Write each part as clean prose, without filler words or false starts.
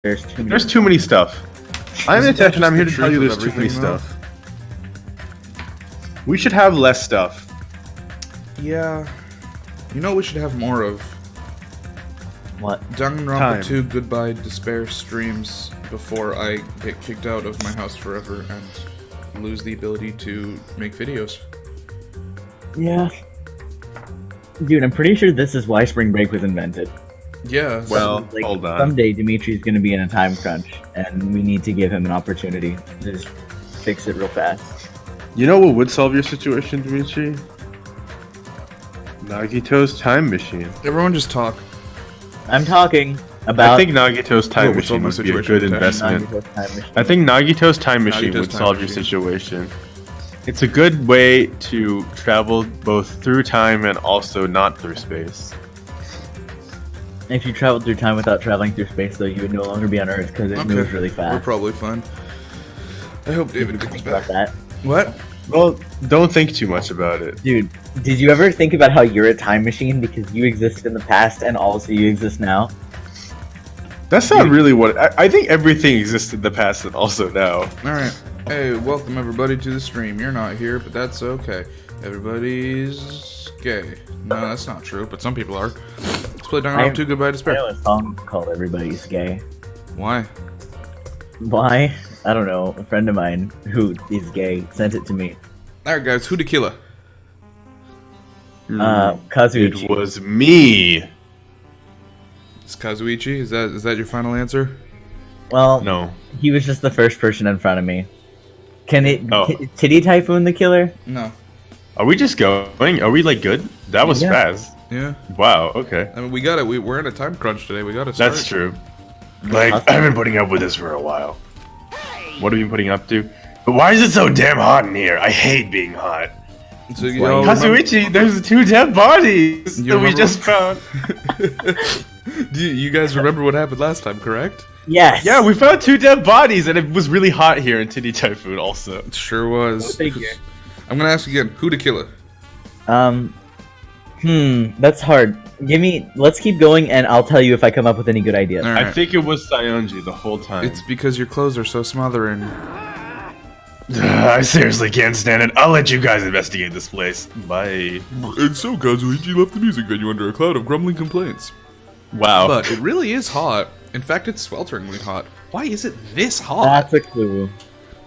There's too many stuff. I'm Nitesh and I'm here to tell you there's too many stuff. We should have less stuff. Yeah. You know what we should have more of? What? Danganronpa 2 Goodbye Despair streams before I get kicked out of my house forever and lose the ability to make videos. Yeah. Dude, I'm pretty sure this is why Spring Break was invented. Yeah. Well, hold on. Someday Dimitri's gonna be in a time crunch, and we need to give him an opportunity to just fix it real fast. You know what would solve your situation, Dimitri? Nagito's time machine. Everyone just talk. I'm talking about... I think Nagito's time machine would be a good investment. I think Nagito's time machine would solve your situation. It's a good way to travel both through time and also not through space. If you traveled through time without traveling through space, though, you would no longer be on Earth because it moves really fast. We're probably fine. I hope David comes back. That. What? Well, don't think too much about it. Dude, did you ever think about how you're a time machine because you exist in the past and also you exist now? That's not really what... I think everything existed in the past and also now. Alright. Hey, welcome everybody to the stream. You're not here, but that's okay. Everybody's gay. No, that's not true, but some people are. Let's play Danganronpa 2 Goodbye Despair. I know a song called Everybody's Gay. Why? Why? I don't know. A friend of mine who is gay sent it to me. Alright guys, who to kill? Kazuichi. It was me. It's Kazuichi? Is that your final answer? Well, no. He was just the first person in front of me. Can it Titty Typhoon the killer? No. Are we just going? Are we like good? That was fast. Yeah. Wow, okay. I mean, we got it. We're in a time crunch today. We got to start. That's true. Like, I've been putting up with this for a while. What have you been putting up to? But why is it so damn hot in here? I hate being hot. So Kazuichi, there's 2 dead bodies that we just found. Do you guys remember what happened last time, correct? Yes. Yeah, we found 2 dead bodies, and it was really hot here in Titty Typhoon also. It sure was. I'm gonna ask again, who to kill it? That's hard. Let's keep going, and I'll tell you if I come up with any good ideas. Right. I think it was Sayonji the whole time. It's because your clothes are so smothering. I seriously can't stand it. I'll let you guys investigate this place. Bye. And so Kazuichi left the music venue under a cloud of grumbling complaints. Wow. But it really is hot. In fact, it's swelteringly hot. Why is it this hot? That's a clue.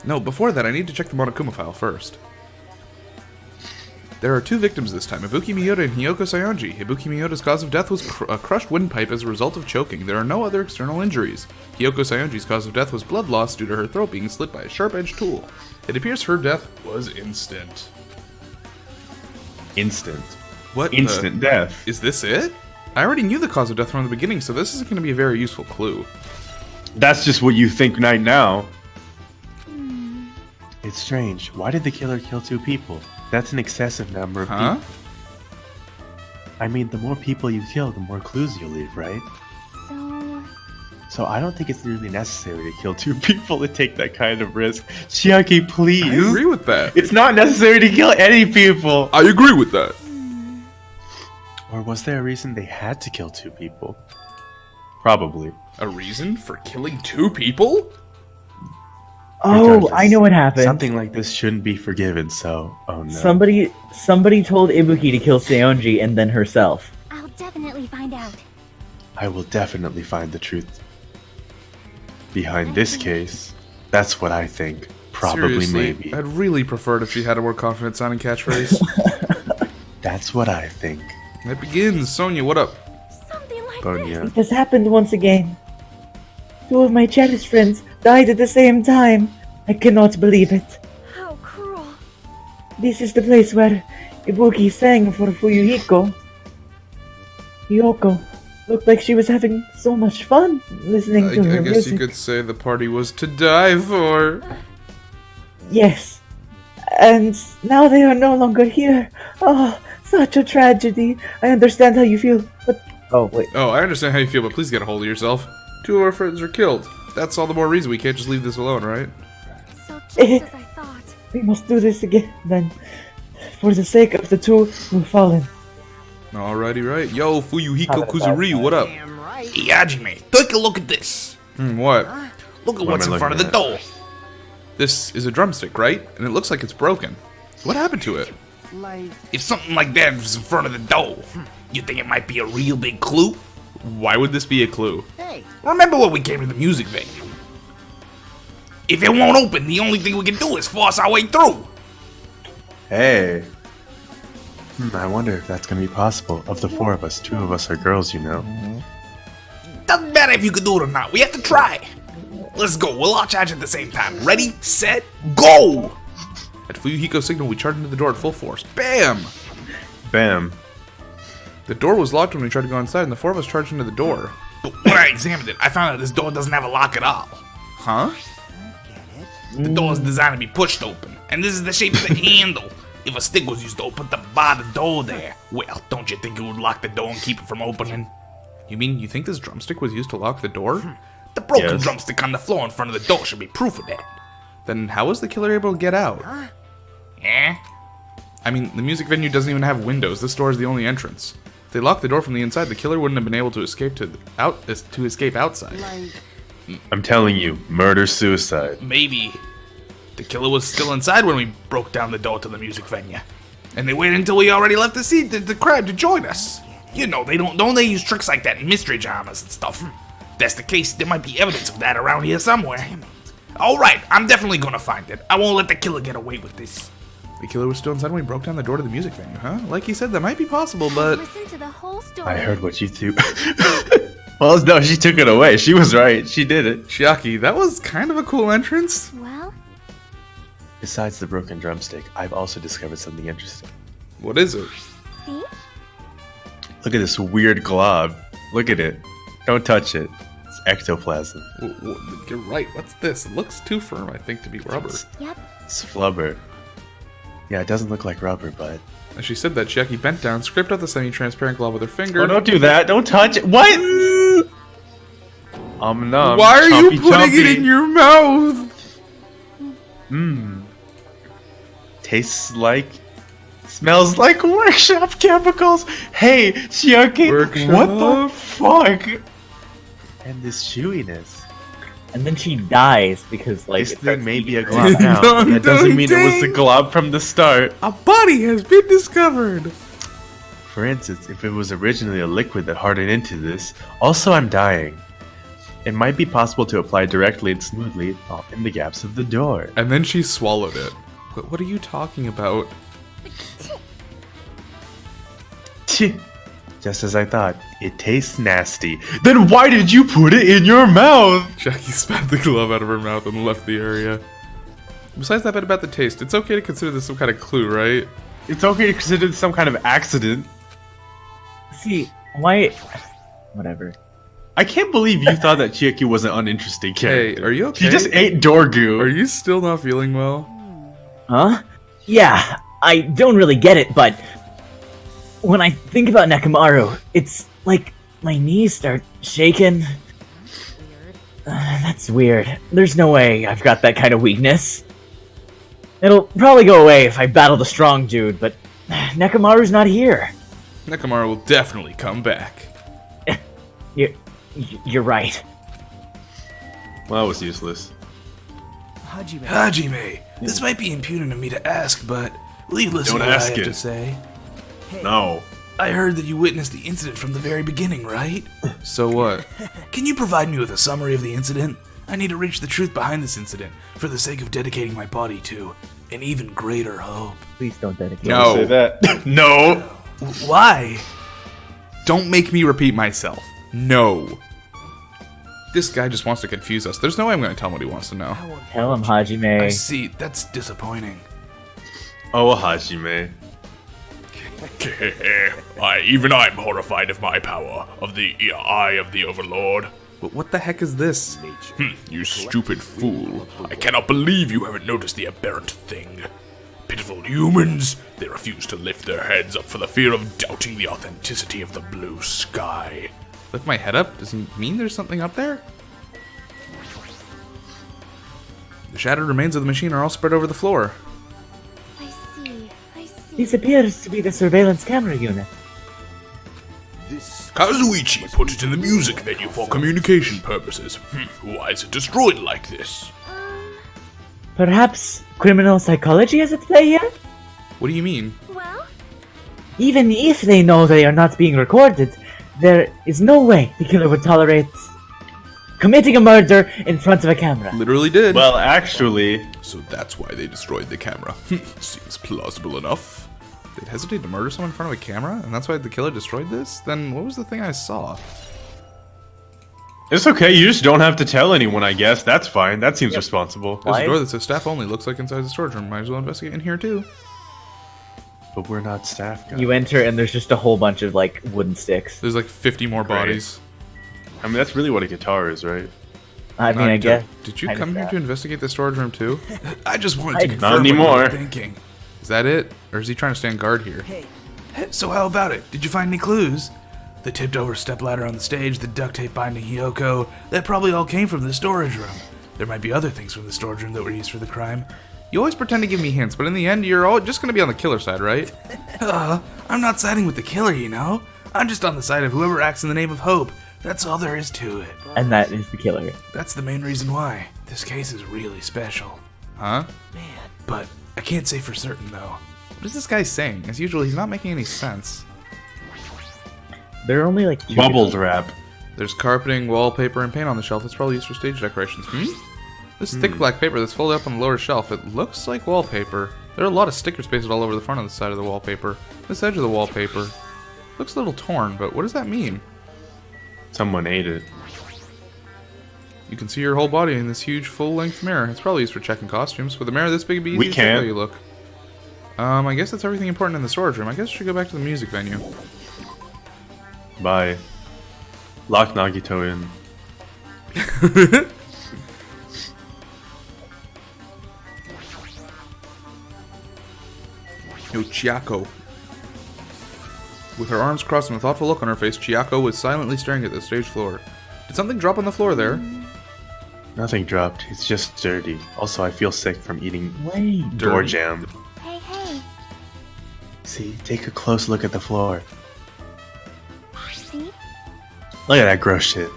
No, before that, I need to check the Monokuma file first. There are 2 victims this time, Ibuki Miyota and Hiyoko Sayonji. Ibuki Miyota's cause of death was a crushed windpipe as a result of choking. There are no other external injuries. Hiyoko Sayonji's cause of death was blood loss due to her throat being slit by a sharp-edged tool. It appears her death was instant. Instant. What? Instant death. Is this it? I already knew the cause of death from the beginning, so this isn't going to be a very useful clue. That's just what you think right now. It's strange. Why did the killer kill 2 people? That's an excessive number of people. I mean, the more people you kill, the more clues you leave, right? So I don't think it's really necessary to kill 2 people to take that kind of risk. Chiaki, please. I agree with that. It's not necessary to kill any people. I agree with that. Or was there a reason they had to kill 2 people? Probably. A reason for killing 2 people? Oh, Regardless, I know what happened. Something like this shouldn't be forgiven, so... Oh no. Somebody told Ibuki to kill Sayonji and then herself. I'll definitely find out. I will definitely find the truth behind this case. That's what I think. Probably, Seriously, maybe. I'd really prefer it if she had a more confident sounding catchphrase. That's what I think. It begins. Sonia, what up? Something like Bonya. It has happened once again. 2 of my cherished friends died at the same time. I cannot believe it. this. How cruel. This is the place where Ibuki sang for Fuyuhiko. Hiyoko looked like she was having so much fun listening to her I guess music. you could say the party was to die for. Yes. And now they are no longer here. Oh, such a tragedy. I understand how you feel, but... Oh, wait. Oh, I understand how you feel, but please get a hold of yourself. 2 of our friends are killed. That's all the more reason we can't just leave this alone, right? So just as I thought. We must do this again, then. For the sake of the 2 who've fallen. Alrighty, right. Yo, Fuyuhiko Kuzuryu, what up? Damn right. Yajime, take a look at this. What? Look at what's am I in front of the looking door. This is a drumstick, right? And it looks like it's broken. What happened to it? If something like that was in front of the door, you think it might be a real big clue? Why would this be a clue? Remember when we came to the music venue? If it won't open, the only thing we can do is force our way through. Hey. I wonder if that's gonna be possible. Of the 4 of us, 2 of us are girls, you know. Doesn't matter if you can do it or not. We have to try. Let's go. We'll all charge at the same time. Ready, set, go! At Fuyuhiko's signal, we charged into the door at full force. Bam! Bam. The door was locked when we tried to go inside, and the 4 of us charged into the door. But when I examined it, I found out this door doesn't have a lock at all. Huh? The door is designed to be pushed open, and this is the shape of the handle. If a stick was used to open the bar of the door there, well, don't you think it would lock the door and keep it from opening? You mean you think this drumstick was used to lock the door? The broken Yes. drumstick on the floor in front of the door should be proof of that. Then how was the killer able to get out? Eh? I mean, the music venue doesn't even have windows. This door is the only entrance. If they locked the door from the inside, the killer wouldn't have been able to escape escape outside. I'm telling you, murder-suicide. Maybe the killer was still inside when we broke down the door to the music venue. And they waited until we already left the crowd to join us. You know, don't they use tricks like that in mystery dramas and stuff? If that's the case, there might be evidence of that around here somewhere. Alright, I'm definitely gonna find it. I won't let the killer get away with this. The killer was still inside when we broke down the door to the music venue, huh? Like he said, that might be possible, but... Listen to the whole story. I heard what you two. Well, no, she took it away. She was right. She did it. Chiaki, that was kind of a cool entrance. Well, Besides the broken drumstick, I've also discovered something interesting. What is it? see? Look at this weird glob. Look at it. Don't touch it. It's ectoplasm. You're right, what's this? It looks too firm, I think, to be rubber. Yep. It's flubber. Yeah, it doesn't look like rubber, but... As she said that, Chiaki bent down, scraped out the semi-transparent glob with her finger. Oh, don't do that. Don't touch it. What? Nom. Why are you Chompy, putting it chompy. in your mouth? Tastes like... Smells like workshop chemicals. Hey, Chiaki, what the fuck? And this chewiness. And then she dies because, like, This it starts thing may be a eating her glob up. now. Dun, That doesn't dun, mean it was the ding. glob from the start. A body has been discovered. For instance, if it was originally a liquid that hardened into this, also I'm dying. It might be possible to apply directly and smoothly in the gaps of the door. And then she swallowed it. What are you talking about? Tch. Just as I thought, it tastes nasty. Then why did you put it in your mouth? Chiaki spat the glove out of her mouth and left the area. Besides that bit about the taste, it's okay to consider this some kind of clue, right? It's okay to consider this some kind of accident. See, why? Whatever. I can't believe you thought that Chiaki was an uninteresting character. Hey, are you okay? She just ate door goo. Are you still not feeling well? Huh? Yeah, I don't really get it, but when I think about Nekomaru, it's like my knees start shaking. That's weird. There's no way I've got that kind of weakness. It'll probably go away if I battle the strong dude, but Nekomaru's not here. Nekomaru will definitely come back. You're right. Well, that was useless. Hajime, this might be impudent of me to ask, but will you listen Don't to what I ask have it. to say? No. I heard that you witnessed the incident from the very beginning, right? So what? Can you provide me with a summary of the incident? I need to reach the truth behind this incident for the sake of dedicating my body to an even greater hope. Please don't dedicate. No. Say that. No. Why? Don't make me repeat myself. No. This guy just wants to confuse us. There's no way I'm going to tell him what he wants to know. Tell him, I Hajime. see. That's disappointing. Oh, Hajime. Even I'm horrified of my power, of the eye of the Overlord. What the heck is this? You stupid fool. I cannot believe you haven't noticed the aberrant thing. Pitiful humans, they refuse to lift their heads up for the fear of doubting the authenticity of the blue sky. Lift my head up? Does he mean there's something up there? The shattered remains of the machine are all spread over the floor. I see. This appears to be the surveillance camera unit. This Kazuichi put it in the music venue for communication purposes. Why is it destroyed like this? Perhaps criminal psychology is at play here? What do you mean? Well, Even if they know they are not being recorded, there is no way the killer would tolerate committing a murder in front of a camera. Literally did. Well, actually, So that's why they destroyed the camera. Seems plausible enough. They'd hesitate to murder someone in front of a camera, and that's why the killer destroyed this? Then what was the thing I saw? it's okay. You just don't have to tell anyone, I guess. That's fine. That seems responsible. There's Why? a door that says staff only. Looks like inside the storage room. Might as well investigate in here too. But we're not staff guys. You enter and there's just a whole bunch of like wooden sticks. There's like 50 more Great. bodies. I mean, that's really what a guitar is, right? I mean, I guess. Did you kind come of here that. to investigate the storage room too? I just wanted I- to Not confirm what you anymore. were thinking. Is that it? Or is he trying to stand guard here? So how about it? Did you find any clues? The tipped over stepladder on the stage, the duct tape binding Hiyoko, that probably all came from the storage room. There might be other things from the storage room that were used for the crime. You always pretend to give me hints, but in the end, you're all just going to be on the killer side, right? I'm not siding with the killer, you know? I'm just on the side of whoever acts in the name of hope. That's all there is to it. And that is the killer. That's the main reason why. This case is really special. Huh? But I can't say for certain, though. What is this guy saying? As usual, he's not making any sense. There are only like two Bubbles wrap. There's carpeting, wallpaper, and paint on the shelf. It's probably used for stage decorations. This thick black paper that's folded up on the lower shelf, it looks like wallpaper. There are a lot of stickers pasted all over the front of the side of the wallpaper. This edge of the wallpaper looks a little torn, but what does that mean? Someone ate it. You can see your whole body in this huge full-length mirror. It's probably used for checking costumes. With a mirror this big, it'd be easy We to check how can. you look. I guess that's everything important in the storage room. I guess I should go back to the music venue. Bye. Lock Nagito in. Yo, Chiako. With her arms crossed and a thoughtful look on her face, Chiako was silently staring at the stage floor. Did something drop on the floor there? Nothing dropped. It's just dirty. Also, I feel sick from eating Wait. door Dirty. jam. hey, hey. See, take a close look at the floor. See? Look at that gross shit.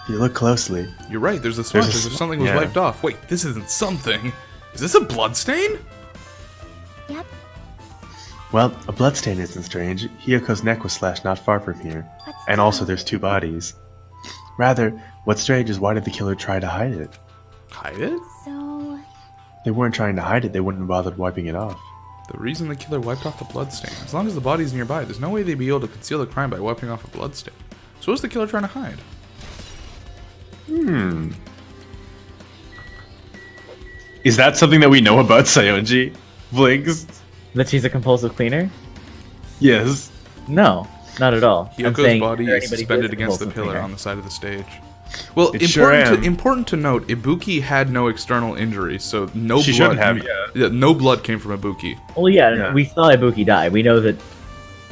If you look closely, You're right, there's a smudge There's a as if sm- something was yeah. wiped off. Wait, this isn't something. Is this a bloodstain? Yep. well, a bloodstain isn't strange. Hiyoko's neck was slashed not far from here. But And still, also, there's two bodies. Rather, what's strange is why did the killer try to hide it? Hide it? So, They weren't trying to hide it, they wouldn't have bothered wiping it off. The reason the killer wiped off the bloodstain. As long as the body's nearby, there's no way they'd be able to conceal the crime by wiping off a bloodstain. So what's the killer trying to hide? Is that something that we know about Sayonji? Vlinx? That she's a compulsive cleaner? Yes. No, not at all. I'm Hyoko's saying, body there is anybody who suspended is a against the compulsive pillar cleaner? on the side of the stage. Well, It sure am. important to note, Ibuki had no external injuries, so no She blood. shouldn't have, yeah. No blood came from Ibuki. Well, yeah, Yeah. we saw Ibuki die. We know that.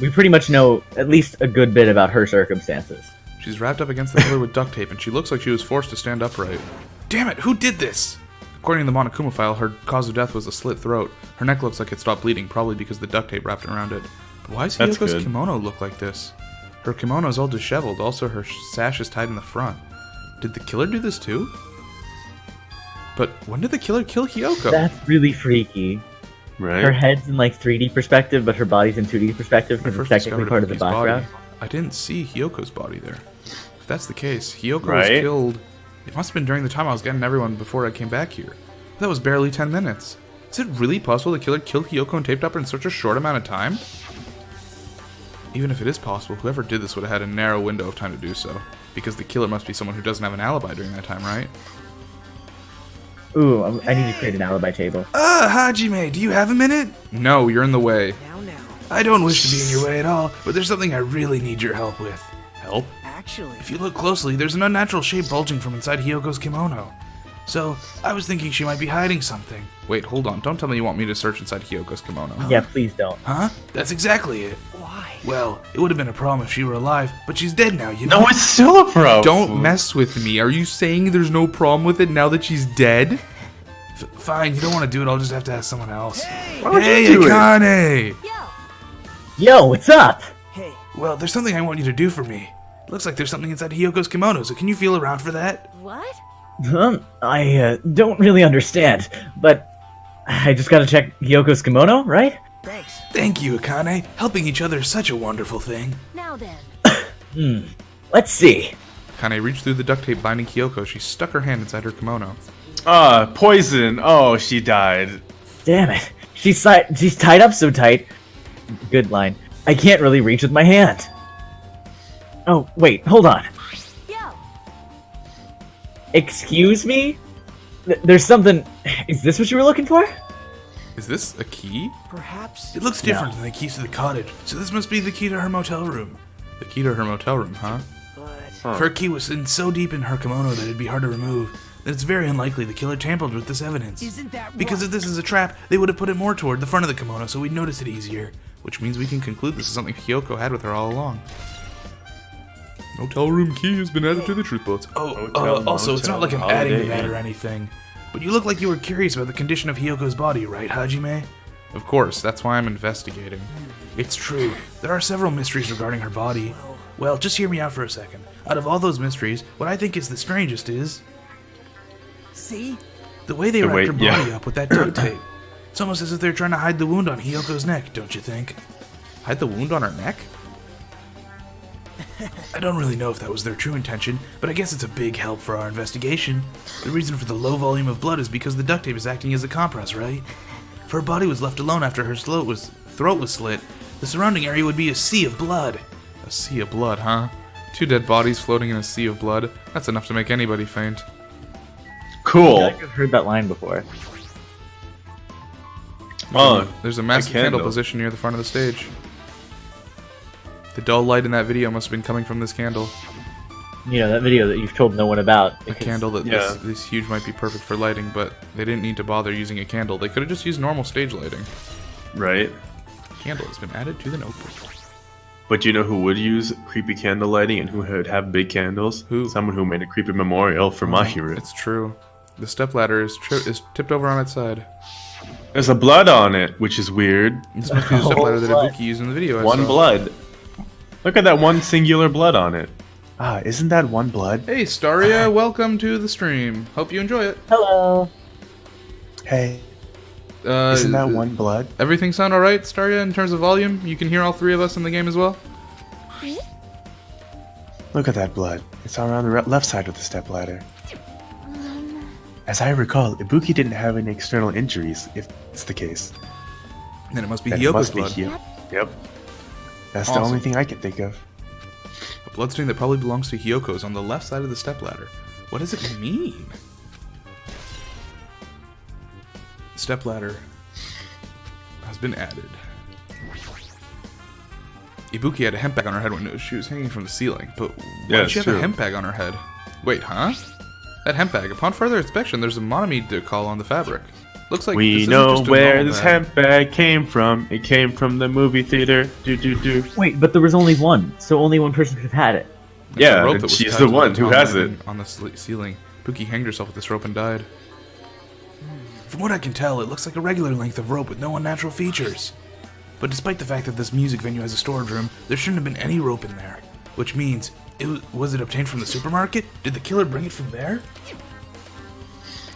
We pretty much know at least a good bit about her circumstances. She's wrapped up against the pillar with duct tape, and she looks like she was forced to stand upright. Damn it, who did this? According to the Monokuma file, her cause of death was a slit throat. Her neck looks like it stopped bleeding, probably because the duct tape wrapped around it. But why does That's Hiyoko's good. kimono look like this? Her kimono is all disheveled, also her sash is tied in the front. Did the killer do this too? But when did the killer kill Hiyoko? That's really freaky. Right? Her head's in like 3D perspective, but her body's in 2D perspective When I because it's first technically discovered part of the Ibuki's body, background. I didn't see Hyoko's body there. If that's the case, Hiyoko was Right? killed. It must have been during the time I was getting everyone before I came back here. That was barely 10 minutes. Is it really possible the killer killed Hiyoko and taped up her in such a short amount of time? Even if it is possible, whoever did this would have had a narrow window of time to do so. Because the killer must be someone who doesn't have an alibi during that time, right? Ooh, I need to create an alibi table. Hajime, do you have a minute? No, you're in the way. I don't wish to be in your way at all, but there's something I really need your help with. Help? If you look closely, there's an unnatural shape bulging from inside Hyoko's kimono. So, I was thinking she might be hiding something. Wait, hold on. Don't tell me you want me to search inside Hyoko's kimono. Yeah, please don't. Huh? That's exactly it. Why? Well, it would have been a problem if she were alive, but she's dead now, you know? No, it's still a problem. Don't mess with me. Are you saying there's no problem with it now that she's dead? Fine, you don't want to do it, I'll just have to ask someone else. Why would Hey, you do it? Akane! yo, Yo, what's up? Well, there's something I want you to do for me. It looks like there's something inside Hiyoko's kimono, so can you feel around for that? What? I don't really understand, but I just gotta check Hyoko's kimono, right? Thanks. Thank you, Akane. Helping each other is such a wonderful thing. Now then. Let's see. Akane reached through the duct tape binding Hiyoko. She stuck her hand inside her kimono. Poison. Oh, she died. Damn it. She's tied up so tight. Good line. I can't really reach with my hand. Oh, wait, hold on. Yo. Excuse me? There's something... Is this what you were looking for? Is this a key? Perhaps. It looks different than the keys to the cottage, so this must be the key to her motel room. The key to her motel room, huh? But. If her key was in so deep in her kimono that it'd be hard to remove, then it's very unlikely the killer tampered with this evidence. Isn't that Because if this is a trap, they would have put it more toward the front of the kimono so we'd notice it easier. Which means we can conclude this is something Hiyoko had with her all along. Motel room key has been added to the truth bullets. Also, it's not like I'm Motel, adding to holiday that inn. or anything. But you look like you were curious about the condition of Hiyoko's body, right, Hajime? Of course, that's why I'm investigating. It's true. There are several mysteries regarding her body. Well, just hear me out for a second. Out of all those mysteries, what I think is the strangest is... See? the way they The wrapped way- her body yeah. up with that duct tape. It's almost as if they're trying to hide the wound on Hiyoko's neck, don't you think? Hide the wound on her neck? I don't really know if that was their true intention, but I guess it's a big help for our investigation. The reason for the low volume of blood is because the duct tape is acting as a compress, right? If her body was left alone after her throat was slit, the surrounding area would be a sea of blood. A sea of blood, huh? 2 dead bodies floating in a sea of blood. That's enough to make anybody faint. Cool. I've heard that line before. Oh, There's a massive candle. candle positioned near the front of the stage. The dull light in that video must have been coming from this candle. You know, that video that you've told no one about. A because- candle that Yeah. this huge might be perfect for lighting, but they didn't need to bother using a candle. They could have just used normal stage lighting. right. Candle has been added to the notebook. But you know who would use creepy candle lighting and who would have big candles? Who? Someone who made a creepy memorial for my hero. It's true. The stepladder is tipped over on its side. There's a blood on it, which is weird. This must be the stepladder that blood. Ibuki used in the video. I One saw. blood. Look at that one singular blood on it. Ah, isn't that one blood? Hey, Staria, welcome to the stream. Hope you enjoy it. Hello. Hey, isn't that one blood? Everything sound alright, Staria, in terms of volume? You can hear all 3 of us in the game as well? See? Look at that blood. It's all around the left side of the stepladder. As I recall, Ibuki didn't have any external injuries, if it's the case. Then it must be Then it Hyoko's must be blood. Hyo- Yep. That's Awesome. the only thing I can think of. A bloodstain that probably belongs to Hyoko's on the left side of the stepladder. What does it mean? Stepladder has been added. Ibuki had a hemp bag on her head when she was hanging from the ceiling, but why Yeah, did she it's have a true. hemp bag on her head? Wait, huh? That hemp bag. Upon further inspection, there's a monomy decal on the fabric. Looks like this We isn't know just a where normal this bag. hemp bag came from. It came from the movie theater. Do. Wait, but there was only one, so only one person could have had it. It's Yeah, a rope that was she's tied the to one who top has lining it. on the ceiling. Ibuki hanged herself with this rope and died. From what I can tell, it looks like a regular length of rope with no unnatural features. But despite the fact that this music venue has a storage room, there shouldn't have been any rope in there. Which means, was it obtained from the supermarket? Did the killer bring it from there?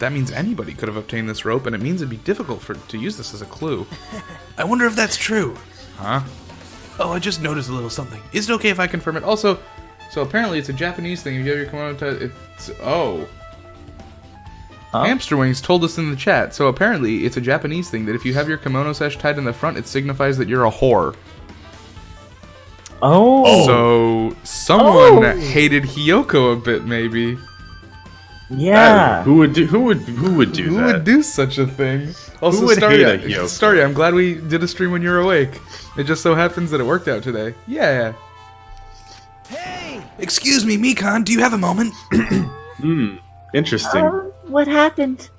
That means anybody could have obtained this rope, and it means it'd be difficult to use this as a clue. I wonder if that's true. Huh? Oh, I just noticed a little something. Is it okay if I confirm it? Also, so apparently it's a Japanese thing. If you have your kimono tied, it's... Oh. Huh? Hamster Wings told us in the chat, so apparently it's a Japanese thing that if you have your kimono sash tied in the front, it signifies that you're a whore. Oh. So, someone Oh. hated Hiyoko a bit, maybe. Yeah. Who would do that? Who would do such a thing? Also, would hate Staria, a Hiyoko? Staria, I'm glad we did a stream when you were awake. It just so happens that it worked out today. Yeah. Excuse me, Mikan, do you have a moment? Interesting. What happened?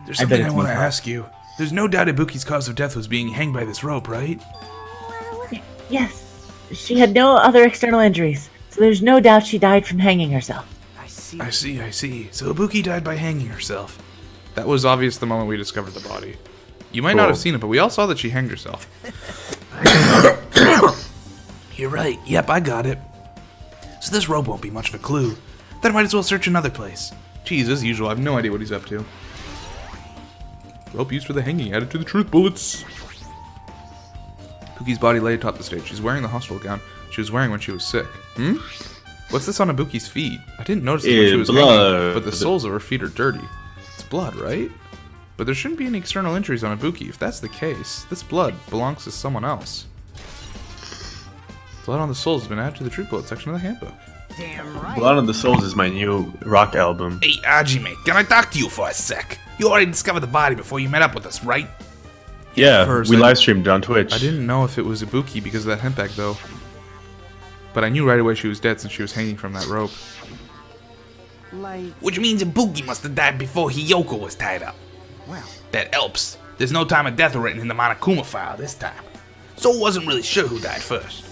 There's I bet something I it's want to Mikan. ask you. There's no doubt Ibuki's cause of death was being hanged by this rope, right? Yes. She had no other external injuries, so there's no doubt she died from hanging herself. I see. So Ibuki died by hanging herself. That was obvious the moment we discovered the body. You might not Cool. have seen it, but we all saw that she hanged herself. You're right. Yep, I got it. So this rope won't be much of a clue. Then I might as well search another place. Jeez, as usual, I have no idea what he's up to. Rope used for the hanging, added to the truth bullets. Ibuki's body lay atop the stage. She's wearing the hospital gown she was wearing when she was sick. What's this on Ibuki's feet? I didn't notice it when she was hanging, but the soles of her feet are dirty. It's blood, right? But there shouldn't be any external injuries on Ibuki. If that's the case, this blood belongs to someone else. Blood on the Soles has been added to the Truth Bullet section of the handbook. Damn right. Blood on the Souls is my new rock album. Hey, Ajime, can I talk to you for a sec? You already discovered the body before you met up with us, right? Yeah, First, we I- live streamed on Twitch. I didn't know if it was Ibuki because of that hemp bag, though. But I knew right away she was dead since she was hanging from that rope. Like, Which means Ibuki must have died before Hiyoko was tied up. well, That helps. There's no time of death written in the Monokuma file this time. So I wasn't really sure who died first.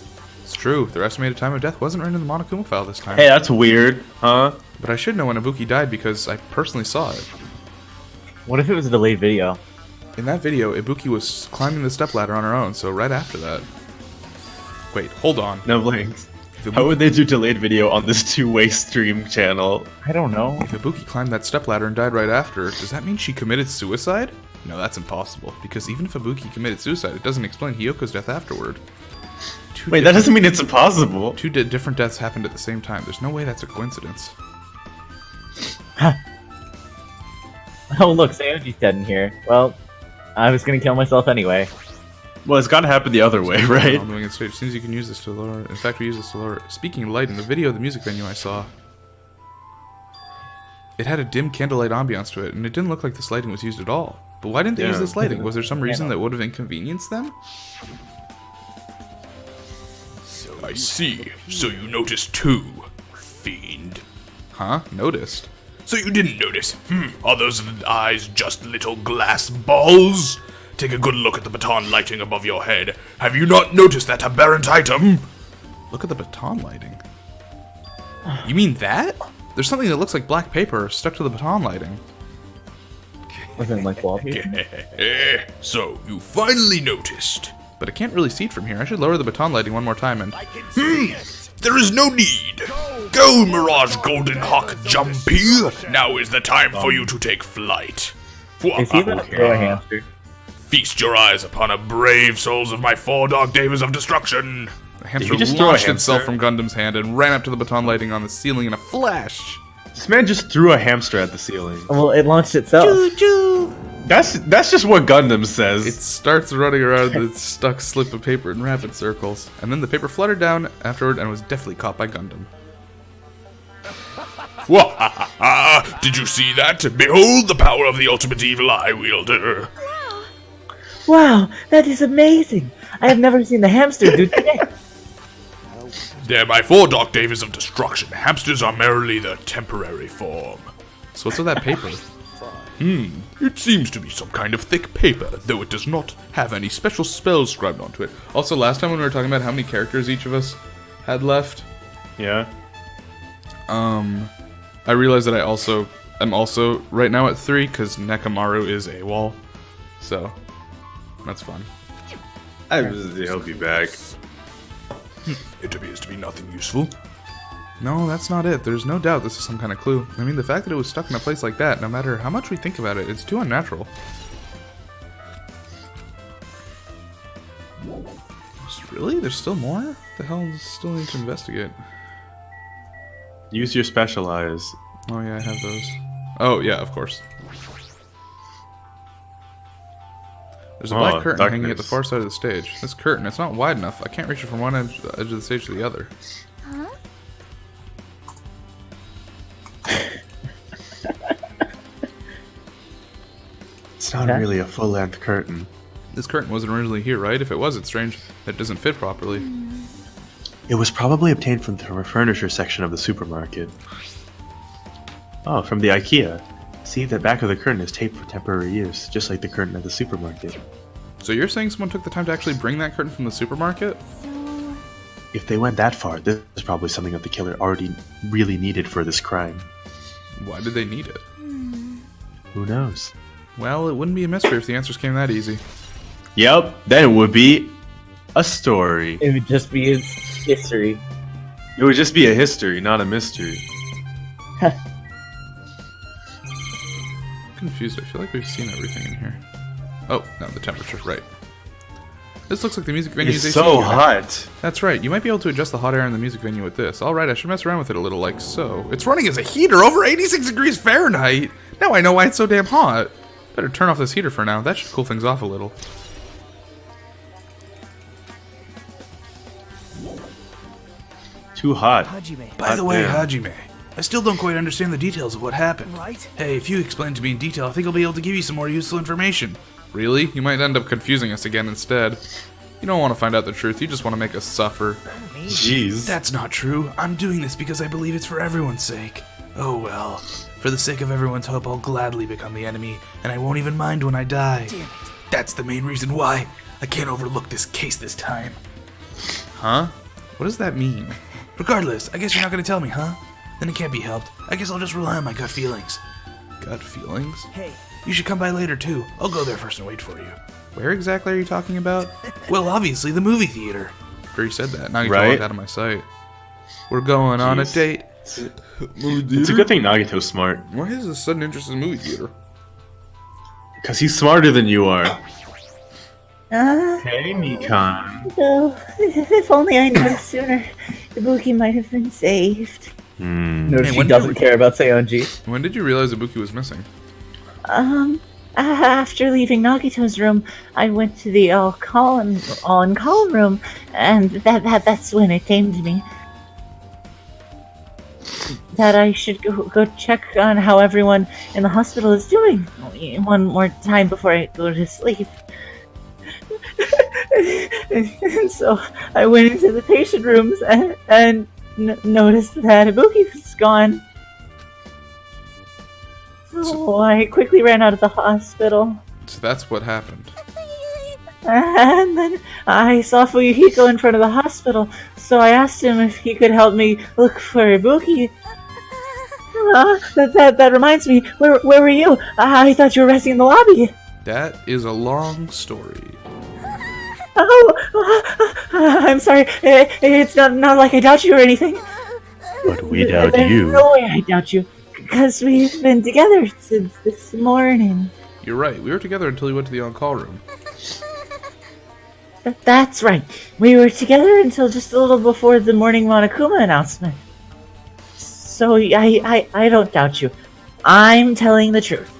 It's true, their estimated time of death wasn't written in the Monokuma file this time. Hey, that's weird, huh? But I should know when Ibuki died because I personally saw it. What if it was a delayed video? In that video, Ibuki was climbing the stepladder on her own, so right after that. Wait, hold on. No blinks. If How Ibuki, would they do delayed video on this two-way stream channel? I don't know. if Ibuki climbed that stepladder and died right after, does that mean she committed suicide? No, that's impossible, because even if Ibuki committed suicide, it doesn't explain Hiyoko's death afterward. Wait, that doesn't mean it's impossible. Two different deaths happened at the same time. There's no way that's a coincidence. Oh look, Sayoji's dead in here. Well, I was gonna kill myself anyway. Well, it's gotta happen the other way, right? I'm doing it straight. As soon as you can use this to lower. In fact, we use this to lower. Speaking of light, in the video of the music venue I saw, it had a dim candlelight ambiance to it, and it didn't look like this lighting was used at all. But why didn't they use Yeah. this lighting? Was there some reason that would have inconvenienced them? I see. So you noticed too, fiend. Huh? Noticed. So you didn't notice. Are those eyes just little glass balls? Take a good look at the baton lighting above your head. Have you not noticed that aberrant item? Look at the baton lighting. You mean that? There's something that looks like black paper stuck to the baton lighting. Wasn't like wallpaper. So you finally noticed. But I can't really see it from here. I should lower the baton lighting one more time and... There is no need. Go, Mirage Golden Hawk Jumpy. Now is the time for you to take flight. Is he gonna throw a hamster? Feast your eyes upon a brave souls of my 4 Dark Davers of Destruction. The hamster he just throw a launched itself hamster? from Gundam's hand and ran up to the baton lighting on the ceiling in a flash. This man just threw a hamster at the ceiling. Well, it launched itself. That's just what Gundam says. It starts running around the stuck slip of paper in rapid circles, and then the paper fluttered down afterward and was deftly caught by Gundam. Wahahaha! Did you see that? Behold the power of the ultimate evil eye wielder. Wow, that is amazing! I have never seen the hamster do that. They're my 4 Dark Davers of Destruction. Hamsters are merely their temporary form. So what's with that paper? It seems to be some kind of thick paper, though it does not have any special spells scribed onto it. Also, last time when we were talking about how many characters each of us had left, Yeah. I realized that I'm also right now at 3 because Nekamaru is AWOL. So, that's fun. He'll be back. It appears to be nothing useful. No, that's not it. There's no doubt this is some kind of clue. I mean, the fact that it was stuck in a place like that, no matter how much we think about it, it's too unnatural. Really? There's still more? The hell does still need to investigate? Use your special eyes. Oh yeah, I have those. Oh yeah, of course. There's a black curtain hanging at the darkness. far side of the stage. This curtain, it's not wide enough. I can't reach it from one edge of the stage to the other. It's not Okay. really a full-length curtain. This curtain wasn't originally here, right? If it was, it's strange that it doesn't fit properly. It was probably obtained from the furniture section of the supermarket. Oh, from the IKEA. See, the back of the curtain is taped for temporary use, just like the curtain at the supermarket. So you're saying someone took the time to actually bring that curtain from the supermarket? If they went that far, this is probably something that the killer already really needed for this crime. Why did they need it? Who knows? Well, it wouldn't be a mystery if the answers came that easy. Yep, then it would be a story. It would just be his history. It would just be a history, not a mystery. I'm confused. I feel like we've seen everything in here. Oh, no, the temperature. Right. This looks like the music venue's It's AC so unit. hot. That's right. You might be able to adjust the hot air in the music venue with this. All right, I should mess around with it a little like so. It's running as a heater over 86 degrees Fahrenheit. Now I know why it's so damn hot. Better turn off this heater for now. That should cool things off a little. Too hot. Hajime. By the way, Damn. Hajime, I still don't quite understand the details of what happened. Right? Hey, if you explain to me in detail, I think I'll be able to give you some more useful information. Really? You might end up confusing us again instead. You don't want to find out the truth. You just want to make us suffer. Jeez. That's not true. I'm doing this because I believe it's for everyone's sake. Oh well. For the sake of everyone's hope, I'll gladly become the enemy, and I won't even mind when I die. Damn it. That's the main reason why I can't overlook this case this time. Huh? What does that mean? Regardless, I guess you're not gonna tell me, huh? Then it can't be helped. I guess I'll just rely on my gut feelings. Gut feelings? Hey, You should come by later too. I'll go there first and wait for you. Where exactly are you talking about? Well, obviously the movie theater. Sure you said that. Now you Right. right out of my sight. We're going on a Jeez. date. It's a good thing Nagito's smart. Why is this sudden interest in movie theater? Because he's smarter than you are. Ah, Hey, Mikan. oh, if only I noticed sooner, Ibuki might have been saved. No, Hey, she when doesn't did we- care about Seonji. When did you realize Ibuki was missing? After leaving Nagito's room, I went to the all-in column room, and that's when it came to me that I should go check on how everyone in the hospital is doing one more time before I go to sleep. And so I went into the patient rooms and noticed that Ibuki was gone. So I quickly ran out of the hospital. So that's what happened. And then I saw Fuyuhiko in front of the hospital, so I asked him if he could help me look for Ibuki. That reminds me, where were you? I thought you were resting in the lobby. That is a long story. Oh, I'm sorry. It's not like I doubt you or anything. But we doubt There's you. no way I doubt you, because we've been together since this morning. You're right. We were together until we went to the on-call room. That's right. We were together until just a little before the morning Monokuma announcement. So I don't doubt you. I'm telling the truth.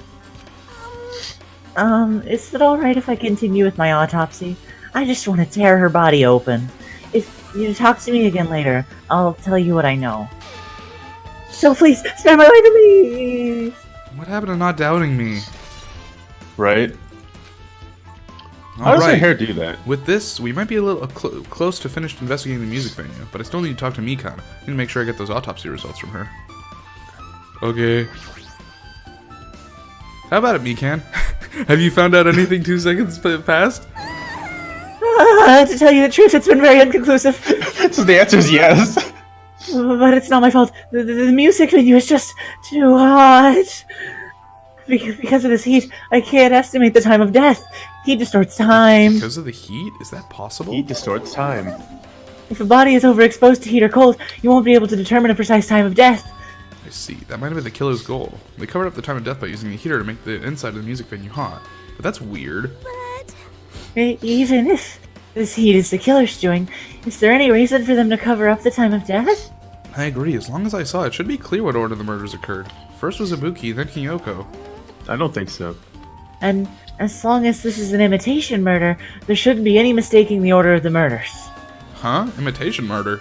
Is it alright if I continue with my autopsy? I just want to tear her body open. If you talk to me again later, I'll tell you what I know. So please, spare my life, please! What happened to not doubting me? Right? How All does her right. hair do that? With this, we might be a little close to finished investigating the music venue, but I still need to talk to Mikan. I need to make sure I get those autopsy results from her. Okay. How about it, Mikan? Have you found out anything 2 seconds past? To tell you the truth, it's been very inconclusive. So the answer is yes. But it's not my fault. The music venue is just too hot. Because of this heat, I can't estimate the time of death. Heat distorts time. Because of the heat? Is that possible? Heat distorts time. If a body is overexposed to heat or cold, you won't be able to determine a precise time of death. I see. That might have been the killer's goal. They covered up the time of death by using a heater to make the inside of the music venue hot. But that's weird. Even if this heat is the killer's doing, is there any reason for them to cover up the time of death? I agree. As long as I saw it, should be clear what order the murders occurred. First was Ibuki, then Kyoko. I don't think so. And as long as this is an imitation murder, there shouldn't be any mistaking the order of the murders. Huh? Imitation murder.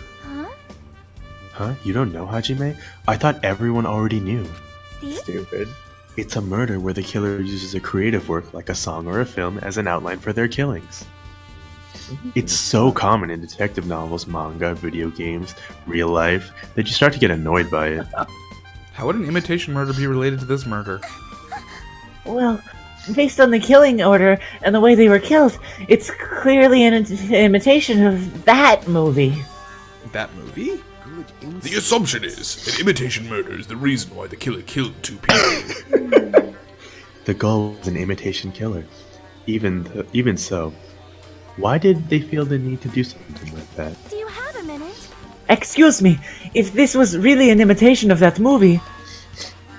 Huh? You don't know, Hajime? I thought everyone already knew. Stupid. It's a murder where the killer uses a creative work like a song or a film as an outline for their killings. It's so common in detective novels, manga, video games, real life, that you start to get annoyed by it. How would an imitation murder be related to this murder? Well, based on the killing order and the way they were killed, it's clearly an imitation of that movie. That movie? The assumption is an imitation murder is the reason why the killer killed 2 people. The goal was an imitation killer. Even so, why did they feel the need to do something like that? Do you have a minute? Excuse me, if this was really an imitation of that movie,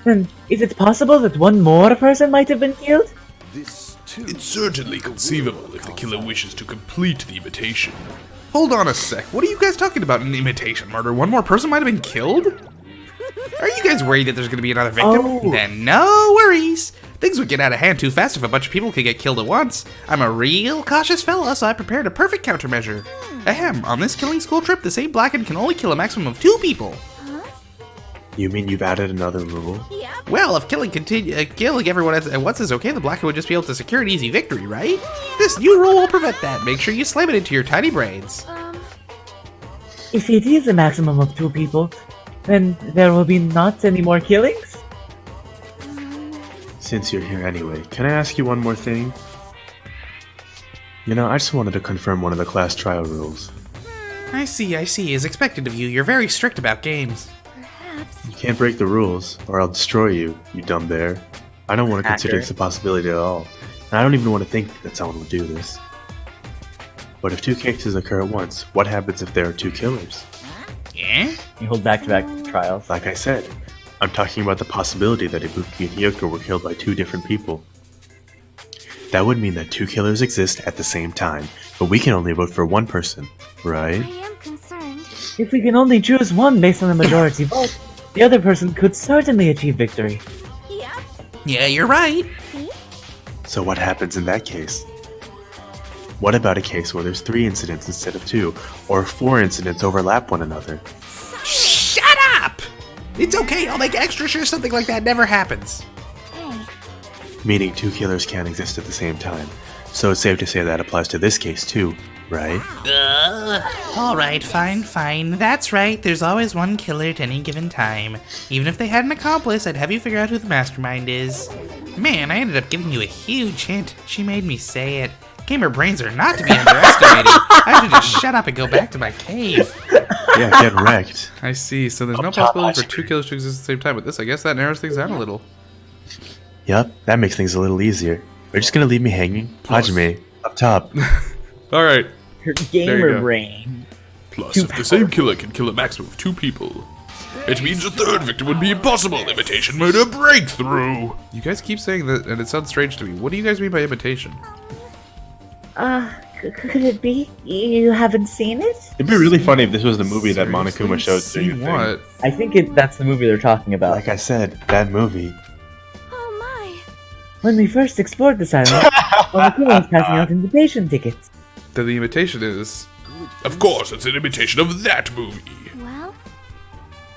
then is it possible that one more person might have been killed? It's certainly conceivable if the killer wishes to complete the imitation. Hold on a sec. What are you guys talking about? An imitation murder? One more person might have been killed? Are you guys worried that there's going to be another victim? Oh. Then no worries. Things would get out of hand too fast if a bunch of people could get killed at once. I'm a real cautious fella, so I prepared a perfect countermeasure. Ahem, on this killing school trip, the same blackened can only kill a maximum of 2 people. You mean you've added another rule? Well, if killing everyone at once is okay, the blackened would just be able to secure an easy victory, right? This new rule will prevent that. Make sure you slam it into your tiny brains. If it is a maximum of 2 people, then there will be not any more killings? Since you're here anyway, can I ask you one more thing? You know, I just wanted to confirm one of the class trial rules. I see. As expected of you, you're very strict about games. You can't break the rules, or I'll destroy you, you dumb bear. I don't want to consider this a possibility at all, and I don't even want to think that someone would do this. But if 2 cases occur at once, what happens if there are 2 killers? Yeah? You hold back-to-back trials. Like I said, I'm talking about the possibility that Ibuki and Hyoko were killed by 2 different people. That would mean that 2 killers exist at the same time, but we can only vote for one person, right? I am concerned. If we can only choose one based on the majority vote, the other person could certainly achieve victory. Yep. Yeah, you're right. So what happens in that case? What about a case where there's 3 incidents instead of 2, or 4 incidents overlap one another? Shut up! It's okay, I'll make extra sure something like that never happens. Hey. Meaning 2 killers can't exist at the same time. So it's safe to say that applies to this case too, right? Alright, fine. That's right, there's always one killer at any given time. Even if they had an accomplice, I'd have you figure out who the mastermind is. Man, I ended up giving you a huge hint. She made me say it. Gamer brains are not to be underestimated. I should just shut up and go back to my cave. Yeah, get wrecked. I see, so there's no possibility for 2 killers to exist at the same time with this. I guess that narrows things down a little. Yep, that makes things a little easier. Are you just gonna leave me hanging? Hajime, up top. Alright. Her you gamer go. brain. Plus, Too if the same killer can kill a maximum of 2 people, it means a 3rd victim would be impossible. Imitation murder breakthrough. You guys keep saying that, and it sounds strange to me. What do you guys mean by imitation? Could it be? You haven't seen it? It'd be really funny if this was the movie that Monokuma showed. See what? I think that's the movie they're talking about. Like I said, that movie. Oh my. When we first explored this island, Monokuma was passing out invitation tickets. Then the imitation is... Of course, it's an imitation of that movie. Well,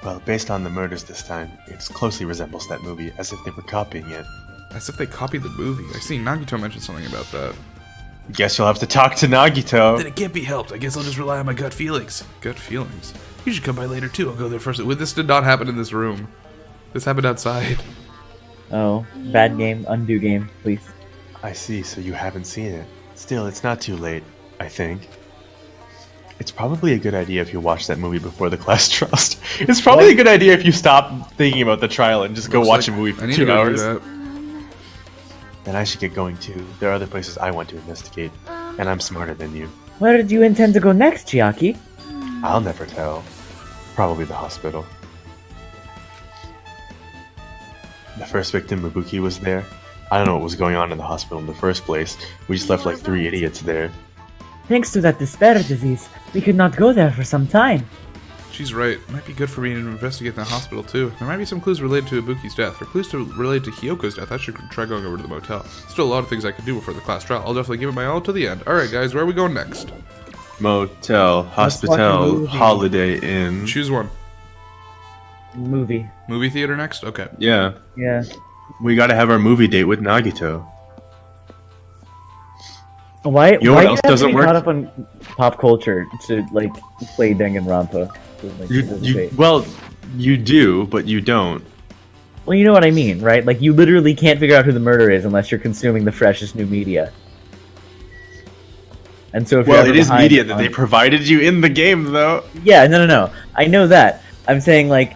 Well, based on the murders this time, it closely resembles that movie, as if they were copying it. As if they copied the movie. I see Nagito mentioned something about that. Guess you'll have to talk to Nagito. Then it can't be helped. I guess I'll just rely on my gut feelings. Gut feelings. You should come by later too. I'll go there first. Well, this did not happen in this room. This happened outside. Oh, bad game, undo game, please. I see, so you haven't seen it. Still, it's not too late, I think. It's probably a good idea if you watch that movie before the class trial. It's probably a good idea if you stop thinking about the trial and just go watch a movie for 2 hours. Then I should get going too. There are other places I want to investigate, and I'm smarter than you. Where did you intend to go next, Chiaki? I'll never tell. Probably the hospital. The first victim, Ibuki, was there. I don't know what was going on in the hospital in the first place. We just left like 3 idiots there. Thanks to that despair disease, we could not go there for some time. She's right. It might be good for me to investigate the hospital too. There might be some clues related to Ibuki's death. For clues related to Hyoko's death, I should try going over to the motel. Still a lot of things I could do before the class trial. I'll definitely give it my all to the end. Alright guys, where are we going next? Motel, watch a hospital, movie. Holiday Inn. Choose one. Movie. Movie theater next? Okay. Yeah, Yeah. we gotta have our movie date with Nagito. Why? You know why what else do you have to doesn't be work? caught up on pop culture to like play Danganronpa? To, like, participate? Well, you do, but you don't. Well, you know what I mean, right? Like, you literally can't figure out who the murderer is unless you're consuming the freshest new media. And so if Well, you're it is behind media that on- they provided you in the game, though. Yeah, no. I know that. I'm saying, like,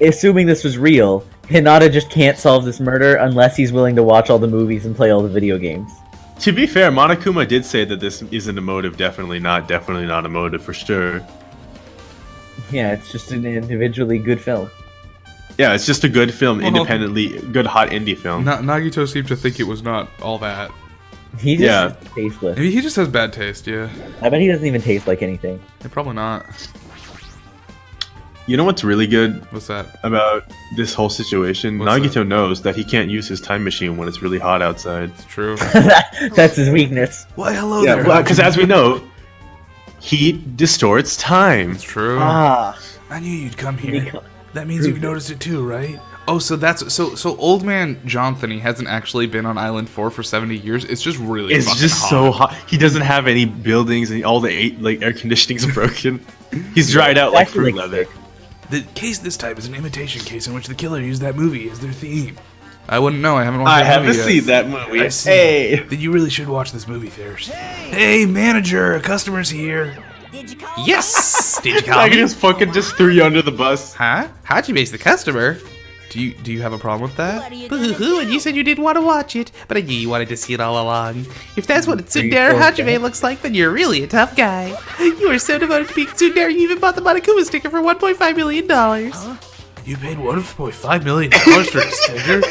assuming this was real, Hinata just can't solve this murder unless he's willing to watch all the movies and play all the video games. To be fair, Monokuma did say that this isn't a motive. Definitely not a motive for sure. Yeah, it's just an individually good film. Yeah, it's just a good film, Well, independently, good hot indie film. Nagito seemed to think it was not all that. He just Yeah. is tasteless. Maybe he just has bad taste, yeah. I bet he doesn't even taste like anything. Yeah, probably not. You know what's really good What's that? about this whole situation? What's Nagito knows that he can't use his time machine when it's really hot outside. It's true. That's his weakness. Why, hello Yeah, there. because as we know, heat distorts time. It's true. Ah. I knew you'd come here. Because- That means you've noticed it too, right? Oh, so that's so old man Jonathan, he hasn't actually been on Island 4 for 70 years. It's just really It's fucking just hot. so hot. He doesn't have any buildings, and all the air conditioning's broken. He's dried out like fruit leather. The case this time is an imitation case in which the killer used that movie as their theme. I wouldn't know. I haven't watched I that haven't movie yet. seen that movie. I see. Hey, Then you really should watch this movie first. Hey, manager, a customer's here. Yes! Did you call I me? just fucking just threw you under the bus. Huh? Hajime's the customer. Do you have a problem with that? Boo-hoo, and you said you didn't want to watch it, but I knew you wanted to see it all along. If that's what Tsundere Hajime looks like, then you're really a tough guy. You are so devoted to being Tsundere, you even bought the Monokuma sticker for $1.5 million. You paid $1.5 million for a sticker?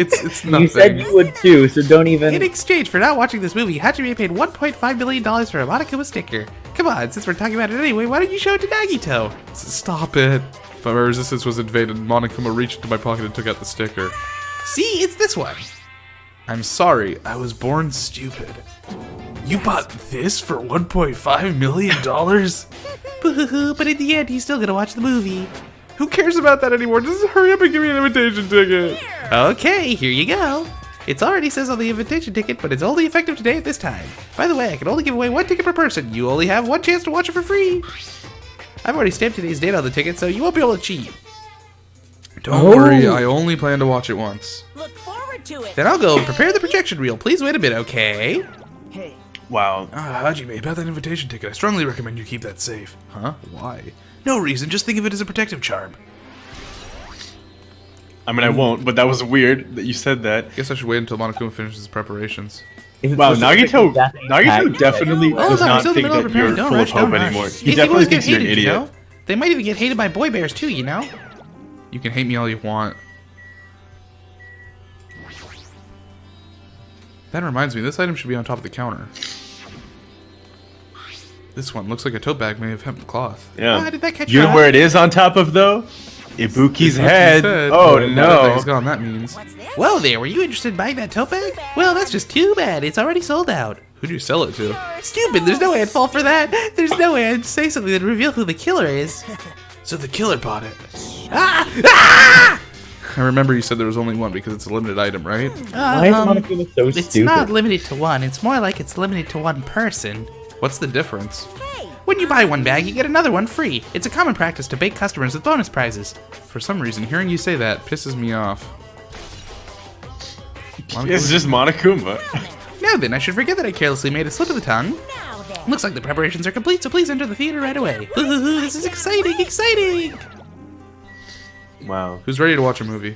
It's nothing. You said you would too, so don't even. In exchange for not watching this movie, Hajime paid $1.5 million for a Monokuma sticker. Come on, since we're talking about it anyway, why don't you show it to Nagito? Stop it. If my resistance was invaded, Monokuma reached into my pocket and took out the sticker. See, it's this one. I'm sorry, I was born stupid. You bought this for $1.5 million? Boo-hoo-hoo, but in the end, he's still gonna watch the movie. Who cares about that anymore? Just hurry up and give me an invitation ticket. Okay, here you go. It already says on the invitation ticket, but it's only effective today at this time. By the way, I can only give away 1 ticket per person. You only have 1 chance to watch it for free. I've already stamped today's date on the ticket, so you won't be able to cheat. Don't worry, I only plan to watch it once. Look forward to it. Then I'll go prepare the projection reel. Please wait a bit, okay? Hey, Wow. Hajime, about that invitation ticket, I strongly recommend you keep that safe. Huh? Why? No reason, just think of it as a protective charm. I mean, I won't, but that was weird that you said that. Guess I should wait until Monokuma finishes his preparations. Is it Wow, specifically Nagito, that Nagito pack? definitely Oh, does no, not still in the think middle of that preparing. you're Don't full rush, of hope don't rush. anymore. These He people definitely always thinks get you're an hated, you idiot. know? They might even get hated by boy bears too, you know? You can hate me all you want. That reminds me, this item should be on top of the counter. This one looks like a tote bag made of hemp cloth. Yeah. How did that catch You your know eye? where it is on top of though? Ibuki's head. Oh That no. thing's gone, that means. what's this? Whoa there, were you interested in buying that tote bag? Well, that's just too bad. It's already sold out. Who'd you sell it to? Stupid, there's no way I'd fall for that. There's no way I'd say something that'd reveal who the killer is. So the killer bought it. I remember you said there was only one because it's a limited item, right? Why is Monokuma so It's stupid? not limited to one. It's more like it's limited to one person. What's the difference? Hey, When you buy one bag, you get another one free. It's a common practice to bait customers with bonus prizes. For some reason, hearing you say that pisses me off. It's just Monokuma. Now then, I should forget that I carelessly made a slip of the tongue. now then. Looks like the preparations are complete, so please enter the theater right away. Ooh, this is exciting, exciting! Wow. Who's ready to watch a movie?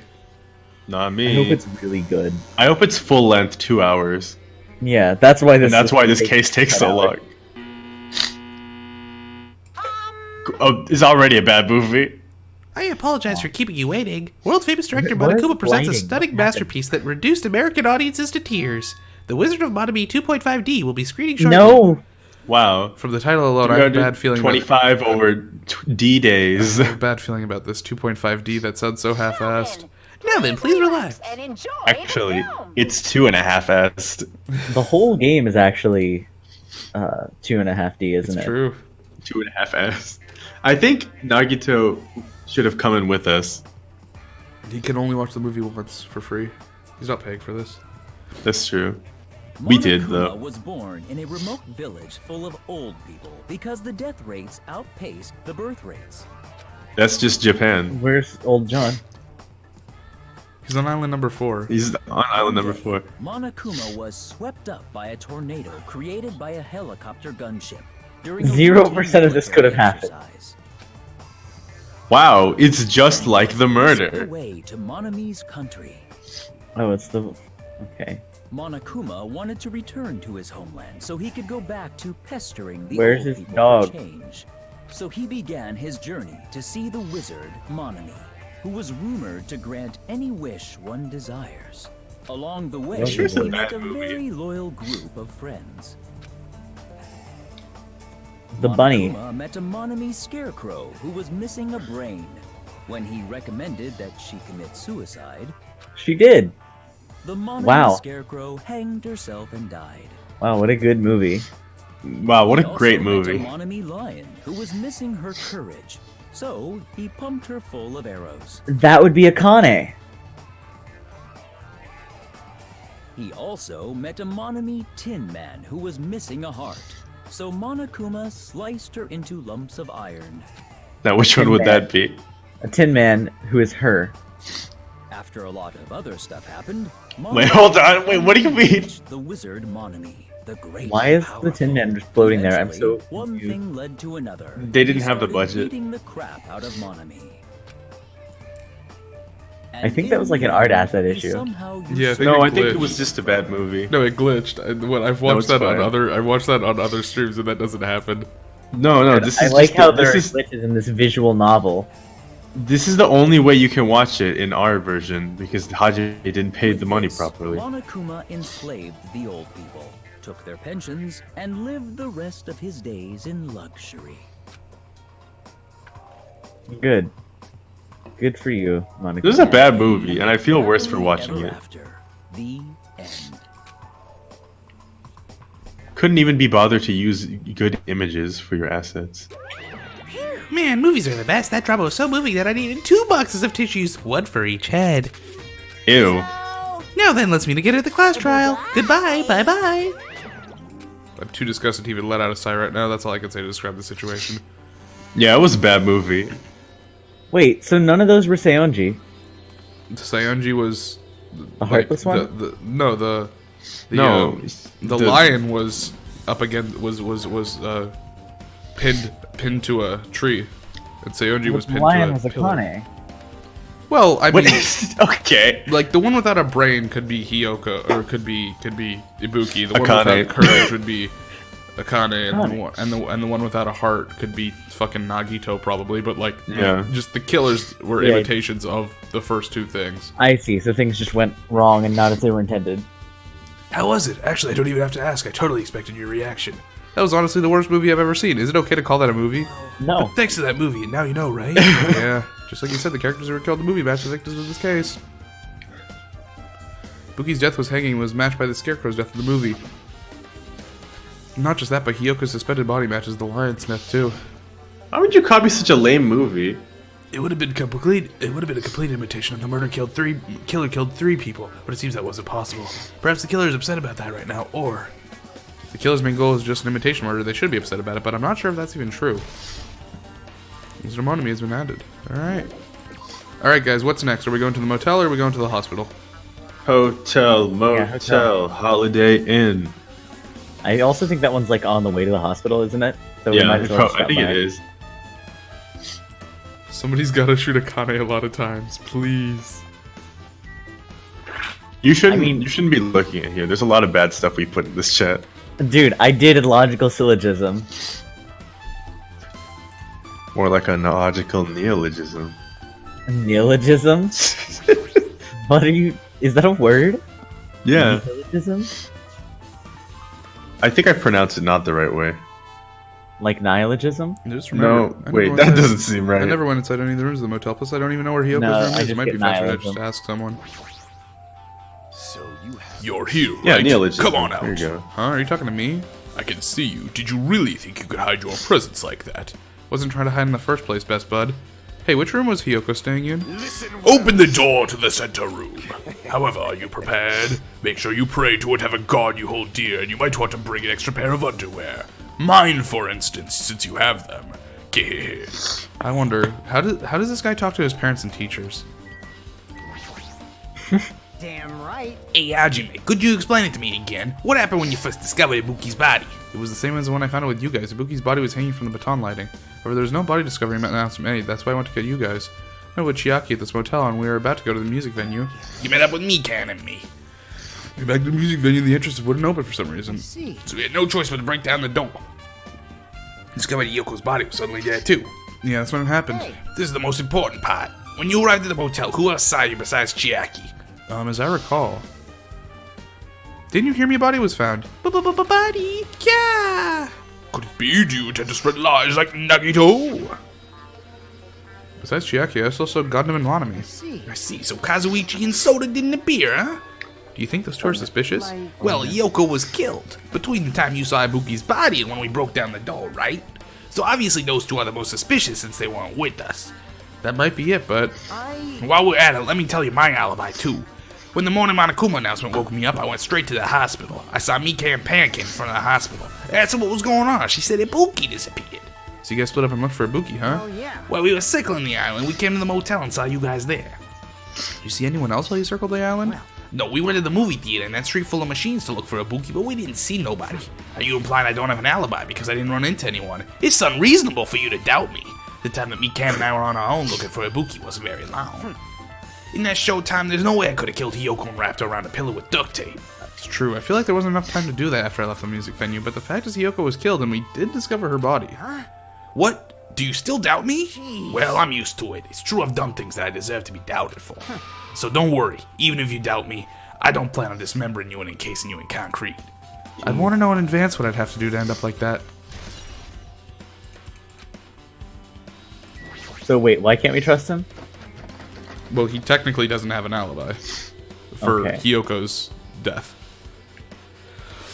Not I hope me. it's really good. I hope it's full length, 2 hours. Yeah, that's why this. And that's why this case takes so long. Oh, it's already a bad movie. I apologize for keeping you waiting. World-famous director What is Monokuma presents a lighting? stunning What happened? masterpiece that reduced American audiences to tears. The Wizard of Monami 2.5D will be screening shortly. No. Wow. From the title alone, I have a bad feeling. 25 over D days. I have a bad feeling about this 2.5D. That sounds so half-assed. Now then, please relax. And enjoy Actually, the film. it's 2.5-assed. The whole game is actually 2.5D, isn't It's it? true. 2.5-assed. I think Nagito should have come in with us. He can only watch the movie once for free. He's not paying for this. That's true. We did, Monokuma though. was born in a remote village full of old people because the death rates outpaced the birth rates. That's just Japan. Where's old John? He's on island number 4. He's on island number 4. Monokuma was swept up by a tornado created by a helicopter gunship. During a 0% routine of this could have military happened. exercise. Wow, it's just like the Slipped murder. away to Monami's country. Oh, it's the. Okay. Monokuma wanted to return to his homeland so he could go back to pestering the Where's old his people dog? for change. So he began his journey to see the wizard Monami, who was rumored to grant any wish one desires. Along the way, Sure it's a he bad met a movie. very loyal group of friends. The bunny. Monokuma met a Monami scarecrow who was missing a brain. When he recommended that she commit suicide, She did. the Monami Wow. scarecrow hanged herself and died. Wow, what a good movie. Wow, what He a also great met movie. a Monami lion who was missing her courage, so he pumped her full of arrows. That would be Akane. He also met a Monami Tin Man who was missing a heart, so Monokuma sliced her into lumps of iron. Now, which one would that be? A Tin Man who is her. After a lot of other stuff happened, Wait, hold on. Wait, what do you mean? reached the wizard Monami, the great. Why is the Tin Man just floating there? I'm Eventually, so one confused. thing led to another. They didn't He have the started budget. Beating the crap out of Monami. I think that was like an art asset issue. Yeah, I think No, it I think it glitched. was just a bad movie. No, it glitched. I've watched it's that on fine. other streams, and that doesn't happen. No, this I is like just how the, there are this is glitches in this visual novel. this is the only way you can watch it in our version because Haji didn't pay With the money this, properly. Monokuma enslaved the old people, took their pensions, and lived the rest of his days in luxury. Good. Good for you, Monica. This is a bad movie, and I feel worse for Happily watching ever it. After. The end. Couldn't even be bothered to use good images for your assets. Man, movies are the best. That drama was so moving that I needed 2 boxes of tissues, one for each head. Ew. Now then, let's meet again at the class trial. Goodbye, bye-bye. I'm too disgusted to even let out a sigh right now. That's all I can say to describe the situation. Yeah, it was a bad movie. Wait, so none of those were Seonji? Sayonji was The heartless one? No, the lion was up against pinned to a tree, and Sayonji was The pinned lion to was a pillar. Akane. Well, I What mean, is okay? like the one without a brain could be Hiyoko, or could be Ibuki. The one Akane. without courage would be Akane, and Akane. the one without a heart could be fucking Nagito probably. But like, Yeah. just the killers were Yeah. imitations of the first two things. I see, so things just went wrong and not as they were intended. How was it? Actually, I don't even have to ask. I totally expected your reaction. That was honestly the worst movie I've ever seen. Is it okay to call that a movie? No. Thanks to that movie, and now you know, right? Yeah, just like you said, the characters who were killed in the movie match the victims of this case. Buki's death was hanging was matched by the Scarecrow's death in the movie. Not just that, but Hiyoko's suspended body matches the Lionsmith too. Why would you copy such a lame movie? It would have been complete. It would have been a complete imitation, and the killer killed 3 people. But it seems that wasn't possible. Perhaps the killer is upset about that right now, or The killer's main goal is just an imitation murder. They should be upset about it, but I'm not sure if that's even true. Mr. Monami has been added. Alright. Alright guys, what's next? Are we going to the motel or are we going to the hospital? Hotel, motel, hotel. Holiday Inn. I also think that one's like on the way to the hospital, isn't it? So we Yeah, might as well I stop think by. it is. Somebody's gotta shoot Akane a lot of times, please. You shouldn't. I mean- you shouldn't be looking at here. There's a lot of bad stuff we put in this chat. Dude, I did a logical syllogism. More like a logical neologism. Neologism? What are you... Is that a word? Yeah, Neologism? I think I pronounced it not the right way. Like nihilism? Just No, remember, I wait, never that went doesn't seem right. I never went inside any of the rooms of the motel, plus I don't even know where Hiyoko's No, room I is. It just might be get faster to nihilism. just ask someone. you're here, Yeah, right? neologism. Come on out. There you go. Huh? Are you talking to me? I can see you. Did you really think you could hide your presence like that? Wasn't trying to hide in the first place, best bud. Hey, which room was Hiyoko staying in? Open the door to the center room. However, are you prepared? Make sure you pray to whatever god you hold dear, and you might want to bring an extra pair of underwear. Mine, for instance, since you have them. I wonder, how does this guy talk to his parents and teachers? Damn right. Hey, Hajime, could you explain it to me again? What happened when you first discovered Ibuki's body? It was the same as the one I found out with you guys. Ibuki's body was hanging from the baton lighting. However, there was no body discovery announcement made. That's why I went to get you guys. I met with Chiaki at this motel, and we were about to go to the music venue. You met up with Mikan and me. We got back to the music venue, the entrance wouldn't open for some reason. See. So we had no choice but to break down the door. discovered Yoko's body was suddenly dead too. Yeah, that's when it happened. This is the most important part. When you arrived at the motel, who else saw you besides Chiaki? As I recall. Didn't you hear me body was found? Body, yeah. Could it be due to spread lies like Nagito? Besides Chiaki, I also saw Gundam and Monami. I see. So Kazuichi and Soda didn't appear, huh? Do you think those two are suspicious? Well, Yoko was killed between the time you saw Ibuki's body and when we broke down the door, right? So obviously those two are the most suspicious since they weren't with us. That might be it, but... While we're at it, let me tell you my alibi, too. When the morning Monokuma announcement woke me up, I went straight to the hospital. I saw Mika and Pancake in front of the hospital. I asked her what was going on. She said Ibuki disappeared. So you guys split up and looked for Ibuki, huh? Oh, yeah. Well, we were circling the island. We came to the motel and saw you guys there. Did you see anyone else while you circled the island? No, we went to the movie theater in that street full of machines to look for Ibuki, but we didn't see nobody. Are you implying I don't have an alibi because I didn't run into anyone? It's unreasonable for you to doubt me. The time that Mika and I were on our own looking for Ibuki wasn't very long. In that showtime, there's no way I could have killed Hiyoko and wrapped her around a pillow with duct tape. It's true. I feel like there wasn't enough time to do that after I left the music venue, but the fact is Hiyoko was killed and we did discover her body. What? Do you still doubt me? Well, I'm used to it. It's true I've done things that I deserve to be doubted for. So don't worry. Even if you doubt me, I don't plan on dismembering you and encasing you in concrete. I'd want to know in advance what I'd have to do to end up like that. So wait, why can't we trust him? Well, he technically doesn't have an alibi for Hiyoko's death.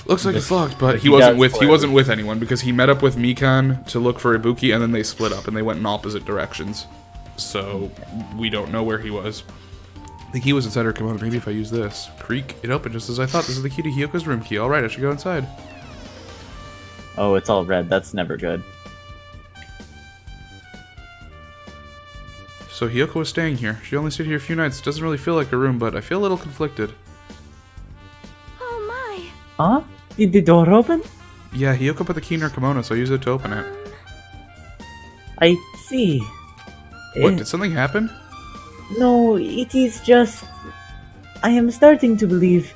Looks like it fucked, but he wasn't with anyone because he met up with Mikan to look for Ibuki and then they split up and they went in opposite directions. So we don't know where he was. I think he was inside her kimono. Maybe if I use this. Creak, it opened just as I thought. This is the key to Hiyoko's room key. Alright, I should go inside. Oh, it's all red. That's never good. So Hiyoko was staying here. She only stayed here a few nights. Doesn't really feel like a room, but I feel a little conflicted. Oh my. Huh? Did the door open? Yeah, Hiyoko put the key in her kimono, so I used it to open it. I see. What, did something happen? No, it is just... I am starting to believe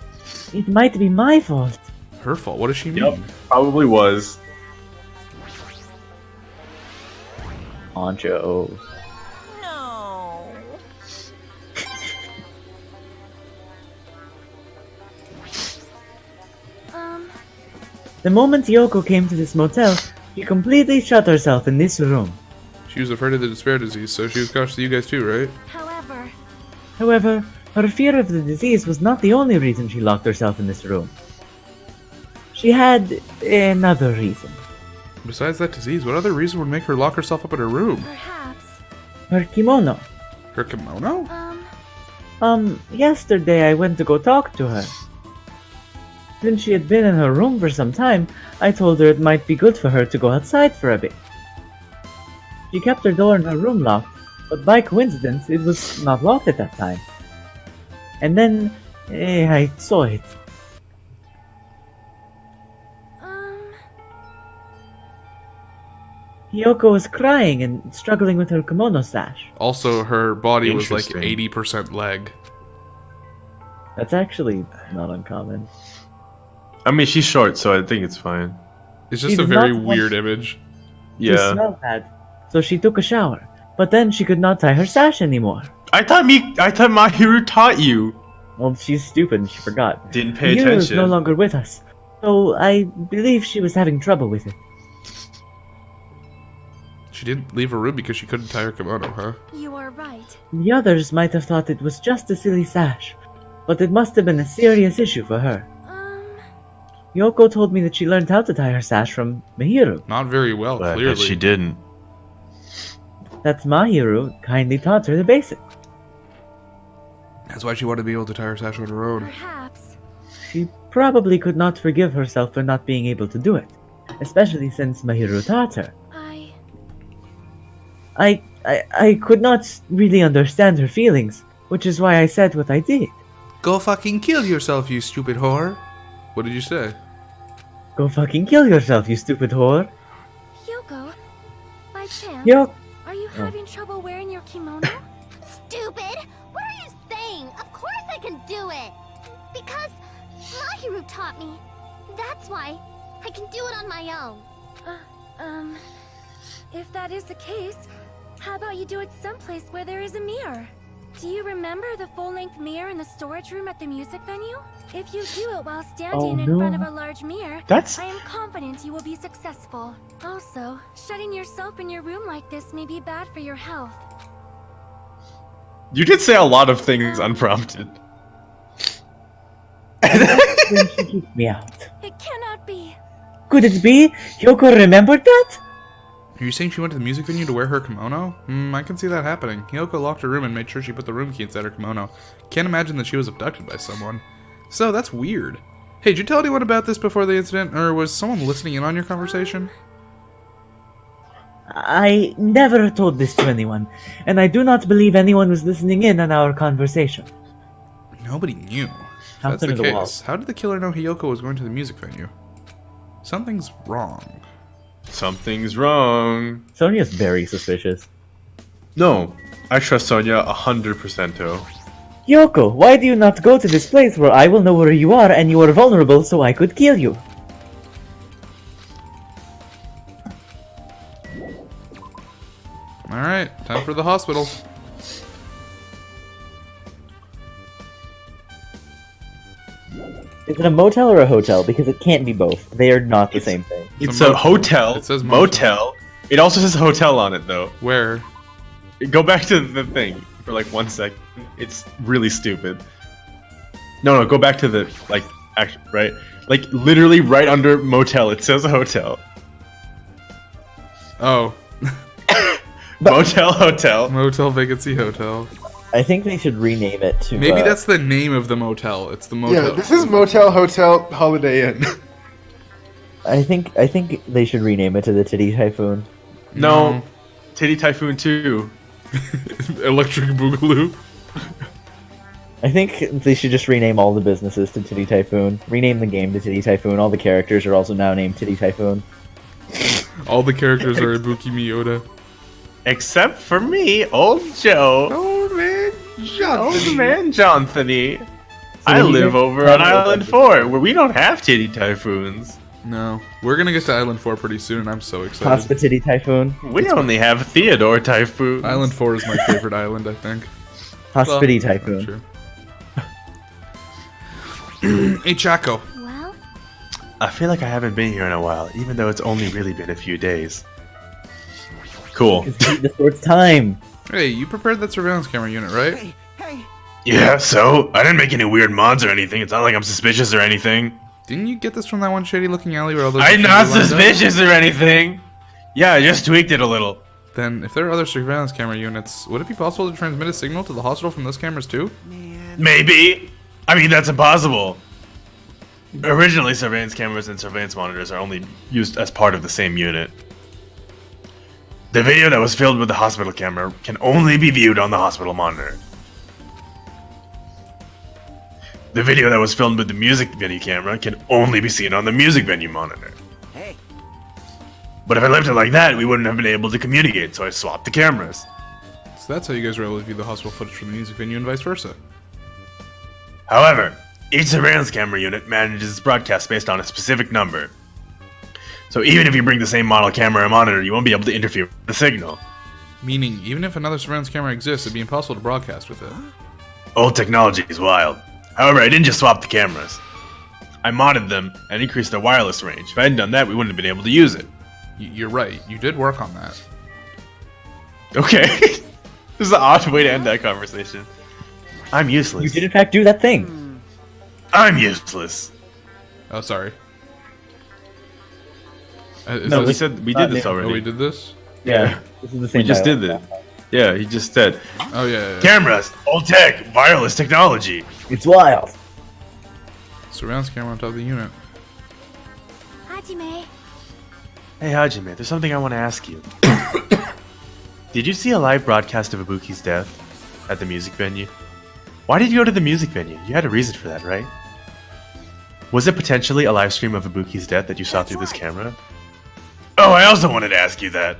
it might be my fault. Her fault? What does she mean? Yep, probably was. Anjo. No. The moment Yoko came to this motel, she completely shut herself in this room. She was afraid of the despair disease, so she was cautious of you guys too, right? However, her fear of the disease was not the only reason she locked herself in this room. She had another reason. Besides that disease, what other reason would make her lock herself up in her room? Perhaps. Her kimono. Her kimono? Yesterday I went to go talk to her. Since she had been in her room for some time, I told her it might be good for her to go outside for a bit. She kept her door in her room locked, but by coincidence it was not locked at that time. And then, I saw it. Hiyoko was crying and struggling with her kimono sash. Also, her body was like Interesting. 80% leg. That's actually not uncommon. I mean, she's short, so I think it's fine. It's just She a did very not want- weird image. She Yeah. smelled bad, so she took a shower. But then she could not tie her sash anymore. I thought Mahiru taught you. Well, she's stupid and she forgot. Didn't pay Mihiru is attention. no longer with us, so I believe she was having trouble with it. She didn't leave her room because she couldn't tie her kimono, huh? You are right. The others might have thought it was just a silly sash, but it must have been a serious issue for her. Yoko told me that she learned how to tie her sash from Mahiru. Not very well, But clearly. she didn't. That Mahiru kindly taught her the basics. That's why she wanted to be able to tie her sash on her own. Perhaps. She probably could not forgive herself for not being able to do it, especially since Mahiru taught her. I could not really understand her feelings, which is why I said what I did. Go fucking kill yourself, you stupid whore. What did you say? Go fucking kill yourself, you stupid whore. Yoko, by chance, Yo, are you having trouble wearing your kimono? Stupid! What are you saying? Of course I can do it! Because Mahiru taught me. That's why I can do it on my own. If that is the case, how about you do it someplace where there is a mirror? Do you remember the full-length mirror in the storage room at the music venue? If you do it while standing in front of a large mirror, I am confident you will be successful. Also, shutting yourself in your room like this may be bad for your health. You did say a lot of things unprompted. Then she kicked me out. It cannot be. Could it be? Hyoko remembered that? Are you saying she went to the music venue to wear her kimono? I can see that happening. Hyoko locked her room and made sure she put the room key inside her kimono. Can't imagine that she was abducted by someone. So, that's weird. Hey, did you tell anyone about this before the incident, or was someone listening in on your conversation? I never told this to anyone, and I do not believe anyone was listening in on our conversation. Nobody knew. How That's the could the wall? case. How did the killer know Hyoko was going to the music venue? Something's wrong. Something's wrong. Sonia's very suspicious. No, I trust Sonia 100%. Hyoko, why do you not go to this place where I will know where you are and you are vulnerable so I could kill you? Alright, time for the hospital. Is it a motel or a hotel? Because it can't be both. They are not the same thing. It's a hotel. It says motel. It also says hotel on it, though. Where? Go back to the thing for like 1 second. It's really stupid. No, go back to the, like, right? Like, literally right under motel, it says hotel. Oh. Motel, hotel. Motel, vacancy, hotel. I think they should rename it to... Maybe that's the name of the motel. It's the motel. Yeah, this is Motel, Hotel, Holiday Inn. I think they should rename it to the Titty Typhoon. No. Titty Typhoon 2. Electric Boogaloo. I think they should just rename all the businesses to Titty Typhoon. Rename the game to Titty Typhoon. All the characters are also now named Titty Typhoon. All the characters are Ibuki Miyoda. Except for me, Old Joe. Old man Johnson. Old man Johnson-y. I live over on Island 4, where we don't have Titty Typhoons. No. We're gonna get to Island 4 pretty soon, and I'm so excited. Hospitity Typhoon. We only have Theodore Typhoon. Island 4 is my favorite island, I think. Hospitity Well, Typhoon. true. Hey, Chaco. Well, I feel like I haven't been here in a while, even though it's only really been a few days. Cool. It's time. Hey, you prepared that surveillance camera unit, right? Hey, Yeah, so? I didn't make any weird mods or anything. It's not like I'm suspicious or anything. Didn't you get this from that one shady-looking alley where all those... I'm machines not are lined up? suspicious or anything. Yeah, I just tweaked it a little. Then, if there are other surveillance camera units, would it be possible to transmit a signal to the hospital from those cameras too? man. Maybe. I mean, that's impossible. Originally, surveillance cameras and surveillance monitors are only used as part of the same unit. The video that was filmed with the hospital camera can only be viewed on the hospital monitor. The video that was filmed with the music venue camera can only be seen on the music venue monitor. Hey, But if I left it like that, we wouldn't have been able to communicate, so I swapped the cameras. So that's how you guys were able to view the hospital footage from the music venue and vice versa. However, each surveillance camera unit manages its broadcast based on a specific number. So even if you bring the same model camera and monitor, you won't be able to interfere with the signal. Meaning, even if another surveillance camera exists, it'd be impossible to broadcast with it. Old technology is wild. However, I didn't just swap the cameras. I modded them and increased their wireless range. If I hadn't done that, we wouldn't have been able to use it. You're right, you did work on that. Okay. This is an odd way to end that conversation. I'm useless. You did in fact do that thing. I'm useless. Oh, sorry. No, we said we did this already. Oh, we did this? Yeah. This is the same We just did dialogue. this. Yeah, he just said. Oh, yeah. Cameras, old tech, wireless technology. It's wild. Surveillance camera on top of the unit. Hajime. Hey Hajime, there's something I want to ask you. Did you see a live broadcast of Ibuki's death at the music venue? Why did you go to the music venue? You had a reason for that, right? Was it potentially a live stream of Ibuki's death that you saw through this camera? Oh, I also wanted to ask you that.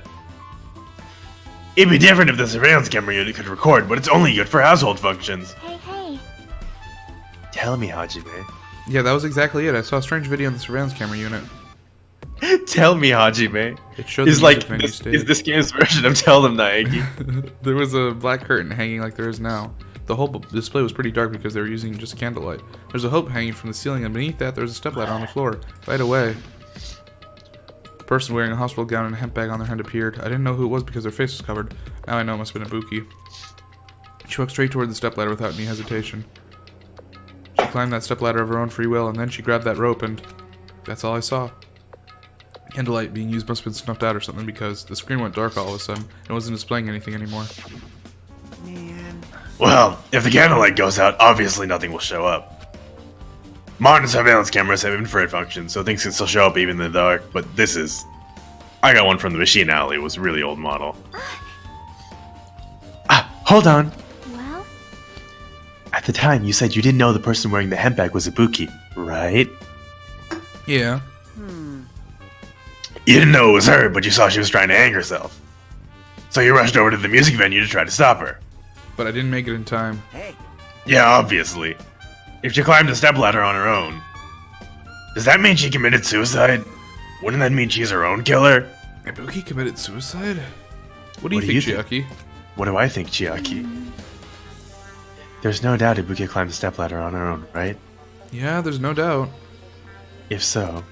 It'd be different if the surveillance camera unit could record, but it's only good for household functions. Hey. Tell me, Hajime. Yeah, that was exactly it. I saw a strange video on the surveillance camera unit. Tell me, Hajime. It showed Is the like music venue this, stage. is this game's version of Tell Them Naegi. There was a black curtain hanging like there is now. The whole display was pretty dark because they were using just candlelight. There's a hope hanging from the ceiling, and beneath that there's a stepladder on the floor. Right away, a person wearing a hospital gown and a hemp bag on their hand appeared. I didn't know who it was because their face was covered. Now I know it must have been Ibuki. She walked straight toward the stepladder without any hesitation. She climbed that stepladder of her own free will, and then she grabbed that rope, and that's all I saw. Candlelight being used must have been snuffed out or something because the screen went dark all of a sudden and wasn't displaying anything anymore. Man. Well, if the candlelight goes out, obviously nothing will show up. Modern surveillance cameras have infrared function, so things can still show up even in the dark, but this is... I got one from the machine alley, it was a really old model. Hold on. Well, At the time, you said you didn't know the person wearing the hemp bag was Ibuki, right? Yeah. You didn't know it was her, but you saw she was trying to hang herself. So you rushed over to the music venue to try to stop her. But I didn't make it in time. Yeah, obviously. If she climbed a stepladder on her own, does that mean she committed suicide? Wouldn't that mean she's her own killer? Ibuki committed suicide? What do you think, Chiaki? What do I think, Chiaki? There's no doubt Ibuki climbed the stepladder on her own, right? Yeah, there's no doubt. If so...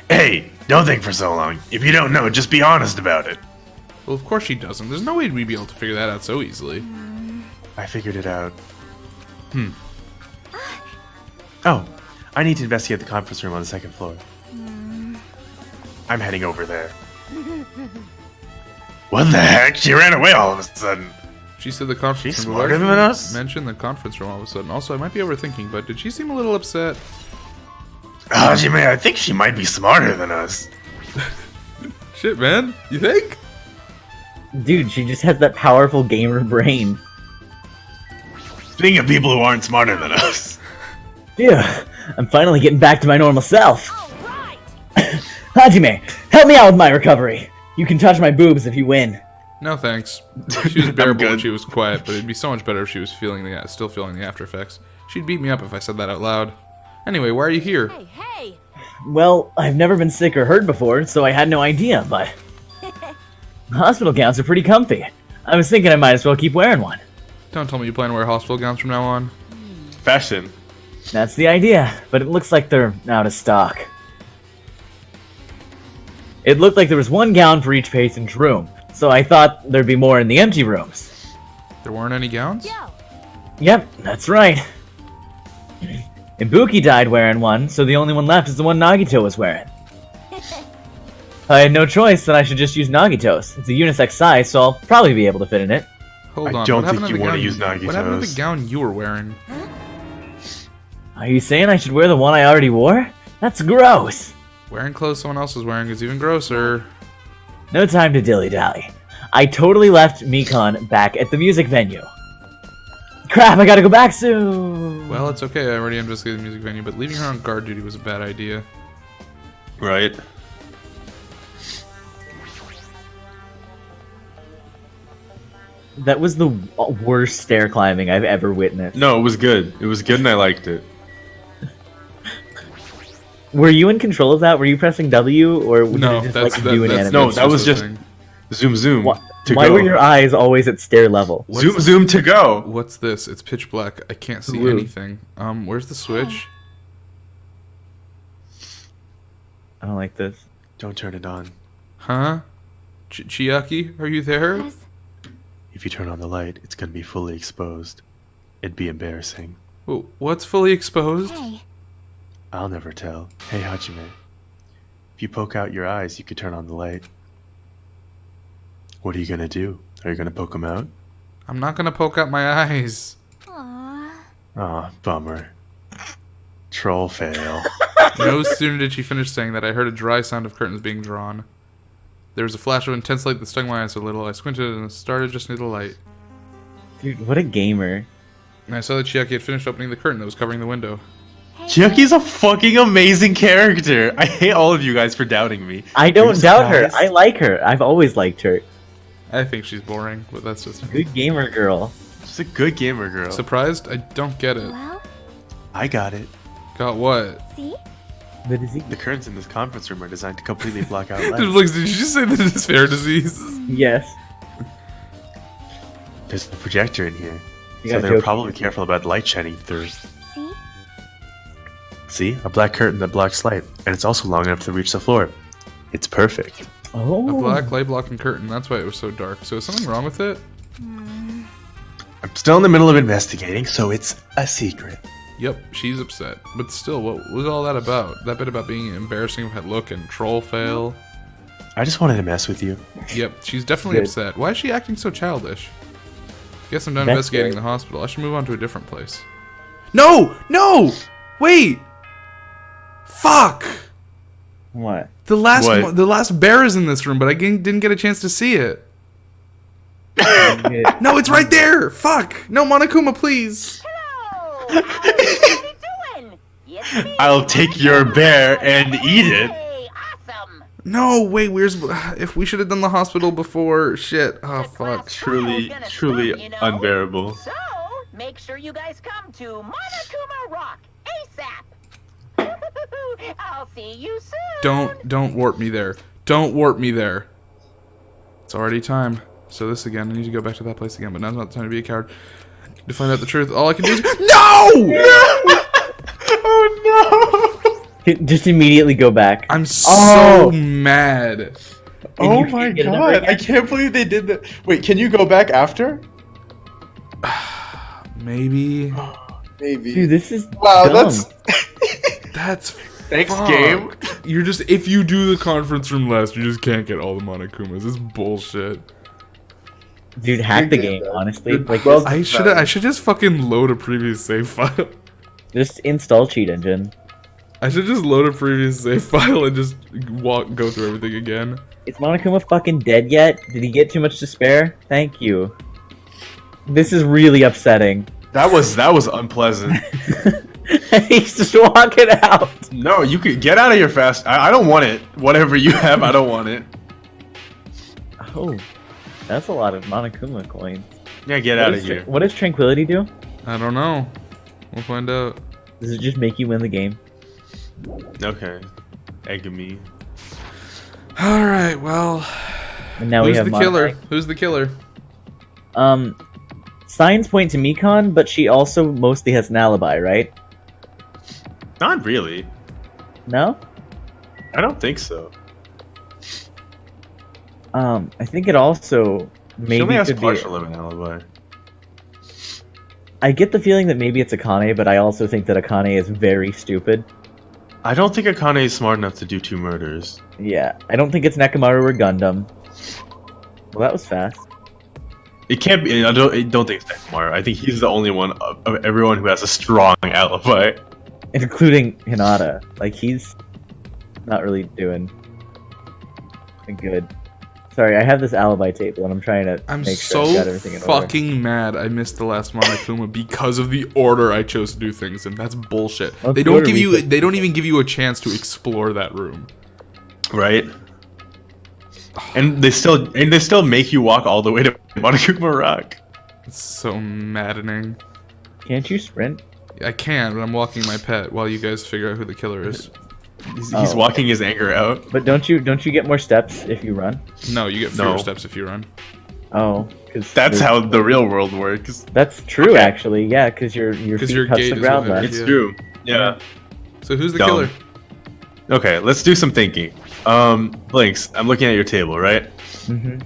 Hey, don't think for so long. If you don't know, just be honest about it. Well, of course she doesn't. There's no way we'd be able to figure that out so easily. I figured it out. Oh, I need to investigate the conference room on the second floor. I'm heading over there. What the heck? She ran away all of a sudden. She said the conference She's room. smarter than us? Mentioned the conference room all of a sudden. Also, I might be overthinking, but did she seem a little upset? Hajime, I think she might be smarter than us. Shit, man. You think? Dude, she just has that powerful gamer brain. Speaking of people who aren't smarter than us. Yeah, I'm finally getting back to my normal self. All right. Hajime, help me out with my recovery. You can touch my boobs if you win. No, thanks. She was bearable when good. she was quiet, but it'd be so much better if she was still feeling the after effects. She'd beat me up if I said that out loud. Anyway, why are you here? Hey, hey. Well, I've never been sick or hurt before, so I had no idea, but... hospital gowns are pretty comfy. I was thinking I might as well keep wearing one. Don't tell me you plan to wear hospital gowns from now on. Fashion. That's the idea, but it looks like they're out of stock. It looked like there was one gown for each patient's room, so I thought there'd be more in the empty rooms. There weren't any gowns? Yo. Yep, that's right. Ibuki died wearing one, so the only one left is the one Nagito was wearing. I had no choice, then I should just use Nagito's. It's a unisex size, so I'll probably be able to fit in it. Hold I on. don't what happened think to you the want to gown use Nagito's. What happened to the gown you were wearing? Are you saying I should wear the one I already wore? That's gross! Wearing clothes someone else is wearing is even grosser. No time to dilly-dally. I totally left Mikon back at the music venue. Crap, I gotta go back soon! Well, it's okay. I already investigated the music venue, but leaving her on guard duty was a bad idea. Right. That was the worst stair climbing I've ever witnessed. No, it was good. It was good and I liked it. Were you in control of that? Were you pressing W, or did No, it just that's- like that- do an that's- animation? No, that was the just thing. zoom zoom Why, to why go. were your eyes always at stair level? Zoom zoom to go. What's this? It's pitch black. I can't see Ooh. anything. Where's the switch? I don't like this. Don't turn it on. Huh? Chiaki, are you there? yes. If you turn on the light, it's gonna be fully exposed. It'd be embarrassing. What's fully exposed? Hey, I'll never tell. Hey Hajime. If you poke out your eyes, you could turn on the light. What are you gonna do? Are you gonna poke them out? I'm not gonna poke out my eyes. aww. Aw, bummer. Troll fail. No sooner did she finish saying that, I heard a dry sound of curtains being drawn. There was a flash of intense light that stung my eyes a little. I squinted and started just near the light. Dude, what a gamer. And I saw that Chiaki had finished opening the curtain that was covering the window. Chiaki's a fucking amazing character. I hate all of you guys for doubting me. I Are don't you doubt her. surprised? I like her. I've always liked her. I think she's boring, but that's just me. Good gamer girl. She's a good gamer girl. Surprised? I don't get it. Well, I got it. Got what? see? The disease. The curtains in this conference room are designed to completely block out light. Did you just say that it's fair disease? Yes. There's a projector in here, You so got they were jokes. probably careful about light shining through. See? See? A black curtain that blocks light, and it's also long enough to reach the floor. It's perfect. Oh. A black light blocking curtain. That's why it was so dark. So is something wrong with it? I'm still in the middle of investigating, so it's a secret. Yep, she's upset. But still, what was all that about? That bit about being embarrassing if I look and troll fail? I just wanted to mess with you. Yep, she's definitely Good. upset. Why is she acting so childish? Guess I'm done That's investigating good. the hospital. I should move on to a different place. No! No! Wait! Fuck! What? The last What? the last bear is in this room, but I didn't get a chance to see it. No, it's right there! Fuck! No, Monokuma, please! Hello! How are you doing? It's me. I'll take your bear and eat it. Hey, awesome. No, wait, if we should have done the hospital before, shit. Oh, fuck. Truly, truly unbearable. So, make sure you guys come to Monokuma Rock ASAP. I'll see you soon. Don't warp me there. Don't warp me there. It's already time. So this again, I need to go back to that place again, but now's not the time to be a coward. To find out the truth, all I can do is No! Oh Just immediately go back. I'm so Oh! mad. And Oh you my can't get it ever god, I again? can't believe they did that. Wait, can you go back after? Maybe. Maybe. Dude, this is Wow, dumb. That's Thanks, fuck. game. You're just if you do the conference room last, you just can't get all the Monokumas. This is bullshit. Dude, hack the game, honestly. Like, Well, I should just fucking load a previous save file. just install cheat engine. I should just load a previous save file and just go through everything again. Is Monokuma fucking dead yet? Did he get too much to spare? Thank you. This is really upsetting. That was unpleasant. He's just walking out. No, you could get out of here fast. I don't want it. Whatever you have, I don't want it. Oh, that's a lot of Monokuma coins. Yeah, get out of here. What does Tranquility do? I don't know. We'll find out. Does it just make you win the game? Okay. Egg me. Alright, well. And now we Who's have the killer? Monarch. Who's the killer? Signs point to Mikon, but she also mostly has an alibi, right? Not really. No? I don't think so. I think it also She maybe only has could be. partial of an alibi. I get the feeling that maybe it's Akane, but I also think that Akane is very stupid. I don't think Akane is smart enough to do 2 murders. Yeah, I don't think it's Nekomaru or Gundam. Well, that was fast. It can't be. I don't think it's Nekomaru. I think he's the only one of everyone who has a strong alibi. Including Hinata. Like, he's not really doing good. Sorry, I have this alibi table and I'm trying to I'm make sure so I've got everything in order. fucking mad I missed the last Monokuma because of the order I chose to do things in. That's bullshit. Let's They go don't to give you research. they don't even give you a chance to explore that room. Right? And they still make you walk all the way to Monokuma Rock. It's so maddening. Can't you sprint? I can, but I'm walking my pet while you guys figure out who the killer is. He's Oh. walking his anger out. But don't you get more steps if you run? No, you get fewer No. steps if you run. Oh, because That's how the real world works. That's true, Okay. actually. Yeah, because your 'Cause feet your touch gait the is ground what it less. is. It's Yeah. true. Yeah. So who's the Dumb. killer? Okay, let's do some thinking. Vlinx, I'm looking at your table, right? Mm-hmm.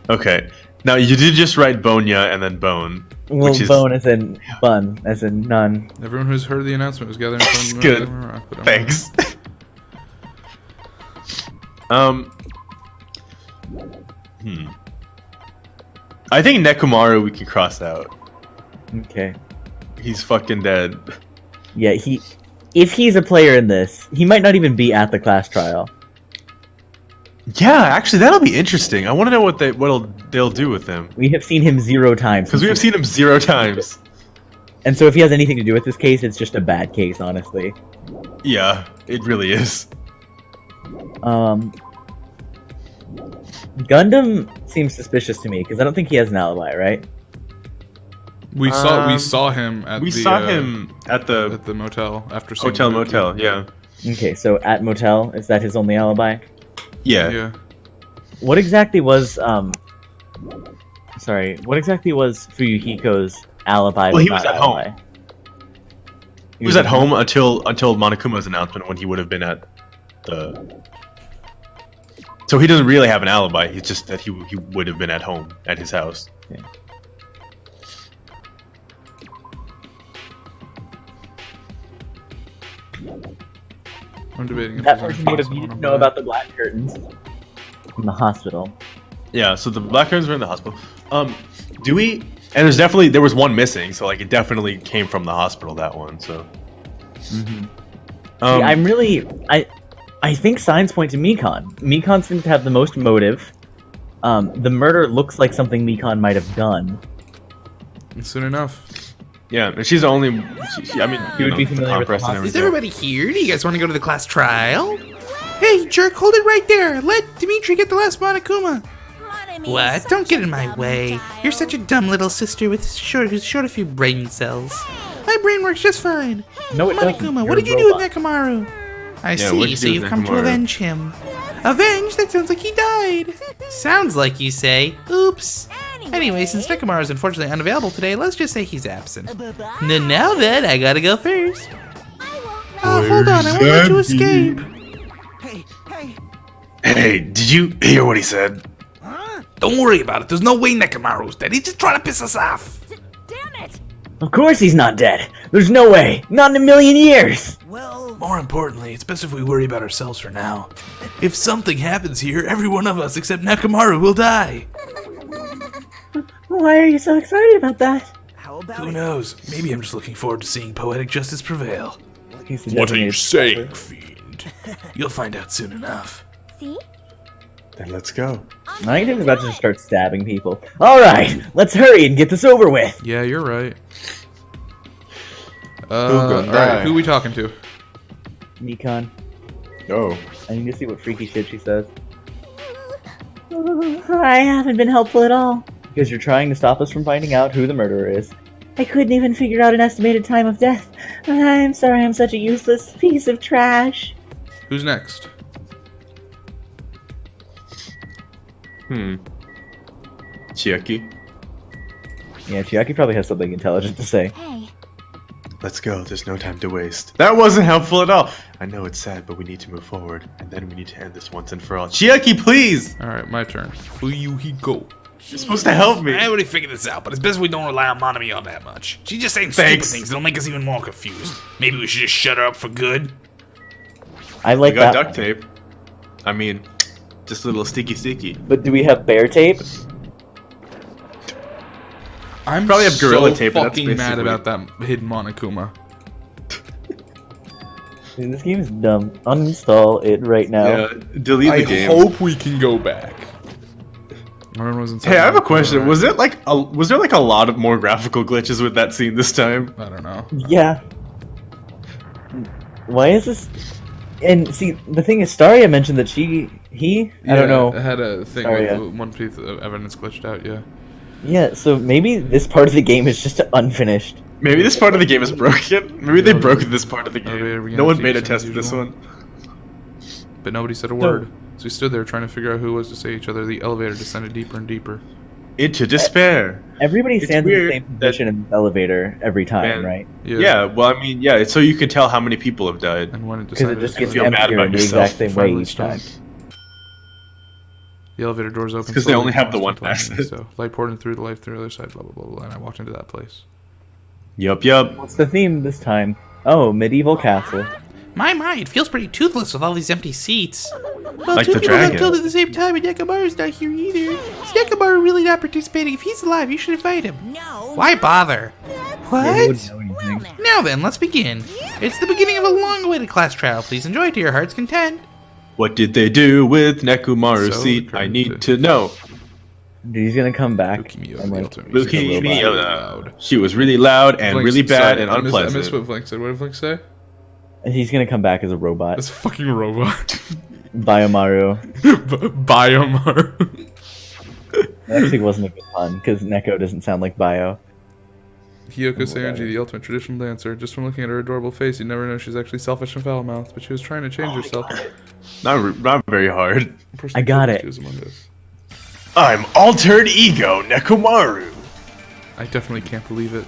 Okay. Now you did just write Bonya and then Bone. Well, Which is- bone as in bun, as in none. Everyone who's heard the announcement was gathering in front of Good. Rock. Thanks. I think Nekomaru we can cross out. Okay. He's fucking dead. Yeah, if he's a player in this, he might not even be at the class trial. Yeah, actually, that'll be interesting. I want to know what they'll do with him We have seen him 0 times. because we have seen him 0 times. And so if he has anything to do with this case, it's just a bad case, honestly. Yeah, it really is. Gundam seems suspicious to me because I don't think he has an alibi, right? We saw him at the motel after seeing hotel the motel. Yeah. Okay, so at motel, is that his only alibi? Yeah. Yeah. What exactly was what exactly was Fuyuhiko's alibi? Well, he but was not at home. alibi? He was at home until Monokuma's announcement, when he would have been at the. So he doesn't really have an alibi. It's just that he would have been at home at his house. Yeah. I'm debating. If That there's person anything would have else I needed wanna to know buy. about the black curtains in the hospital. Yeah. So the black curtains were in the hospital. Do we? And there was one missing. So like it definitely came from the hospital. That one. So. I think signs point to Mikon. Mikon seems to have the most motive. The murder looks like something Mikon might have done. Soon enough. Yeah, and she's the only. I mean, You would be familiar with the compress and hospital. Is everything. everybody here? Do you guys want to go to the class trial? Hey, jerk, hold it right there. Let Dimitri get the last Monokuma. What? Don't get in my way. You're such a dumb little sister with who's short a few brain cells. My brain works just fine. No, it doesn't. Monokuma, You're what did a you do with robot. Nekomaru? I Yeah, what'd see, you so do you've with come to Nekomaru? avenge him. Avenge? That sounds like he died. Sounds like you say. Oops. Anyway, since Nekomaru is unfortunately unavailable today, let's just say he's absent. Now then, I gotta go first. Hold on, I won't let you escape. Hey, did you hear what he said? Don't worry about it. There's no way Nekomaru's dead. He's just trying to piss us off. Damn it! Of course he's not dead. There's no way. Not in a million years. More importantly, it's best if we worry about ourselves for now. If something happens here, every one of us except Nekomaru will die. Why are you so excited about that? Who knows? Maybe I'm just looking forward to seeing poetic justice prevail. What are you saying, fiend? You'll find out soon enough. See? Then let's go. I think he's about to start stabbing people. All right, let's hurry and get this over with. Yeah, you're right. gonna All die? right, who we talking to? Mikon, Oh. I need to see what freaky shit she says. I haven't been helpful at all. Because you're trying to stop us from finding out who the murderer is. I couldn't even figure out an estimated time of death. I'm sorry I'm such a useless piece of trash. Who's next? Chiaki. Yeah, Chiaki probably has something intelligent to say. Hey, Let's go. There's no time to waste. That wasn't helpful at all. I know it's sad, but we need to move forward. And then we need to end this once and for all. Chiaki, please! All right, my turn. Fuyuhiko. You're supposed to help me. I already figured this out, but it's best we don't rely on Monami all that much. She's just saying Thanks. stupid things that'll make us even more confused. Maybe we should just shut her up for good. I We like got that. duct tape. I mean, just a little sticky. But do we have bear tape? I'm Probably have gorilla tape, but that's fucking mad basically- about that hidden Monokuma. Dude, this game is dumb. Uninstall it right now. Yeah, delete the I game. hope we can go back. Everyone was inside Hey, I have a Monokuma, question. right? Was there like a lot of more graphical glitches with that scene this time? I don't know. Yeah. Why is this? And see, the thing is, Staria mentioned that I don't know. I had a thing Sorry, with yeah. one piece of evidence glitched out. Yeah. Yeah, so maybe this part of the game is just unfinished. Maybe this part of the game is broken. Maybe they broke this part of the Elevator game. began No one to made a descend as test of this usual. one. But nobody said a word. So we stood there trying to figure out who was to say each other. The elevator descended deeper and deeper. Into despair. Everybody It's stands in the weird same position in the elevator every time, Man. right? Yeah. Well, I mean, yeah. It's so you can tell how many people have died. And when it Because decided it just to gets feel bad emptier about in the yourself. exact same way finally each time. stopped. The elevator doors opened. 'cause they slowly only have the and one passed exit. So light poured in through the light through the other side. Blah blah blah blah. And I walked into that place. Yup. What's the theme this time? Oh, medieval castle. My, it feels pretty toothless with all these empty seats. Well, Like two the people got dragon. killed at the same time and Nekomaru's not here either. Is Nekomaru really not participating? If he's alive, you should invite him. no. Why bother? What? Know anything. Now then, let's begin. It's the beginning of a long-awaited class trial. Please enjoy it to your heart's content. What did they do with Nekumaru's So, seat? I current- need to know. Dude, he's gonna come back. Bukimiya, and the like, ultimate music Bukimiya. robot. Really loud. She was really loud and Vlinx, really bad sorry, and I missed unpleasant. what Vlinx said. What did Vlinx say? he's gonna come back as a robot. That's a fucking robot. Biomaru. Biomaru. That actually wasn't a good pun because Neko doesn't sound like Bio. Hiyoko Sayonji, the ultimate traditional dancer. Just from looking at her adorable face, you'd never know she's actually selfish and foul-mouthed, but she was trying to change herself. Not very hard. I got it. I'm Altered Ego Nekomaru. I definitely can't believe it.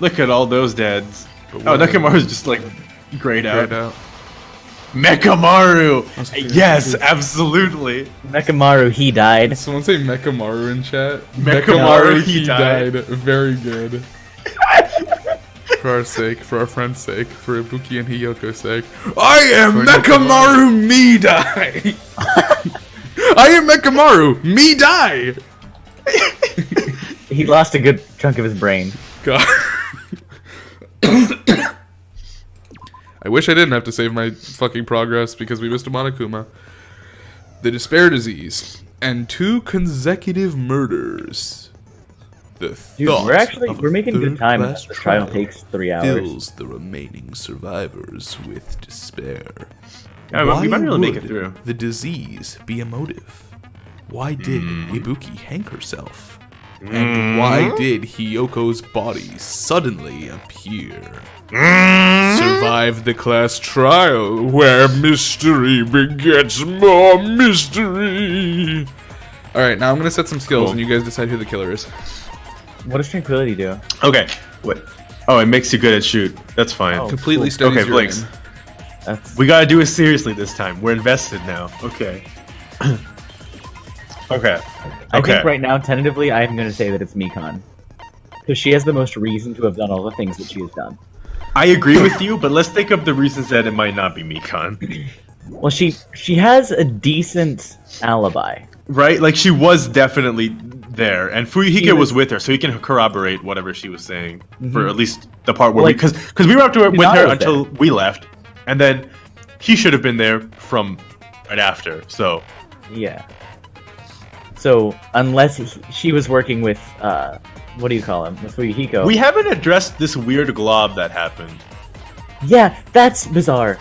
Look at all those dads. Oh, Nekomaru's just like grayed out. Mekamaru! Yes, absolutely. Mekamaru, he died. Someone say Mekamaru in chat. Mekamaru, he died. Very good. For our sake, for our friend's sake, for Ibuki and Hiyoko's sake. I am Mekamaru, me die! I am Mekamaru, me die! He lost a good chunk of his brain. God. I wish I didn't have to save my fucking progress because we missed a Monokuma. The despair disease and 2 consecutive murders. The Dude, we're making good time. The trial takes 3 hours. Fills the remaining survivors with despair. Yeah, we might be able to make it through. The disease be a motive? Why did Ibuki hang herself? And why did Hiyoko's body suddenly appear? Survive the class trial, where mystery begets more mystery. Alright, now I'm gonna set some skills and you guys decide who the killer is. What does tranquility do? Okay, wait. Oh, it makes you good at shoot. That's fine. Oh, Completely studies okay, your Vlinx. aim. We gotta do it seriously this time. We're invested now. Okay. Okay. I think right now, tentatively, I'm going to say that it's Mikan. Because she has the most reason to have done all the things that she has done. I agree with you, but let's think of the reasons that it might not be Mikan. Well, she has a decent alibi. Right? Like, she was definitely there, and Fuyuhiko was with her, so he can corroborate whatever she was saying, for at least the part where because we were up to it with her until we left, and then he should have been there from right after, so... Yeah. So, unless she was working with, what do you call him? With Fuyuhiko. We haven't addressed this weird glob that happened. Yeah, that's bizarre.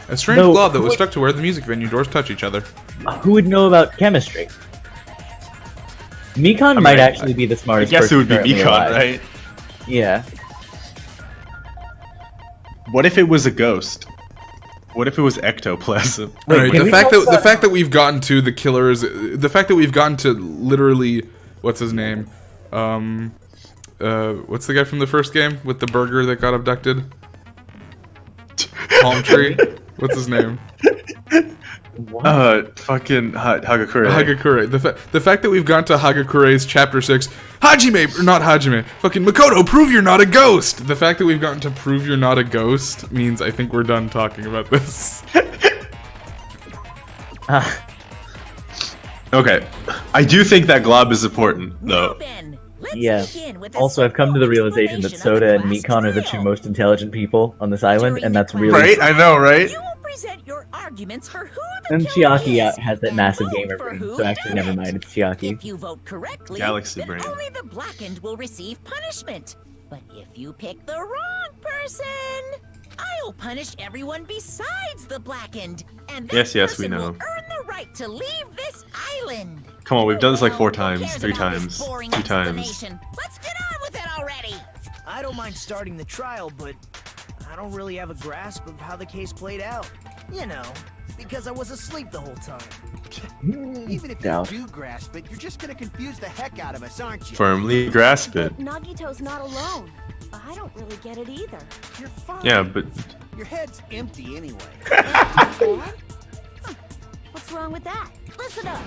A strange glob that was stuck to where the music venue doors touch each other. Who would know about chemistry? Mikan might actually be the smartest person. I guess it would be Mikan, right? Yeah. What if it was a ghost? What if it was ectoplasm? Right, the fact that we've gotten to the killers, the fact that we've gotten to literally, what's his name? What's the guy from the first game with the burger that got abducted? Palm tree? What's his name? Fucking Hagakure. Hagakure. The fact that we've gone to Hagakure's chapter 6, Hajime, or not Hajime, fucking Makoto, prove you're not a ghost! The fact that we've gotten to prove you're not a ghost means I think we're done talking about this. Okay. I do think that glob is important, though. Yeah. Also, I've come to the realization that Soda and Mikan are the 2 most intelligent people on this island, and that's really... Right? I know, right? Present your arguments for who and Chiaki has that massive gamer brain, so actually never mind, it's Chiaki. If you vote correctly, Galaxy brain. only the blackened will receive punishment. But if you pick the wrong person, I'll punish everyone besides the blackened. And that yes, we know. will earn the right to leave this island. Come on, we've done this like 4 times, 3 times, 2 times. Let's get on with it already. I don't mind starting the trial, but I don't really have a grasp of how the case played out. You know, because I was asleep the whole time. Even if you do grasp it, you're just gonna confuse the heck out of us, aren't you? Firmly grasp it. Nagito's not alone. I don't really get it either. You're fine. Yeah, but... Your head's empty anyway. What's wrong with that? Listen up.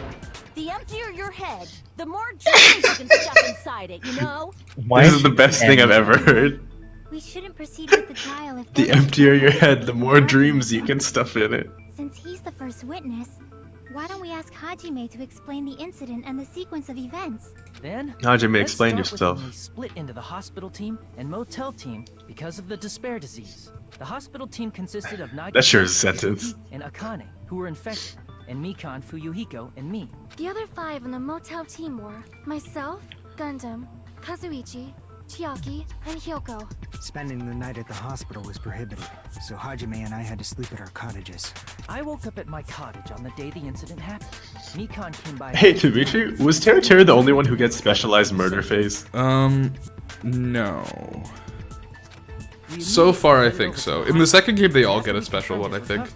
The emptier your head, the more dreams you can stuff inside it, you know? This is the best thing I've ever heard. We shouldn't proceed with the trial if the emptier your head, the more dreams you can stuff in it. Since he's the first witness, why don't we ask Hajime to explain the incident and the sequence of events? Then, Hajime, explain yourself. We split into the hospital team and motel team because of the despair disease. The hospital team consisted of Nagito, That's your sentence. and Akane, who were infected, and Mikan, Fuyuhiko, and me. The other 5 on the motel team were myself, Gundam, Kazuichi, Chiaki, and Hyoko. Spending the night at the hospital was prohibited, so Hajime and I had to sleep at our cottages. I woke up at my cottage on the day the incident happened. Mikan came by. Hey, Dimitri, was Terra the only one who gets specialized murder phase? No. So far, I think so. In the second game, they all get a special one, I think.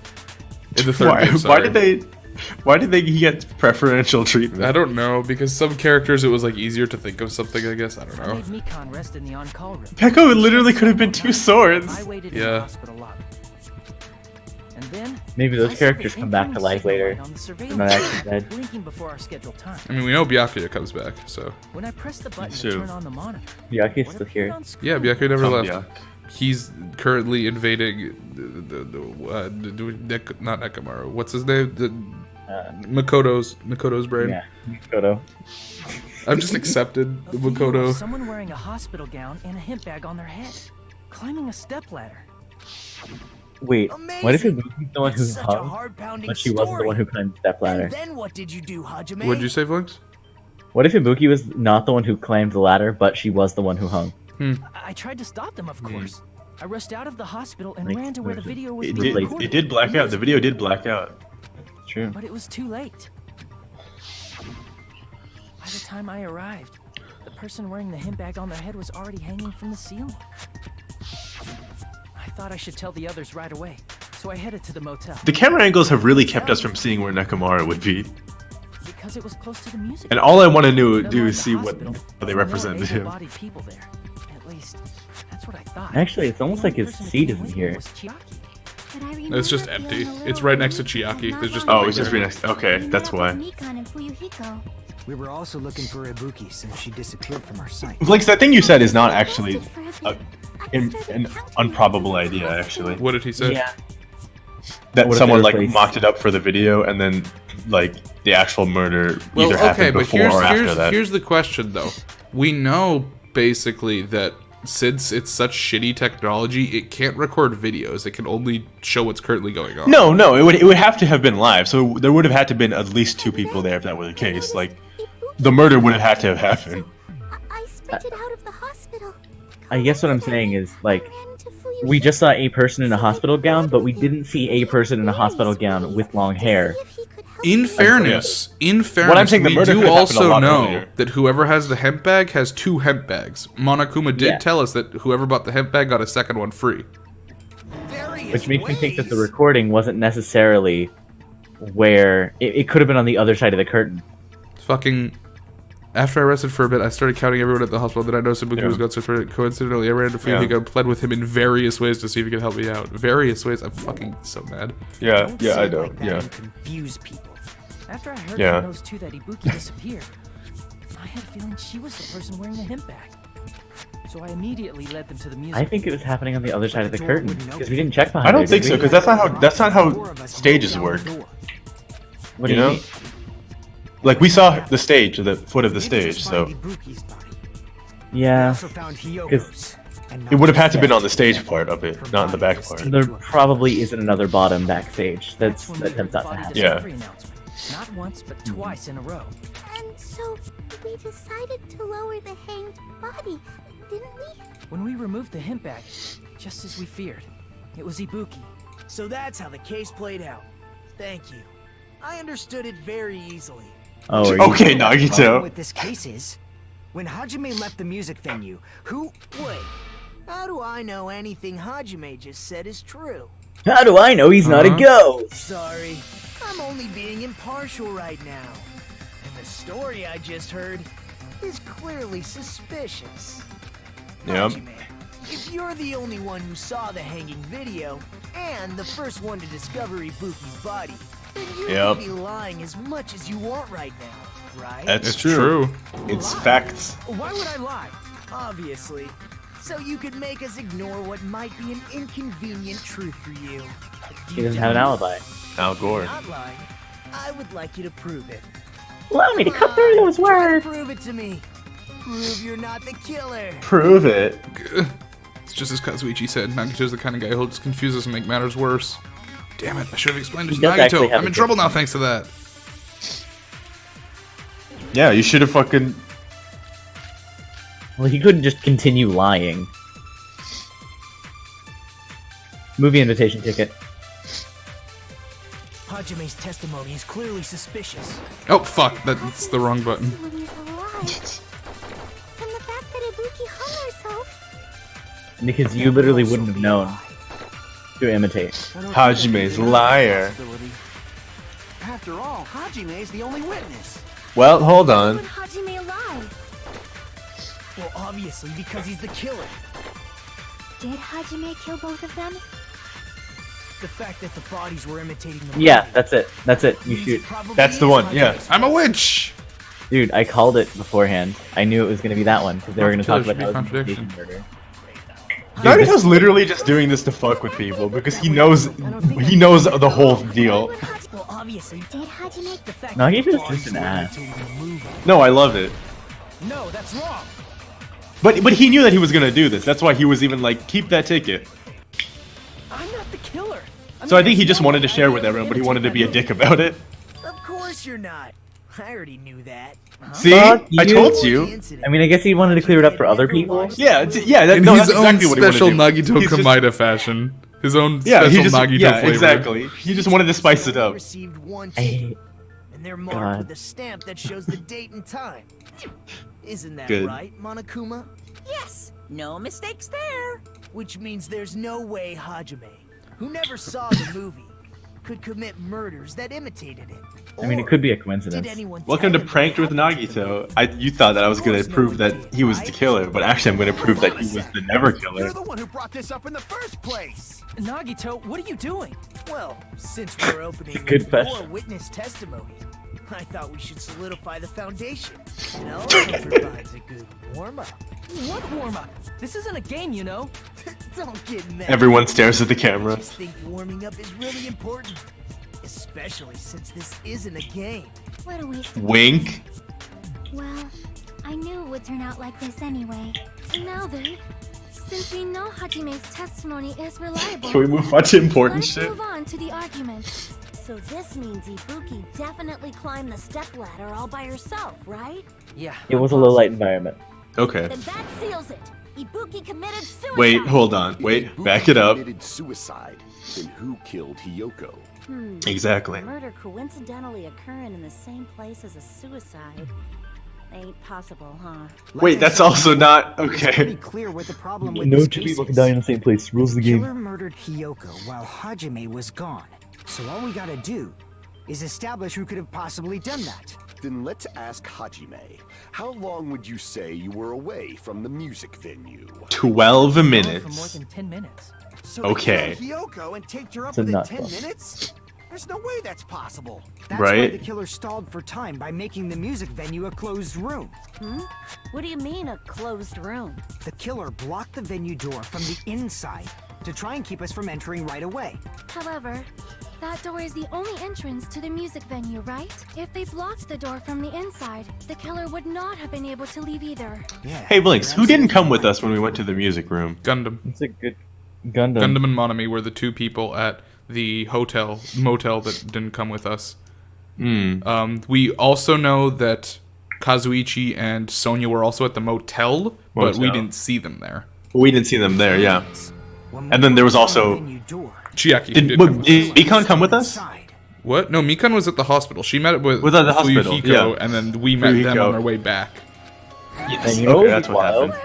In the third game, sorry. Why did they get preferential treatment? I don't know, because some characters it was like easier to think of something, I guess. I don't I know. made Mikan rest in the on-call room. Peko literally could have been 2 swords. I waited in the hospital lobby. And then Maybe I those saw characters the come back to life incoming later. light on the They're surveillance not actually camera, dead. blinking before our scheduled time. I mean, we know Byakuya comes back, so... When I pressed the button to So- turn on the monitor, Byakuya's what still appeared here. on screen Yeah, Byakuya never Oh, left. yeah. He's currently invading not Nekomaru. What's his name? Makoto's brain. Yeah, Makoto. I've just accepted A the video of Makoto. someone wearing a hospital gown and a hemp bag on their head, climbing a stepladder. Wait, what if Ibuki's the one who It's such a hung, heart-pounding but she wasn't the one who climbed that ladder? And then what did you do, Hajime? What'd you say, Vlinx? What if Ibuki was not the one who climbed the ladder, but she was the one who hung? I tried to stop them, of course. I rushed out of the hospital and Like, ran to where the video was It being did, recorded. it did black out. The video did black out. True. But it was too late. By the time I arrived, the person wearing the hemp bag on their head was already hanging from the ceiling. I thought I should tell the others right away, so I headed to the motel. The camera angles have really kept us from seeing where Nekomaru would be. Because it was close to the music. And all I want to do Unlike is the see what hospital, how they there were represented him. able-bodied people there. At least, that's what I thought. Actually, it's almost The like only his person who seat came isn't with me here. was Chiaki. But I It's just remember empty. feeling a It's little right next to relieved Chiaki. not There's just long Oh, it's just ago. right next. Okay, We that's met why. up with Mikan and Fuyuhiko. We were also looking for Ibuki since she disappeared from our site. Vlinx, that thing you said is not actually Lasted for a bit. I an started counting improbable the idea, hospital. actually. What did he say? Yeah. That What if someone they like replaced- mocked it up for the video, and then like the actual murder Well, either okay, happened but before or after that. here's the question though. We know basically that since it's such shitty technology, it can't record videos. It can only show what's currently going on. No, it would have to have been live. So there would have had to been at least 2 people there if that were the case. Like the murder would have had to have happened. I sprinted out of the hospital. I guess what I'm saying is, like, we just saw a person in a hospital gown, but we didn't see a person in a hospital gown with long hair. In fairness, What I'm saying, the we murder do could have happened a also lot know earlier. that whoever has the hemp bag has 2 hemp bags. Monokuma did Yeah. tell us that whoever bought the hemp bag got a second one free. Which makes me think that the recording wasn't necessarily where... It could have been on the other side of the curtain. Fucking... After I rested for a bit, I started counting everyone at the hospital. Then I noticed Ibuki Yeah. was gone, so coincidentally, I ran to Fuyuhiko and pled with him in various ways to see if he could help me out. Various ways? I'm fucking so mad. Yeah, Don't yeah, say I it know. like that Yeah. and confuse people. After I heard Yeah. from those two that Ibuki disappeared, I had a feeling she was the person wearing the hemp bag. So I immediately led them to the music. I think it was happening on the other side of the door curtain, wouldn't because we didn't check behind I don't her, think did so, we? because that's not how stages work. What do You you know? mean? Like we saw the stage, the foot of the stage, so Yeah. it would have had to been on the stage part of it, not in the back part. There probably isn't another bottom backstage. That's That when we tends heard not the to body happen. Yeah. discovery announcement. Not once, but twice in a row. And so we decided to lower the hanged body, didn't we? When we removed the hemp bag, just as we feared, it was Ibuki. So that's how the case played out. Thank you. I understood it very easily. Oh, are you- Okay, The problem Nagito. with this case is, when Hajime left the music venue, Wait, how do I know anything Hajime just said is true? How do I know he's not a ghost? Sorry, I'm only being impartial right now. And the story I just heard is clearly suspicious. Yep. Hajime, if you're the only one who saw the hanging video, and the first one to discover Ibuki's body, then you Yep. can be lying as much as you want right now, right? That's It's true. It's Lie? facts. Why would I lie? Obviously. So you could make us ignore what might be an inconvenient truth for you. But He doesn't have an alibi. Al Gore. Not lying. I would like you to prove it. Allow me to cut through those Try to words. prove it to me. Prove you're not the killer. Prove it. It's just as Kazuichi said, Nagito's the kind of guy who'll just confuse us and make matters worse. Damn it, I should have explained it He to does actually Nagito. have I'm a in good trouble now point. thanks to that. Yeah, you should have fucking. Well, he couldn't just continue lying. Movie invitation ticket. Hajime's testimony is clearly suspicious. Oh fuck, that's the wrong button. And the fact that Ibuki hung herself. Because you literally wouldn't have known to imitate. Hajime's liar. After all, Hajime is the only witness. Well, hold on. Why would Hajime lie? Well, obviously, because he's the killer. Did Hajime kill both of them? The fact that the bodies were imitating the Yeah, that's it. That's it. You shoot. That's the one, yeah. I'm a witch! Dude, I called it beforehand. I knew it was going to be that one because they were going to talk Killer about should how be it was contradiction. murder. Nagito's literally just doing this to fuck with people because he knows the whole deal. Well, obviously, Did Hajime? the fact Nagito's that the just bodies an were ass. imitating the movie. No, I love it. No, that's wrong. But he knew that he was gonna do this. That's why he was even like, keep that ticket. I'm not the killer. So I think he just wanted to share with everyone, but he wanted to be a dick about it. Of course you're not. I already knew that. See, Fuck I you. told you. I mean, I guess he wanted to clear it up for other people. Yeah, yeah. In No, his that's own exactly what he wanted special to do. Nagito He's just- Kamida fashion. His own Yeah, special he just, Nagito yeah, flavor. exactly. He just wanted to spice it up. Received one I ticket, hate. and they're marked God. with a stamp that shows the date and time. Isn't that Good. right, Monokuma? Yes, no mistakes there. Which means there's no way Hajime, who never saw the movie, could commit murders that imitated it. I mean, it Or could be a did coincidence. anyone Welcome tell to him Pranked with what happened to the Nagito. You thought that I was gonna prove that he was the killer, but actually I'm gonna prove that he was the never killer. You're the one who brought this up in the first place. Nagito, what are you doing? Well, since we're opening Good with more question. witness testimony, I thought we should solidify the foundation. It also provides a good warm-up. What warm-up? This isn't a game, you know. Don't get mad. Everyone stares at the camera. I just think warming up is really important, especially since this isn't a game. What a waste of Wink. Well, I knew it would turn out like this anyway. Now then, since we know Hajime's testimony is reliable, Can we move on to important let's shit? move on to the argument. So this means Ibuki definitely climbed the stepladder all by herself, right? Yeah. It was a low light environment. Okay. Then that seals it. Ibuki committed suicide. Wait, hold on. Wait, back it up. Committed suicide. Then who killed Hiyoko? Exactly. Murder coincidentally occurring in the same place as a suicide. Ain't possible, huh? Wait, that's also not It's pretty okay. clear what the problem with No this two case people can is. die in the same place. Rules of the Killer game. murdered Hiyoko while Hajime was gone. So all we gotta do is establish who could have possibly done that. Then let's ask Hajime. How long would you say you were away from the music venue? 12 For more minutes. than 10 minutes. So Okay. they killed Hiyoko and taped her up It's a within nut 10 club. minutes? There's no way that's possible. That's Right. why the killer stalled for time by making the music venue a closed room. What do you mean, a closed room? The killer blocked the venue door from the inside to try and keep us from entering right away. However, that door is the only entrance to the music venue, right? If they blocked the door from the inside, the killer would not have been able to leave either. Yeah. Hey, Vlinx, who didn't come with us when we went to the music room? Gundam. It's a good Gundam. Gundam and Monami were the two people at the motel that didn't come with us. We also know that Kazuichi and Sonya were also at the motel, but we Motel. didn't see them there. We didn't see them there, yeah. When And then there was we opened the also- venue door, Chiaki Did, did come with us. did Econ come with us? inside. What? No, Mikan was at the hospital. She met with Was at the hospital, Fuyuhiko, yeah. and then we met them Fuyuhiko. on our way back. And you know Okay, what's that's what wild? happened.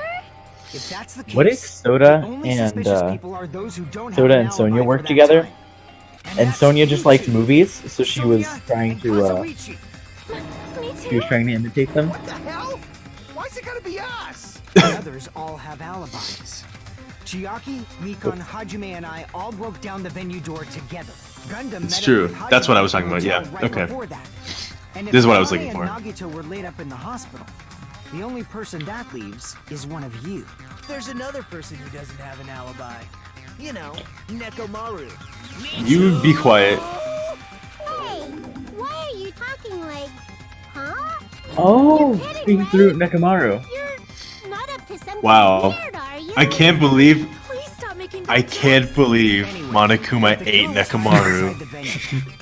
If that's the case, What if Soda the only and suspicious people are those who don't have Soda an and Sonya alibi work for that together? time. And that's Sonya just you likes two. movies, so she was Sonya trying and to Kazuichi. Me she was trying to imitate them. What the hell? Why's it gotta be us? The others all have alibis. Chiaki, Mikan, Hajime, and I all broke down the venue door together. Gundam It's met up true. with That's what I Hajime was talking about, at the yeah. hotel right Okay. before that. And if This is what I was Kai looking and for. Nagito were laid up in the hospital, the only person that leaves is one of you. There's another person who doesn't have an alibi. You know, Nekomaru. You be quiet. Hey, why are you talking like, huh? Oh, You're kidding, speaking through Nekomaru. You're not up to something Wow. weird, are you? I can't believe Please stop making I bad can't jokes. believe Anyway, Monokuma the ate girls hide Nekomaru. inside the venue.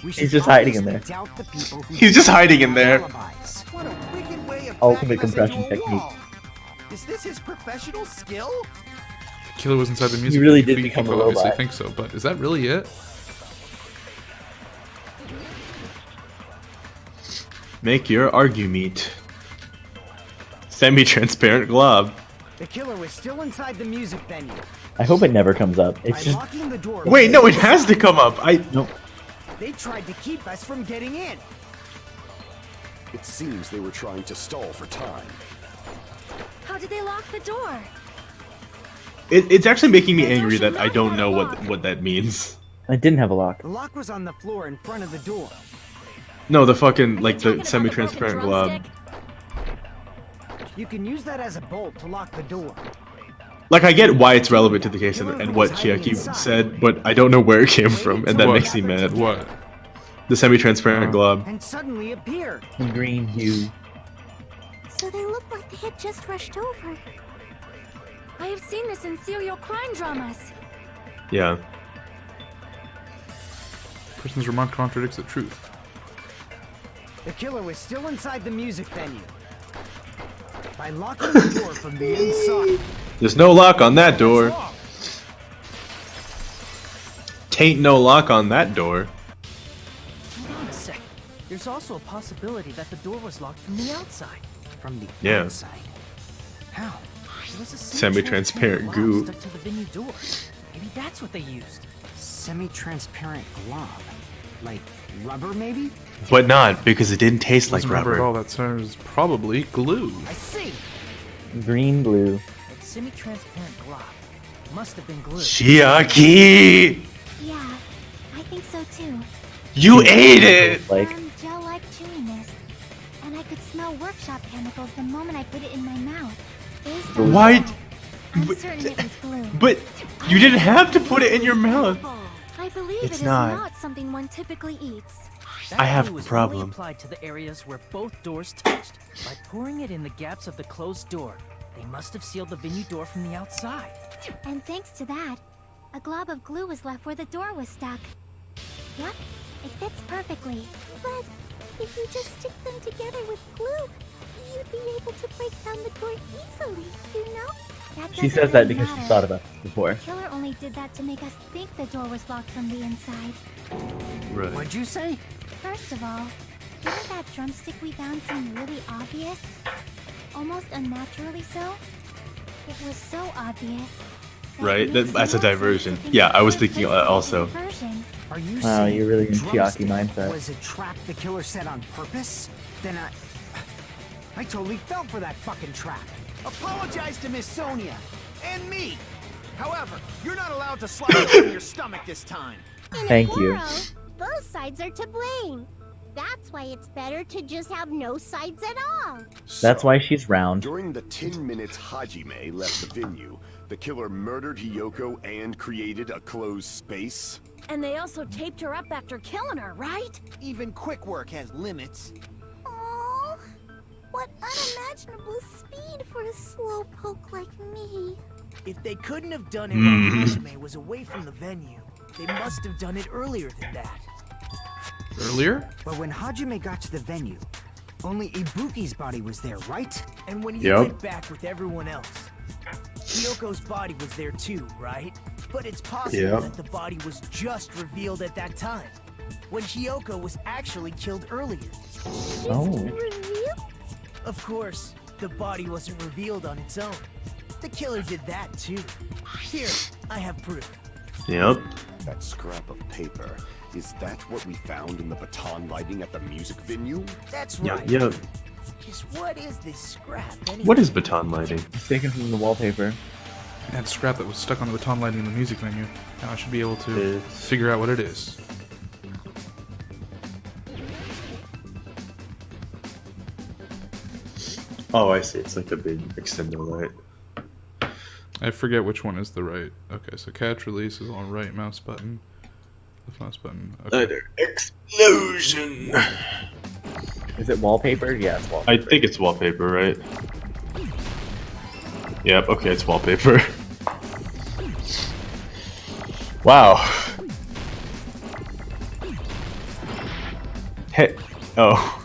We should He's just hiding in obviously there. doubt the people who He's just don't hiding in have there. alibis. What a wicked way of Ultimate backing us into compression a technique. wall. Is this his professional skill? The killer was inside the music. He really venue. did become a Obviously robot. think so, but is that really it? Make your argument. Semi-transparent glob. The killer was still inside the music venue. I hope it never comes up. It's By just locking the door. Wait, no, it has to come up. no. They tried to keep us from getting in. It seems they were trying to stall for time. How did they lock the door? It's actually making me angry that I don't know what that means. It didn't have a lock. The lock was on the floor in front of the door. No, the fucking like Talking the about semi-transparent broken glob. drumstick? You can use that as a bolt to lock the door. Like I get why it's relevant to the case and what Chiaki said, but I don't know where it came from, and that What? makes me mad. What? The semi-transparent glob. And suddenly appeared. Green hue. So they look like they had just rushed over. I have seen this in serial crime dramas. Yeah. Person's remark contradicts the truth. The killer was still inside the music venue. By locking the door from the inside. There's no lock on that door. Tain't no lock on that door. Hold on a sec. There's also a possibility that the door was locked from the outside. From the Yeah. outside. How? There was a Semi-transparent glob goo. stuck to the venue door. Maybe that's what they used. Semi-transparent glob. Like rubber, maybe? But not, because it didn't taste like Doesn't remember at rubber. all. That sounds probably glue. I see. Green blue. That semi-transparent glob must have been glue. Chiaki! Yeah, I think so too. You ate it! Like Gel-like chewiness. And I could smell workshop chemicals the moment I put it in my mouth. Based on Why- that, I'm certain it was glue. But you didn't have to put it in your mouth. I believe It's it is not. not something one typically eats. That I have glue a was problem. only applied to the areas where both doors touched. By pouring it in the gaps of the closed door, they must have sealed the venue door from the outside. And thanks to that, a glob of glue was left where the door was stuck. Yep, it fits perfectly. But if you just stick them together with glue, you'd be able to break down the door easily, you know? she says that because she's thought about this before. Killer only did that to make us think the door was locked from the inside. Right. What'd you say? First of all, didn't that drumstick we found seem really obvious? Almost unnaturally so? It was so obvious. that Right, it makes that's a no sense to diversion. think Yeah, it I was took thinking place in also. the diversion. Are you Wow, saying you're really in drumstick Chiaki mindset. was a trap the killer set on purpose? Then I totally fell for that fucking trap. Apologize to Miss Sonia and me. However, you're not allowed to slide open your stomach this time. Thank you. Both sides are to blame. That's why it's better to just have no sides at all. That's So, why she's round. during the 10 minutes Hajime left the venue, the killer murdered Hiyoko and created a closed space. And they also taped her up after killing her, right? Even quick work has limits. Oh, what unimaginable speed for a slowpoke like me. If they couldn't have done it while Hajime was away from the venue, they must have done it earlier than that. Earlier? But when Hajime got to the venue, only Ibuki's body was there, right? And when he Yep. went back with everyone else, Hiyoko's body was there too, right? But it's possible Yep. that the body was just revealed at that time, when Hiyoko was actually killed earlier. Oh. Revealed? Of course, the body wasn't revealed on its own. The killer did that too. Here, I have proof. Yep. That scrap of paper, is that what we found in the baton lighting at the music venue? That's Yeah, right. yeah. Just what is this scrap anyway? What is baton lighting? It's taken from the wallpaper. That scrap that was stuck on the baton lighting in the music venue. Now I should be able to It's- figure out what it is. Oh, I see. It's like a big extender light. I forget which one is the right. Okay, so catch release is on right mouse button. Left mouse button. Okay. Lighter explosion. Is it wallpaper? Yeah, it's I wallpaper. think it's wallpaper, right? Yep. Okay, it's wallpaper. Wow. Hey. Oh.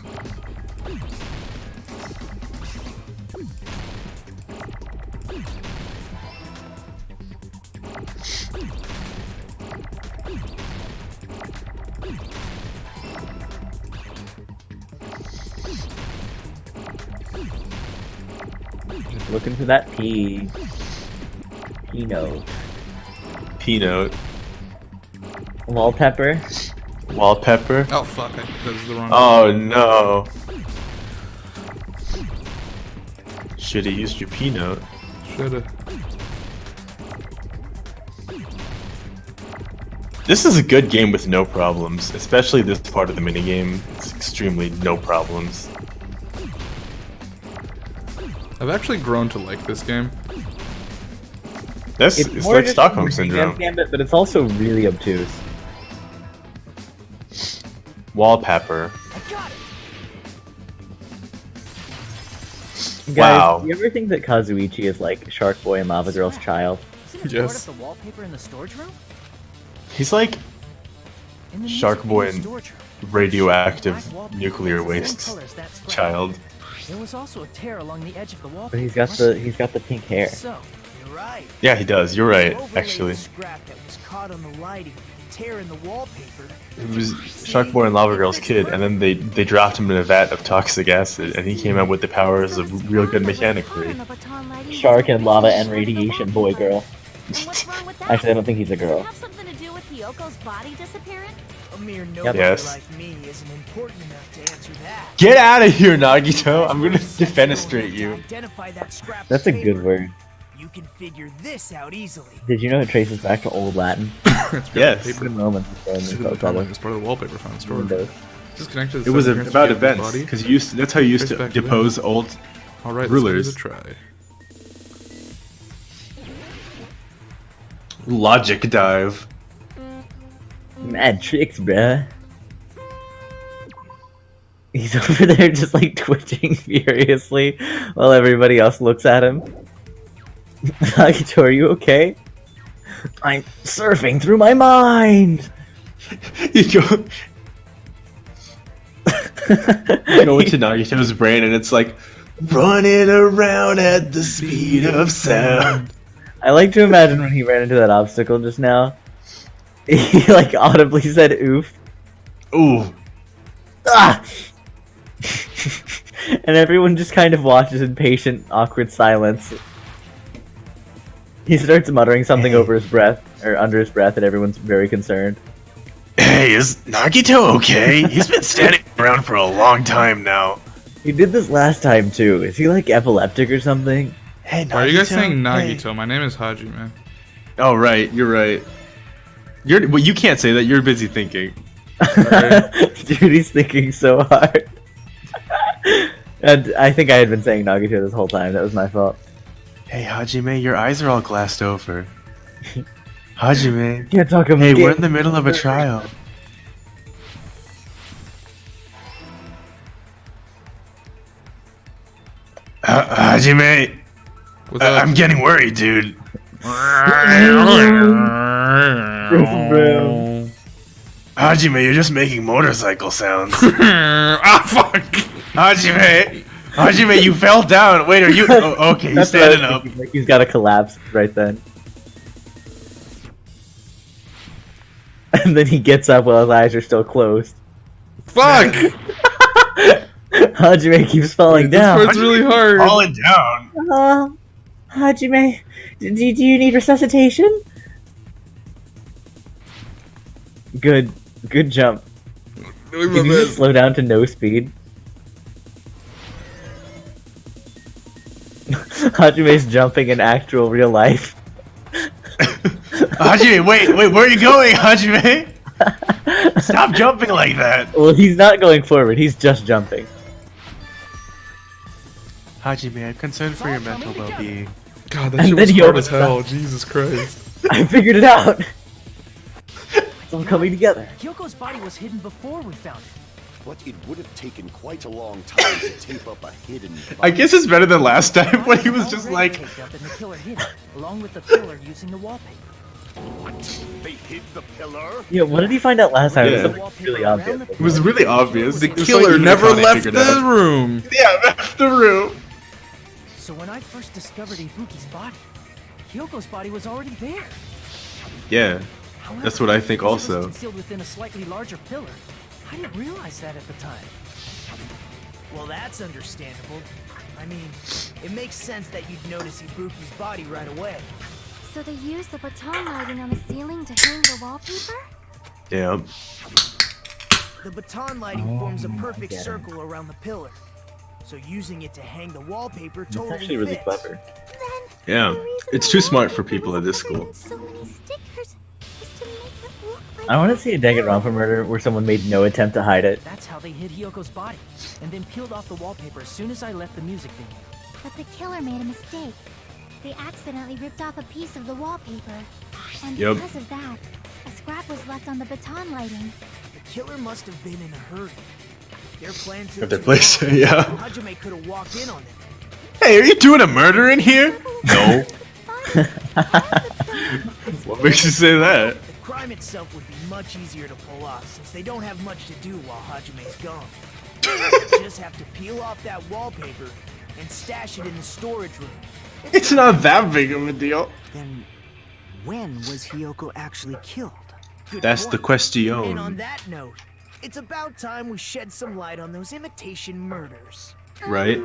Just looking for that P. P-note. P-note. Wallpepper. Wallpepper. Oh fuck! That was the wrong. Oh no. Should have used your P-note. Shoulda. This is a good game with no problems, especially this part of the minigame. It's extremely no problems. I've actually grown to like this game. It's more like just Stockholm a Syndrome. Gambit, but it's also really obtuse. Wallpaper. I got it. Guys, Wow. do you ever think that Kazuichi is like Shark Boy and Lava Girl's child? Isn't it Yes. part of the wallpaper in the storage room? He's like In the Shark music Boy in the and storage room. radioactive Black wallpaper nuclear has the same waste color as that scrap. child. There was also a tear along the edge of the wallpaper. But he's got the pink hair. So, You're right. Yeah, he does. You're right, Overlaid actually. scrap that was caught on the lighting, the tear in the wallpaper. It was Shark Boy and Lava Girl's kid, and then they dropped him in a vat of toxic acid, and he came out with the powers of real good mechanicry. Shark and Lava and Radiation Boy Girl. Actually, I don't think he's a girl. Have something to do with Hyoko's body disappearance? A mere nobody Yes. like me isn't important enough to answer that. Get out of here, Nagito! I'm gonna defenestrate you. Identify that scrap That's a paper. good word. You can figure this out easily. Did you know it traces back to Old Latin? Yes. Good moment. It's part of the wallpaper found in storage. Windows. Disconnected. It was the southern about appearance of the events, body. because that's how you used Trace to back to depose old All right, rulers. let's give it a try. logic dive. Mad tricks, bruh. He's over there just like twitching furiously while everybody else looks at him. Nagito, are you okay? I'm surfing through my mind! You go, you go into Nagito's brain, and it's like running around at the speed of sound. I like to imagine when he ran into that obstacle just now. He like audibly said oof. Ooh. Ah! And everyone just kind of watches in patient, awkward silence. He starts muttering something over his breath, or under his breath, and everyone's very concerned. Hey, is Nagito okay? He's been standing around for a long time now. He did this last time too. Is he like epileptic or something? Hey, Nagito. Why are you guys saying Nagito? Hey. My name is Haji, man. Oh, right. You're right. Well, you can't say that. You're busy thinking. Dude, he's thinking so hard. And I think I had been saying Nagito this whole time. That was my fault. Hey, Hajime, your eyes are all glassed over. Hajime. Can't talk about Hey, we're in the middle of a trial. Hajime. What's up? I'm getting worried, dude. Hajime, you're just making motorcycle sounds. Ah, fuck! Hajime, you fell down. Wait, are you? Oh, okay, he's That's what I standing was up. thinking, like he's got to collapse right then. And then he gets up while his eyes are still closed. Fuck! Hajime keeps falling This down. part's really hard. Falling down. Hajime, do you need resuscitation? Good jump. Can you just slow down to no speed? Hajime's jumping in actual real life. Hajime, wait, where are you going, Hajime? Stop jumping like that. Well, he's not going forward, he's just jumping. Hajime, I'm concerned for your mental well-being. God, that And shit then was he hard opens as hell. Jesus Christ. I figured it out! It's all coming together. Kyoko's body was hidden before we found it. But it would have taken quite a long time to tape up a hidden I guess it's better than last time when he was Already just like, taped up and the killer hid it, along with the pillar using the wallpaper. What? They hid the pillar? Yeah, what did he find out last time? It was Yeah. something really obvious. it was really obvious. The It was killer like never Yukon left figured the out. room. Yeah, left the room. So when I first discovered Ibuki's body, Kyoko's body was already there. Yeah, However, that's what I think because it was also. concealed within a slightly larger pillar. I didn't realize that at the time. Well, that's understandable. I mean, it makes sense that you'd notice Ibuki's body right away. So they used the baton lighting on the ceiling to hang the wallpaper? Yeah. The baton lighting forms a perfect circle around the pillar. So using it to hang the wallpaper totally That's actually really fits. clever. Yeah. It's too smart for people at this school. So many stickers is to make it look like I want to see a Danganronpa murder where someone made no attempt to hide it. That's how they hid Hyoko's body, and then peeled off the wallpaper as soon as I left the music venue. But the killer made a mistake. They accidentally ripped off a piece of the wallpaper. And Yep. because of that, a scrap was left on the baton lighting. The killer must have been in a hurry. Their plan took At their too place, long. yeah. Hajime could have walked in on them. Hey, are you doing a murder in here? No. What makes you say that? The crime itself would be much easier to pull off since they don't have much to do while Hajime's gone. They just have to peel off that wallpaper and stash it in the storage room. It's not that big of a deal. Then, when was Hiyoko actually killed? Good That's point. the question. And on that note, it's about time we shed some light on those imitation murders. Right?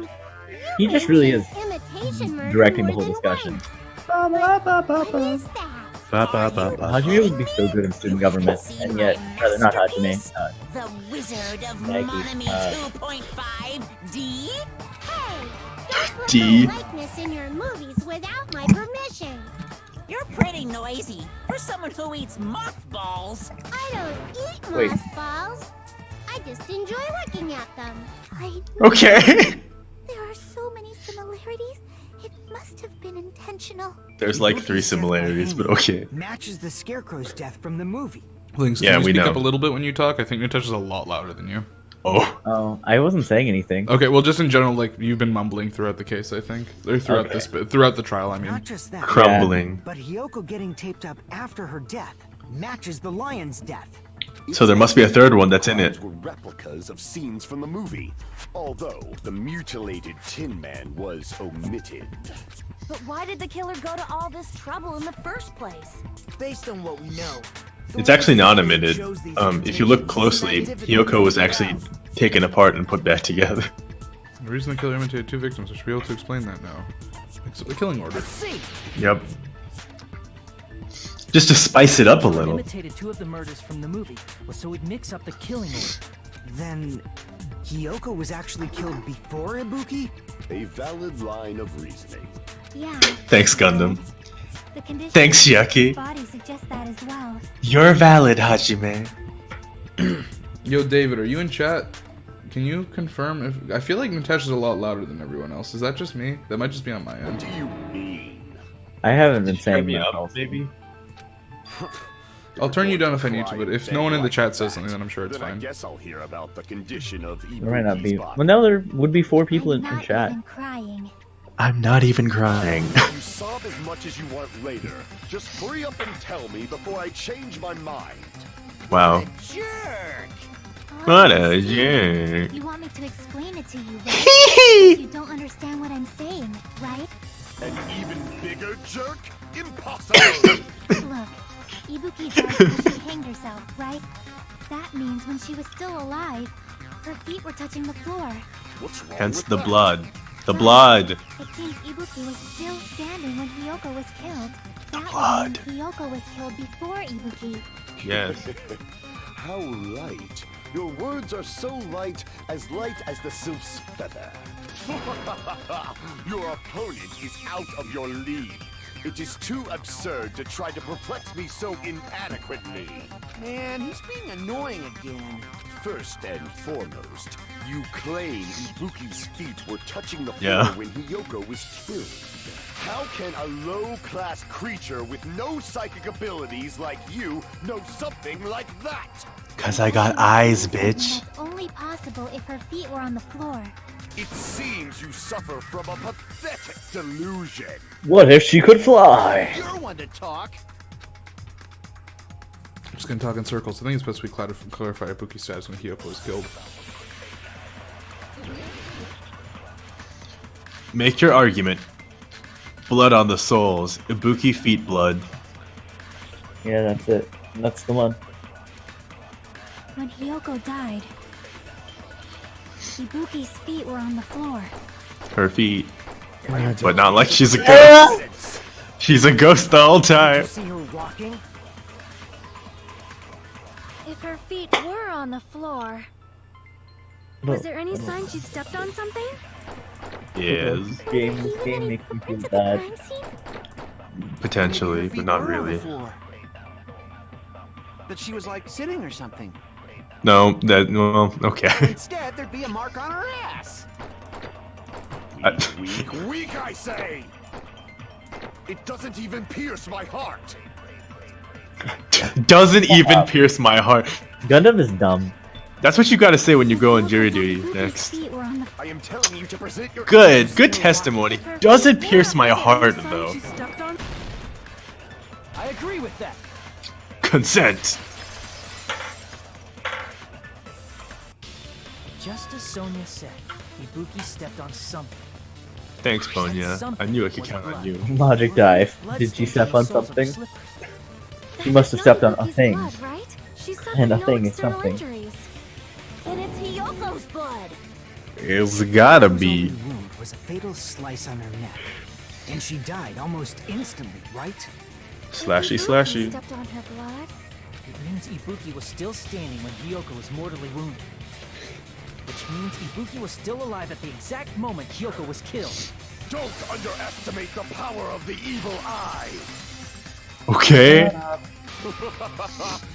He just really is Imitation murder directing the more whole than discussion. What is that? Hajime would be so good in student government, and yet, rather not Hajime. The Wizard of Maggie, Monami 2.5 D? Hey, don't put D. my likeness in your movies without my permission. You're pretty noisy for someone who eats mothballs. I don't eat Wait. mothballs. I just enjoy looking at them. Okay. There are so many similarities. It must have been intentional. There's like 3 similarities, but okay. Matches the Scarecrow's death from the movie. Vlinx, Yeah, can you we speak know. up a little bit when you talk? I think Natasha's a lot louder than you. Oh. Oh, I wasn't saying anything. Okay, well, just in general, like you've been mumbling throughout the case, I think, or throughout Okay. throughout the trial. I mean, Not just that, Crumbling. but Hiyoko getting taped up after her death matches the lion's death. So there must be a third one that's in it. Were replicas of scenes from the movie, although the mutilated Tin Man was omitted. But why did the killer go to all this trouble in the first place? Based on what we know, It's actually not omitted. If you look closely, Hiyoko was actually taken apart and put back together. the reason the killer imitated 2 victims, I should be able to explain that now. Except the killing order. let's see. Yep. Just to spice it up a He little. imitated 2 of the murders from the movie, was so he'd mix up the killing order. Then, Hiyoko was actually killed before Ibuki? A valid line of reasoning. Yeah. Thanks, Gundam. The condition Thanks, of Yucky. his body suggests that as well. You're valid, Hajime. Yo, David, are you in chat? Can you confirm if I feel like Natasha's a lot louder than everyone else? Is that just me? That might just be on my What end. do you mean? I haven't been saying me much up, else. maybe? I'll turn you down if I need to, but if no one in the chat says something, then I'm sure it's Then I fine. guess I'll hear about the condition of There might not be. Ibuki's body. Well, no, there would be 4 people I'm in not chat. even crying. I'm not even crying. You sob as much as you want later. Just hurry up and tell me before I change my mind. Wow. Jerk! What I a see. jerk. You want me to explain it to you, right? You don't understand what I'm saying, right? An even bigger jerk? Impossible! Look, Ibuki died because she hanged herself, right? That means when she was still alive, her feet were touching the floor. What's wrong Hence with the that? blood. The blood. It seems Ibuki was still standing when Hiyoko was killed. That blood. would mean Hiyoko was killed before Ibuki. Yes. How light. Your words are so light as the sylph's feather. Your opponent is out of your league. It is too absurd to try to perplex me so inadequately. Man, he's being annoying again. First and foremost, you claim Ibuki's feet were touching the floor Yeah. when Hiyoko was killed. How can a low-class creature with no psychic abilities like you know something like that? Cause I got eyes, bitch. That's only possible if her feet were on the floor. It seems you suffer from a pathetic delusion. What if she could fly? You're one to talk. I'm just gonna talk in circles. I think it's best we clarify Ibuki's status when Hiyoko was killed. Make your argument. Blood on the souls. Ibuki feet blood. Yeah, that's it. That's the one. When Hiyoko died, Ibuki's feet were on the floor. Her feet. But not like she's a ghost. She's a ghost the whole time. See her walking? If her feet were on the floor, was there any sign she stepped on something? Yes. This game makes me feel bad. Potentially, but not really. That she was like sitting or something. No, well, okay. Instead, there'd be a mark on her ass. Weak, I say! It doesn't even pierce my heart. Doesn't even pierce my heart. Gundam is dumb. That's what you gotta say when you go on jury duty next. I am telling you to present your Good testimony. Doesn't pierce my heart though. I agree with that. Consent. Just as Sonia said, Ibuki stepped on something. Thanks, Ponya. I knew I could count on you. Logic dive. Did she step on something? She must have stepped on a thing. And a thing is something. Then it's Hiyoko's blood. It's gotta be. The wound was a fatal slice on her neck, and she died almost instantly, right? Slashy. Stepped on her blood. It means Ibuki was still standing when Hiyoko was mortally wounded. Which means Ibuki was still alive at the exact moment Hiyoko was killed. Don't underestimate the power of the evil eye. Okay.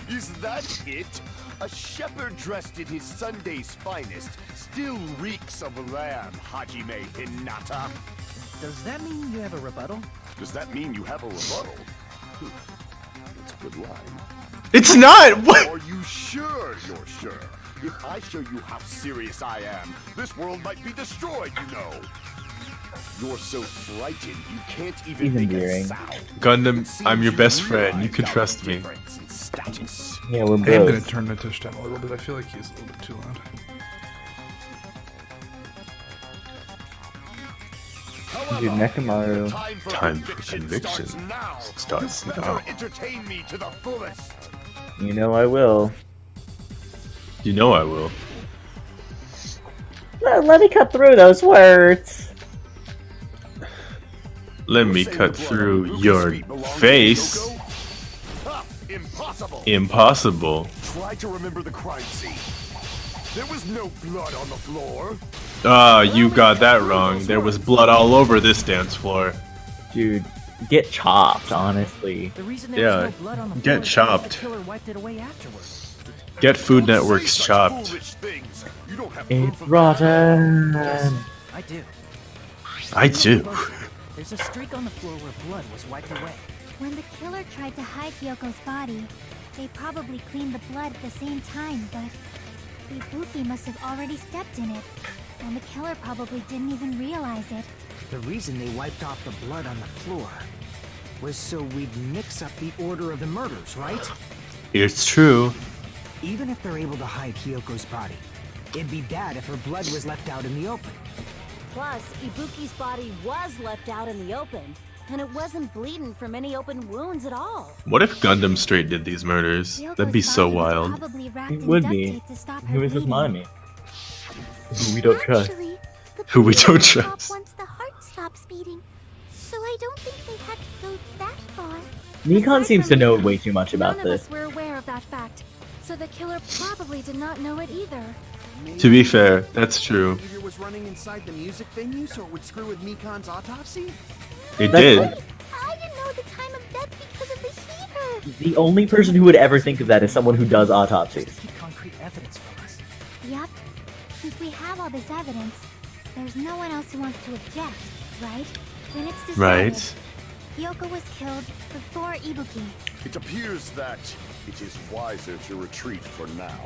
Is that it? A shepherd dressed in his Sunday's finest still reeks of lamb, Hajime Hinata. Does that mean you have a rebuttal? Does that mean you have a rebuttal? That's a good line. It's not! What? Are you sure you're sure? If I show you how serious I am, this world might be destroyed, you know. You're so frightened, you can't even make a sound. Gundam, I'm your best friend. You can trust me. Yeah, we're I'm bros. gonna turn Natish down a little bit. I feel like he's a little bit too loud. Dude, Nekamaru. Time for conviction starts now. Entertain me to the fullest. You know I will. You know I will. Let me cut through those words. Let me cut through your face. Impossible. Impossible. Try to remember the crime scene. There was no blood on the floor. Ah, you got that wrong. There was blood all over this dance floor. Dude, get chopped, honestly. The reason there was no blood on the floor get is chopped. because the killer wiped it away afterwards. Get Food Network's chopped. It's rotten. I do. I do. There's a streak on the floor where blood was wiped away. When the killer tried to hide Hyoko's body, they probably cleaned the blood at the same time, but Ibuki must have already stepped in it, and the killer probably didn't even realize it. The reason they wiped off the blood on the floor was so we'd mix up the order of the murders, right? It's true. Even if they're able to hide Hyoko's body, it'd be bad if her blood was left out in the open. Plus, Ibuki's body was left out in the open, and it wasn't bleeding from any open wounds at all. What if Gundam Straight did these murders? That'd be so wild. It would be. Who is this mommy? Who we don't trust. Who we don't trust. Once the heart stops beating, so I don't think they had to go that far. Nikon seems to know way too much about None of this. us were aware of that fact, so the killer probably did not know it either. To be fair, that's true. Behavior was running inside the music venue so it would screw with Mikan's autopsy? It did. I didn't know the time of death because of the heater. The only person who would ever think of that is someone who does autopsies. Keep concrete evidence from us. Yep. Since we have all this evidence, there's no one else who wants to object, right? Then it's decided. Right. Hiyoko was killed before Ibuki. It appears that it is wiser to retreat for now.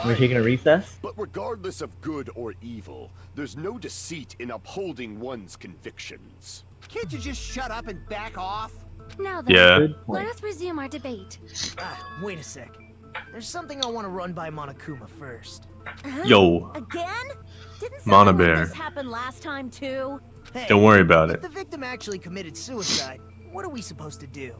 We're taking a recess? But regardless of good or evil, there's no deceit in upholding one's convictions. Can't you just shut up and back off? Now then, Yeah. let us resume our debate. Wait a sec. There's something I want to run by Monokuma first. Yo. Again? Didn't Mana something Bear. like this happen last time too? Hey, Don't worry about if it. the victim actually committed suicide, what are we supposed to do?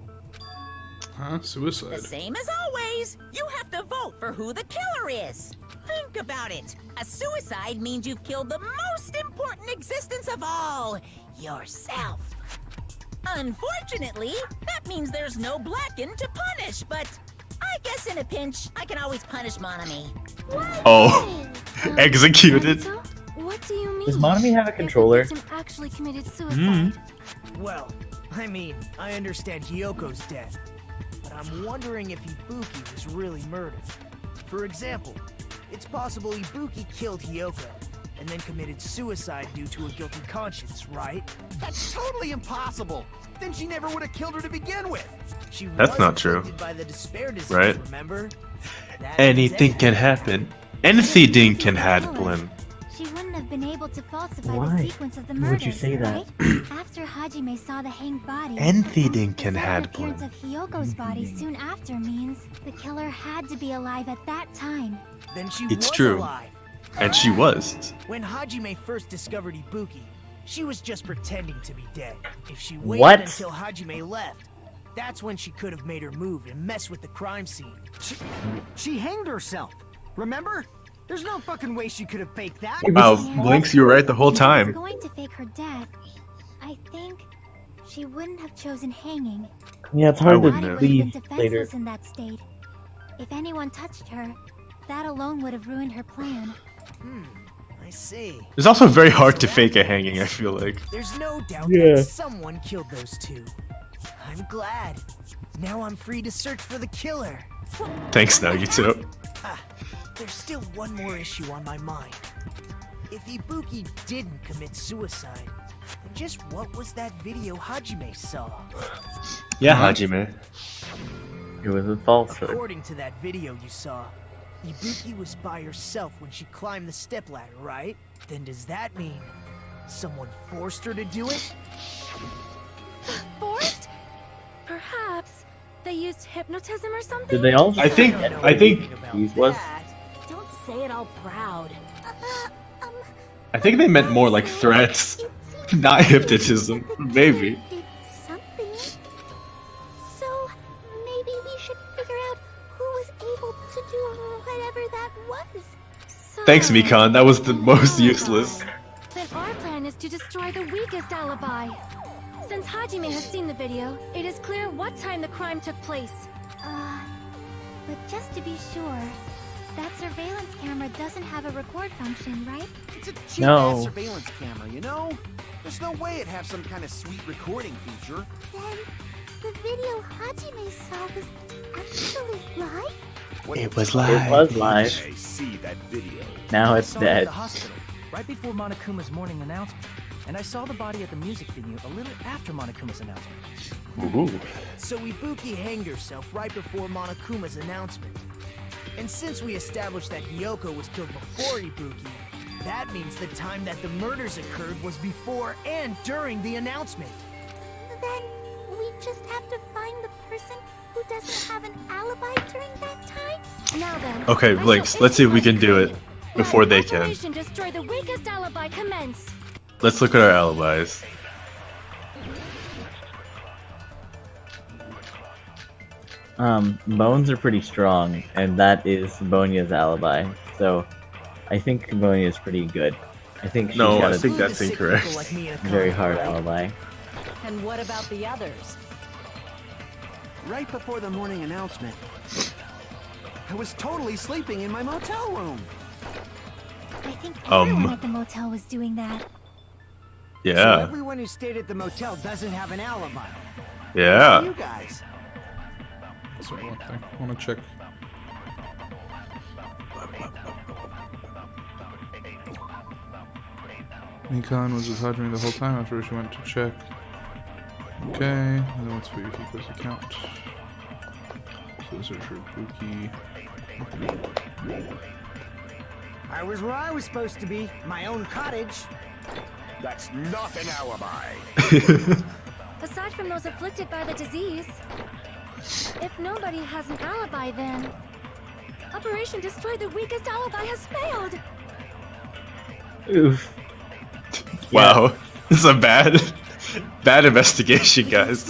Huh? Suicide. The same as always. You have to vote for who the killer is. Think about it. A suicide means you've killed the most important existence of all, yourself. Unfortunately, that means there's no Blackened to punish, but I guess in a pinch, I can always punish Monami. Oh, executed. What do you mean? Does Monami have a controller? If the victim actually committed suicide. Well, I mean, I understand Hyoko's death, but I'm wondering if Ibuki was really murdered. For example, it's possible Ibuki killed Hyoko and then committed suicide due to a guilty conscience, right? That's totally impossible. Then she never would have killed her to begin with. She That's was not true. afflicted by the despair disease, Right. remember? That Anything means can happen. Anything can happen. She wouldn't have been able to falsify Why? the sequence of the Why murders, would you say that? right? After Hajime saw the hanged body, Anything can the sudden happen. appearance of Hyoko's body soon after means the killer had to be alive at that time. Then she It's was true. alive. And she was. When Hajime first discovered Ibuki, she was just pretending to be dead. If she waited What? until Hajime left, that's when she could have made her move and mess with the crime scene. She hanged herself. Remember? There's no fucking way she could have faked that. Wow, Vlinx, you were right the whole If she time. was going to fake her death, I think she wouldn't have chosen hanging. Yeah, it's I hard wouldn't to have. Body would leave have been later. defenseless in that state. If anyone touched her, that alone would have ruined her plan. I see. It's also very hard to fake a hanging, I feel like. There's no doubt Yeah. that someone killed those two. I'm glad. Now I'm free to search for the killer. Thanks, Nagito. There's still one more issue on my mind. If Ibuki didn't commit suicide, then just what was that video Hajime saw? Yeah, Hajime. It was a falsehood. According to that video you saw, Ibuki was by herself when she climbed the stepladder, right? Then does that mean someone forced her to do it? Forced? Perhaps they used hypnotism or something? Did they all? I think These was. Don't say it all proud. I think they meant more like threats, not hypnotism. Maybe. Did something. So maybe we should figure out who was able to do whatever that was. So, Thanks, Mikan. That was the most useless. Then our plan is to destroy the weakest alibi. Since Hajime has seen the video, it is clear what time the crime took place. But just to be sure, that surveillance camera doesn't have a record function, right? It's a cheap No. ass surveillance camera, you know? There's no way it'd have some kind of sweet recording feature. Then the video Hajime saw was actually live? It was It was live. I see that video. Now I it's saw it at dead. the hospital, right before Monokuma's morning announcement. And I saw the body at the music venue a little after Monokuma's announcement. Ooh. So Ibuki hanged herself right before Monokuma's announcement. And since we established that Hyoko was killed before Ibuki, that means the time that the murders occurred was before and during the announcement. Then we just have to find the person who doesn't have an alibi during that time? Now then. Okay, I Vlinx, shall let's see if we can do it instantly before they let can. Operation Destroy the weakest alibi commence. Let's look at our alibis. Bones are pretty strong, and that is Bonya's alibi. So, I think Bonya is pretty good. I think she's No, got I a think that's Sick people incorrect. like me in a very comic, hard right? alibi. And what about the others? Right before the morning announcement, I was totally sleeping in my motel room. I think everyone Um. at the motel was doing that. So Yeah. everyone who stayed at the motel doesn't have an alibi. Yeah. You guys. Sorry, one thing. I want to check. Mikan was with Hajime the whole time after she went to check. Okay, and then let's view Hiko's account. So search for Ibuki. I was where I was supposed to be, my own cottage. That's not an alibi. Aside from those afflicted by the disease, if nobody has an alibi, then Operation Destroy the Weakest Alibi has failed. Oof. Wow. This is a bad. Bad investigation, guys.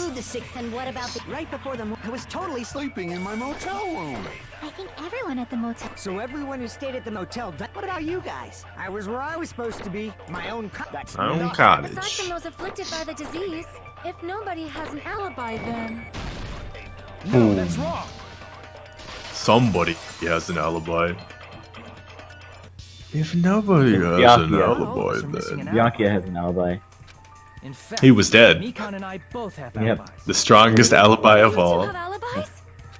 And what about the Right before I was totally sleeping in my motel room. I think everyone at the motel. So everyone who stayed at the motel. What about you guys? I was where I was supposed to be. My own that's My own Aside cottage. from those afflicted by the disease, if nobody has an alibi, then No, that's wrong. Somebody has an alibi. If nobody has an Byakuya. alibi, then Byakuya has an alibi. In fact, he was dead. Mikon and I both have Yep. alibis. The strongest alibi of you all. have alibis?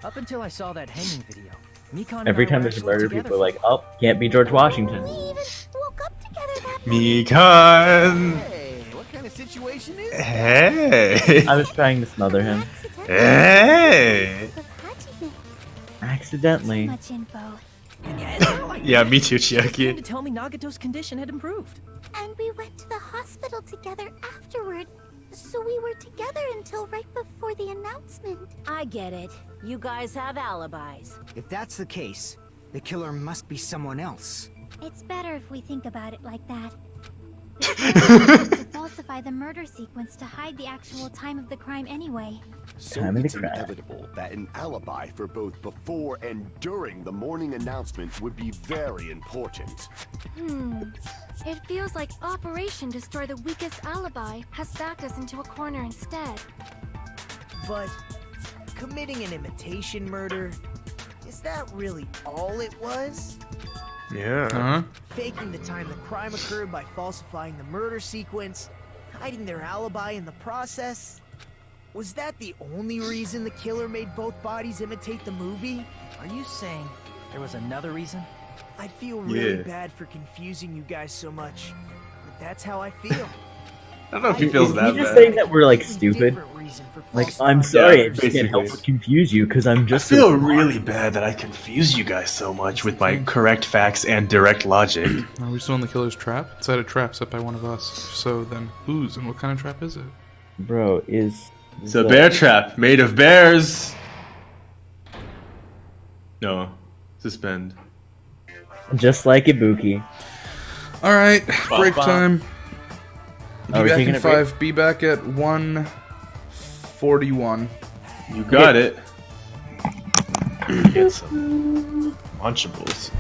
Up until I saw that hanging video, Mikon Every and I time were there's a actually murder, together people are like, "Oh, can't be George Washington." We even woke up together that Mikan! Hey, what kind of situation is it? Hey! I was trying to smother him. Hey! But how'd you know Accidentally. much info? Yeah, it's not like Yeah, that. me too, She came to Chiaki. tell me Nagato's condition had improved. And we went to the hospital together afterward. So we were together until right before the announcement. I get it. You guys have alibis. If that's the case, the killer must be someone else. It's better if we think about it like that. The killer wanted to falsify the murder sequence to hide the actual time of the crime anyway. So Time of the it's crime. inevitable that an alibi for both before and during the morning announcement would be very important. It feels like Operation Destroy the Weakest Alibi has backed us into a corner instead. But committing an imitation murder, is that really all it was? Yeah. Huh? Faking the time the crime occurred by falsifying the murder sequence, hiding their alibi in the process? Was that the only reason the killer made both bodies imitate the movie? Are you saying there was another reason? I feel really Yeah. bad for confusing you guys so much, but that's how I feel. I don't know if he feels Is that he just bad. saying that we're like stupid? Different reason for Like, falsifying I'm sorry, I murders. just can't help basically. but confuse you because I'm I just. feel so really bad that I confuse you guys so much with my correct facts and direct logic. Are we still in the killer's trap? It's at a trap set by one of us. So then, whose and what kind of trap is it? Bro, is. It's a bear trap made of bears. No, suspend. Just like Ibuki. All right, break bum. time. Be Are we back taking in a break? 5. Be back at 1:41. You got it. Get some Lunchables.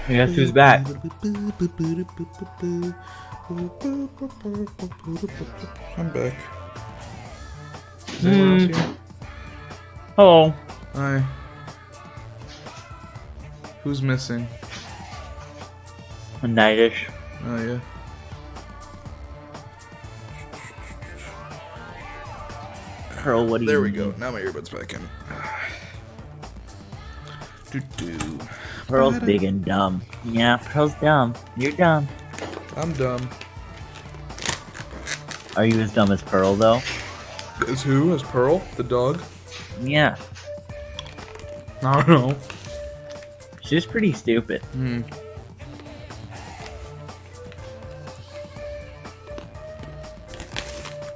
Guess who's back? I'm back. Is anyone else here? Hello. Hi. Who's missing? Nightish. Oh yeah. Pearl, what do There you we need? go. Now my earbuds back in. Pearl's big and dumb. Yeah, Pearl's dumb. You're dumb. I'm dumb. Are you as dumb as Pearl, though? As who? As Pearl? The dog? Yeah. I don't know. She's pretty stupid.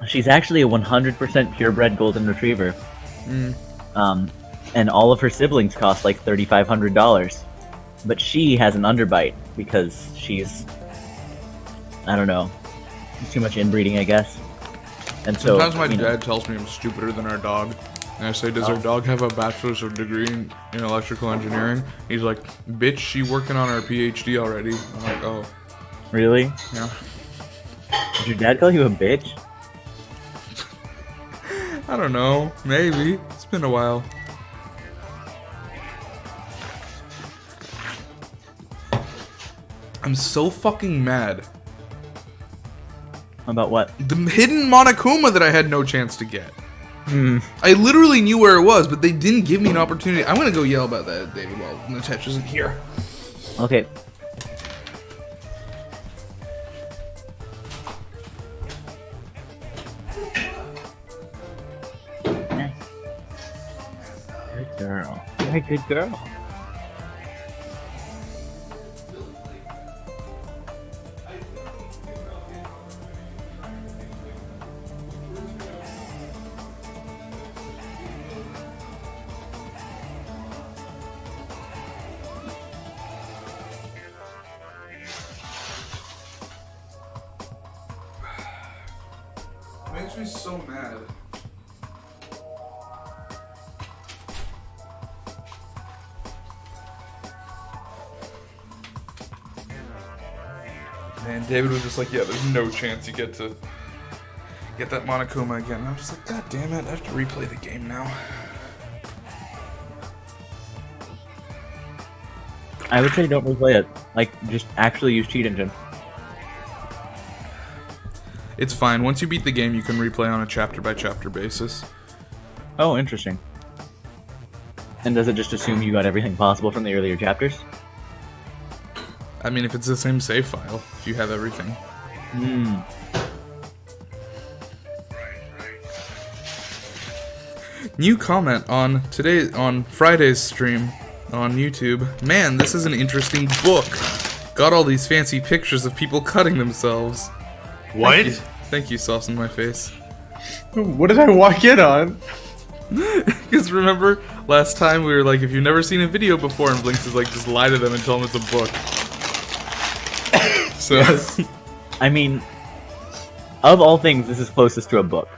She's actually a 100% purebred golden retriever. And all of her siblings cost like $3,500. But she has an underbite because she's, I don't know, too much inbreeding, I guess. And so sometimes my dad tells me I'm stupider than our dog. And I say, does our dog have a bachelor's degree in electrical engineering? He's like, bitch, she working on her PhD already. I'm like, oh. Really? Yeah. Did your dad call you a bitch? I don't know. Maybe. It's been a while. I'm so fucking mad. About what? The hidden Monokuma that I had no chance to get. I literally knew where it was, but they didn't give me an opportunity. I'm gonna go yell about that at David while Natesh isn't here. Okay. Nice. Good girl. You're a good girl. Makes me so mad. Man, David was just like, yeah, there's no chance you get to get that Monokuma again. And I'm just like, god damn it, I have to replay the game now. I would say don't replay it. Like, just actually use Cheat Engine. It's fine. Once you beat the game, you can replay on a chapter-by-chapter basis. Oh, interesting. And does it just assume you got everything possible from the earlier chapters? I mean, if it's the same save file, if you have everything. New comment on Friday's stream on YouTube. Man, this is an interesting book. Got all these fancy pictures of people cutting themselves. What? Thank you, sauce in my face. What did I walk in on? Because remember, last time we were like, if you've never seen a video before, and Vlinx is like, just lie to them and tell them it's a book. So, Yes. I mean, of all things, this is closest to a book.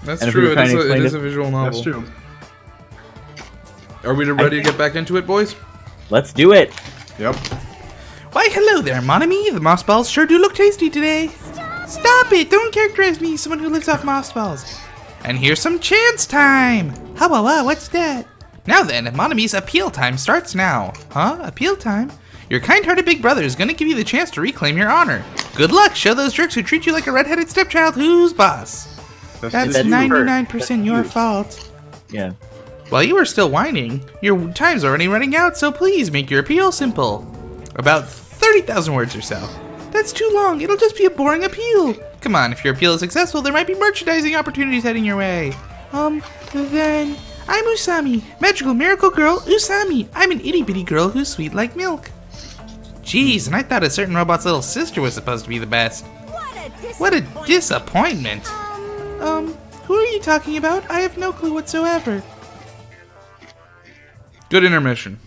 That's And if we true, were trying to it explain is it- a visual novel. That's true. Are we ready to get back into it, boys? Let's do it! Yep. Why, hello there, Monami. The moss balls sure do look tasty today. Stop it! Don't characterize me, someone who lives off moss balls. And here's some chance time! How, what's that? Now then, Monami's appeal time starts now. Huh? Appeal time? Your kind-hearted big brother is gonna give you the chance to reclaim your honor. Good luck, show those jerks who treat you like a red-headed stepchild who's boss. That's 99% your fault. Yeah. While you are still whining, your time's already running out, so please make your appeal simple. About 30,000 words or so. That's too long, it'll just be a boring appeal. Come on, if your appeal is successful, there might be merchandising opportunities heading your way. Then... I'm Usami, magical miracle girl Usami. I'm an itty-bitty girl who's sweet like milk. Jeez, and I thought a certain robot's little sister was supposed to be the best. What a disappointment. Who are you talking about? I have no clue whatsoever. Good intermission.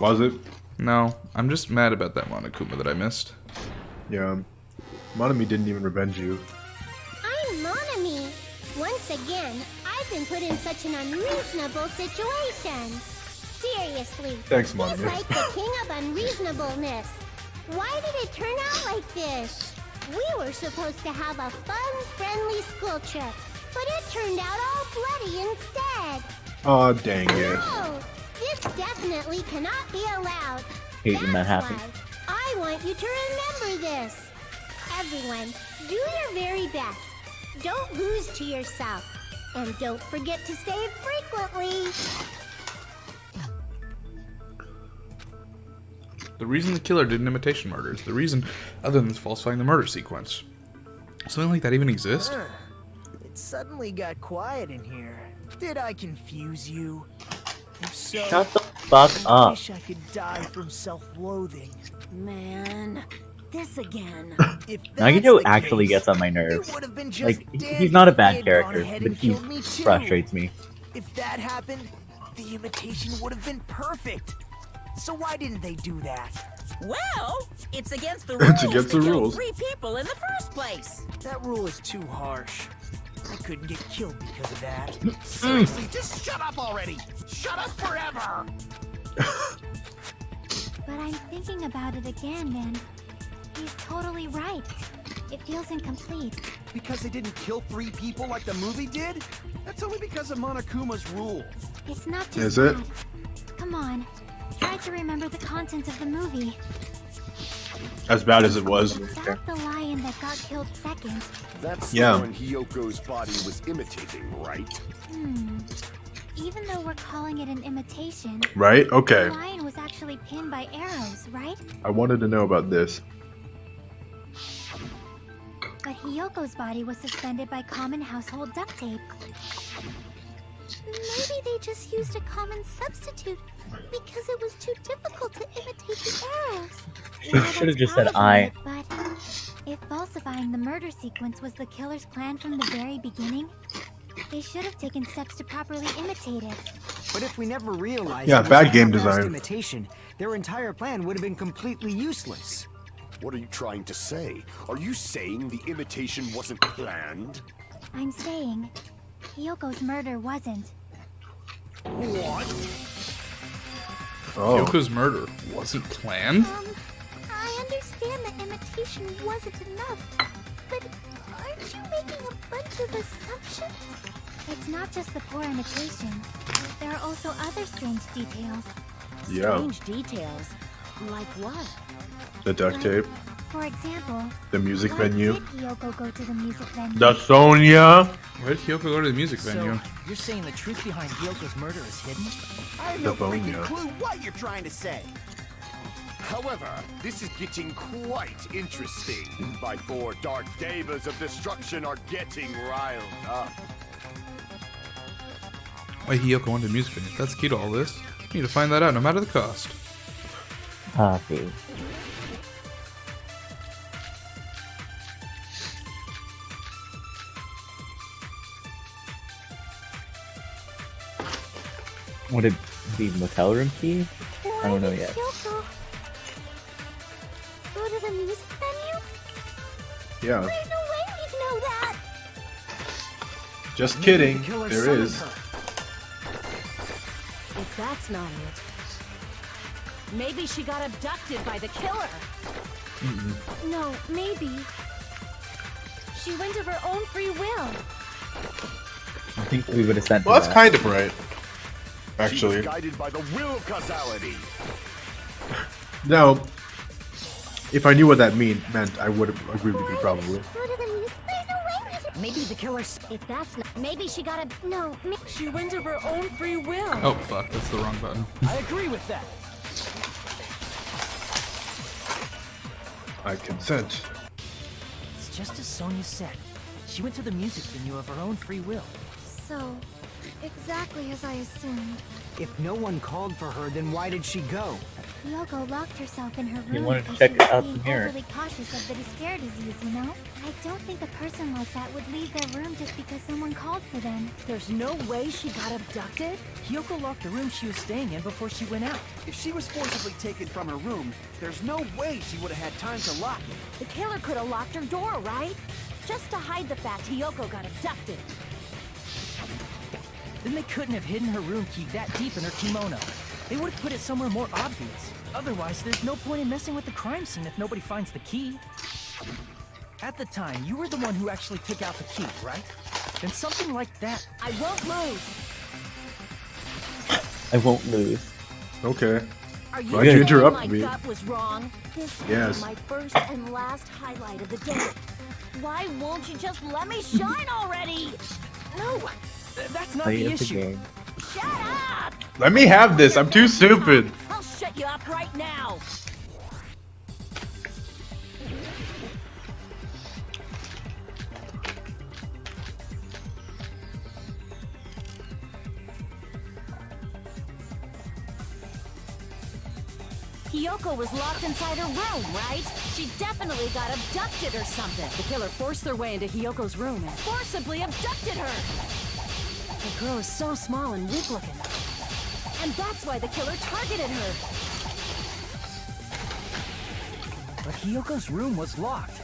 Was it? No, I'm just mad about that Monokuma that I missed. Yeah. Monami didn't even revenge you. I'm Monami. Once again, I've been put in such an unreasonable situation. Seriously. Thanks, He's Monami. like the king of unreasonableness. Why did it turn out like this? We were supposed to have a fun, friendly school trip, but it turned out all bloody instead. Aw, dang it. No, this definitely cannot be allowed. hate when that That's happens. why I want you to remember this. Everyone, do your very best. Don't lose to yourself. And don't forget to save frequently. The reason the killer did an imitation murder is the reason, other than falsifying the murder sequence. Something like that even exists? It suddenly got quiet in here. Did I confuse you? If so, Shut the fuck I up. wish I could die from self-loathing. Man, this again. If that's Nagito the actually case, gets on my it nerves. would have been just Like, dead he's not a if bad he had gone character, ahead but and he killed me too. frustrates me. If that happened, the imitation would have been perfect. So why didn't they do that? Well, it's against the rules It's against to the kill rules. 3 people in the first place. That rule is too harsh. I couldn't get killed because of that. Seriously, just shut up already! Shut up forever! But I'm thinking about it again, and he's totally right. It feels incomplete. Because they didn't kill 3 people like the movie did? That's only because of Monokuma's rule. It's not just Is it? that. Come on. Try to remember the content of the movie. As bad as it was. Is that the lion that got killed second? That's Yeah. the one Hiyoko's body was imitating, right? Even though we're calling it an imitation, Right? Okay. the lion was actually pinned by arrows, right? I wanted to know about this. But Hiyoko's body was suspended by common household duct tape. Maybe they just used a common substitute because it was too difficult to imitate the arrows. She should have just said Probably I. it, But if falsifying the murder sequence was the killer's plan from the very beginning, they should have taken steps to properly imitate it. But if we never realized Yeah, it was bad a game half-assed design. imitation, their entire plan would have been completely useless. What are you trying to say? Are you saying the imitation wasn't planned? I'm saying, Hiyoko's murder wasn't. What? Oh. Yoko's murder wasn't planned? I understand that imitation wasn't enough, but aren't you making a bunch of assumptions? It's not just the poor imitation. There are also other strange details. Yeah. Strange details. Like what? The duct tape. For example, The music why venue. did Hiyoko go to the music venue? The Sonya. Why did Hiyoko go to the music venue? So, you're saying the truth behind Hyoko's murder is hidden? I have The no freaking Bonya. clue what you're trying to say. However, this is getting quite interesting. My 4 dark devas of destruction are getting riled up. Why Hiyoko went to the music venue? That's the key to all this. You need to find that out, no matter the cost. Copy. Would it be motel room key? I don't know yet. Hiyoko go to the music venue? Yeah. There's no way we'd know that. Just Maybe kidding. the killer There summoned is. her. If that's not it, maybe she got abducted by the killer. No, maybe. She went of her own free will. I think we would have sent Well, her that's that. kind of right. She Actually. was guided by the will causality. Now, if I knew what that meant, I would agree with you probably. Go to the music. There's no way we could. Maybe the killer's. If that's not, maybe she got a no. She went of her own free will. Oh, fuck, that's the wrong button. I agree with that. I consent. It's just as Sonya said. She went to the music venue of her own free will. So, exactly as I assumed. If no one called for her, then why did she go? Hiyoko locked herself in her room You wanted to because check she was out being the mirror. overly cautious of the despair disease, you know? I don't think a person like that would leave their room just because someone called for them. There's no way she got abducted? Hiyoko locked the room she was staying in before she went out. If she was forcibly taken from her room, there's no way she would have had time to lock it. The killer could have locked her door, right? Just to hide the fact Hiyoko got abducted. Then they couldn't have hidden her room key that deep in her kimono. They would have put it somewhere more obvious. Otherwise, there's no point in messing with the crime scene if nobody finds the key. At the time, you were the one who actually took out the key, right? Then something like that. I won't lose. I won't lose. Okay. Are you Why'd you interrupt my me? gut was wrong? This Yes. is my first and last highlight of the day. Why won't you just let me shine already? No, that's not Play the it the issue. game. Shut up! Let me have this. I'm too stupid. I'll shut you up right now. Hiyoko was locked inside her room, right? She definitely got abducted or something. The killer forced their way into Hiyoko's room and Forcibly abducted her. the girl is so small and weak looking. And that's why the killer targeted her. But Hiyoko's room was locked.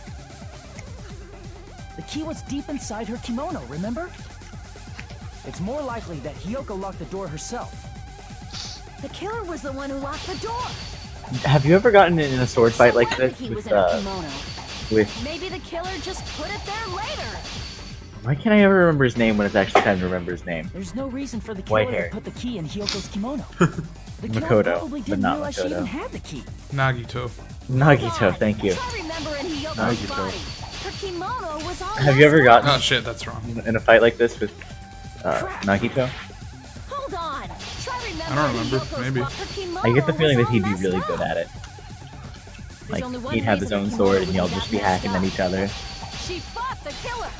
The key was deep inside her kimono, remember? It's more likely that Hiyoko locked the door herself. The killer was the one who locked the door. Have you ever gotten in a sword fight like What this if he was with in a kimono? with? Maybe the killer just put it there later. Why can't I ever remember his name when it's actually time to remember his name? There's no reason for the White killer hair. to put the key in Hyoko's kimono. The killer Makoto, probably but didn't not realize she Makoto. even had the key. Nagito. Nagito, thank you. Try remembering Hiyoko's Nagito. body. Her kimono was all Have you ever messed up. Oh shit, that's wrong. In a fight like this with Nagito? Hold on. Try I don't remember. Hiyoko's Maybe. her kimono I get the feeling was that he'd all be really messed good up. at it. Like, only one he'd have his reason own the sword kimono and y'all would just be be that hacking messed at each other. She fought the killer.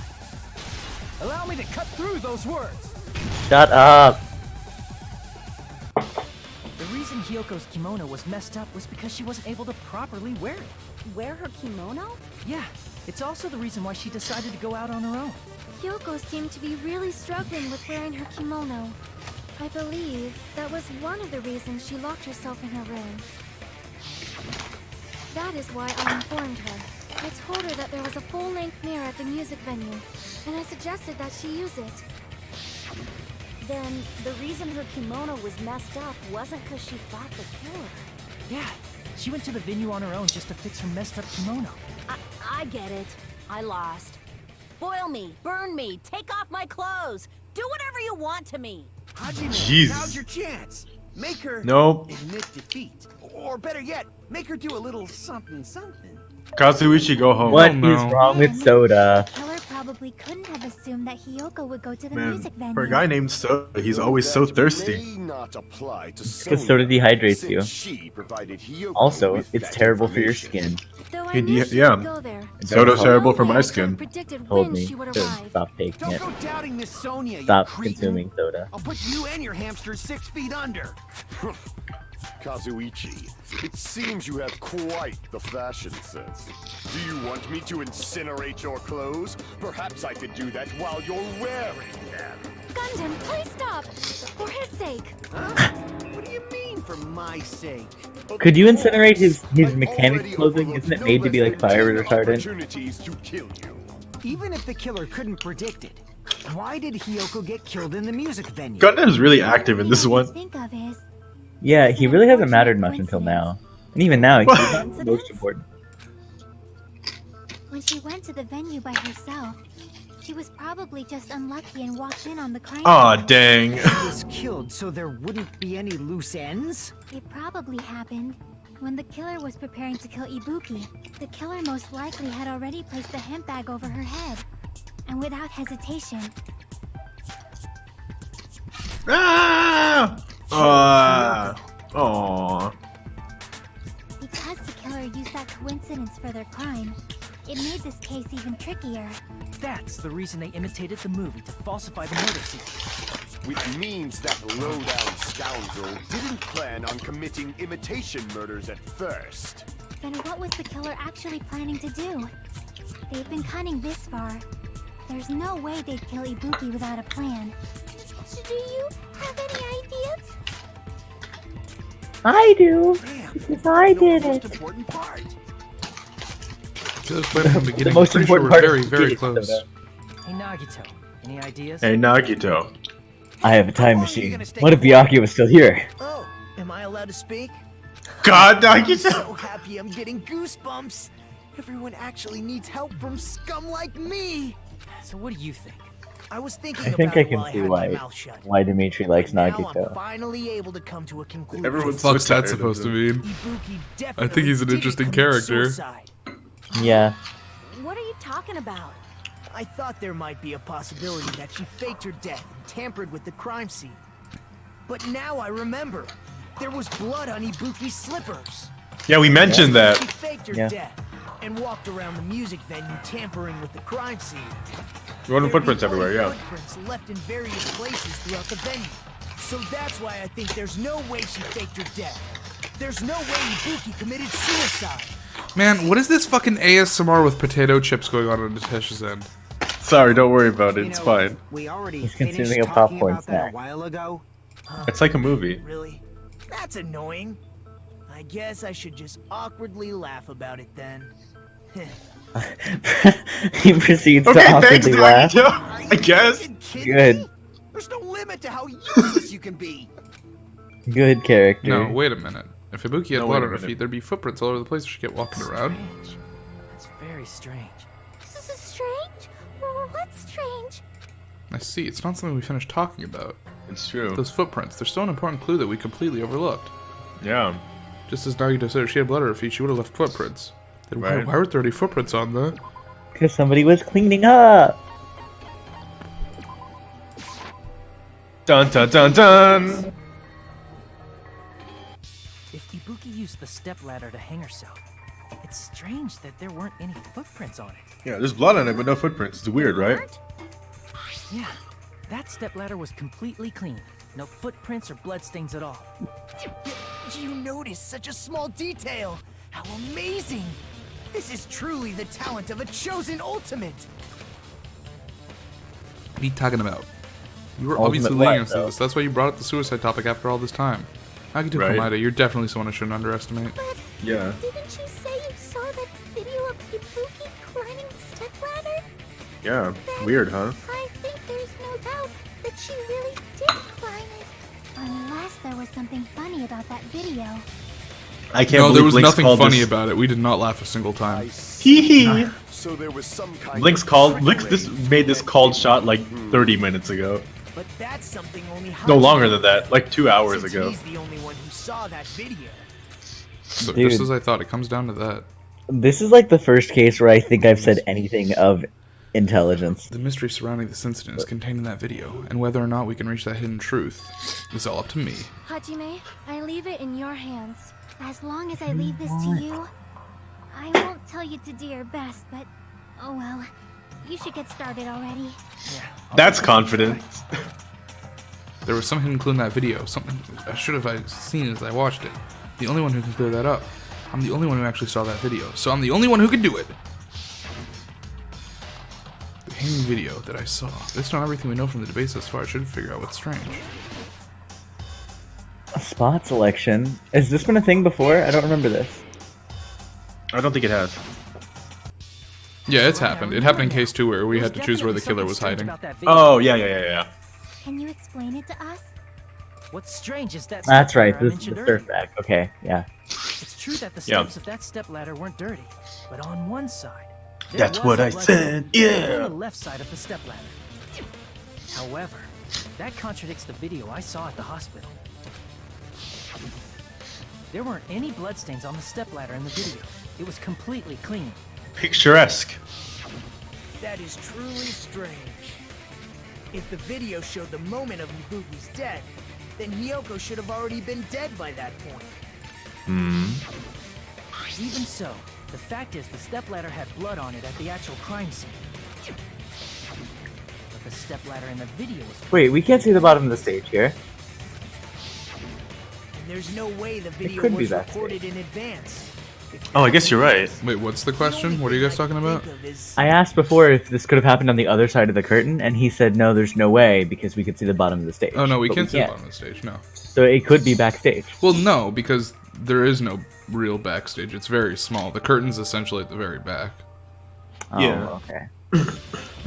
Allow me to cut through those words. Shut up! The reason Hyoko's kimono was messed up was because she wasn't able to properly wear it. Wear her kimono? Yeah, it's also the reason why she decided to go out on her own. Hiyoko seemed to be really struggling with wearing her kimono. I believe that was one of the reasons she locked herself in her room. That is why I informed her. I told her that there was a full-length mirror at the music venue, and I suggested that she use it. Then the reason her kimono was messed up wasn't because she fought the killer. Yeah, she went to the venue on her own just to fix her messed up kimono. I get it. I lost. Boil me, burn me, take off my clothes. Do whatever you want to me. Hajime, Jesus. now's your chance. Make her Nope. admit defeat. Or better yet, make her do a little something something. Kazuichi, go home. What is no. wrong with Soda? The killer probably couldn't have assumed that Hiyoko would go to the Man, music venue. for a guy named Soda, he's always so thirsty. May not apply to Because soda dehydrates you. since she provided Hiyoko Also, with it's that terrible for your information. skin. Though I Hey, knew she yeah. would go there. Soda's Don't terrible for my Well, skin. predicted Told when me she would to arrive. stop taking Don't it. go doubting Miss Sonia, you Stop cretin. consuming soda. I'll put you and your hamster 6 feet under. Kazuichi, it seems you have quite the fashion sense. Do you want me to incinerate your clothes? Perhaps I could do that while you're wearing them. Gundam, please stop! For his sake. Huh? What do you mean, for my sake? Could you incinerate his I've mechanics already clothing? overlooked Isn't it no made to be less like than fire 10 retardant? opportunities to kill you. Even if the killer couldn't predict it, why did Hiyoko get killed in the music venue? Gundam's really active in this The only one. thing I think of is Yeah, he really hasn't mattered much until now. And even now, he's not the most important. when she went to the venue by herself, she was probably just unlucky and walked in on the crime Aw, scene. dang. She was killed so there wouldn't be any loose ends? It probably happened when the killer was preparing to kill Ibuki. The killer most likely had already placed the hemp bag over her head. And without hesitation, Ah! Aw. because the killer used that coincidence for their crime, it made this case even trickier. That's the reason they imitated the movie to falsify the murder scene. Which means that low-down scoundrel didn't plan on committing imitation murders at first. Then what was the killer actually planning to do? They've been cunning this far. There's no way they'd kill Ibuki without a plan. Do you have any ideas? I do. Damn, Because I you know did the most it. important part. Killer's plan from the beginning. most I'm pretty sure important we're part very, is very getting close. Soda. Hey Nagito, any ideas? Hey, Nagito. I have a time How long are you machine. gonna stay What if Byakuya was still here? Oh, am I allowed to speak? God, I'm Nagito! so happy I'm getting goosebumps. Everyone actually needs help from scum like me. So what do you think? I was thinking I think about I it can while I see had my mouth shut. why Dimitri likes Now I'm Nagito. finally able to come to a conclusion. Everyone fuck's that supposed to mean? I think he's an interesting character. Suicide. Yeah. What are you talking about? I thought there might be a possibility that she faked her death and tampered with the crime scene. But now I remember. There was blood on Ibuki's slippers. Yeah, we mentioned that. She faked her death and walked around the music venue tampering with the crime scene. There were footprints everywhere, yeah. Footprints left in various places throughout the venue. So that's why I think there's no way she faked her death. There's no way Ibuki committed suicide. Man, what is this fucking ASMR with potato chips going on Natesh's end? Sorry, don't worry about it. It's fine. We already He's finished consuming a talking popcorn about that snack. a while ago. It's like a movie. Really? That's annoying. I guess I should just awkwardly laugh about it then. He proceeds to awkwardly laugh. I guess. Good. There's no limit to how useless you can be. Good character. No, wait a minute. If Ibuki had No, blood wait a on her minute. feet, there'd be footprints all over the place. She kept walking around. Strange. That's very strange. This is strange? What's strange? I see. It's not something we finished talking about. It's true. Those footprints. They're still an important clue that we completely overlooked. Yeah. Just as Nagito said, if she had blood on her feet, she would have left footprints. Then Right. why were there any footprints on the... Because somebody was cleaning up. Dun dun dun dun. If Ibuki used the stepladder to hang herself, it's strange that there weren't any footprints on it. Yeah, there's blood on it, but no footprints. It's weird, right? Yeah, that stepladder was completely clean. No footprints or bloodstains at all. You noticed such a small detail. How amazing! This is truly the talent of a chosen ultimate. What are you talking about? You were Ultimate obviously what, leading us to though? this. That's why you brought up the suicide topic after all this time. Nagito Right. Komaeda, you're definitely someone I shouldn't underestimate. Yeah. Didn't you say you saw that video of Ibuki climbing the stepladder? Yeah. Weird, huh? I think there's no doubt that she really did climb it. Unless there was something funny about that video. I can't No, believe there was Blinx nothing called funny this. about it. We did not laugh a single time. Hee hee. So there was some kind Blinx of called. Blinx trickery. this made this called shot like 30 minutes ago. But that's something only No Hachi longer than that. Like 2 hours since ago. He's the only one who saw that video. So Dude. just as I thought, it comes down to that. This is like the first case where I think I've said anything of intelligence. The mystery surrounding this incident is contained in that video, and whether or not we can reach that hidden truth is all up to me. Hajime, I leave it in your hands. As long as I leave this to you, I won't tell you to do your best, but oh well. You should get started already. That's confidence. There was some hidden clue in that video, something I should have seen as I watched it. The only one who can clear that up. I'm the only one who actually saw that video, so I'm the only one who can do it. The hanging video that I saw. Based on everything we know from the debates thus far, I should figure out what's strange. A spot selection. Has this been a thing before? I don't remember this. I don't think it has. Yeah, it's happened. It happened in case 2 where we had to choose where the killer was hiding. Oh, yeah. Can you explain it to us? What's strange is that That's right. stepladder I This is the mentioned surf earlier. bag. Okay, yeah. It's true that the Yeah. steps of that stepladder weren't dirty, but on one side, there That's was what a I blood said, stain yeah. on the left side of the stepladder. However, that contradicts the video I saw at the hospital. There weren't any bloodstains on the stepladder in the video. It was completely clean. Picturesque. That is truly strange. If the video showed the moment of Ibuki's death, then Hiyoko should have already been dead by that point. Even so, the fact is the stepladder had blood on it at the actual crime scene. But the stepladder in the video was... Wait, we can't see the bottom of the stage here. And there's no way the video could be was backstage. recorded in advance. Oh, I guess you're right. Wait, what's the question? What are you guys talking about? I asked before if this could have happened on the other side of the curtain, and he said no, there's no way because we could see the bottom of the stage. Oh no, we But can't see the bottom of the stage, no. So it could be backstage. Well, no, because there is no real backstage. It's very small. The curtain's essentially at the very back. Oh, Yeah. okay.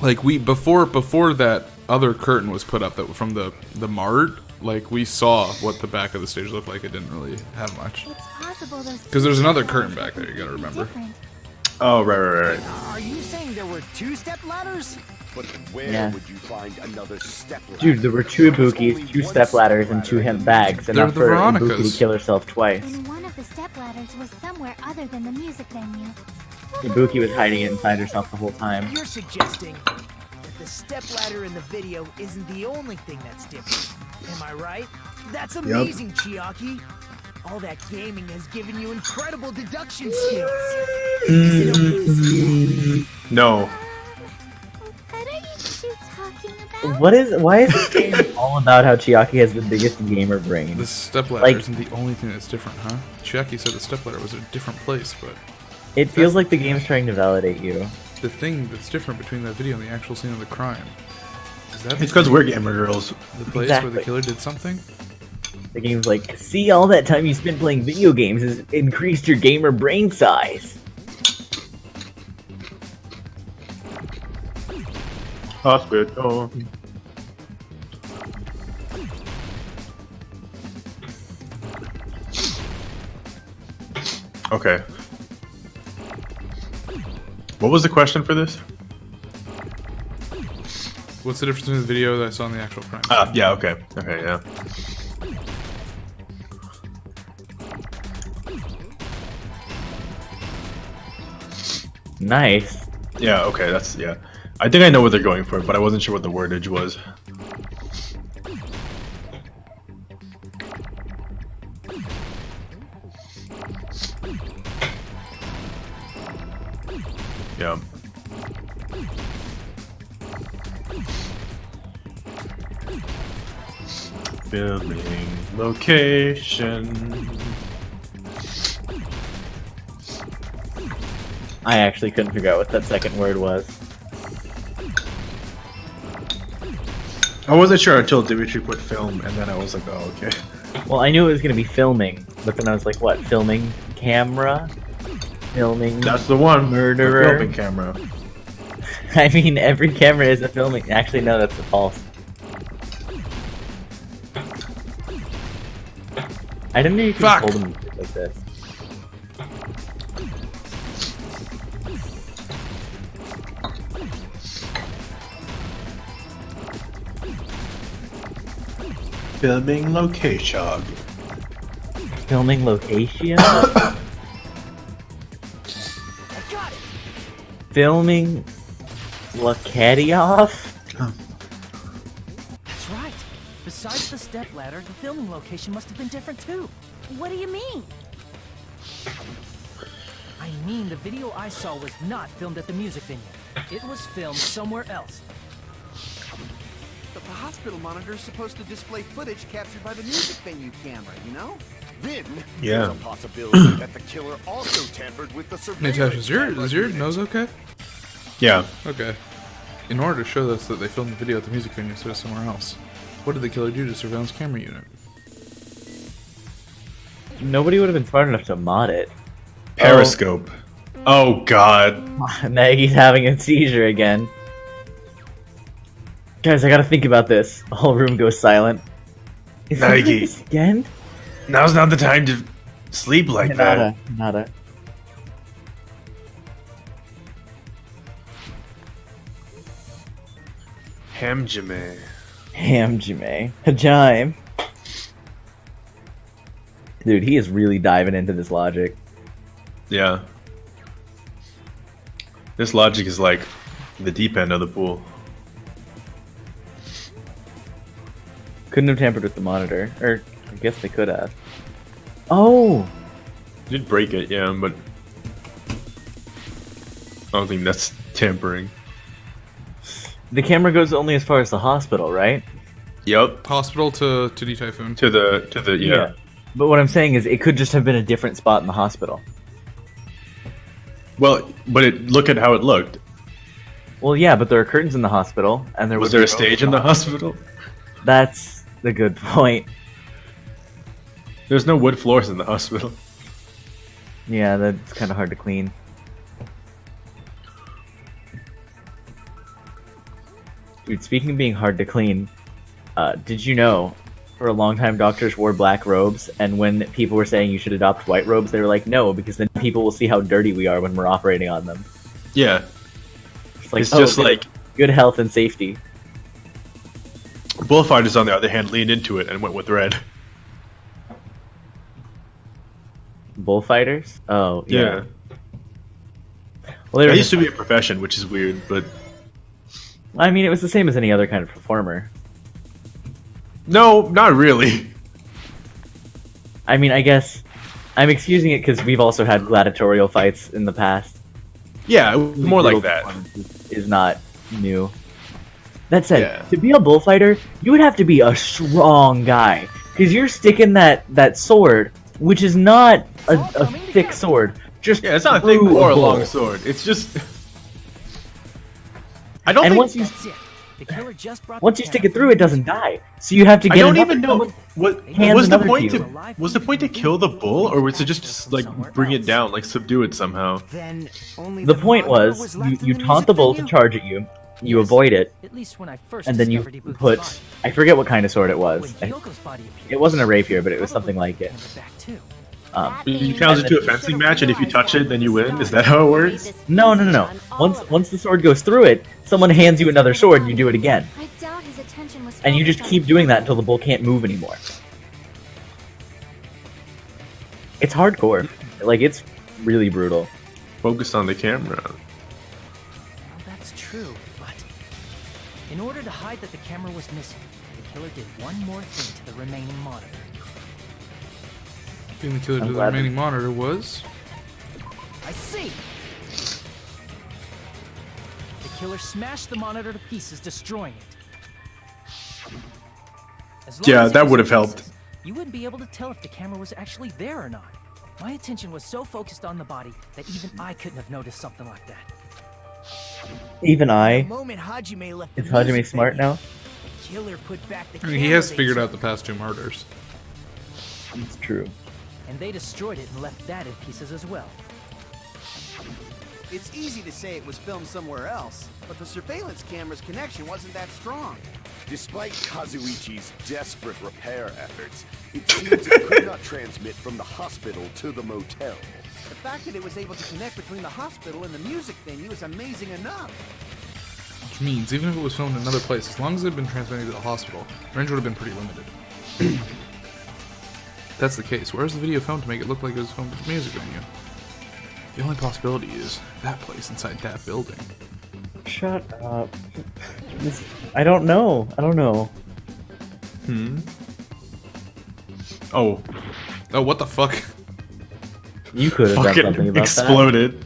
Like before that other curtain was put up that from the mart, like we saw what the back of the stage looked like. It didn't really have much. It's possible those Because there's another curtain back there. You gotta remember. Oh, right. Are you saying there were 2 step ladders? But where would you find another step ladder? Dude, there were 2 Ibukis, 2 step ladders, and 2 hemp bags, enough for Ibuki to kill herself twice. And one of the step ladders was somewhere other than the music venue. Ibuki was hiding it inside herself the whole time. You're suggesting that the stepladder in the video isn't the only thing that's different. Am I right? That's amazing, Chiaki. All that gaming has given you incredible deduction skills. Is it okay? No. What are you 2 talking about? Why is this game all about how Chiaki has the biggest gamer brain? The stepladder isn't the only thing that's different, huh? Chiaki said the stepladder was a different place, but... It feels like the game's trying to validate you. The thing that's different between that video and the actual scene of the crime. Is that It's because we're gamer girls. the place where the killer did something? The game's like, see, all that time you spent playing video games has increased your gamer brain size. Hospital. Okay. What was the question for this? What's the difference between the video that I saw in the actual crime? Yeah, okay. Okay, yeah. Nice. Yeah, okay, that's, yeah. I think I know what they're going for, but I wasn't sure what the wordage was. Yeah. Filming location. I actually couldn't figure out what that second word was. I wasn't sure until Dimitri put film, and then I was like, oh, okay. Well, I knew it was going to be filming, but then I was like, what? Filming camera? Filming. That's the one. Murderer. The filming camera. I mean, every camera is a filming. Actually, no, that's a false. I didn't know you could hold them like this. Filming location. Filming location? Filming Lakadioff? That's right. Besides the stepladder, the filming location must have been different too. What do you mean? I mean, the video I saw was not filmed at the music venue. It was filmed somewhere else. But the hospital monitor is supposed to display footage captured by the music venue camera, you know? Then, yeah. There's a possibility that the killer also tampered with the surveillance. Natasha, is your nose okay? Yeah. Okay. In order to show us that they filmed the video at the music venue instead of somewhere else, what did the killer do to the surveillance camera unit? Nobody would have been smart enough to mod it. Periscope. Oh god. Maggie's having a seizure again. Guys, I gotta think about this. The whole room goes silent. Is that Maggie. this again? Now's not the time to sleep like that. Nada. Hamjime. Hajime. Dude, he is really diving into this logic. Yeah. This logic is like the deep end of the pool. Couldn't have tampered with the monitor. Or, I guess they could have. Oh! Did break it, yeah, but I don't think that's tampering. The camera goes only as far as the hospital, right? Yep. Hospital to D Typhoon. To the yeah. But what I'm saying is it could just have been a different spot in the hospital. Well, but look at how it looked. Well, yeah, but there are curtains in the hospital, and Was there a stage in the hospital? That's the good point. There's no wood floors in the hospital. Yeah, that's kind of hard to clean. Dude, speaking of being hard to clean, did you know for a long time doctors wore black robes, and when people were saying you should adopt white robes, they were like, no, because then people will see how dirty we are when we're operating on them. Yeah. It's like, it's just like good health and safety. Bullfighters, on the other hand, leaned into it and went with red. Bullfighters? Oh, yeah. Well, that used to be a profession, which is weird, but... I mean, it was the same as any other kind of performer. No, not really. I mean, I guess I'm excusing it because we've also had gladiatorial fights in the past. Yeah, more like that. Is not new. That said, to be a bullfighter, you would have to be a strong guy because you're sticking that sword, which is not a thick sword. Just it's not a thick or a long sword. It's just. I don't think. Once you stick it through, it doesn't die. So you have to get. I don't even know what was the point to. Was the point to kill the bull, or was it just like bring it down, like subdue it somehow? The point was you taunt the bull to charge at you. You avoid it, and then you put. I forget what kind of sword it was. It wasn't a rapier, but it was something like it. You challenge it to a fencing match, and if you touch it, then you win. Is that how it works? No. Once the sword goes through it, someone hands you another sword, and you do it again. And you just keep doing that until the bull can't move anymore. It's hardcore. Like, it's really brutal. Focus on the camera. Well, that's true, but in order to hide that the camera was missing, the killer did one more thing to the remaining monitor. The thing the killer to the remaining monitor was... I see! The killer smashed the monitor to pieces, destroying it. Yeah, that would have helped. You wouldn't be able to tell if the camera was actually there or not. My attention was so focused on the body that even I couldn't have noticed something like that. Even I? Is Hajime smart now? I mean, he has figured out the past 2 murders. It's true. And they destroyed it and left that in pieces as well. It's easy to say it was filmed somewhere else, but the surveillance camera's connection wasn't that strong. Despite Kazuichi's desperate repair efforts, it seems it could not transmit from the hospital to the motel. The fact that it was able to connect between the hospital and the music venue is amazing enough. Which means, even if it was filmed in another place, as long as it had been transmitted to the hospital, range would have been pretty limited. If that's the case, where's the video filmed to make it look like it was filmed at the music venue? The only possibility is that place inside that building. Shut up. I don't know. Oh, what the fuck? You could have done something about exploded. that.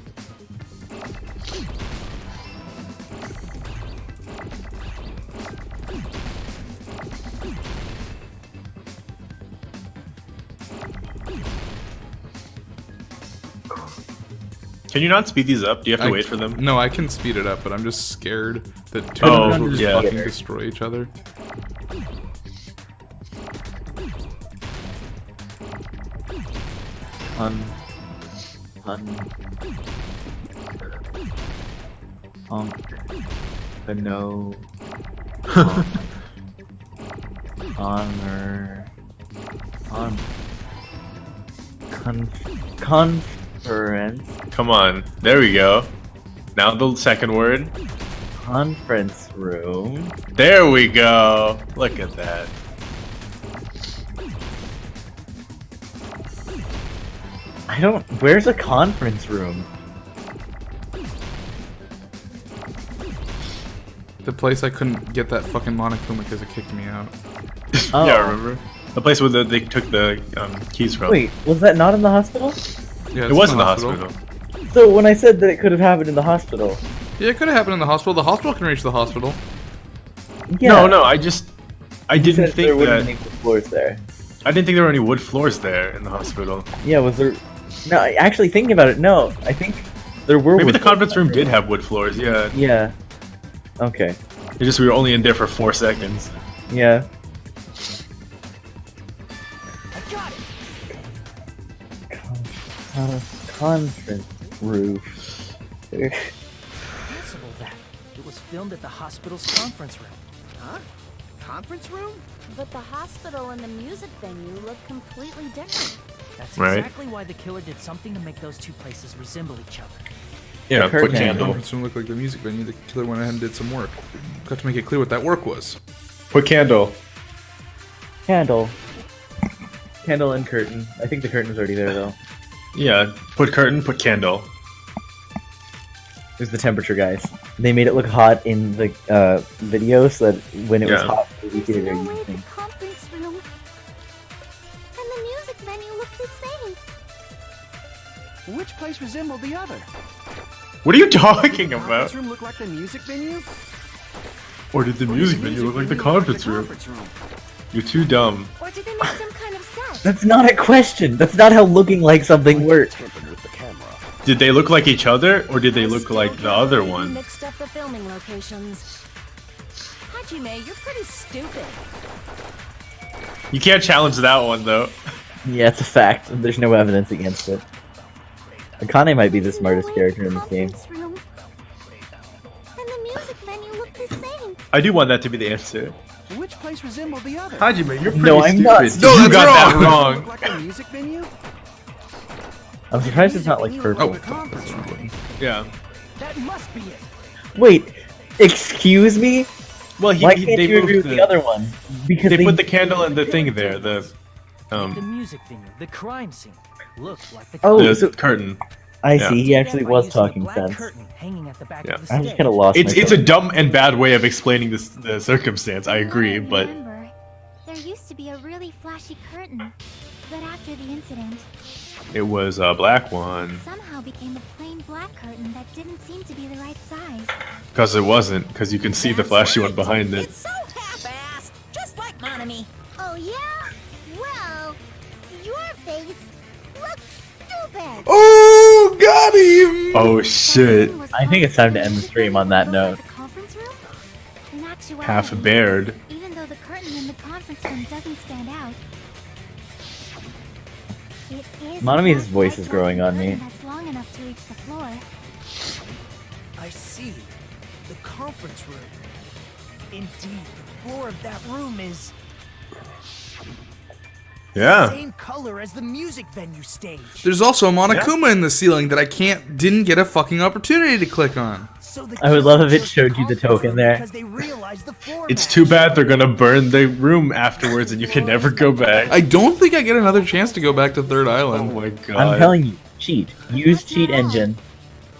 Can you not speed these up? Do you have to wait for them? No, I can speed it up, but I'm just scared that 2 of them will just fucking destroy each other. No. Honor. Conference. Come on. There we go. Now the second word. Conference room. There we go. Look at that. Where's a conference room? The place I couldn't get that fucking Monokuma because it kicked me out. Oh. Yeah, I remember. The place where they took the keys from. Wait, was that not in the hospital? Yeah, it was in the hospital. So when I said that it could have happened in the hospital. Yeah, it could have happened in the hospital. The hospital can reach the hospital. Yeah. No, I didn't think there wouldn't that. be floors there. I didn't think there were any wood floors there in the hospital. Yeah, was there? No, actually thinking about it, no. I think there were. Maybe the conference room did have wood floors. Yeah. Yeah. Okay. It's just we were only in there for 4 seconds. Yeah. I got it. Conference roof. Possible that it was filmed at the hospital's conference room. Huh? Conference room? But the hospital and the music venue look completely different. That's Right. exactly why the killer did something to make those 2 places resemble each other. Yeah, put The candle. conference room looked like the music venue. The killer went ahead and did some work. Got to make it clear what that work was. Put candle. Candle. Candle and curtain. I think the curtain was already there though. Yeah, put curtain, put candle. There's the temperature, guys. They made it look hot in the video so that when it was hot in the movie theater, you The think. conference room and the music venue look the same. Which place resembled the other? What are you talking Did the about? conference room look like the music venue? Or did the music venue look like the conference room? You're too dumb. Or did they make some kind of set? That's not a question. That's not how looking like something works. Did they look like each other, or did they look like the other one? Mixed up the filming locations. Hajime, you're pretty stupid. You can't challenge that one, though. Yeah, it's a fact. There's no evidence against it. Akane might be the smartest character in this game. Room. And the music venue look the same. I do want that to be the answer. Which place resembled the other? Hajime, you're pretty No, I'm not. stupid. No, you that's got that Look wrong. like the music venue? I'm surprised it's not like purple. Yeah. That must be it. Wait, excuse me? Well, Why can't they you agree moved with the other one? Because they put the candle in the thing there. The The music venue, the crime scene, looked like the. Oh, the so curtain. I Yeah. see. He actually was By using talking the black sense. curtain hanging at the back Yeah. of the I'm just stage. kind of lost. It's a dumb and bad way of explaining this the circumstance. I agree, but Remember, there used to be a really flashy curtain, but after the incident, it was a black one. somehow became a plain black curtain that didn't seem to be the right size. Because it wasn't. Because you can see the flashy one behind it. It's so half-assed, just like Monami. Oh yeah? Well, your face looks stupid. Oh, got him! Oh shit! I think it's time to end the stream on that note. The conference room? In actuality, Half bared. even though the curtain in the conference room doesn't stand out, it is Monami's a voice white is growing on me. curtain that's long enough to reach the floor. I see. The conference room. Indeed, the floor of that room is the Yeah. same color as the music venue stage. There's also a Monokuma in the ceiling that I didn't get a fucking opportunity to click on. So the I would love if it killers showed you the conference token room there. because they realized the floor It's matched. too bad they're gonna burn the room afterwards, and you can never go back. I don't think I get another chance to go back to Third Oh Island. my god! I'm telling you, cheat. Use cheat engine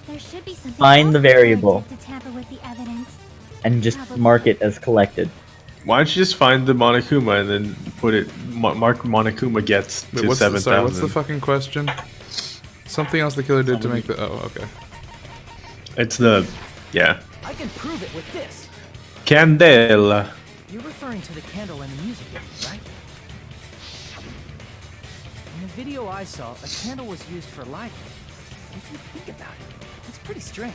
There should be something Find else the that variable. to tamper with the evidence. and just mark it as collected. Why don't you just find the Monokuma and then put it? Mark Monokuma gets Wait, to what's the 7,000. fucking question? Something else the killer did to make the. Oh, okay. It's the yeah. I can prove it with this. Candela. You're referring to the candle in the music video, right? In the video I saw, a candle was used for lighting. If you think about it, it's pretty strange.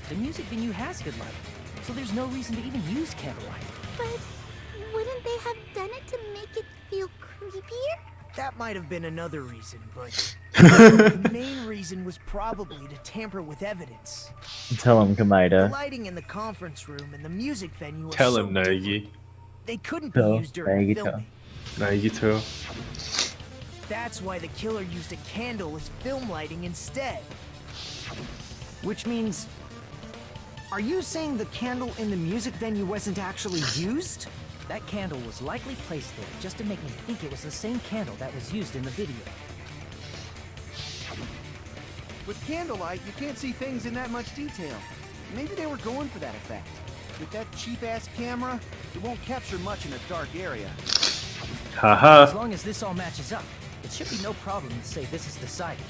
The music venue has good lighting, so there's no reason to even use candlelight. But wouldn't they have done it to make it feel creepier? That might have been another reason, but the main reason was probably to tamper with evidence. Tell him, The Kamaida. lighting in the conference room and the music venue are Tell so him, different. Nagi. They couldn't be Tell used during Nagito. filming. Nagito. That's why the killer used a candle as film lighting instead. Which means... Are you saying the candle in the music venue wasn't actually used? That candle was likely placed there just to make me think it was the same candle that was used in the video. With candlelight, you can't see things in that much detail. Maybe they were going for that effect. With that cheap-ass camera, it won't capture much in a dark area. As Haha. long as this all matches up, it should be no problem to say this is decided.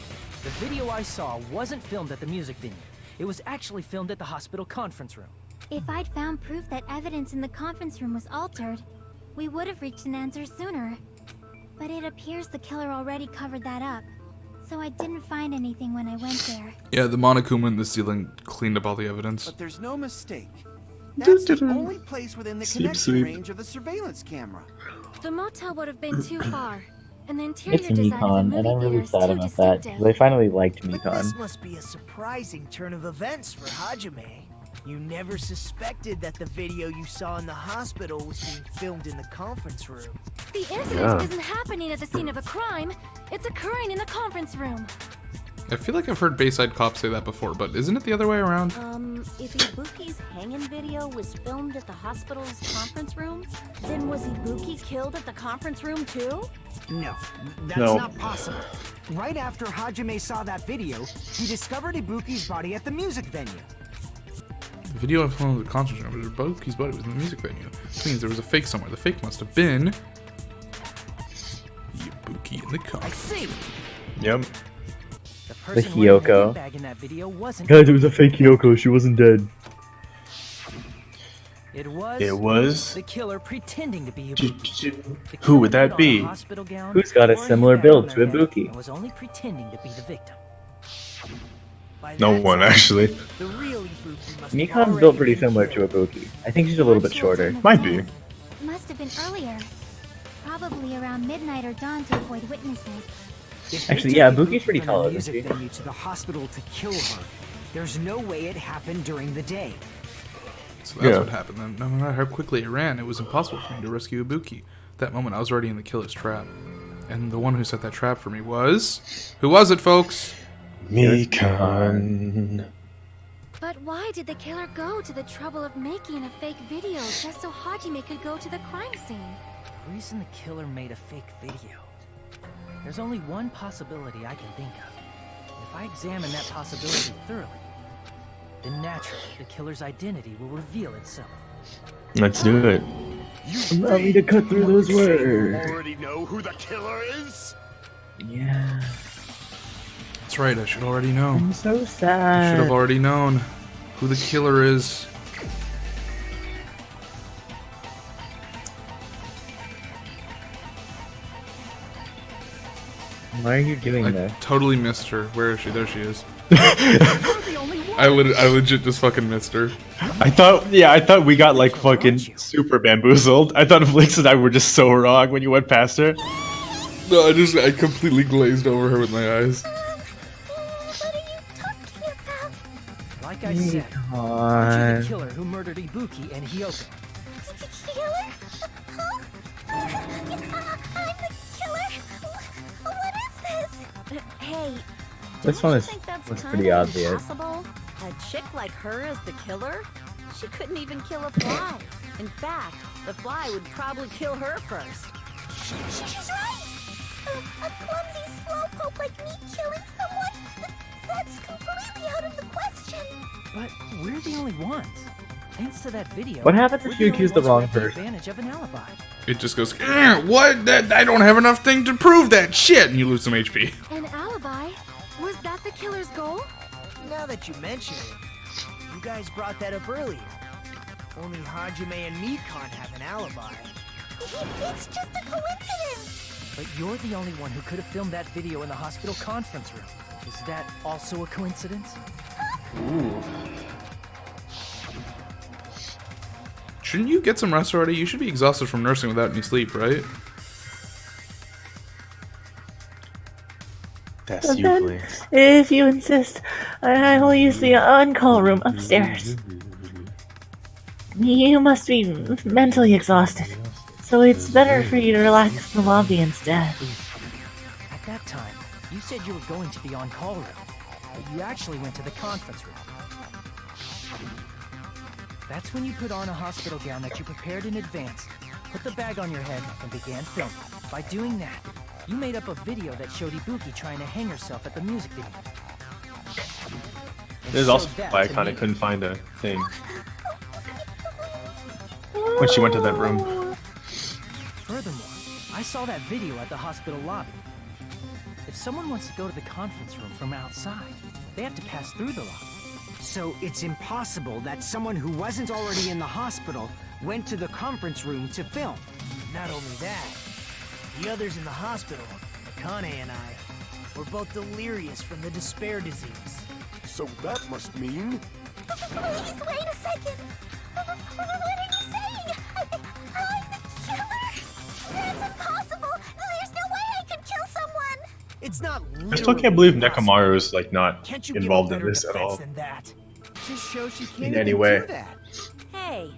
The video I saw wasn't filmed at the music venue. It was actually filmed at the hospital conference room. If I'd found proof that evidence in the conference room was altered, we would have reached an answer sooner. But it appears the killer already covered that up, so I didn't find anything when I went there. Yeah, the Monokuma in the ceiling cleaned up all the evidence. But there's no mistake. That's the only place within the Sleep, connection sleep. range of the surveillance camera. The motel would have been too far, and the interior It's design of the Mikon, movie and I'm really theater is sad too about that, distinctive. because I finally liked But this Mikon. must be a surprising turn of events for Hajime. You never suspected that the video you saw in the hospital was being filmed in the conference room. The incident Yeah. isn't happening at the scene of a crime, it's occurring in the conference room. I feel like I've heard Bayside Cop say that before, but isn't it the other way around? If Ibuki's hanging video was filmed at the hospital's conference room, then was Ibuki killed at the conference room too? No, that's not possible. Right after Hajime saw that video, he discovered Ibuki's body at the music venue. The video of the conference room, but Ibuki's body was in the music venue. Which means there was a fake somewhere. The fake must have been Ibuki in the conference. I see. Yep. The Hiyoko. Guys, it was a fake Hiyoko. She wasn't dead. It was. The killer pretending to be Ibuki. Who would that be? Who's got a similar build to Ibuki? And was only pretending to be the victim. No one, actually. The real Ibuki must Mikan's built pretty similar to Ibuki. I think she's a little bit shorter. Might be. Must have been earlier. Probably around midnight or dawn to avoid witnesses. Actually, yeah, Ibuki's pretty tall, isn't she? To the hospital to kill her. There's no way it happened during the day. So that's what happened then. No matter how quickly it ran, it was impossible for me to rescue Ibuki. At that moment, I was already in the killer's trap. And the one who set that trap for me was... Who was it, folks? Mikan. But why did the killer go to the trouble of making a fake video just so Hajime could go to the crime scene? The reason the killer made a fake video. There's only one possibility I can think of. If I examine that possibility thoroughly, then naturally the killer's identity will reveal itself. Let's do it. Allow me to cut through those words. Already know who the killer is? Yeah. That's right, I should already know. I'm so I sad. should have already known who the killer is. Why are you doing I this? totally missed her. Where is she? There she is. I legit just fucking missed her. I thought we got like fucking super bamboozled. I thought Vlinx and I were just so wrong when you went past her. No, I completely glazed over her with my eyes. Like I said, you're the killer who murdered Ibuki and Hiyoko. Killer? Huh? I'm the killer? What is this? Hey, This one I is think that's was kind pretty of obvious. impossible. A chick like her as the killer? She couldn't even kill a fly. In fact, the fly would probably kill her first. She's right! A clumsy slowpoke like me killing someone? That's completely out of the question. But we're the only ones. Thanks to that video. What happens if we're you the only accuse the ones who wrong have the person? advantage of an alibi. It just goes, what? That I don't have enough thing to prove that shit, and you lose some HP. An alibi? Was that the killer's goal? Now that you mention it, you guys brought that up earlier. Only Hajime and Mikan have an alibi. It's just a coincidence. But you're the only one who could have filmed that video in the hospital conference room. Is that also a coincidence? Ooh. Shouldn't you get some rest already? You should be exhausted from nursing without any sleep, right? That's you, Vlinx. If you insist, I will use the on-call room upstairs. You must be mentally exhausted, so it's better for you to relax in the lobby instead. At that time, you said you were going to the on-call room, but you actually went to the conference room. That's when you put on a hospital gown that you prepared in advance, put the bag on your head, and began filming. By doing that, you made up a video that showed Ibuki trying to hang herself at the music video. This is also why I kind of couldn't find a thing when she went to that room. Furthermore, I saw that video at the hospital lobby. If someone wants to go to the conference room from outside, they have to pass through the lobby. So it's impossible that someone who wasn't already in the hospital went to the conference room to film. Not only that, the others in the hospital, Akane and I, were both delirious from the despair disease. So that must mean... Please, wait a second. What are you saying? I'm the killer? That's impossible. There's no way I could kill someone. It's not I still can't believe impossible. Nekomaru is like not Can't you give a involved in better this at defense all. than that? Just shows she can't In even any way. do that. Hey,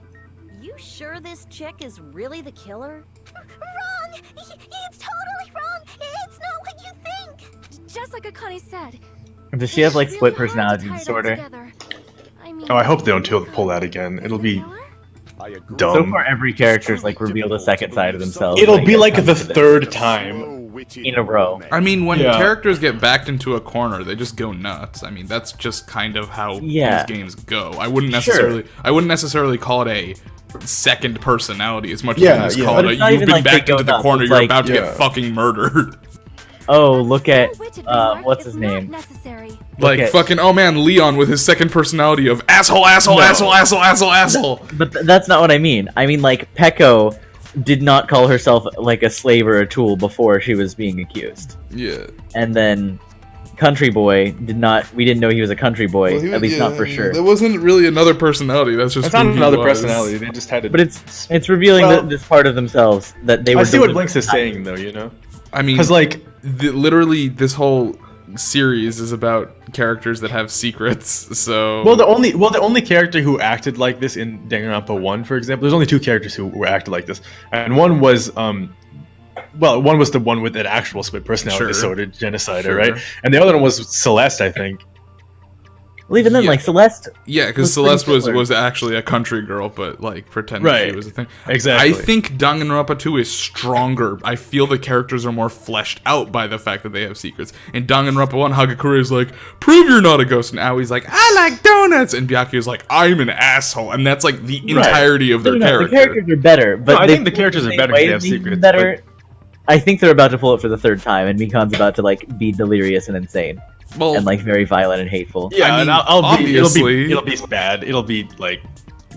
you sure this chick is really the killer? Wrong. It's totally wrong. It's not what you think. Just like Akane said, Does she have like split personality disorder? Oh, I hope they don't pull that again. It'll be dumb. So far, every character's like revealed a second side of themselves. It'll be like the third time in a row. I mean, when characters get backed into a corner, they just go nuts. I mean, that's just kind of how these games go. I wouldn't necessarily call it a second personality as much as I just call it a you've been backed into the corner, you're about to get fucking murdered. Oh, look at what's his name? Like fucking oh man, Leon with his second personality of asshole. But that's not what I mean. I mean like Peko did not call herself like a slave or a tool before she was being accused. Yeah. And then Country Boy did not. We didn't know he was a country boy. At least not for sure. There wasn't really another personality. That's just not another personality. They just had to. But it's revealing this part of themselves that they were. I see what Vlinx is saying though. You know. I mean, because like literally this whole series is about characters that have secrets. So the only character who acted like this in Danganronpa 1, for example, there's only 2 characters who were acted like this, and one was one was the one with an actual split personality disorder, genocider, right? And the other one was Celeste, I think. Well, even then, like Celeste. Yeah, because Celeste was actually a country girl, but like pretending she was a thing. Exactly. I think Danganronpa 2 is stronger. I feel the characters are more fleshed out by the fact that they have secrets. In Danganronpa 1, Hagakure is like, "Prove you're not a ghost," and Aoi's like, "I like donuts," and Byakuya is like, "I'm an asshole," and that's like the entirety of their character. The characters are better, but I think the characters are better because they have secrets. Better. I think they're about to pull it for the 3rd time, and Mikan's about to like be delirious and insane. And like very violent and hateful. Yeah, I mean, obviously it'll be bad. It'll be like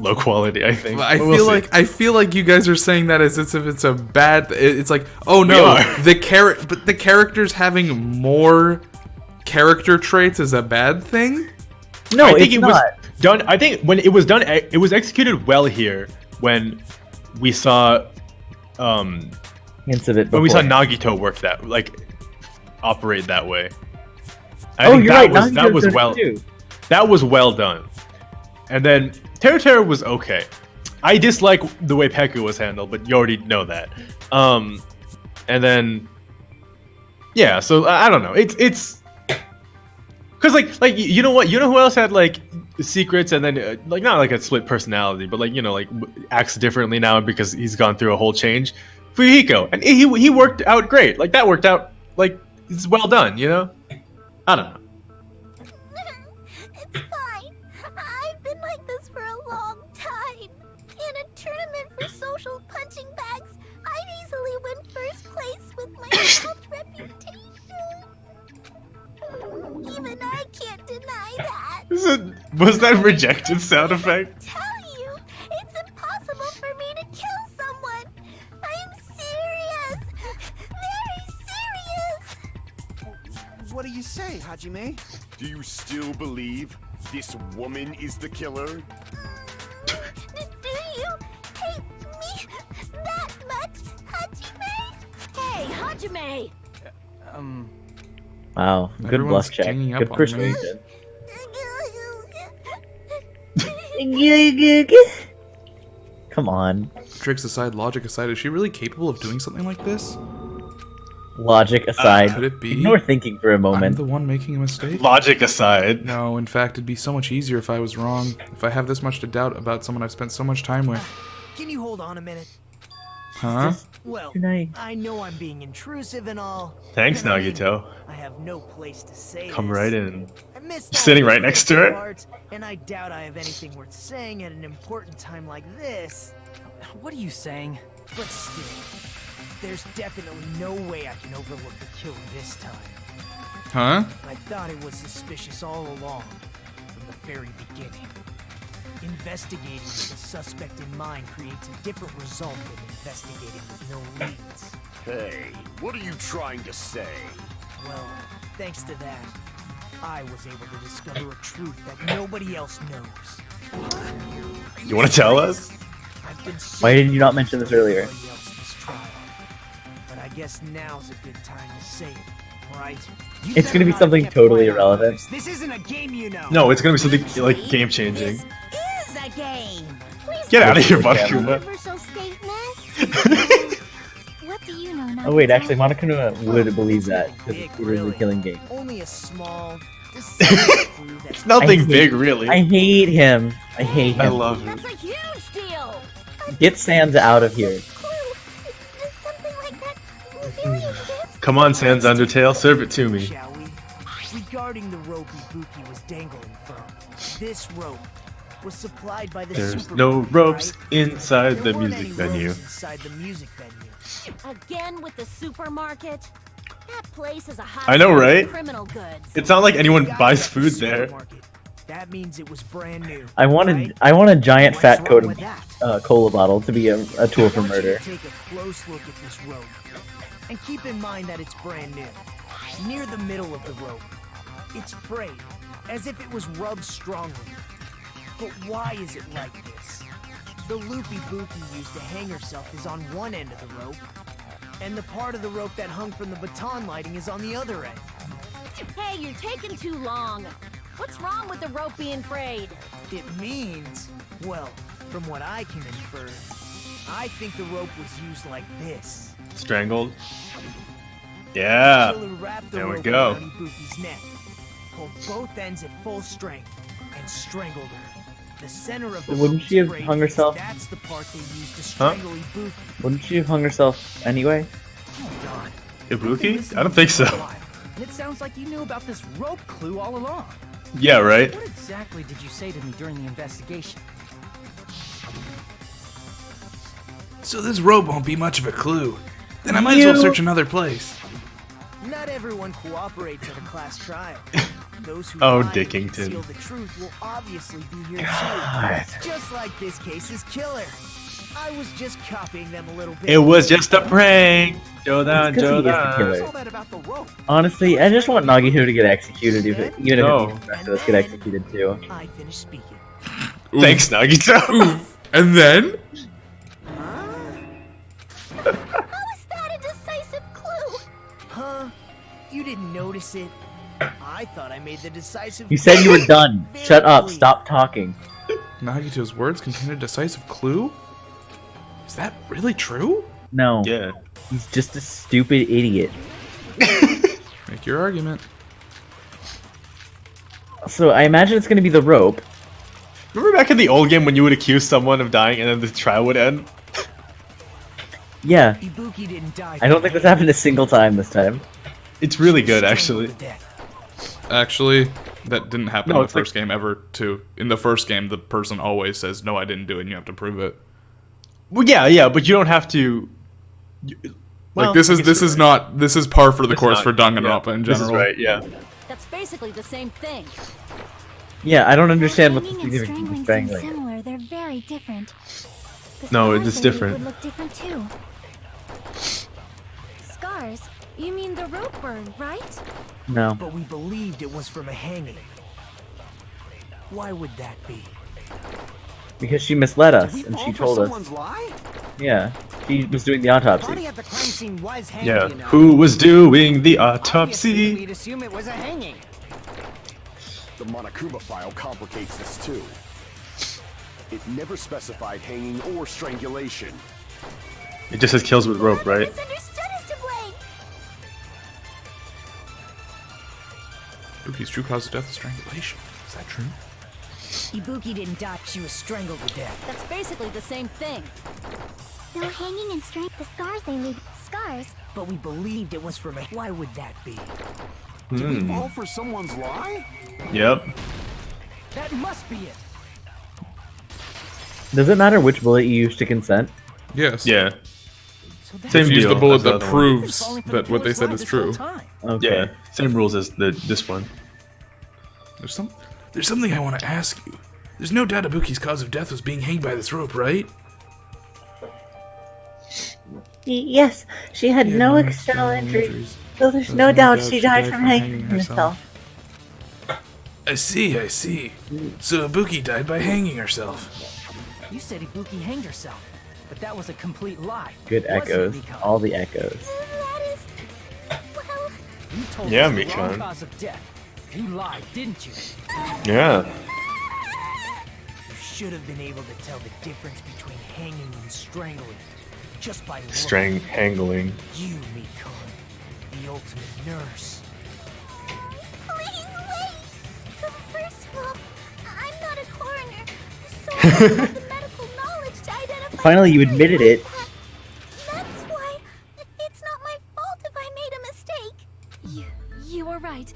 low quality. I think. I feel like you guys are saying that as if it's a bad. It's like, oh no, the characters having more character traits is a bad thing. No, I think it's it not. was done. I think when it was done, it was executed well here. When we saw, hints of it. When we saw Nagito work that operate that way. I think you're right. That was well done. And then Terra was okay. I dislike the way Peku was handled, but you already know that. And then so I don't know. It's because like you know what? You know who else had like secrets and then like not like a split personality, but like you know like acts differently now because he's gone through a whole change. Fuyuhiko, and he worked out great. Like that worked out like it's well done. You know. I don't know. It's fine. I've been like this for a long time. In a tournament for social punching bags, I'd easily win first place with my soft reputation. Even I can't deny that. Was that rejected sound effect? I tell you, it's impossible for me to kill someone. I'm serious. Very serious. What do you say, Hajime? Do you still believe this woman is the killer? Do you hate me that much, Hajime? Hey, Hajime! Wow, good bluff check. Good persuasion. Come on. Tricks aside, logic aside, is she really capable of doing something like this? Logic aside, could it be? Ignore thinking for a moment. I'm the one making a mistake? Logic aside. No, in fact, it'd be so much easier if I was wrong. If I have this much to doubt about someone I've spent so much time with. Can you hold on a minute? Huh? Well, I know I'm being intrusive and all. Thanks, Nagito. I have no place to say Come this. right in. I missed You're sitting right next to it. part, and I doubt I have anything worth saying at an important time like this. What are you saying? But still, there's definitely no way I can overlook the killing this time. Huh? I thought it was suspicious all along, from the very beginning. Investigating with the suspect in mind creates a different result than investigating with no leads. Hey, what are you trying to say? Well, thanks to that, I was able to discover a truth that nobody else knows. You want to tell us? Why did you not mention this earlier? But I guess now's a good time to say it, right? It's gonna be something totally irrelevant. This isn't a game, you know. No, it's gonna be something like game changing. This is a game. Get out of here, Monokuma. What do you know? Oh wait, actually, Monokuma would believe that because it's literally killing game. Only a small, It's nothing big, really. I hate him. I hate him. I love him. That's a huge deal. Get Sans out of here. Come on, Sans Undertale, serve it to me. Shall we? Regarding the rope Ibuki was dangling from, this rope was supplied by the There's supermarket, no ropes right? inside the There weren't music any venue. ropes inside the music venue. Again with the supermarket? That place is a hot I know, spot for right? criminal goods. It's not like anyone Got buys it at the food there. supermarket. That means it was brand new. I want a giant fat cola bottle to be a tool for I want you murder. to take a close look at this rope. And keep in mind that it's brand new. Near the middle of the rope, it's frayed, as if it was rubbed strongly. But why is it like this? The loop Ibuki used to hang herself is on one end of the rope, and the part of the rope that hung from the baton lighting is on the other end. Hey, you're taking too long. What's wrong with the rope being frayed? It means, well, from what I can infer, I think the rope was used like this. Strangled. Yeah. Killer wrapped the There we rope go. around Ibuki's neck, pulled both ends at full strength, and strangled her. The center of the Wouldn't rope she have is frayed hung because herself? That's the part they used to Huh? strangle Ibuki. Wouldn't she have hung herself anyway? Hold on. Ibuki? I don't think so. And it sounds like you knew about this rope clue all along. Yeah, right? What exactly did you say to me during the investigation? So this rope won't be much of a clue. Then I might as well search another place. Not everyone cooperates at a class trial. Those who Oh, lie and Dickington. conceal the truth will obviously be here God. too. Just like this case's killer. I was just copying them a little bit. It was just a prank. Jodan, It's 'cause he is the Jodan. killer. all that about the rope. Honestly, I just want Nagito to get executed, even if No. the rest of us get executed too. I finished speaking. Thanks, Nagito. And then? How is that a decisive clue? Huh? You didn't notice it? I thought I made the decisive. You said you were done. Very Shut up. clear. Stop talking. Nagito's words contain a decisive clue? Is that really true? No. Yeah. He's just a stupid idiot. Make your argument. So I imagine it's gonna be the rope. Remember back in the old game when you would accuse someone of dying and then the trial would end? Yeah. Ibuki didn't die. I don't think this happened a single time this time. It's really good, actually. Actually, that didn't happen No, in the it's like- first game ever, too. In the first game, the person always says, no, I didn't do it, and you have to prove it. Well, yeah, but you don't have to. Well, Like, this I guess is you're right. not, this is par for the It's course not- for Danganronpa in This general. is right, yeah. That's basically the same thing. Yeah, I don't understand what the Hanging and significance of strangling seem strangling. similar. They're very different. The No, scars it's they leave different. Would look different too. Scars? You mean the rope burn, right? No. But we believed it was from a hanging. Why would that be? Because she misled us Did we and fall she for told us. someone's lie? Yeah. She was doing the Body autopsy. at the crime scene was hanged, Yeah. you know. Who was doing the Obviously, autopsy? we'd assume it was a hanging. The Monokuma file complicates this too. It never specified hanging or strangulation. It just says kills with rope, right? Misunderstood is to blame. Ibuki's true cause of death is strangulation. Is that true? Ibuki didn't die. She was strangled to death. That's basically the same thing. So hanging and strength, the scars they leave. Scars? But we believed it was from a. Why would that be? Did we Hmm. fall for someone's lie? Yep. That must be it. Does it matter which bullet you use to consent? Yes. Yeah. So that's Same Use deal. the bullet as the that other one. proves falling for the that what they killer's said lie is this whole true. time. Okay. Yeah. Same rules as this one. There's something I want to ask you. There's no doubt Ibuki's cause of death was being hanged by this rope, right? Yes, she had no external injuries, so there's no doubt she died from hanging herself. I see. So Ibuki died by hanging herself. You said Ibuki hanged herself, but that was a complete lie. Good Wasn't echoes. Mikon? All the echoes. That is. Well, You told Yeah, us the wrong Mikon. cause of death. You lied, didn't you? Yeah. You should have been able to tell the difference between hanging and strangling just by looking. Strangling. You, Mikon, the ultimate nurse. please wait. the medical knowledge to identify. Finally, you admitted it. That's why it's not my fault if I made a mistake. You were right.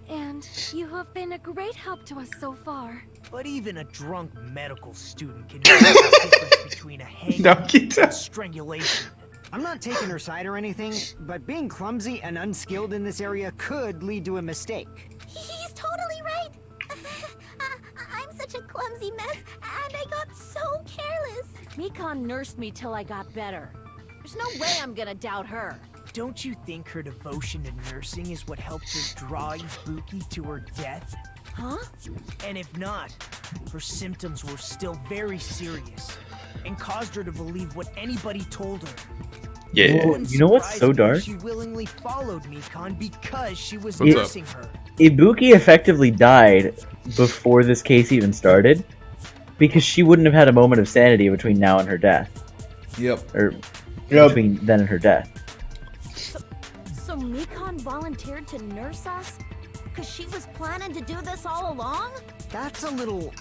And you have been a great help to us so far. But even a drunk medical student can know the difference between a hang and strangulation. I'm not taking her side or anything, but being clumsy and unskilled in this area could lead to a mistake. He's totally right. I'm such a clumsy mess, and I got so careless. Mikan nursed me till I got better. There's no way I'm gonna doubt her. Don't you think her devotion to nursing is what helped her draw Ibuki to her death? Huh? And if not, her symptoms were still very serious and caused her to believe what anybody told her. Yeah. Well, you know what's so dark? She willingly followed Mikan because she was nursing her. Ibuki effectively died before this case even started because she wouldn't have had a moment of sanity between now and her death. Yep. Or between then and her death. So Mikan volunteered to nurse us? Because she was planning to do this all along? That's a little...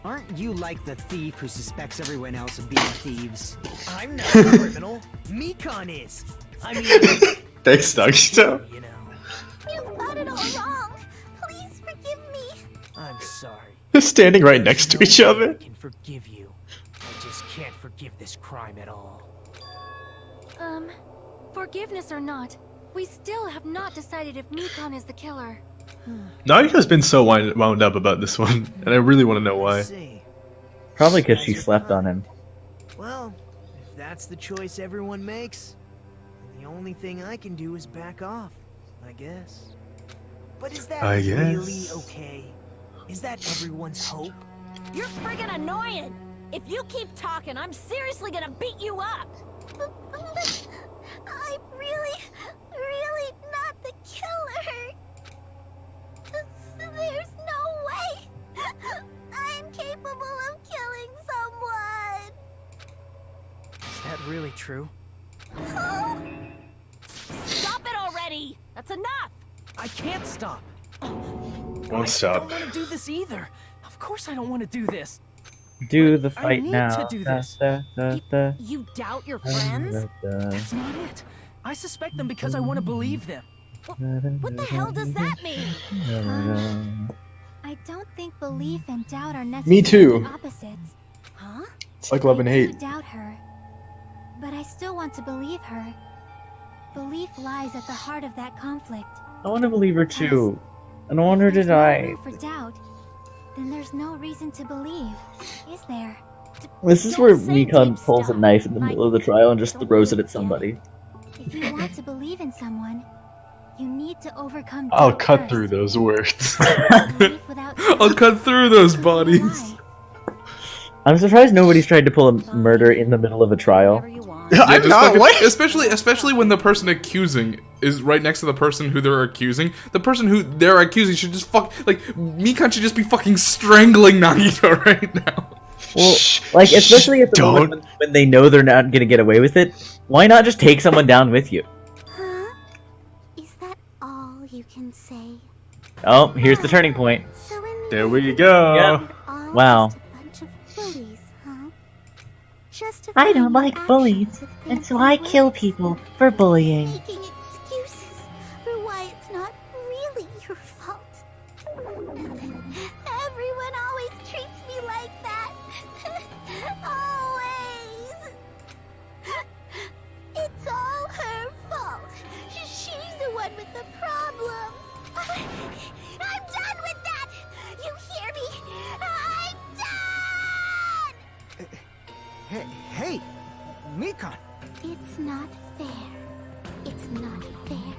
Aren't you like the thief who suspects everyone else of being thieves? I'm not a criminal. Mikan is. I mean... Thanks, Nagito. You know. You've got it all wrong. Please forgive me. I'm sorry. They're standing right next to each other. I can forgive you. I just can't forgive this crime at all. Forgiveness or not, we still have not decided if Mikan is the killer. Nagito's been so wound up about this one, and I really want to know why. Probably because she slept on him. Well, if that's the choice everyone makes, then the only thing I can do is back off, I guess. But is that really okay? Is that everyone's hope? You're friggin' annoying! If you keep talking, I'm seriously gonna beat you up! I'm really not the killer. There's no way I'm capable of killing someone. Is that really true? Stop it already! That's enough! I can't stop. Won't stop. I don't want to do this either. Of course I don't want to do this. Do the fight I need now. to do this. You doubt your friends? That's not it. I suspect them because I want to believe them. What the hell does that mean? I don't think belief and doubt are Me necessarily too. opposites. Huh? It's like love and I hate. do doubt her, but I still want to believe her. Belief lies at the heart of that conflict. I want to believe her too. I don't want her to There's no die. room for doubt, then there's no reason to believe, is there? This is where Mikan pulls a knife in the middle of the trial and just throws it at somebody. If you want to believe in someone, you need to overcome I'll doubt cut first. through those words. Belief without I'll cut through those bodies. I'm surprised nobody's tried to pull a murder in the middle of a trial. Yeah, just fucking- especially when the person accusing is right next to the person who they're accusing. The person who they're accusing should just Mikan should just be fucking strangling Nagito right now. Well, like, especially at the moment when they know they're not gonna get away with it, why not just take someone down with you? Huh? Is that all you can say? Oh, here's the turning point. There we go. Yep. Wow. Bunch of bullies, huh? I don't like bullies, and so I kill people for bullying. Making excuses for why it's not really your fault. Everyone always treats me like that. Always. It's all her fault. She's the one with the problem. I'm done with that. You hear me? I'm done. Hey, Mikan. It's not fair. It's not fair.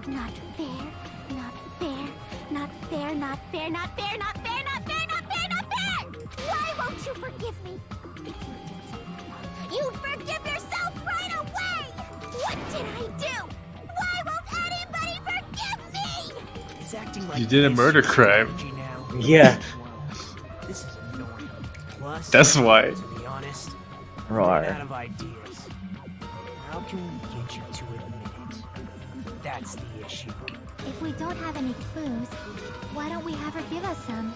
Not fair. Not fair. Not fair. Not fair. Not fair. Not fair. Not fair. Not fair. Not fair. Why won't you forgive me? If you did something wrong, you'd forgive yourself right away. What did I do? Why won't anybody forgive me? He's acting like You did a murder crime. Yeah. This is annoying. Plus, That's why. to be honest, Roar. I'm out of ideas. How can we get you to admit it? That's the issue. If we don't have any clues, why don't we have her give us some?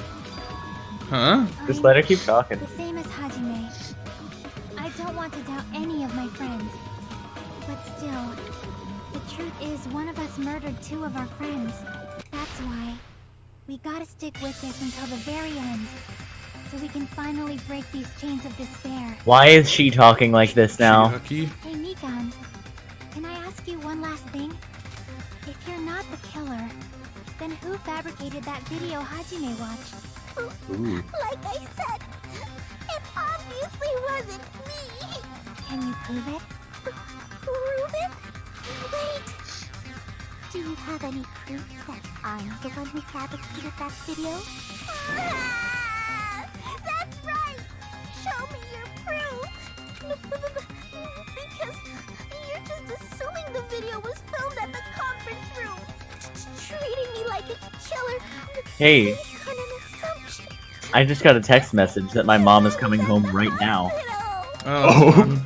Huh? Just let her keep talking. The same as Hajime. I don't want to doubt any of my friends. But still, the truth is one of us murdered 2 of our friends. That's why we gotta stick with this until the very end. So we can finally break these chains of despair. Why is she talking like this now? Hey Mikan, can I ask you one last thing? If you're not the killer, then who fabricated that video Hajime watched? Ooh. Like I said, it obviously wasn't me. Can you prove it? Prove it? Wait. Do you have any proof that I'm the one who fabricated that video? That's right! Show me your proof! Because you're just assuming the video was filmed at the conference room. Treating me like a killer. Hey. Based on an assumption. I just got a text message that my mom is coming home right now. Oh.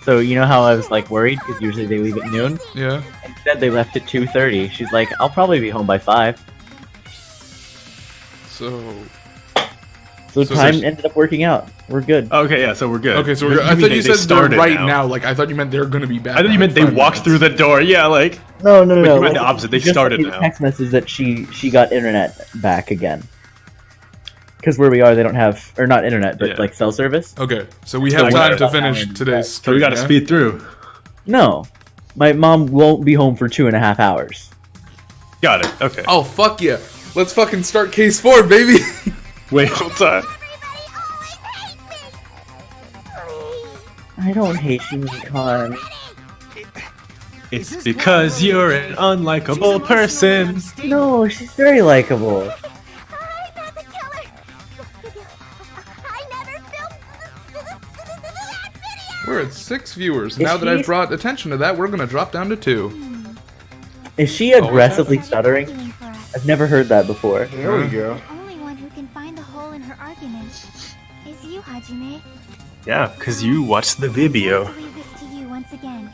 So you know how I was like worried because usually they leave at noon? Yeah. Instead they left at 2:30. She's like, I'll probably be home by 5. So time ended up working out. We're good. Okay, yeah, so we're good. Okay, so we're good. I thought you said they're right now. Like, I thought you meant they're gonna be back. I thought you meant they walked through the door. Yeah, like... No. You meant like, the opposite. They just started sent me now. a text message that she got internet back again. Because where we are, they don't have... Or not internet, but like cell service. Okay, so we have time to finish today's... So we gotta speed through. No. My mom won't be home for 2.5 hours. Got it, okay. Oh, fuck yeah. Let's fucking start case 4, baby. Wait, hold on. I don't hate you, Mikan. It's because you're an unlikable person. No, she's very likable. We're at 6 viewers. Now that I've brought attention to that, we're gonna drop down to 2. Is she aggressively stuttering? I've never heard that before. There we go. The only one who can find the hole in her argument is you, Hajime. Yeah, because you watched the video. I leave this to you once again.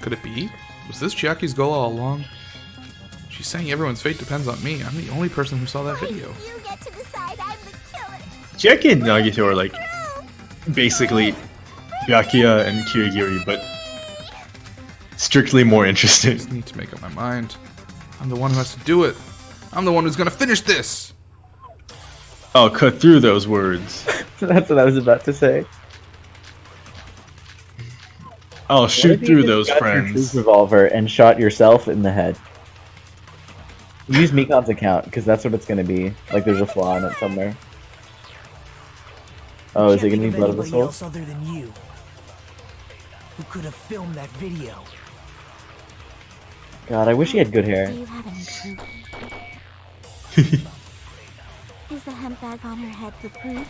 Could it be? Was this Chiaki's goal all along? She's saying everyone's fate depends on me. I'm the only person who saw that video. You get to decide I'm the killer. Chiaki and Nagito are like basically Byakuya and Kirigiri, but strictly more interesting. I just need to make up my mind. I'm the one who has to do it. I'm the one who's gonna finish this. I'll cut through those words. That's what I was about to say. I'll shoot through those friends. Revolver and shot yourself in the head. Use Mikan's account because that's what it's gonna be. Like there's a flaw in it somewhere. Oh, is it gonna be Blood of the Soul? Other than you, who could have filmed that video? God, I wish he had good hair. Do you have any proof? Is the hemp bag on her head the proof?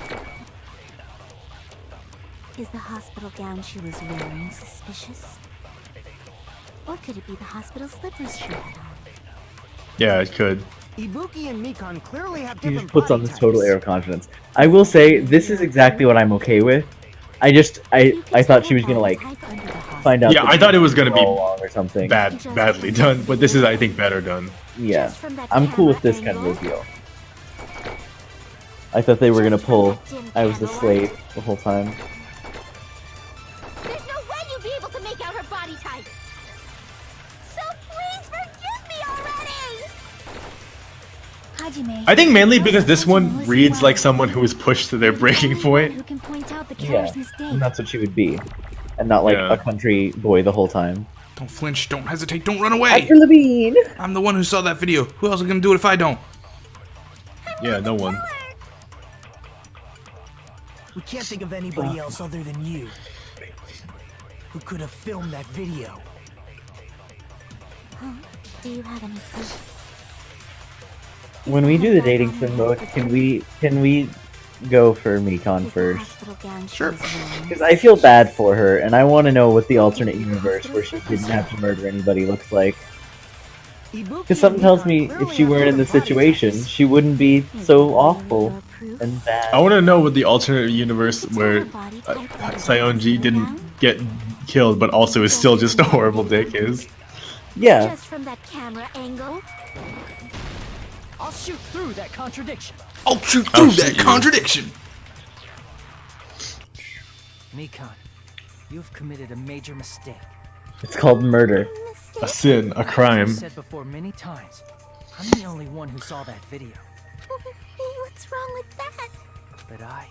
Is the hospital gown she was wearing suspicious? Or could it be the hospital slippers she had on? Yeah, it could. Ibuki and Mikan clearly have He different just puts on body this total types. air of confidence. I will say, this is exactly what I'm okay with. I thought she was gonna like find out. Yeah, I thought it was gonna be or something badly done, but this is, I think, better done. Yeah, I'm cool with this kind of reveal. I thought they were gonna pull I was the slave the whole time. There's no way you'd be able to make out her body type. So please forgive me already. Hajime. I think mainly because this one reads like someone who is pushed to their breaking point. Who can point out the Yeah, killer's mistake? and that's what she would be, and not like a country boy the whole time. Don't flinch, don't hesitate, don't run away! After the bean! I'm the one who saw that video. Who else is gonna do it if I don't? Yeah, no one. We can't think of anybody else other than you who could have filmed that video. Huh? Do you have any proof? When we do the dating sim mode, can we go for Mikan first? Sure. Because I feel bad for her, and I want to know what the alternate universe where she didn't have to murder anybody looks like. Because something tells me if she weren't in this situation, she wouldn't be so awful and bad. I want to know what the alternate universe where Sayonji didn't get killed, but also is still just a horrible dick is. Just from that camera angle. I'll shoot through that contradiction. I'll shoot through that contradiction. Mikan, you've committed a major mistake. It's called murder. A sin, a crime. I've said before many times, I'm the only one who saw that video. What's wrong with that? But I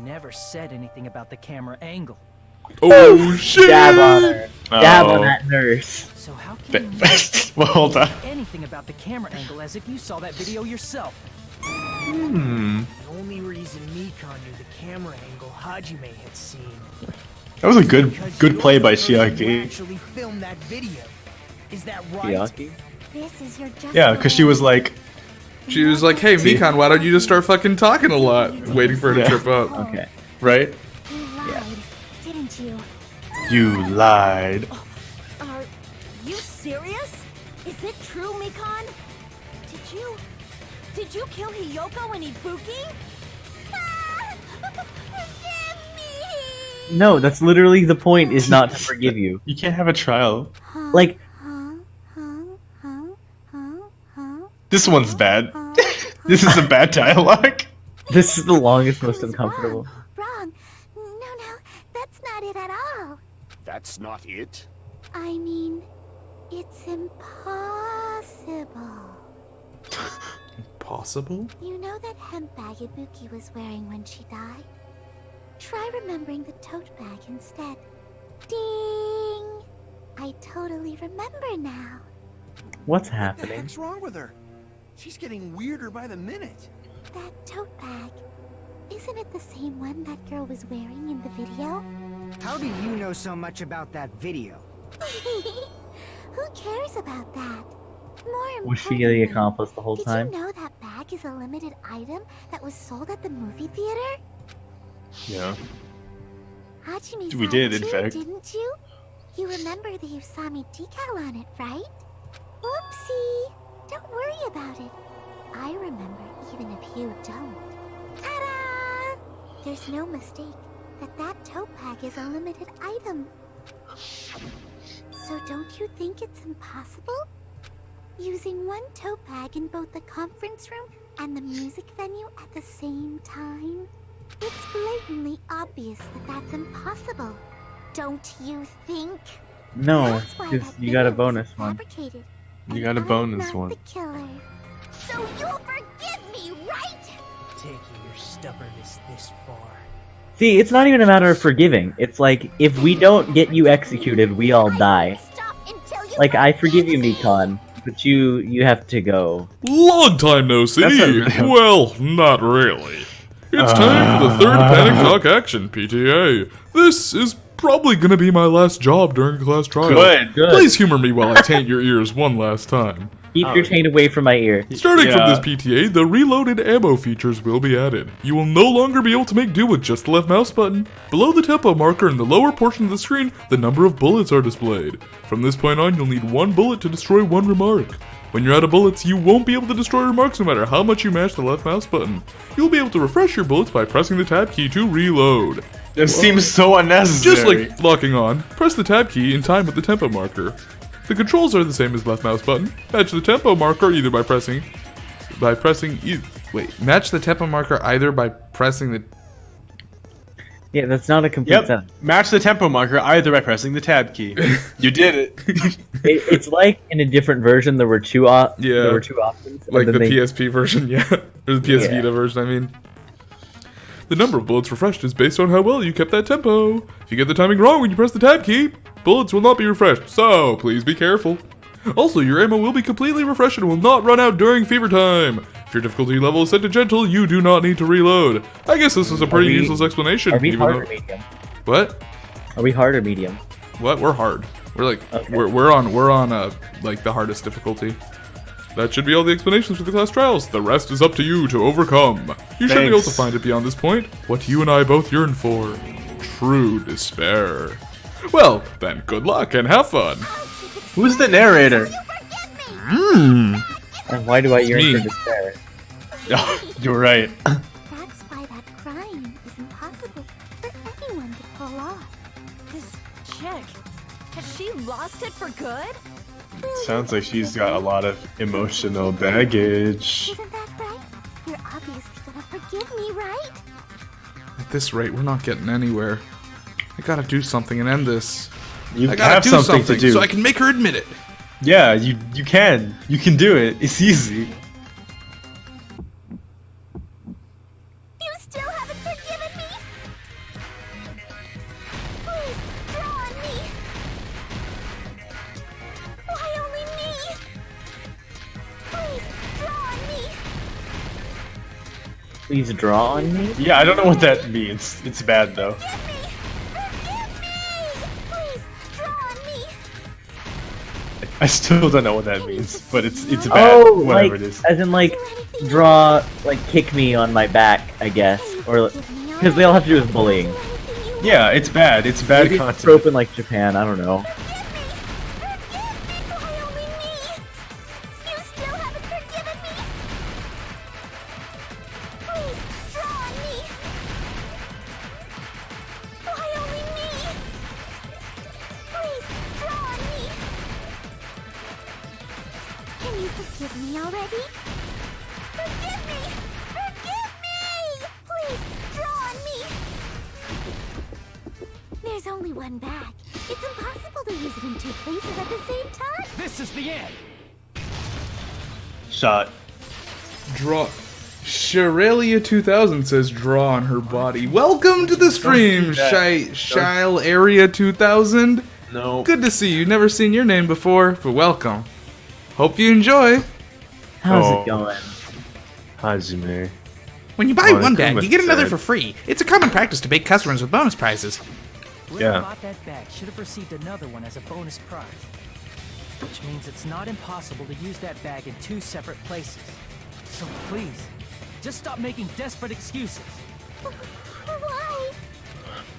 never said anything about the camera angle. Oh shit! Dab on her. Dab on Oh. that nurse. So how can you Well, hold on. say anything about the camera angle as if you saw that video yourself? The only reason Mikan knew the camera angle Hajime had seen. That was a good Because play you're by the person who Shiaki. actually filmed that video. Is that right? Shiaki? This is your just Yeah, because she was like, She was like, "Hey, Mikan, why don't you just start fucking talking a lot?" Waiting for her to trip up. Okay. right? You lied, didn't you? You lied. Are you serious? Is it true, Mikan? Did you kill Hiyoko and Ibuki? Forgive me! No, that's literally the point, is not to forgive you. You can't have a trial. Like, This one's bad. This is a bad dialogue. this is the longest, most uncomfortable. Wrong. No, that's not it at all. That's not it? I mean, it's impossible. Possible? You know that hemp bag Ibuki was wearing when she died? Try remembering the tote bag instead. Ding! I totally remember now. What's What the happening? heck's wrong with her? She's getting weirder by the minute. That tote bag. Isn't it the same one that girl was wearing in the video? How do you know so much about that video? Who cares about that? More Was she the importantly, accomplice the whole did time? you know that bag is a limited item that was sold at the movie theater? Yeah. Hajime We saw did, it in too, fact. didn't you? You remember the Usami decal on it, right? Whoopsie! Don't worry about it. I remember even if you don't. Ta-da! There's no mistake that tote bag is a limited item. So don't you think it's impossible? Using one tote bag in both the conference room and the music venue at the same time? It's blatantly obvious that that's impossible. Don't you think? No, That's why because that you got a video was bonus one. fabricated. You And got a I'm bonus not one. the killer. So you'll forgive me, right? Taking your stubbornness this far. See, it's not even a matter of forgiving. It's like, if we don't get you executed, we all die. Stop until you Like, I forgive you, Mikan, but you have to go. Long time no see. That's not really- Well, not really. It's time for the third Panic Talk action, PTA. This is probably gonna be my last job during class trial. Good. Please humor me while I taint your ears one last time. Keep your taint away from my ear. Starting from Yeah. this PTA, the reloaded ammo features will be added. You will no longer be able to make do with just the left mouse button. Below the tempo marker in the lower portion of the screen, the number of bullets are displayed. From this point on, you'll need one bullet to destroy one remark. When you're out of bullets, you won't be able to destroy remarks no matter how much you mash the left mouse button. You'll be able to refresh your bullets by pressing the tab key to reload. It seems so unnecessary. Just like locking on, press the tab key in time with the tempo marker. The controls are the same as left mouse button. Match the tempo marker either by pressing match the tempo marker either by pressing the Yeah, that's not a complete Yep. sentence. Match the tempo marker either by pressing the tab key. You did it. It's like in a different version there were two Yeah. there were two options. and like then the they- PSP version, yeah. Or the PS Yeah. Vita version, I mean. The number of bullets refreshed is based on how well you kept that tempo. If you get the timing wrong when you press the tab key, bullets will not be refreshed, so please be careful. Also, your ammo will be completely refreshed and will not run out during fever time. If your difficulty level is set to gentle, you do not need to reload. I guess this is a pretty useless explanation. Are we even hard though- or medium? What? Are we hard or medium? What? We're hard. We're like Okay. we're on like the hardest difficulty. That should be all the explanations for the class trials. The rest is up to you to overcome. You should be able to Thanks. find it beyond this point. What you and I both yearn for. True despair. Well, then good luck and have fun. Who's the narrator? And why do I yearn Me. for despair? Oh, you're right. That's why that crime is impossible for anyone to pull off. This chick, has she lost it for good? Sounds like she's got a lot of emotional baggage. Isn't that right? You're Please, you're gonna forgive me, right? At this rate, we're not getting anywhere. I gotta do something and end this. You I gotta have do something to do. so I can make her admit it. Yeah, you can. You can do it. It's easy. You still haven't forgiven me? Please, draw on me. Why only me? Please, draw on me. Please draw on me? Yeah, I don't know what that means. It's bad though. Please, draw on me. I still don't know what that means, but it's bad. Oh, whatever like, it is. as in like, draw, like kick me on my back, I guess. Or, because they all have to do with bullying. Yeah, it's bad. It's bad Maybe content. it's trope in like Japan, I don't know. Why only me? You still haven't forgiven me? Please, draw on me. Why only me? Please, draw on me. Can you forgive me already? Forgive me! Forgive me! Please, draw on me. There's only one bag. It's impossible to use it in two places at the same time. This is the end. Shot. Draw. Shirelia 2000 says draw on her body. Welcome to the stream, Shile Area 2000. No. Good to see you. Never seen your name before, but welcome. Hope you enjoy. How's it going? Hajime. When you buy Oh, one bag, Akuma's you get another sad. for free. It's a common practice to bait customers with bonus prizes. Whoever Yeah. bought that bag should have received another one as a bonus prize. Which means it's not impossible to use that bag in two separate places. So please, just stop making desperate excuses. Why?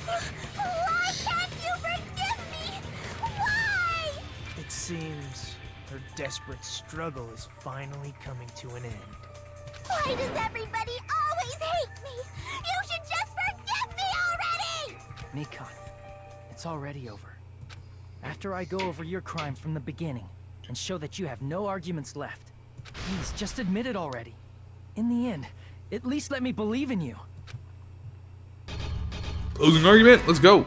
Why can't you forgive me? Why? It seems her desperate struggle is finally coming to an end. Why does everybody always hate me? You should just forgive me already! Mikan, it's already over. After I go over your crime from the beginning and show that you have no arguments left, please just admit it already. In the end, at least let me believe in you. Closing argument. Let's go.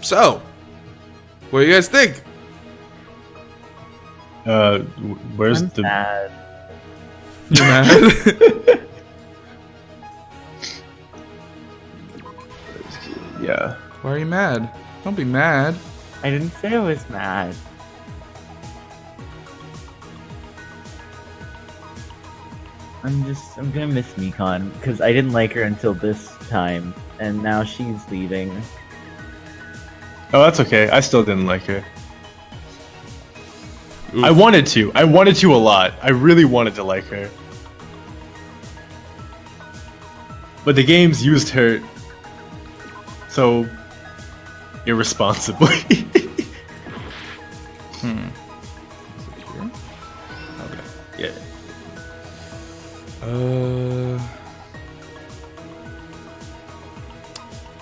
So, what do you guys think? Where's I'm the? sad. You mad? Yeah. Why are you mad? Don't be mad. I didn't say I was mad. I'm gonna miss Mikan, because I didn't like her until this time, and now she's leaving. Oh, that's okay. I still didn't like her. I wanted to. I wanted to a lot. I really wanted to like her. But the games used her so irresponsibly. Okay. Yeah.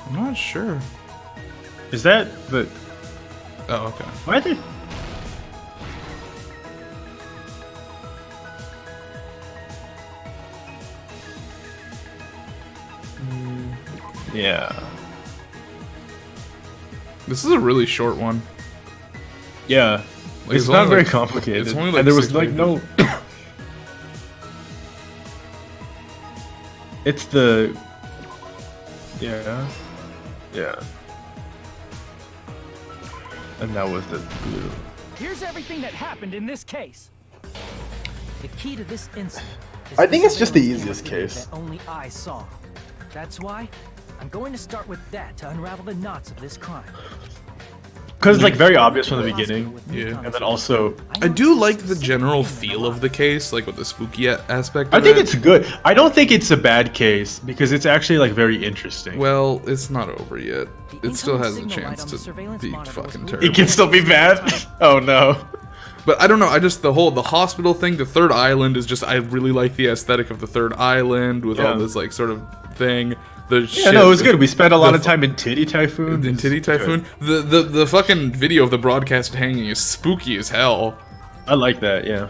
I'm not sure. Is that the? Oh, okay. Why are they? Yeah. This is a really short one. Yeah. Like, it's it's not only very like- complicated. it's only like and there was 6 like no. It's the. Yeah. Yeah. And that was the blue. Here's everything that happened in this case. The key to this incident is I think it's just the surveillance easiest camera case. that only I saw. That's why I'm going to start with that to unravel the knots of this crime. Because it's like very obvious from the beginning. Yeah. And then also, I do like the general feel of the case, like with the spooky aspect of I think it. it's good. I don't think it's a bad case because it's actually like very interesting. Well, it's not over yet. It still has a signal light chance on the to surveillance be monitor was fucking moving. terrible. It can still be bad. Oh no. But I don't know. I just the hospital thing. The third island is just. I really like the aesthetic of the third island with all Yeah. this like sort of thing. The Yeah, no, it was good. We spent a lot of time in Titty Typhoon. In Titty Typhoon. The fucking video of the broadcast hanging is spooky as hell. I like that. Yeah.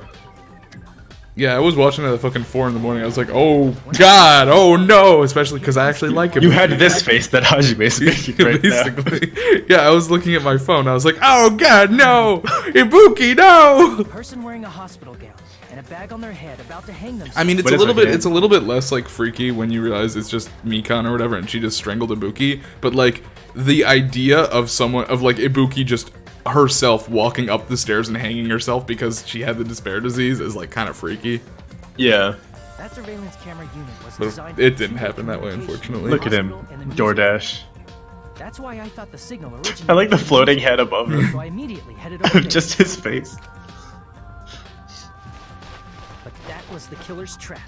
Yeah, I was watching it at fucking 4 in the morning. I was like, oh god, oh no, especially because I actually like him. You had this face that Hajime's making right basically. Yeah, I was looking at my phone. I was like, oh god, no, Ibuki, no. A person wearing a hospital gown and a bag on their head about to hang themselves. I mean, it's a little bit less like freaky when you realize it's just Mikan or whatever, and she just strangled Ibuki. But like the idea of like Ibuki just herself walking up the stairs and hanging herself because she had the despair disease is like kind of freaky. Yeah. That surveillance camera unit was But designed it didn't happen that way, unfortunately. Look at him, DoorDash. That's why I thought the signal originated. I like the floating head above him. So I immediately headed over there. Just his face. But that was the killer's trap.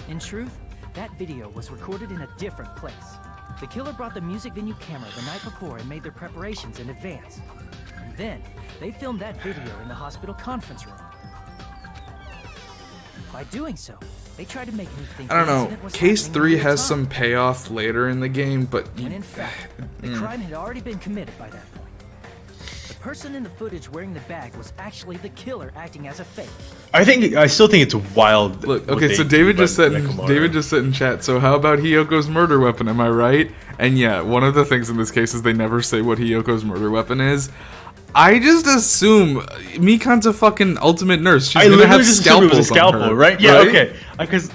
In truth, that video was recorded in a different place. The killer brought the music venue camera the night before and made their preparations in advance. And then, they filmed that video in the hospital conference room. By doing so, they tried to make me think I don't the know. incident was Case happening 3 real has time. some payoff later in the game, but When in fact, the crime had already been committed by that point. The person in the footage wearing the bag was actually the killer acting as a fake. I still think it's wild. Look, okay, so David just said in chat, so how about Hiyoko's murder weapon, am I right? And yeah, one of the things in this case is they never say what Hiyoko's murder weapon is. I just assume Mikan's a fucking ultimate nurse. She's gonna have scalpels on her, right? Yeah, okay. Because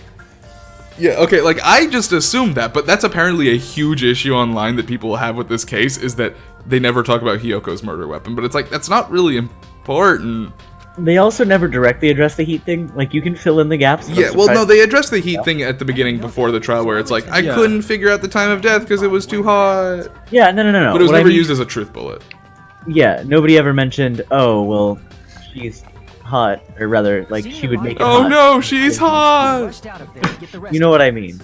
yeah, okay, like I just assumed that, but that's apparently a huge issue online that people have with this case is that they never talk about Hiyoko's murder weapon, but it's like that's not really important. They also never directly address the heat thing. Like, you can fill in the gaps. Yeah, well, no, they addressed the heat thing at the beginning before the trial where it's like, I couldn't figure out the time of death because it was too hot. Yeah, no. But it was never used as a truth bullet. Yeah, nobody ever mentioned, oh, well, she's hot. Or rather, like, she would make it Oh hot. no, she's hot! You know what I mean.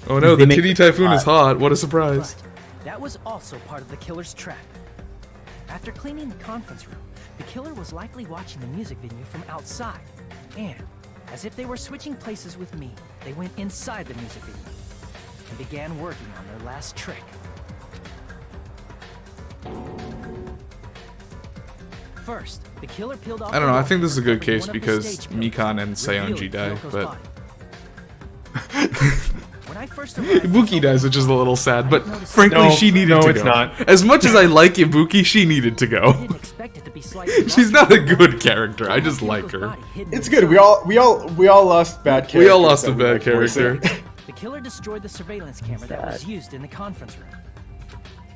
Oh no, the Titty Typhoon is hot. What a surprise. That was also part of the killer's trap. After cleaning the conference room, the killer was likely watching the music venue from outside. And, as if they were switching places with me, they went inside the music venue and began working on their last trick. First, the killer peeled off I don't know, the I think this is a good covering case one of the because stage pillars, Mikan and Seonji revealing die, Kyoko's but... body. When I first arrived, Ibuki dies, which is a little sad, but frankly, she needed to go. No, it's not. As much as I like Ibuki, she needed to go. She's not a good character. I just like her. it's good. We all lost bad characters. We all lost a bad character. The killer destroyed the surveillance camera that was used in the conference room.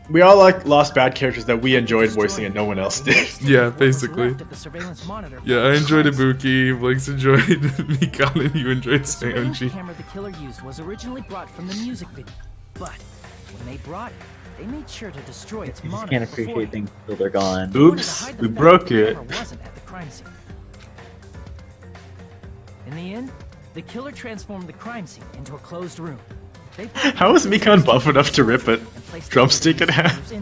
We all lost bad characters that we enjoyed voicing and no one else did. Yeah, basically. Yeah, I enjoyed Ibuki, Vlinx enjoyed Mikan, and you enjoyed The surveillance Seonji. camera the killer used was originally brought from the music video, but when they brought it, they made sure to destroy its You just monitor can't appreciate beforehand. things until they're gone. Oops, we broke it. The camera wasn't at the crime scene. In the end, the killer transformed the crime scene into a closed room. They put How is Mikan buff enough to rip it? Drumstick in half.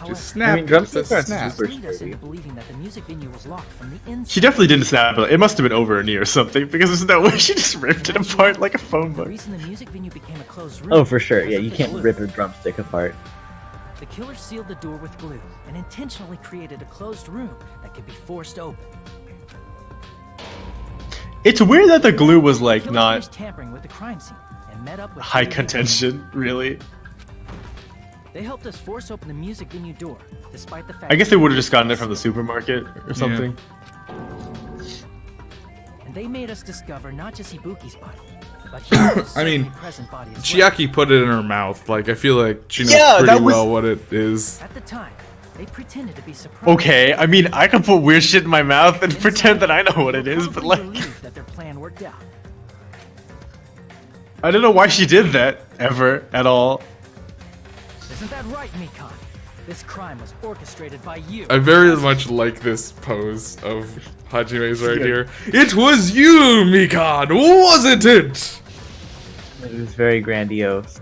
Just snap. I mean, drumsticks Just aren't snap. super lead us sturdy. into believing that the music venue was locked from the inside. She definitely didn't snap it. It must have been over her knee or something, because isn't that why she just ripped it apart like a phone The book? reason the music venue became a closed room. Oh, for sure. Yeah, was you the can't glue. rip a drumstick apart. The killer sealed the door with glue and intentionally created a closed room that could be forced open. It's weird that the glue was like Killer not finished tampering with the crime scene and met up with high David. contention, really. They helped us force open the music venue door, despite the fact I guess they would have just gotten it from the supermarket or something. And they made us discover not just Ibuki's body, but Hiyoko's I mean, present body as well. Chiaki put it in her mouth. Like, I feel like she knows Yeah, pretty that was- well what it is. At the time, they pretended to be surprised. Okay, I mean, I can put weird shit in my mouth and pretend that I know what it is, but Probably like, believed that their plan worked out. I don't know why she did that ever at all. Isn't that right, Mikan? This crime was orchestrated by you. I very much like this pose of Hajime's right here. It was you, Mikan, wasn't it? It was very grandiose.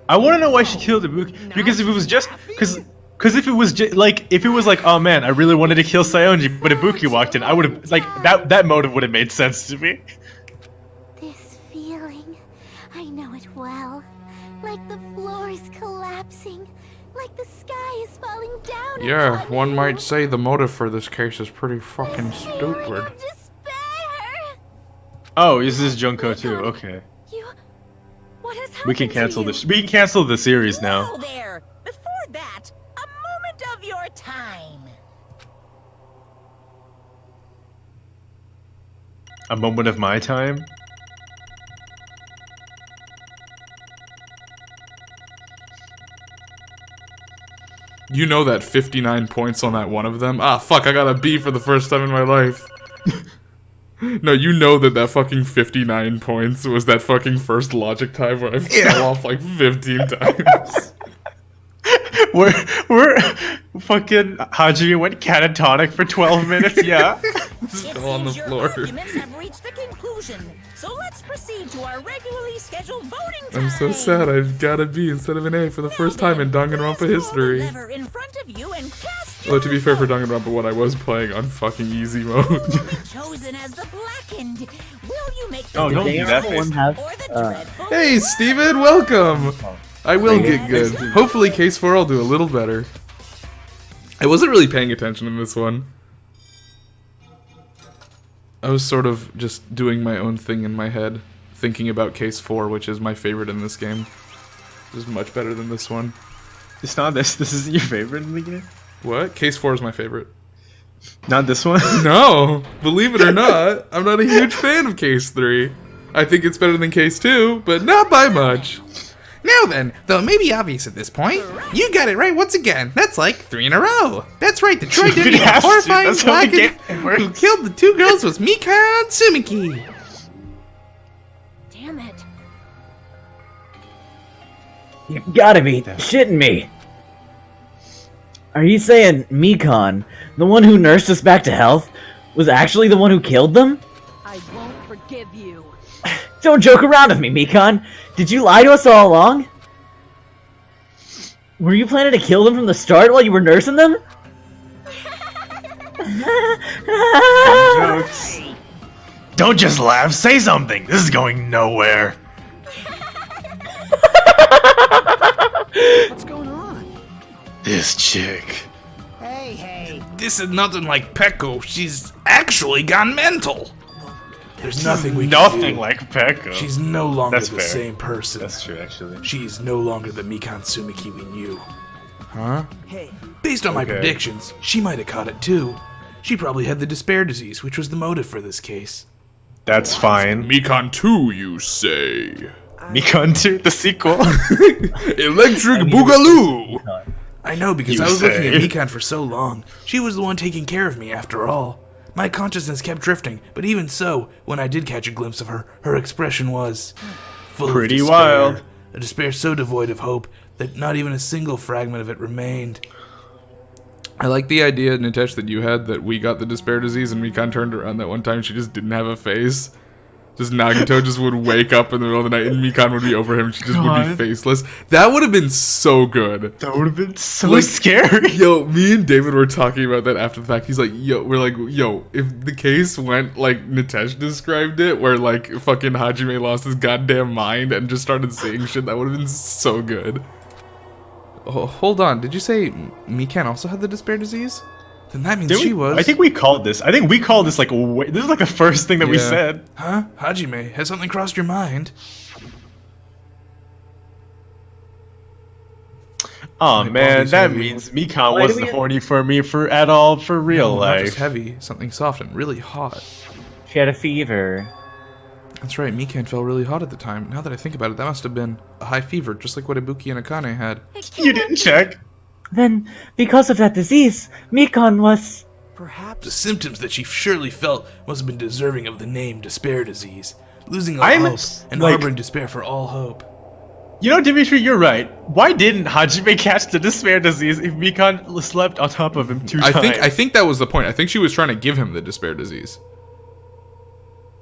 I want to know why she killed Ibuki, because if it was just, because Because if it was like, oh man, I really wanted to kill Saionji, but Ibuki walked in, I would have like that motive would have made sense to me. This feeling, I know it well. Like the floor is collapsing, like the sky is falling down. Yeah, one might say the motive for this case is pretty fucking stupid. Oh, this is Junko too. Okay. What has happened? We can cancel this. We can cancel the series now. Whoa there! Before that, a moment of your time. A moment of my time. You know that 59 points on that one of them? Ah, fuck, I got a B for the first time in my life. No, you know that fucking 59 points was that fucking first logic time where I fell off like 15 times. We're fucking Hajime went catatonic for 12 minutes, yeah. Still on the floor. Arguments have reached a conclusion, so let's proceed to our regularly scheduled voting time. I'm so sad I got a B instead of an A for the first time in Danganronpa history. In front of you and cast Well, to be fair, for Danganronpa 1, I was playing on fucking easy mode. chosen as the blackened. Will you make Oh, don't do that. Hey, Steven, welcome! I will get good. Hopefully Case 4 will do a little better. I wasn't really paying attention in this one. I was sort of just doing my own thing in my head, thinking about Case 4, which is my favorite in this game. This is much better than this one. It's not this. This isn't your favorite in the game? What? Case 4 is my favorite. Not this one? No! Believe it or not, I'm not a huge fan of Case 3. I think it's better than Case 2, but not by much. Now then, though it may be obvious at this point, you got it right once again. That's like 3 in a row. That's right, the tragedy of the horrifying blackened who killed the 2 girls was Mika and Tsumiki. Damn it. You gotta be shitting me. Are you saying Mikan, the one who nursed us back to health, was actually the one who killed them? I won't forgive you. Don't joke around with me, Mikan. Did you lie to us all along? Were you planning to kill them from the start while you were nursing them? Jokes. Don't just laugh, say something! This is going nowhere. What's going on? This chick. Hey. This is nothing like Peko. She's actually gone mental. There's nothing we can Nothing do. like Peko. She's no longer That's the fair. same person. That's true, actually. She's no longer the Mikan Tsumiki we knew. Huh? Hey. Based on my Okay. predictions, she might have caught it too. She probably had the despair disease, which was the motive for this case. That's fine. Mikan 2, you say? Mikan 2, the sequel. Electric Boogaloo! I know, because You I was looking at say. Mikan for so long. She was the one taking care of me after all. My consciousness kept drifting, but even so, when I did catch a glimpse of her, her expression was full Pretty of despair. wild. A despair so devoid of hope that not even a single fragment of it remained. I like the idea, Nitesh, that you had that we got the despair disease and Mikan turned around that one time she just didn't have a face. Just Nagito just would wake up in the middle of the night and Mikan would be over him and she just would be God. faceless. That would have been so good. That would have been so Like, scary. Yo, me and David were talking about that after the fact. He's like, yo, if the case went like Nitesh described it, where like fucking Hajime lost his goddamn mind and just started saying shit, that would have been so good. Oh, hold on, did you say Mikan also had the despair disease? Then that means she was. I think we called this. I think we called this like this is like the first thing that we Yeah. said. Huh? Hajime, has something crossed your mind? Oh My man, body's that heavy. means Mikan Why do wasn't we- horny for me at all for real No, not just life. heavy, something soft and really hot. She had a fever. That's right, Mikan felt really hot at the time. Now that I think about it, that must have been a high fever, just like what Ibuki and Akane had. You didn't check. Then, because of that disease, Mikan was... Perhaps. The symptoms that she surely felt must have been deserving of the name despair disease. Losing all I'm hope s- and like- harboring despair for all hope. You know, Dimitri, you're right. Why didn't Hajime catch the despair disease if Mikan slept on top of him 2 times? I think that was the point. I think she was trying to give him the despair disease.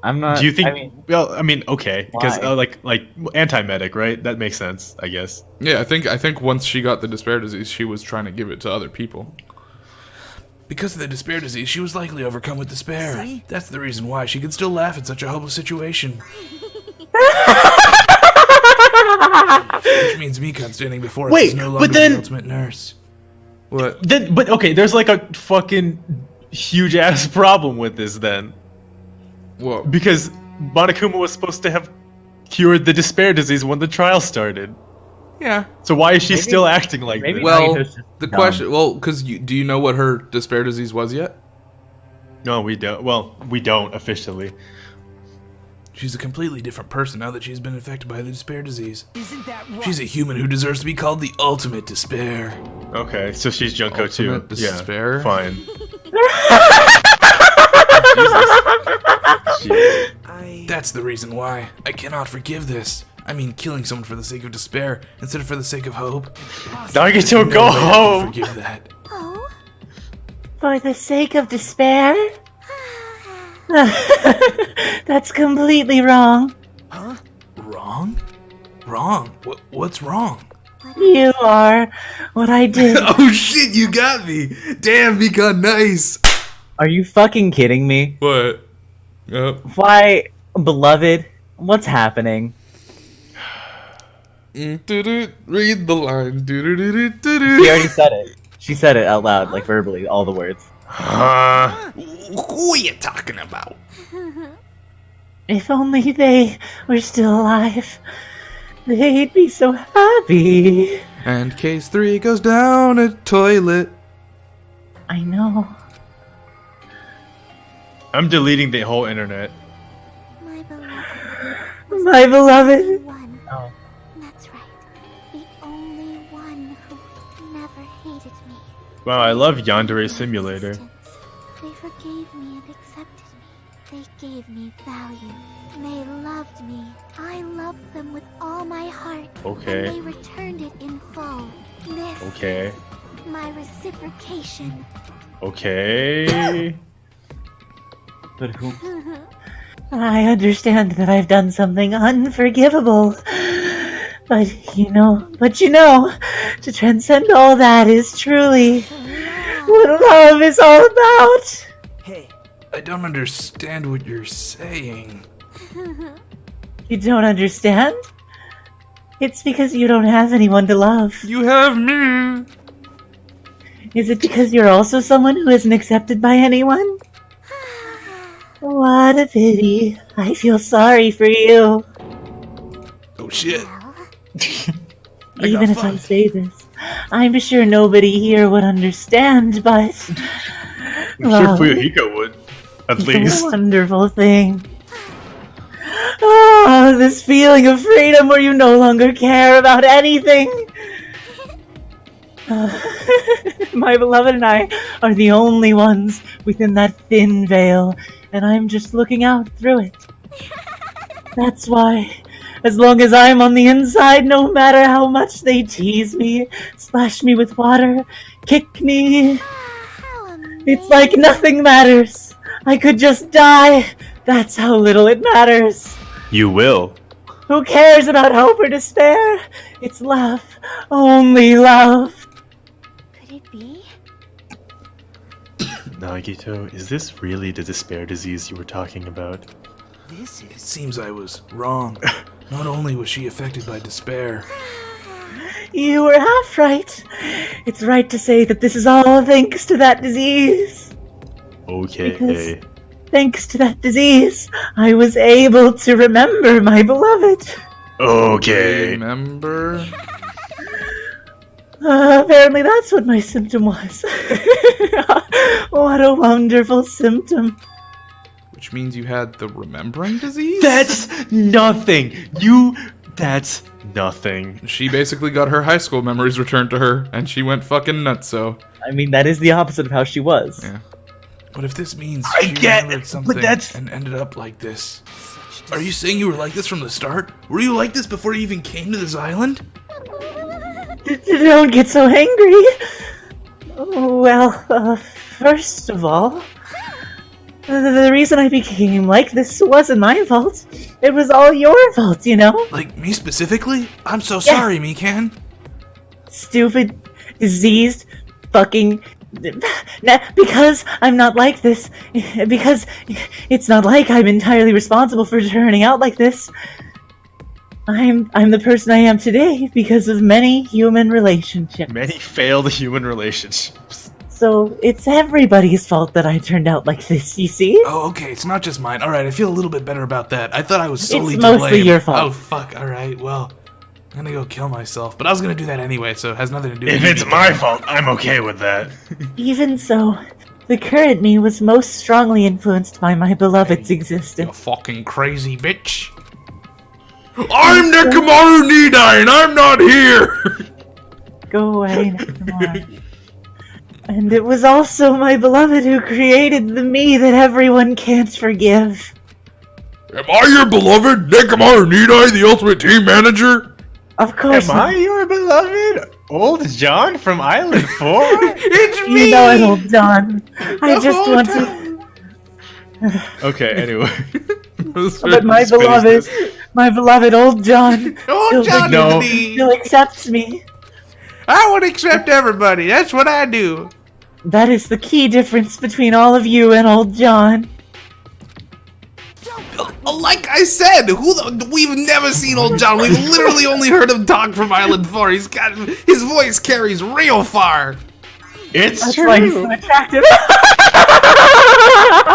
I'm not. Do you think? I mean, well, I mean, okay, because why? like anti-medic, right? That makes sense, I guess. Yeah, I think once she got the despair disease, she was trying to give it to other people. Because of the despair disease, she was likely overcome with despair. See? That's the reason why she could still laugh at such a hopeless situation. Which means Mikan standing before us is no longer the ultimate nurse. What? But okay, there's like a fucking huge ass problem with this then. What? Because Monokuma was supposed to have cured the despair disease when the trial started. Yeah. So why is she still acting like this? Well, the question. Well, because do you know what her despair disease was yet? No, we don't. Well, we don't officially. She's a completely different person now that she's been infected by the despair disease. Isn't that right? She's a human who deserves to be called the ultimate despair. Okay, so she's Junko Ultimate too. despair? Yeah, fine. That's the reason why. I cannot forgive this. I mean, killing someone for the sake of despair instead of for the sake of hope. Nagito, go way I can home! forgive that. Oh, For the sake of despair? That's completely wrong. Huh? Wrong? Wrong? What's wrong? You are what I did. Oh shit, you got me! Damn, Mikan, nice! Are you fucking kidding me? What? Yep. Why, beloved? What's happening? Read the line. She already said it. She said it out loud, like verbally, all the words. Who are you talking about? If only they were still alive, they'd be so happy. And case 3 goes down a toilet. I know. I'm deleting the whole internet. my beloved. My beloved. One. Oh. That's right. The only one who never hated me. Wow, I love Yandere Simulator. They forgave me and accepted me. They gave me value. They loved me. I loved them with all my heart. Okay. And they returned it in full. This Okay. is my reciprocation. Okay. But who? I understand that I've done something unforgivable. But you know, to transcend all that is truly what love is all about. Hey, I don't understand what you're saying. You don't understand? It's because you don't have anyone to love. You have me. Is it because you're also someone who isn't accepted by anyone? What a pity. I feel sorry for you. Oh shit. Even if I say this, I'm sure nobody here would understand, but... I'm sure Fuyuhiko would, at it's least. a wonderful thing. Oh, this feeling of freedom where you no longer care about anything. My beloved and I are the only ones within that thin veil, and I'm just looking out through it. That's why, as long as I'm on the inside, no matter how much they tease me, splash me with water, kick me, it's like nothing matters. I could just die. That's how little it matters. You will. Who cares about hope or despair? It's love. Only love. Could it be? Nagito, is this really the despair disease you were talking about? It seems I was wrong. Not only was she affected by despair. You were half right. It's right to say that this is all thanks to that disease. Okay. Because thanks to that disease, I was able to remember my beloved. Okay. Remember? Apparently that's what my symptom was. What a wonderful symptom. Which means you had the remembering disease? That's nothing. That's nothing. She basically got her high school memories returned to her, and she went fucking nutso. I mean, that is the opposite of how she was. Yeah. But if this means I she get remembered it, something but that's... and ended up like this. Are you saying you were like this from the start? Were you like this before you even came to this island? Don't get so angry. Well, first of all, The reason I became like this wasn't my fault. It was all your fault, you know? Like, me specifically? I'm so sorry, Mikan. Stupid, diseased, fucking... Because I'm not like this. Because it's not like I'm entirely responsible for turning out like this. I'm the person I am today because of many human relationships. Many failed human relationships. So it's everybody's fault that I turned out like this, you see? Oh, okay, it's not just mine. Alright, I feel a little bit better about that. I thought I was solely It's to mostly blame. your fault. Oh, fuck, alright, well, I'm gonna go kill myself. But I was gonna do that anyway, so it has nothing to do with If me. it's my fault, I'm okay with that. Even so, the current me was most strongly influenced by my beloved's You existence. fucking crazy bitch. I'm Nekomaru Nidai, and I'm not here! Go away, Nakamura. And it was also my beloved who created the me that everyone can't forgive. Am I your beloved Nekomaru Nidai, the ultimate team manager? Of course Am I not. your beloved Old John from Island 4? It's me! You know it, old John. I just want to... Okay, anyway. But my beloved old John... Old John No. Still accepts me. I would accept everybody, that's what I do. That is the key difference between all of you and old John. Like I said, we've never seen old John. We've literally only heard him talk from Island 4. His voice carries real far. It's That's true. why he's so attractive.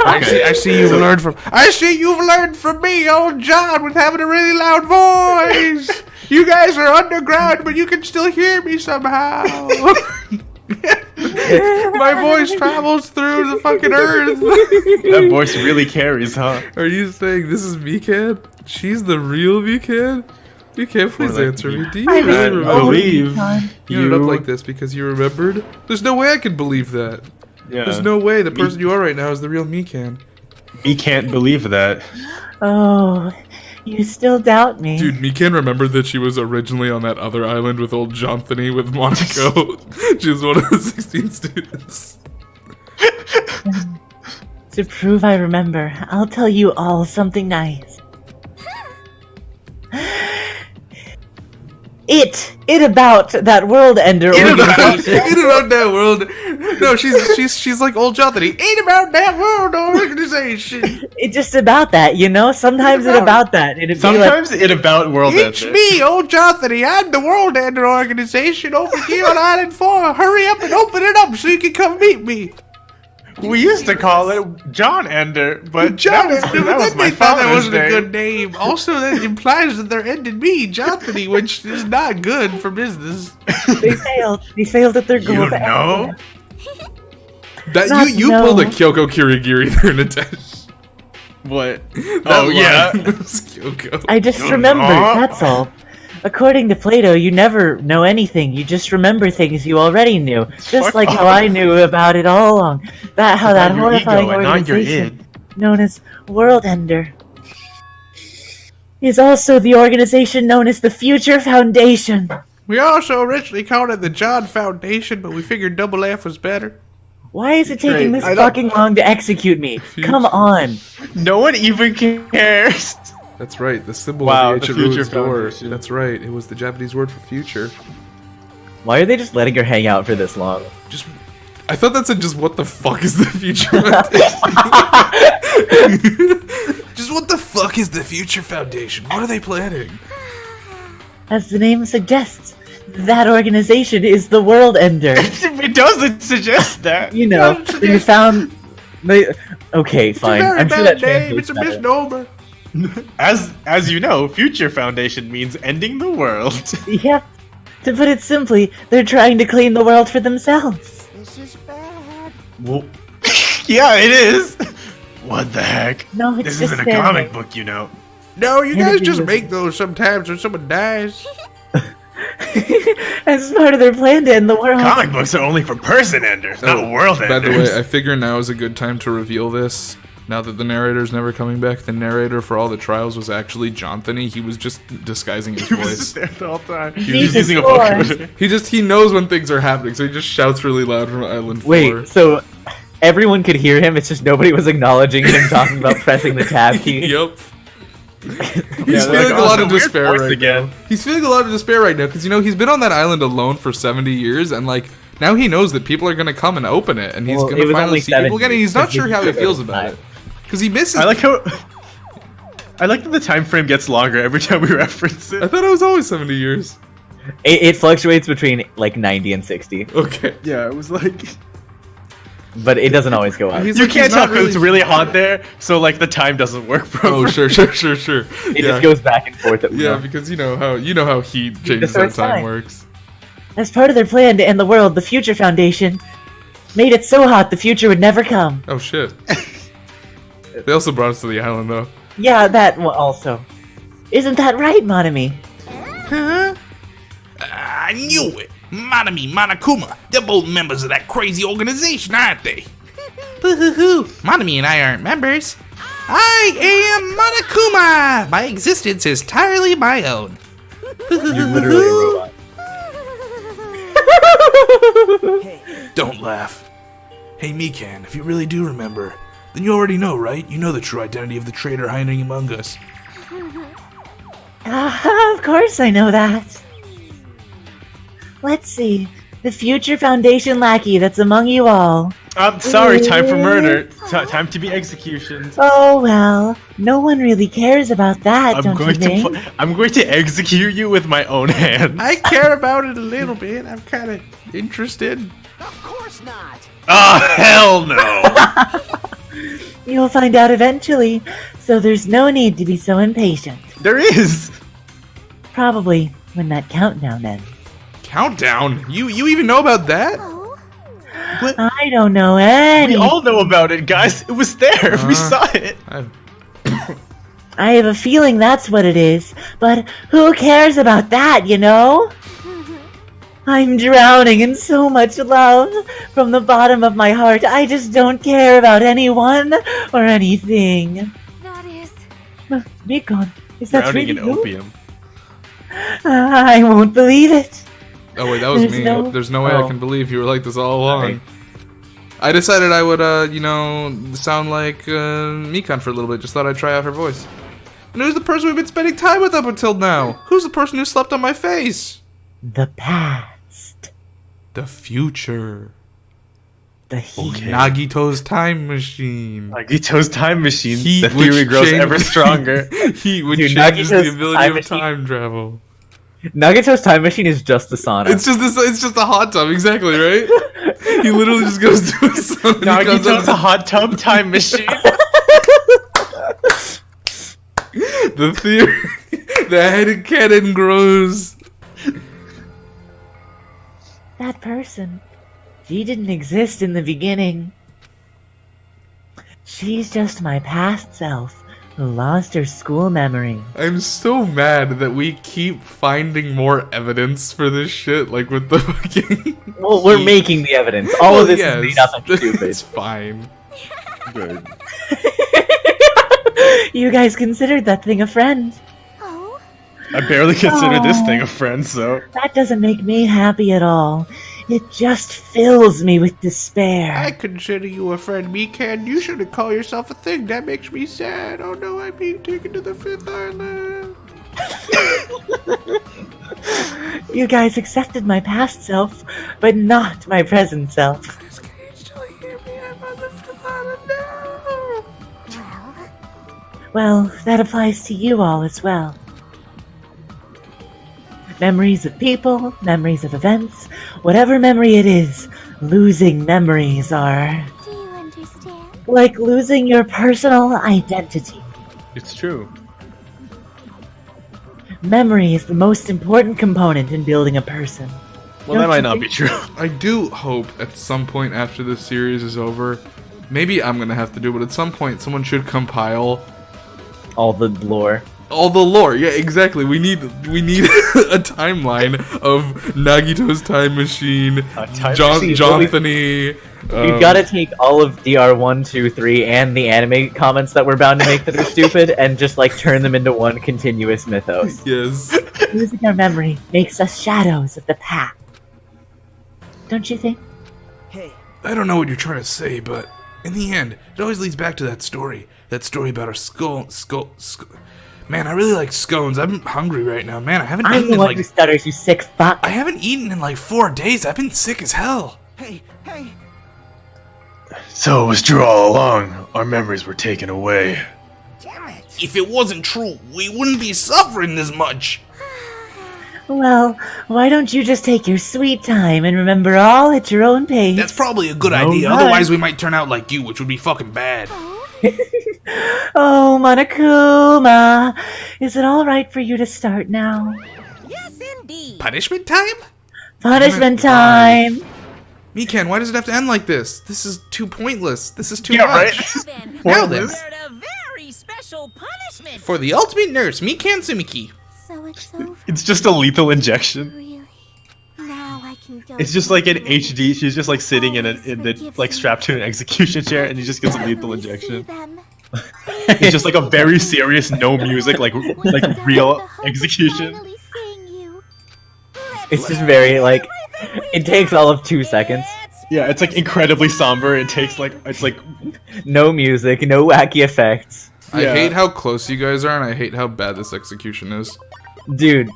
I see you've learned from. I see you've learned from me, old John, with having a really loud voice. You guys are underground, but you can still hear me somehow. My voice travels through the fucking earth. That voice really carries, huh? Are you saying this is Mikan? She's the real Mikan? Mikan, please answer me. Do you I really mean, remember? believe You ended up like this because you remembered? There's no way I can believe that. Yeah. There's no way the person you are right now is the real Mikan. We can't believe that. Oh, you still doubt me. Dude, Mikan remembered that she was originally on that other island with old Jonthany with Monaco. She was one of the 16 students. To prove I remember, I'll tell you all something nice. It about that world ender organization. Ain't about that world. No, she's like old Jonthany. Ain't about that world organization. It's just about that, you know? Sometimes it about that. It'd be Sometimes it about World It's Ender. me, old Jonthany. I'm the World Ender organization over here on Island 4. Hurry up and open it up so you can come meet me. We used to call it John Ender, but John that Ender, was, that but was then my they thought that father's wasn't a name. good name. Also, that implies that they're ending me, Jonthany, which is not good for business. They failed. They failed at their goal. You know? That Not you no. pulled a Kyoko Kirigiri there, Natesh. What? That Oh, yeah. line was Kyoko. I just remembered, that's all. According to Plato, you never know anything. You just remember things you already knew. Just Fuck like how off. I knew about it all along. How that About your horrifying ego and not your organization, known as World Ender, is also the organization known as the Future Foundation. We also originally called it the John Foundation, but we figured Double F was better. Why is it taking Great. this I don't- fucking long to execute me? Come on. No one even cares. That's right, the symbol Wow, of the the Future ancient ruins door. Foundation. That's right, it was the Japanese word for future. Why are they just letting her hang out for this long? Just, I thought that said just what the fuck is the future? Just what the fuck is the Future Foundation? What are they planning? As the name suggests, that organization is the World Ender. It doesn't suggest that. You know, you found... Okay, fine. It's a very I'm sure bad that name. It's translates a better. misnomer. As you know, Future Foundation means ending the world. Yeah. To put it simply, they're trying to clean the world for themselves. This is bad. Well, yeah, it is. What the heck? No, it's This just isn't a comic book, you know. No, you Yeah, guys but just you- make those sometimes when someone dies. As part of their plan to end the world. Comic books are only for person enders, not world enders. By the way, I figure now is a good time to reveal this. Now that the narrator's never coming back, the narrator for all the trials was actually Jonthany. He was just disguising his He was voice. just there the whole time. He He was Jesus using a Lord. vocoder. He knows when things are happening, so he just shouts really loud from Island 4. Wait, so everyone could hear him. It's just nobody was acknowledging him talking about pressing the tab key. Yup. He's feeling a lot of despair right now. He's feeling a lot of despair right now because, you know, he's been on that island alone for 70 years and, like, now he knows that people are going to come and open it and he's going to finally see people again and he's not sure how he feels about it. Because he misses... I like that the time frame gets longer every time we reference it. I thought it was always 70 years. It fluctuates between, like, 90 and 60. Okay. Yeah, it was like... But it doesn't always go up. You can't tell because it's really hot there, so like the time doesn't work properly. Oh, sure. It just goes back and forth. Yeah, because you know how heat changes how time works. As part of their plan to end the world, the Future Foundation made it so hot the future would never come. Oh shit! They also brought us to the island, though. Yeah, that also. Isn't that right, Monami? Huh? I knew it. Manami, Monokuma, they're both members of that crazy organization, aren't they? Boo-hoo-hoo. Manami and I aren't members. I am Monokuma! My existence is entirely my own. You're literally a robot. Don't laugh. Hey, Mikan, if you really do remember, then you already know, right? You know the true identity of the traitor hiding among us. Of course I know that. Let's see. The Future Foundation lackey that's among you all. I'm sorry, time for murder. Time to be executions. Oh, well. No one really cares about that, don't you think? I'm going to execute you with my own hand. I care about it a little bit. I'm kind of interested. Of course not. Oh, hell no. You'll find out eventually, so there's no need to be so impatient. There is. Probably when that countdown ends. Countdown? You even know about that? But I don't know any. We all know about it, guys. It was there. We saw it. I have a feeling that's what it is, but who cares about that, you know? I'm drowning in so much love from the bottom of my heart. I just don't care about anyone or anything. That is... Beacon, is that Drowning really in you? opium. I won't believe it. Oh wait, that was me. There's no way I can believe you were like this all along. I decided I would, sound like Mikan for a little bit. Just thought I'd try out her voice. And who's the person we've been spending time with up until now? Who's the person who slept on my face? The past. The future. The heat. Nagito's time machine. Nagito's time machine. Heat the theory grows ever stronger. Heat which changes the ability of time travel. Nagito's time machine is just a sauna. It's just a hot tub, exactly, right? He literally just goes to a sauna. Nagito's a hot tub time machine. The theory, the headcanon grows. That person, she didn't exist in the beginning. She's just my past self. Who lost her school memory. I'm so mad that we keep finding more evidence for this shit, like with the fucking... Well, we're making the evidence. All of this is made up and stupid. It's fine. Good. You guys considered that thing a friend. Oh? I barely consider this thing a friend, so... That doesn't make me happy at all. It just fills me with despair. I consider you a friend, Mikan. You shouldn't call yourself a thing. That makes me sad. Oh no, I'm being taken to the 5th island. You guys accepted my past self, but not my present self. Can you still hear me? I'm on the 5th island now. Well, that applies to you all as well. Memories of people, memories of events, whatever memory it is, losing memories are... Do you understand? like losing your personal identity. It's true. Memory is the most important component in building a person. Well, that might not be true. I do hope at some point after this series is over, maybe I'm gonna have to do it, but at some point someone should compile all the lore. All the lore, yeah, exactly. We need a timeline of Nagito's time machine, Jonthany. We've got to take all of DR 1, 2, 3, and the anime comments that we're bound to make that are stupid, and just like turn them into one continuous mythos. Yes. Losing our memory makes us shadows of the past. Don't you think? Hey, I don't know what you're trying to say, but in the end, it always leads back to that story. That story about our skull. Man, I really like scones. I'm hungry right now. Man, I haven't I'm eaten the in one like... who stutters, you sick fuck. I haven't eaten in like 4 days. I've been sick as hell. Hey. So it was true all along. Our memories were taken away. Damn it. If it wasn't true, we wouldn't be suffering this much. Well, why don't you just take your sweet time and remember all at your own pace? That's probably a good idea. Right. Otherwise, we might turn out like you, which would be fucking bad. Oh, Monokuma, is it all right for you to start now? Yes, indeed. Punishment time? Punishment time. Mikan, why does it have to end like this? This is too pointless. This is too Yeah, much. right? Now then, Prepared a very special punishment. for the ultimate nurse, Mikan Sumiki. So it's over. It's just a lethal injection. Really? Now I can go. It's just like in HD. She's just like sitting in the like strapped to an execution chair, and he just gets a lethal injection. It's just like a very serious, no music, like real execution. It's just very like, it takes all of 2 seconds. Yeah, it's like incredibly somber. It takes like no music, no wacky effects. I hate how close you guys are, and I hate how bad this execution is. Dude,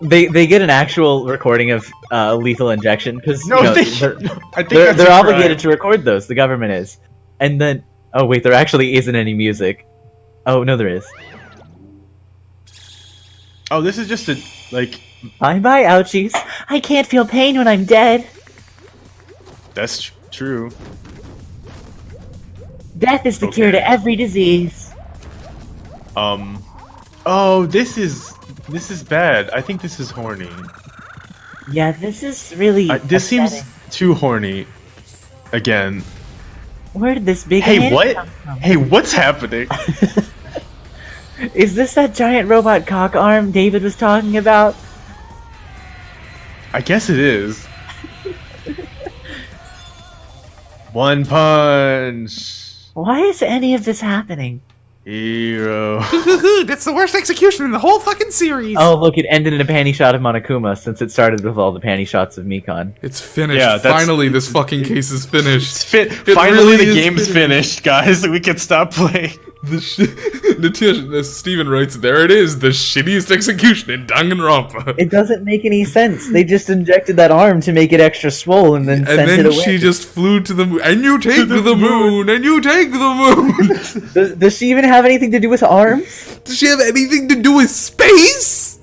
they get an actual recording of lethal injection because they're obligated to record those. The government is, and then there actually isn't any music. Oh no, there is. Oh, this is just a like. Bye bye, ouchies. I can't feel pain when I'm dead. That's true. Death is the cure to every disease. Oh, this is bad. I think this is horny. Yeah, this is really. This seems too horny. Again. Where did this big? Hey, what? Hey, what's happening? Is this that giant robot cock arm David was talking about? I guess it is. One punch. Why is any of this happening? Hero. That's the worst execution in the whole fucking series. Oh, look, it ended in a panty shot of Monokuma since it started with all the panty shots of Mikan. It's finished. Yeah, finally, this fucking case is finished. Finally, the game's finished, guys. We can stop playing. Steven writes, there it is, the shittiest execution in Danganronpa. It doesn't make any sense. They just injected that arm to make it extra swole and then sent it away. She just flew to the moon. And you take the moon. And you take the moon. Does she even have anything to do with arms? Does she have anything to do with space?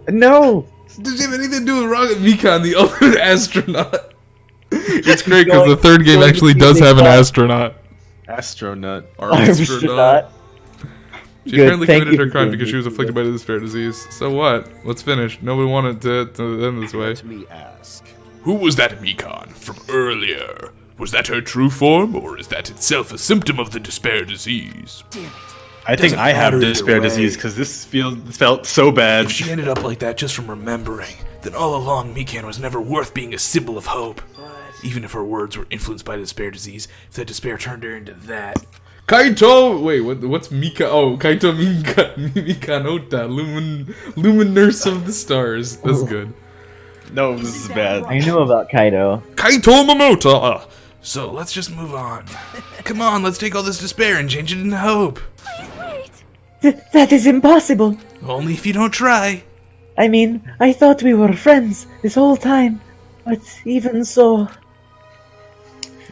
No. Does she have anything to do with Rocket Mikan, the ultimate astronaut? It's great because the third game actually does have an astronaut. Astronaut. Astronaut. She apparently committed her crime because she was afflicted by the despair disease. So what? Let's finish. Nobody wanted to end this way. Let me ask. Who was that Mikan from earlier? Was that her true form, or is that itself a symptom of the despair disease? Damn it. I think I have despair disease because this felt so bad. If she ended up like that just from remembering, then all along Mikan was never worth being a symbol of hope. Even if her words were influenced by the despair disease, if that despair turned her into that. Kaito! Wait, what's Mika? Oh, Kaito Mikanota, Luminurse of the Stars. That's good. No, this is bad. I know about Kaito. Kaito Momota! So let's just move on. Come on, let's take all this despair and change it into hope. That is impossible. Only if you don't try. I mean, I thought we were friends this whole time, but even so...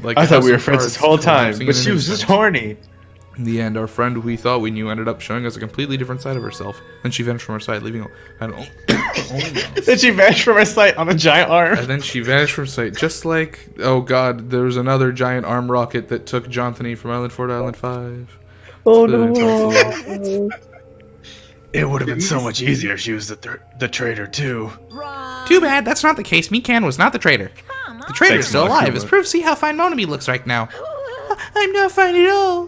Like I thought we were friends this whole time, but she was just horny. In the end, our friend who we thought we knew ended up showing us a completely different side of herself. Then she vanished from our sight, leaving Then she vanished from our sight on a giant arm. And then she vanished from sight, just like, oh god, there was another giant arm rocket that took Jonthony from Island 4 to Island 5. Oh no. It would have been so much easier if she was the traitor too. Too bad, that's not the case. Mikan was not the traitor. The traitor's still alive. As proof, see how fine Monami looks right now. I'm not fine at all.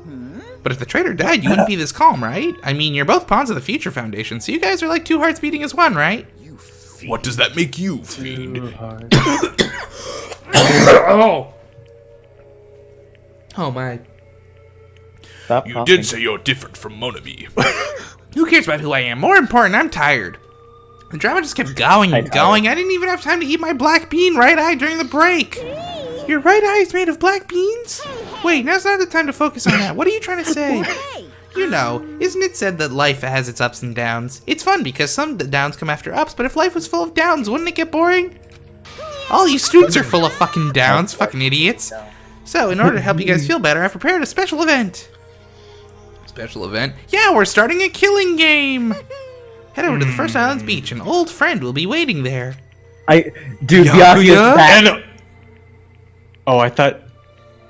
But if the traitor died, you wouldn't be this calm, right? I mean, you're both pawns of the Future Foundation, so you guys are like 2 hearts beating as one, right? What does that make you, fiend? Oh my. Stop You coughing. did say you're different from Monami. Who cares about who I am? More important, I'm tired. The drama just kept going and going. I didn't even have time to eat my black bean right eye during the break. Your right eye is made of black beans? Wait, now's not the time to focus on that. What are you trying to say? You know, isn't it said that life has its ups and downs? It's fun because some downs come after ups, but if life was full of downs, wouldn't it get boring? All you students are full of fucking downs, fucking idiots. So, in order to help you guys feel better, I've prepared a special event. Special event? Yeah, we're starting a killing game! Head over to the First Islands Beach. An old friend will be waiting there. Dude, Byakuya's back. Oh, I thought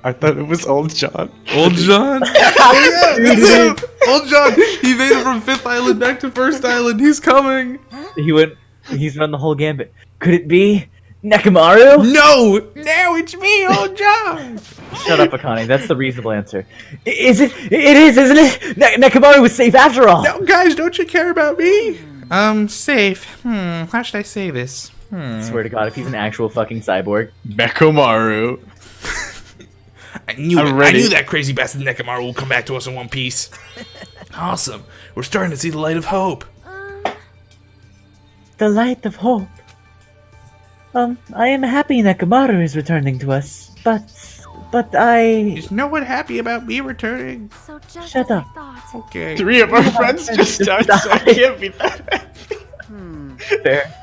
it was Old John. Old John? Oh, yeah, Old John! He made it from 5th Island back to 1st Island. He's coming! He's run the whole gambit. Could it be Nekomaru? No! Now it's me, Old John! Shut up, Akane. That's the reasonable answer. Is it? It is, isn't it? Nekomaru was safe after all. No, guys, don't you care about me? Safe. How should I say this? I swear to God, if he's an actual fucking cyborg. Nekomaru. I knew that crazy bastard Nekomaru will come back to us in one piece. Awesome. We're starting to see the light of hope. The light of hope. I am happy Nekomaru is returning to us, but I... Is no one happy about me returning? So just Shut up. Okay. 3 of our friends just died, so I can't be that happy. Fair.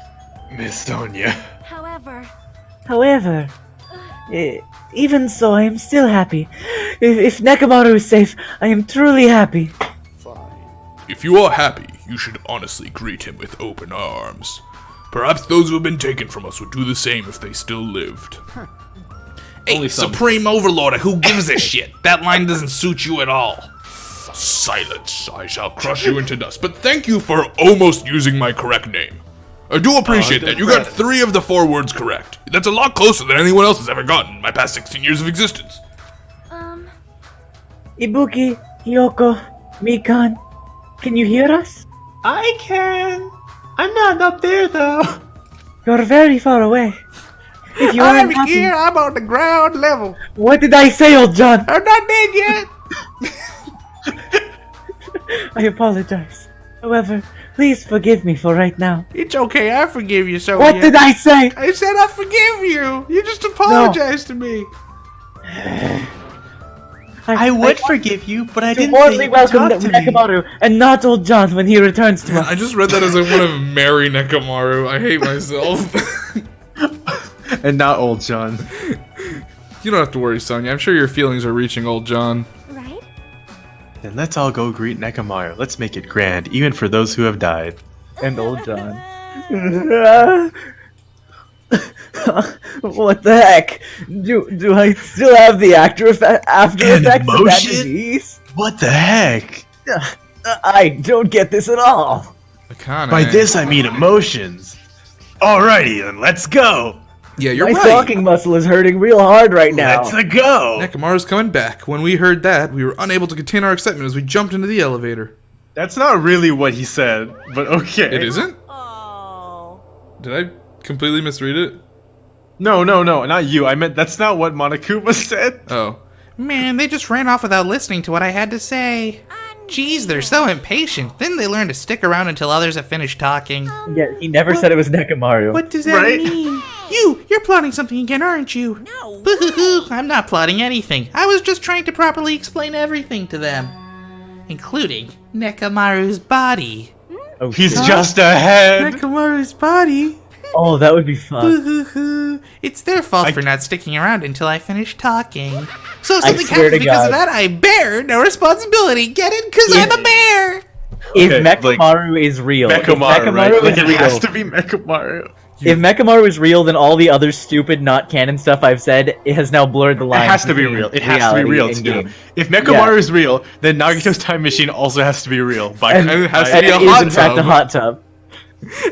Miss Sonia. However, even so, I am still happy. If Nekomaru is safe, I am truly happy. If you are happy, you should honestly greet him with open arms. Perhaps those who have been taken from us would do the same if they still lived. Hey, Supreme Overlord, who gives a shit? That line doesn't suit you at all. Silence, I shall crush you into dust. But thank you for almost using my correct name. I do appreciate that. You got 3 of the 4 words correct. That's a lot closer than anyone else has ever gotten in my past 16 years of existence. Ibuki, Hiyoko, Mikan, can you hear us? I can. I'm not up there, though. You're very far away. If you I'm happy, here, I'm on the ground level. What did I say, old John? I'm not dead yet. I apologize. However, please forgive me for right now. It's okay, I forgive you, Sonia. What did I say? I said I forgive you. You just apologized to me. I would forgive you, but I didn't warmly say you welcome talk to me. Nekomaru and not old John when he returns to us. I just read that as I want to marry Nekomaru. I hate myself. And not Old John. You don't have to worry, Sonia. I'm sure your feelings are reaching Old John. Right? Then let's all go greet Nekomaru. Let's make it grand, even for those who have died. And old John. What the heck? Do I still have the after effects of that disease? What the heck? I don't get this at all. By this I mean emotions. Alrighty then, let's go. Yeah, you're My right. stalking muscle is hurting real hard right now. Let's go. Nekomaru's coming back. When we heard that, we were unable to contain our excitement as we jumped into the elevator. That's not really what he said, but okay. It isn't? Oh. Did I completely misread it? No, not you. I meant that's not what Monokuma said. Oh. Man, they just ran off without listening to what I had to say. Jeez, they're so impatient. Then they learn to stick around until others have finished talking. Yeah, he never said it was Nekomaru. What does that mean? You're plotting something again, aren't you? No. Boo-hoo-hoo, I'm not plotting anything. I was just trying to properly explain everything to them. Including Nekomaru's body. Oh, He's shit. just a head. Nekomaru's body? Oh, that would be fun. Boo-hoo-hoo. It's their fault for not sticking around until I finish talking. So if I something swear happens to because of God. that, I bear no responsibility. Get it? Because I'm a bear. If Okay, Nekomaru is real, Nekomaru, right? is Like, it real, has to be Nekomaru. if Nekomaru is real, then all the other stupid, not canon stuff I've said, it has now blurred the It line. has to be real. It has to be real too. If Nekomaru is real, then Nagito's time machine also has to be real. By And, it has to and be a it is hot in fact a tub. hot tub.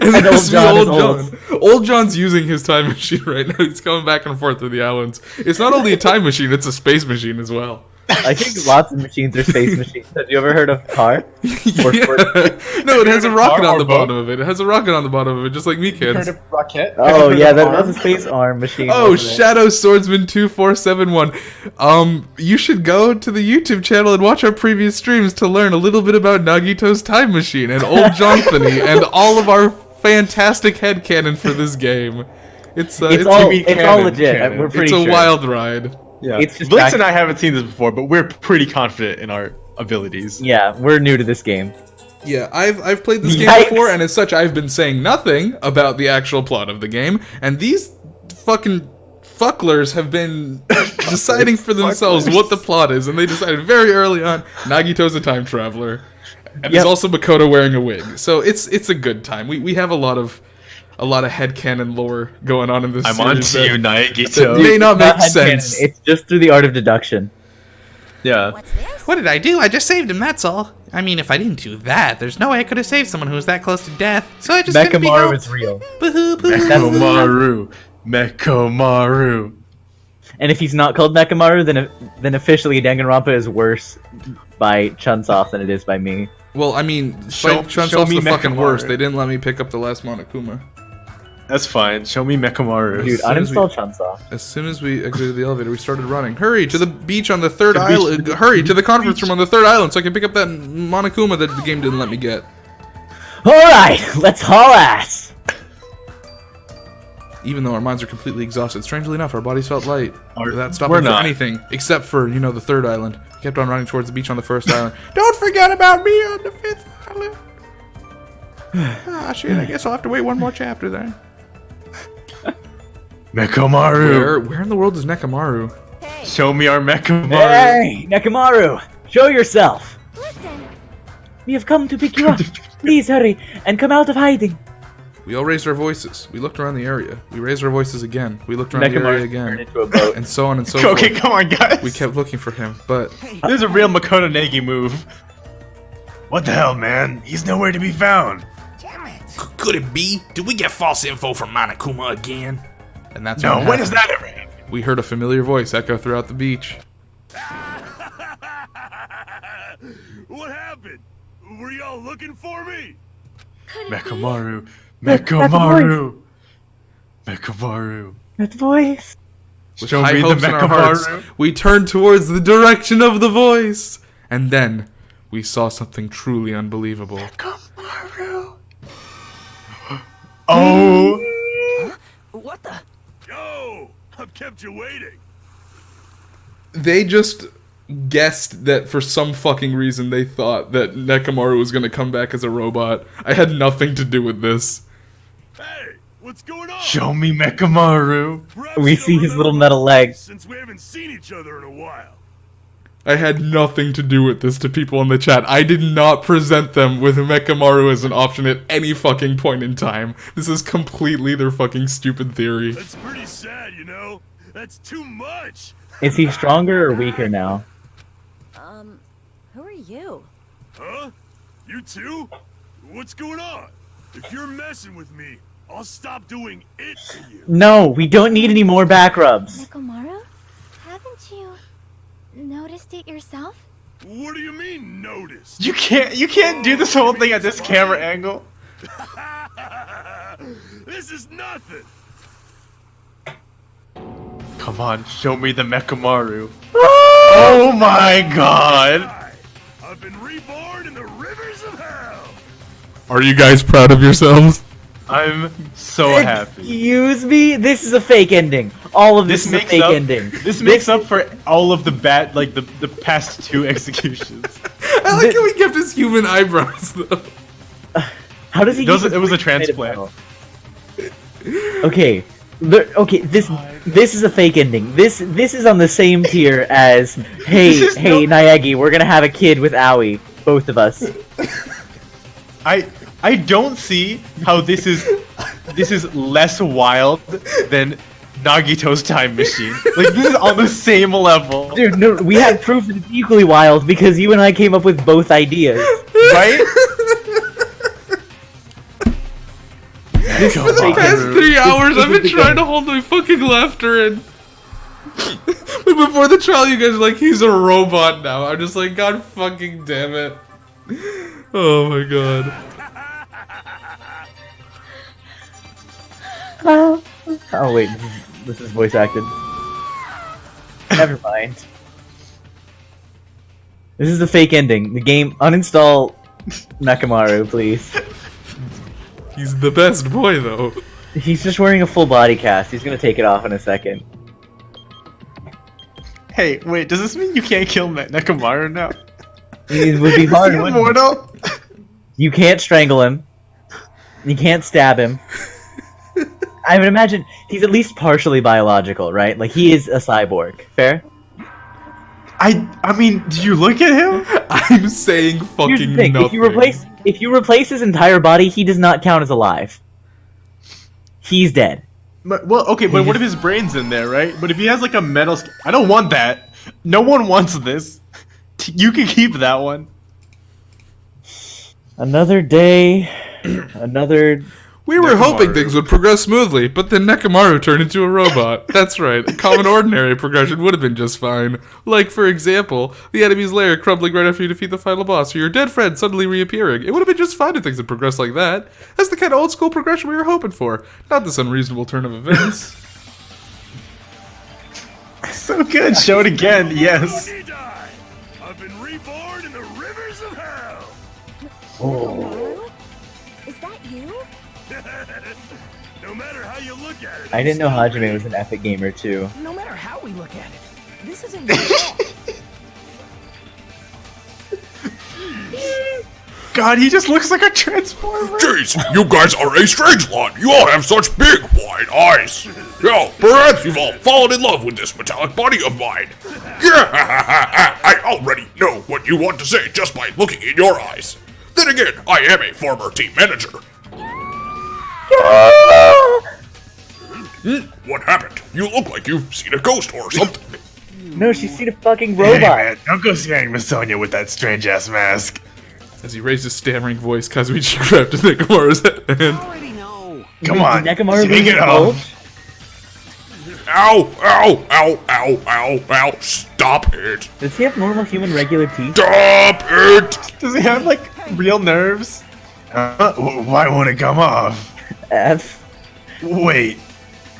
And And this old is John is old. Old John's using his time machine right now. He's coming back and forth through the islands. It's not only a time machine, it's a space machine as well. I think lots of machines are space machines. Have you ever heard of car? Or Yeah. sport? No, it has a rocket car on the or boat? bottom of it. It has a rocket on the bottom of it, just like me kids. Rocket? Oh yeah, that's a space arm machine. Oh, wasn't it? Shadow Swordsman 2471. You should go to the YouTube channel and watch our previous streams to learn a little bit about Nagito's time machine and Old Jonthony and all of our fantastic headcanon for this game. It's all legit. We're pretty It's a sure. wild ride. Yeah. It's just Vlinx and I haven't seen this before, but we're pretty confident in our abilities. Yeah, we're new to this game. Yeah, I've played this game before, and as such, I've been saying nothing about the actual plot of the game, and these fucking fucklers have been deciding for themselves what the plot is, and they decided very early on, Nagito's a time traveler, and there's also Makoto wearing a wig, so it's a good time. We have a lot of headcanon lore going on in this series. I'm on to you, Nagito. It may not make sense. It's just through the art of deduction. Yeah. What did I do? I just saved him, that's all. I mean, if I didn't do that, there's no way I could have saved someone who was that close to death. So I just couldn't be Mechamaru helped. is real. Mechamaru. And if he's not called Mechamaru, then officially Danganronpa is worse by Chunsoft than it is by me. Well, I mean, Show Chunsoft's me the fucking Mechamaru. worst. They didn't let me pick up the last Monokuma. That's fine. Show me Mechamaru. Dude, uninstall Chunsoft. As soon as we exited the elevator, we started running. Hurry to the beach on the third island. Hurry to the conference room on the third island so I can pick up that Monokuma that the game didn't let me get. Alright, let's haul ass! Even though our minds are completely exhausted, strangely enough, our bodies felt light. Without stopping we're for not. anything, except for, the third island. We kept on running towards the beach on the first island. Don't forget about me on the fifth island! Ah, shit, I guess I'll have to wait one more chapter then. Mechamaru. Where in the world is Nekamaru? Show me our Mechamaru. Hey, Nekamaru! Show yourself! Listen, We have come to pick you up. Please hurry and come out of hiding. We all raised our voices. We looked around the area. We raised our voices again. We looked around the area again. Into a boat. And so on and so forth. Okay, come on, guys. We kept looking for him, but... This is a real Makoto Negi move. What the hell, man? He's nowhere to be found. Could it be? Did we get false info from Monokuma again? And that's No, what when happened. does that ever happen? We heard a familiar voice echo throughout the beach. What happened? Were y'all looking for me? Mechamaru. That Mechamaru. Mechamaru. That voice. With Show high me the hopes in our hearts, Mechamaru. we turned towards the direction of the voice. And then, we saw something truly unbelievable. Mechamaru. Oh. What the? Yo, I've kept you waiting. They just guessed that for some fucking reason they thought that Nekamaru was going to come back as a robot. I had nothing to do with this. Hey, what's going on? Show me Mechamaru. Perhaps We you see don't his remember little my metal voice, leg. Since we haven't seen each other in a while. I had nothing to do with this to people in the chat. I did not present them with Mechamaru as an option at any fucking point in time. This is completely their fucking stupid theory. That's pretty sad, you know? That's too much. Is he stronger or weaker now? Who are you? Huh? You too? What's going on? If you're messing with me, I'll stop doing it to you. No, we don't need any more back rubs. Nekomaru, haven't you noticed it yourself? What do you mean, notice? You can't do this whole thing at this camera angle. This is nothing. Come on, show me the Mechamaru. Oh my god. I've been reborn in the rivers of hell. Are you guys proud of yourselves? I'm so happy. Excuse me? This is a fake ending. All of this is a makes fake up, ending. This makes up for all of the bad, like the past two executions. I like how he kept his human eyebrows though. How does he? It was a transplant. Okay, okay. This is a fake ending. This is on the same tier as hey Naegi, we're gonna have a kid with Aoi, both of us. I don't see how this is less wild than Nagito's time machine. Like this is on the same level. Dude, no, we have proof that it's equally wild because you and I came up with both ideas. Right? For the past 3 hours, I've been trying to hold my fucking laughter in. But before the trial, you guys are like, he's a robot now. I'm just like, God fucking damn it. Oh my god. Oh wait, this is voice acted. Never mind. This is the fake ending. The game, uninstall Nekamaru, please. He's the best boy, though. He's just wearing a full body cast. He's gonna take it off in a second. Hey, wait, does this mean you can't kill Nekomaru now? It would be hard. Is he immortal? You can't strangle him. You can't stab him. I would imagine he's at least partially biological, right? Like, he is a cyborg. Fair? I mean, did you look at him? I'm saying fucking Here's the thing. nothing. If you replace his entire body, he does not count as alive. He's dead. But, well, okay, but what if his brain's in there, right? But if he has like a metal... I don't want that. No one wants this. You can keep that one. Another day, another... We were hoping things would progress smoothly, but then Nekomaru turned into a robot. That's right, a common ordinary progression would have been just fine. Like, for example, the enemy's lair crumbling right after you defeat the final boss, or your dead friend suddenly reappearing. It would have been just fine if things had progressed like that. That's the kind of old-school progression we were hoping for, not this unreasonable turn of events. So good, show it again, yes. I've been reborn in the rivers of hell. Oh. Is that you? No matter how you look at it. I didn't know Hajime was an epic gamer, too. No matter how we look at it, this isn't your fault. God, he just looks like a transformer. Jeez, you guys are a strange lot. You all have such big, wide eyes. Yo, perhaps you've all fallen in love with this metallic body of mine. Yeah, I already know what you want to say just by looking in your eyes. Then again, I am a former team manager. What happened? You look like you've seen a ghost or something. No, she's seen a fucking robot. Hey, man, don't go scaring Miss Sonia with that strange-ass mask. As he raised his stammering voice, Kazuichi grabbed Nekomaru's hand. Come on, Nekomaru take it off. Ow, ow, ow, ow, ow, ow, stop it. Does he have normal human regular teeth? Stop it! Does he have, like, real nerves? Why won't it come off? F. Wait,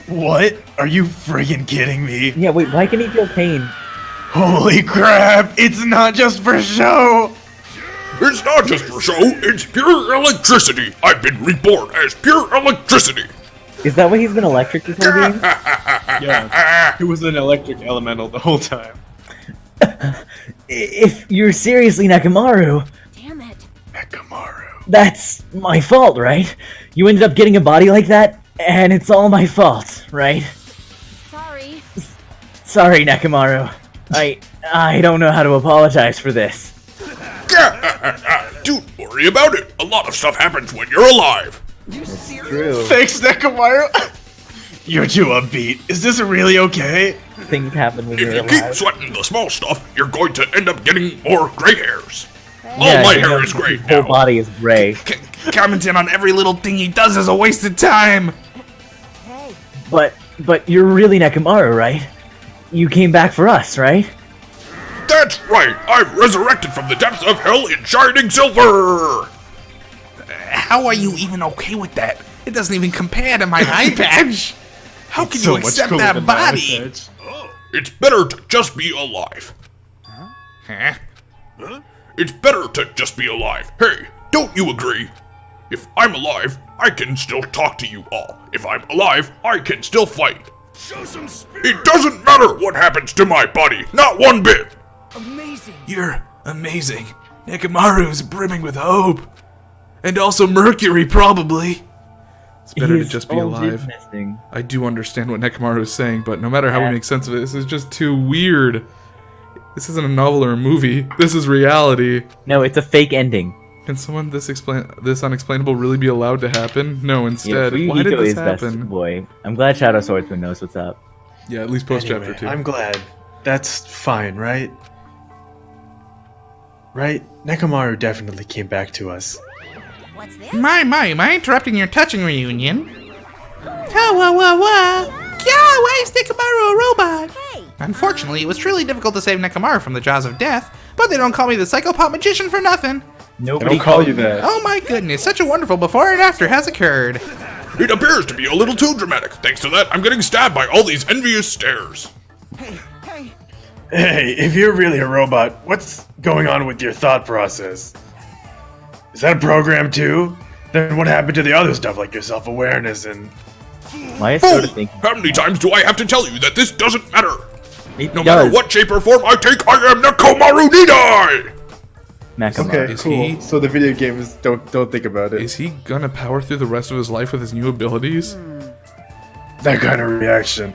what? Are you friggin' kidding me? Yeah, wait, why can he feel pain? Holy crap, it's not just for show! It's not just for show, it's pure electricity. I've been reborn as pure electricity. Is that why he's been electric this whole game? Yeah, he was an electric elemental the whole time. If you're seriously Nekomaru... Damn it. Nekomaru. That's my fault, right? You ended up getting a body like that, and it's all my fault, right? Sorry. Sorry, Nekomaru. I don't know how to apologize for this. Don't worry about it. A lot of stuff happens when you're alive. True. Thanks, Nekomaru. You're too upbeat. Is this really okay? Things happen when you're If you alive. keep sweating the small stuff, you're going to end up getting more gray hairs. Yeah, All my you know, hair is gray his whole now. body is gray. Commenting on every little thing he does is a waste of time. Hey. But you're really Nekomaru, right? You came back for us, right? That's right. I'm resurrected from the depths of hell in shining silver. How are you even okay with that? It doesn't even compare to my eye patch. How can you accept that body? It's better to just be alive. Huh? It's better to just be alive. Hey, don't you agree? If I'm alive, I can still talk to you all. If I'm alive, I can still fight. Show some spirit. It doesn't matter what happens to my body, not one bit. Amazing. You're amazing. Nekomaru's brimming with hope. And also Mercury, probably. It's better to He's just be all alive. missing. I do understand what Nekomaru is saying, but no matter how we make sense of it, this is just too weird. This isn't a novel or a movie. This is reality. No, it's a fake ending. Can someone this unexplainable really be allowed to happen? No, instead. Yeah, Why did Fuyuhiko this is best happen? boy. I'm glad Shadow Swordsman knows what's up. Yeah, at least post chapter Anyway, 2. I'm glad. That's fine, right? Right? Nekomaru definitely came back to us. What's this? My, am I interrupting your touching reunion? Yeah, why is Nekomaru a robot? Hey. Unfortunately, it was truly difficult to save Nekomaru from the jaws of death, but they don't call me the psychopop magician for nothing. Nobody call you that. Oh my goodness, such a wonderful before and after has occurred. It appears to be a little too dramatic. Thanks to that, I'm getting stabbed by all these envious stares. Hey. Hey, if you're really a robot, what's going on with your thought process? Is that a program too? Then what happened to the other stuff like your self-awareness and Why is Soda thinking? How many times do I have to tell you that this doesn't matter? It No does. matter what shape or form I take, I am Nekomaru Nidai! Nakamaru. Okay, cool. So the video game is don't think about it. Is he gonna power through the rest of his life with his new abilities? That kind of reaction.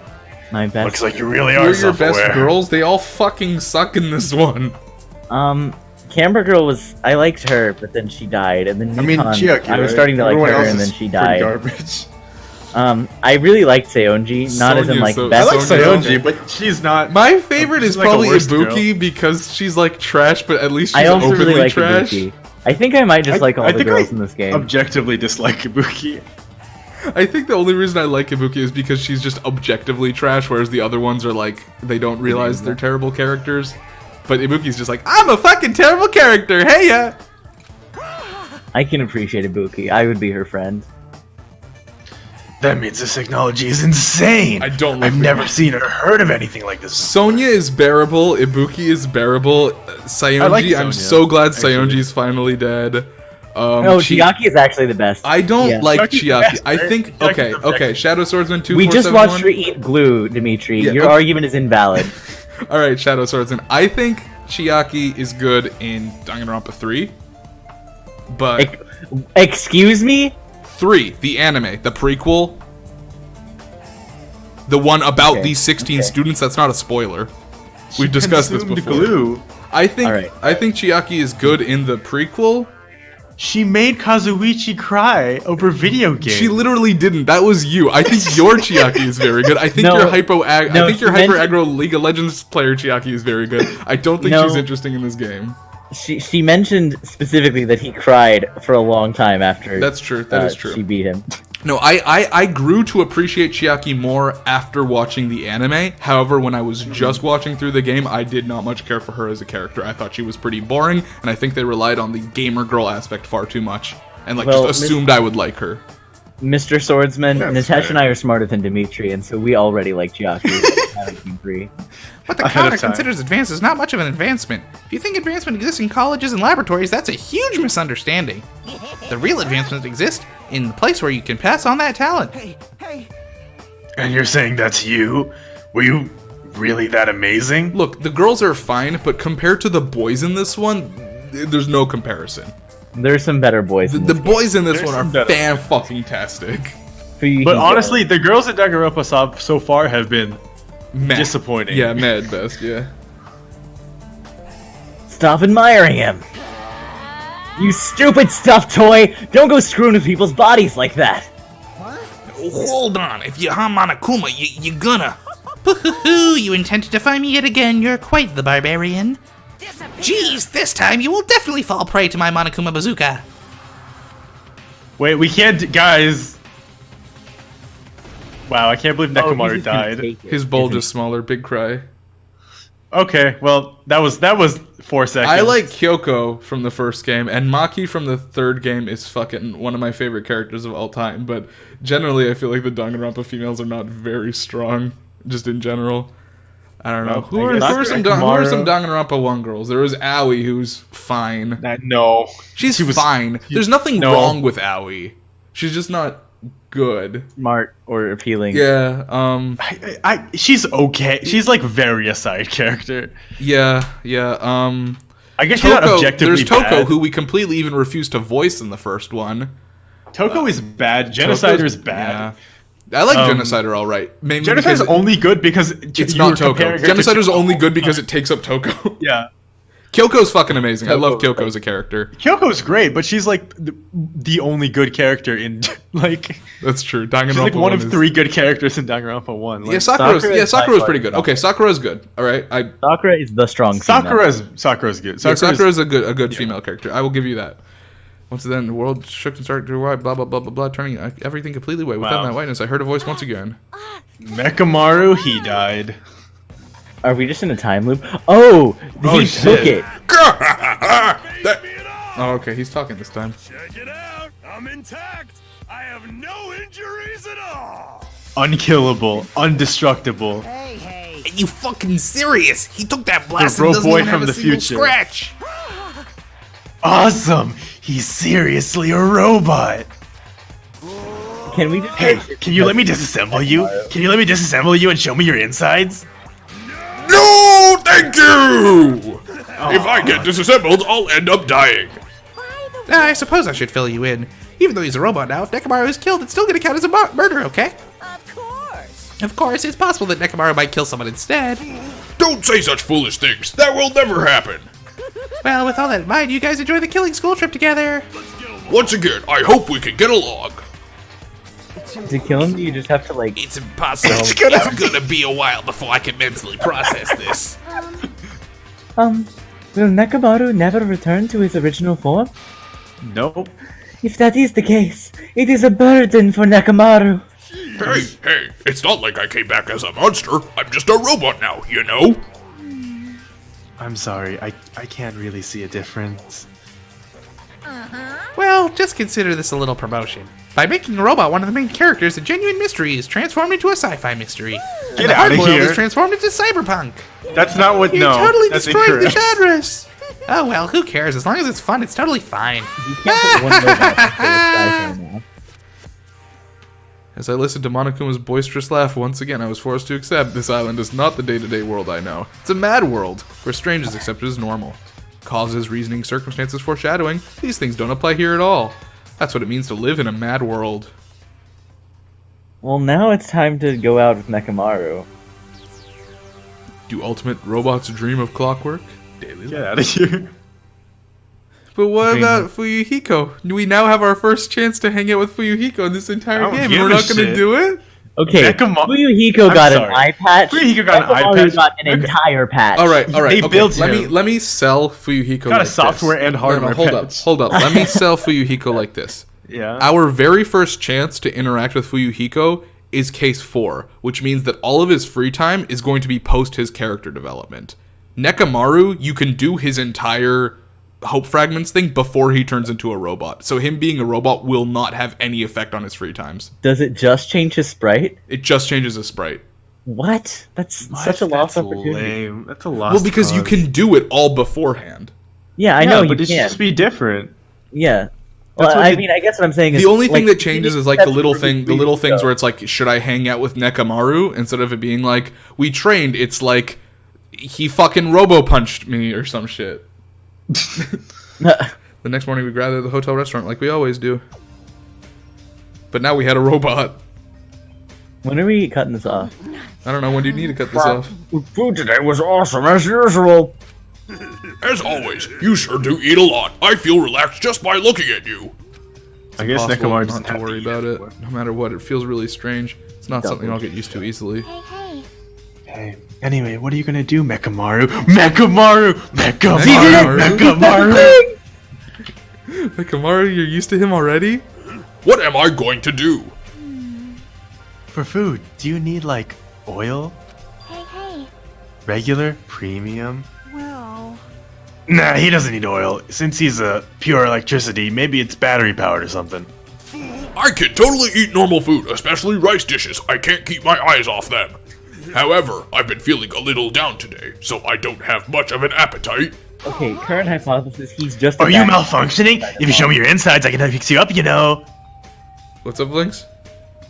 My best. Looks like you really Who are are your self-aware. best girls? They all fucking suck in this one. Camber Girl was. I liked her, but then she died, and then I mean, Nikon, Chiaki, I was right? starting to like Everyone her, else and is then she pretty died. Garbage. I really liked Seonji, not as in like best. I like Seonji, but she's not. My favorite is like a probably worst Ibuki girl. because she's like trash, but at least I she's also openly really like trash. Ibuki. I think I might just like all the think girls I in this game. Objectively dislike Ibuki. I think the only reason I like Ibuki is because she's just objectively trash, whereas the other ones are like, they don't realize they're terrible characters. But Ibuki's just like, I'm a fucking terrible character, hey ya! I can appreciate Ibuki. I would be her friend. That means this technology is insane. I don't like I've never seen or heard of anything like this. Sonya is bearable, Ibuki is bearable, Sayonji, I like I'm Sonya, so glad actually. Sayonji's finally dead. No, Chiaki is actually the best. I don't Yeah. like Chiaki's the Chiaki. best, I right? think, Chiaki's okay, Shadow Swordsman 2. We just watched her eat glue, Dimitri. Yeah, Your okay. argument is invalid. Alright, Shadow Swordsman. I think Chiaki is good in Danganronpa 3. But Excuse me? 3, the anime, the prequel. The one about Okay, these 16 okay. students, that's not a spoiler. We've discussed this consumed before. glue. I think Alright. I think Chiaki is good in the prequel. She made Kazuichi cry over video games. She literally didn't. That was you. I think your Chiaki is very good. I think No, your I think your she hyper mentioned- aggro League of Legends player Chiaki is very good. I don't think No. she's interesting in this game. She mentioned specifically that he cried for a long time after. That's true. That is true. She beat him. No, I grew to appreciate Chiaki more after watching the anime. However, when I was just watching through the game, I did not much care for her as a character. I thought she was pretty boring, and I think they relied on the gamer girl aspect far too much, and like Well, just assumed I would like her. Mr. Swordsman, That's Natasha fair. and I are smarter than Dimitri, and so we already like Chiaki. out of Team 3. But the Ahead of counter time. considers advances not much of an advancement. If you think advancement exists in colleges and laboratories, that's a huge misunderstanding. The real advancements exist in the place where you can pass on that talent. Hey, And you're saying that's you? Were you really that amazing? Look, the girls are fine, but compared to the boys in this one, there's no comparison. There's some better boys. The, in the this boys in this There's one are some better- fan-fucking-tastic. But honestly, the girls at Danganronpa so far have been Meh. disappointing. Yeah, meh at best, yeah. Stop admiring him. You stupid stuffed toy! Don't go screwing with people's bodies like that. Hold on, if you hum Monokuma, you're gonna. Hoo-hoo-hoo, you intend to defy me yet again, you're quite the barbarian. Geez, this time you will definitely fall prey to my Monokuma bazooka. Wait, we can't, guys. Wow, I can't believe Nekomaru died. His bulge is smaller, big cry. Okay, well, that was 4 seconds. I like Kyoko from the first game, and Maki from the third game is fucking one of my favorite characters of all time, but generally I feel like the Danganronpa females are not very strong, just in general. I don't know. Well, Who are some Nekomaru. Danganronpa 1 girls? There was Aoi, who's fine. No. She's fine. There's nothing wrong with Aoi. She's just not good. Smart or appealing. Yeah, she's okay. She's like very a side character. yeah. I guess she's not objectively There's Toko, bad. who we completely even refused to voice in the first one. Toko is bad. Genocider is bad. Yeah. I like Genocider all right. Mainly Genocider's because only good because it's you not were Toko. comparing her to Genocider's Kyoko. only good because it takes up Toko. Yeah. Kyoko's fucking amazing. I love Kyoko. Kyoko as a character. Kyoko's great, but she's like the only good character in like. That's true. Danganronpa She's like one of is- 3 good characters in Danganronpa 1. Like, Yeah, Sakura's Sakura is pretty good. Okay, Sakura's good. All right, Sakura is the strong female. Sakura's good. Sakura's a good female character. I will give you that. Once then, the world shook and started to white, blah blah blah blah blah, turning everything completely white. Within Wow. that whiteness, I heard a voice once again. Nekomaru, he died. Are we just in a time loop? Oh, he took shit. it. Oh, okay, he's talking this time. Check it out. I'm intact. I have no injuries at all. Unkillable, undestructible. Are you fucking serious? He took that blast The and doesn't boy even have from a the single future. scratch. Awesome. He's seriously a robot. Can we just Hey, can you let me disassemble you? Can you let me disassemble you and show me your insides? No, thank you! If I get disassembled, I'll end up dying. I suppose I should fill you in. Even though he's a robot now, if Nekomaru is killed, it's still gonna count as a murder, okay? Of course. Of course, it's possible that Nekomaru might kill someone instead. Don't say such foolish things. That will never happen. Well, with all that in mind, you guys enjoy the killing school trip together. Once again, I hope we can get along. To kill him, you just have to like. It's impossible. It's gonna be a while before I can mentally process this. Will Nekomaru never return to his original form? Nope. If that is the case, it is a burden for Nekomaru. Hey, it's not like I came back as a monster. I'm just a robot now, you know? I'm sorry, I can't really see a difference. Well, just consider this a little promotion. By making a robot one of the main characters, a genuine mystery is transformed into a sci-fi mystery. Get out of here! Is transformed into cyberpunk. That's not what. You're No, totally that's destroying incorrect. the genres. Oh well, who cares? As long as it's fun, it's totally fine. You can't put one robot in now. As I listened to Monokuma's boisterous laugh, once again I was forced to accept this island is not the day-to-day world I know. It's a mad world, where strange is accepted as normal. Causes, reasoning, circumstances, foreshadowing, these things don't apply here at all. That's what it means to live in a mad world. Well, now it's time to go out with Nekomaru. Do ultimate robots dream of clockwork? Daily Get out of here. But what about Fuyuhiko? We now have our first chance to hang out with Fuyuhiko in this entire game, and we're not going to do it? Okay, Fuyuhiko got an eye patch. Fuyuhiko got an eye patch. got an entire patch. All right. They built him. Let me sell Fuyuhiko. Got like a software this. and hardware. No, hold up. Let me sell Fuyuhiko like this. Yeah. Our very first chance to interact with Fuyuhiko is case 4, which means that all of his free time is going to be post his character development. Nekomaru, you can do his entire Hope Fragments thing before he turns into a robot. So him being a robot will not have any effect on his free times. Does it just change his sprite? It just changes his sprite. What? That's such a lost opportunity. Lame. That's a lost. Well, because you can do it all beforehand. Yeah, I know, but you it should can. just be different. Yeah. Well, I mean, I guess what I'm saying is the only thing like, that changes is like the little things where it's like, should I hang out with Nekomaru instead of it being like we trained? It's like he fucking robo punched me or some shit. The next morning we gathered at the hotel restaurant like we always do, but now we had a robot. When are we cutting this off? I don't know. When do you need to cut this off? Food today was awesome as usual. As always, you sure do eat a lot. I feel relaxed just by looking at you. I guess Nekomaru not to worry about it. No matter what, it feels really strange. It's not something I'll get used to easily. Hey. Anyway, what are you gonna do, Mekamaru? Mekamaru! Mekamaru, you're used to him already? What am I going to do? For food, do you need like oil? Hey. Regular? Premium? Well. Nah, he doesn't need oil. Since he's a pure electricity, maybe it's battery powered or something. I can totally eat normal food, especially rice dishes. I can't keep my eyes off them. However, I've been feeling a little down today, so I don't have much of an appetite. Okay, current hypothesis, he's just Are you malfunctioning? If you show me your insides, I can fix you up, you know. What's up, Vlinx?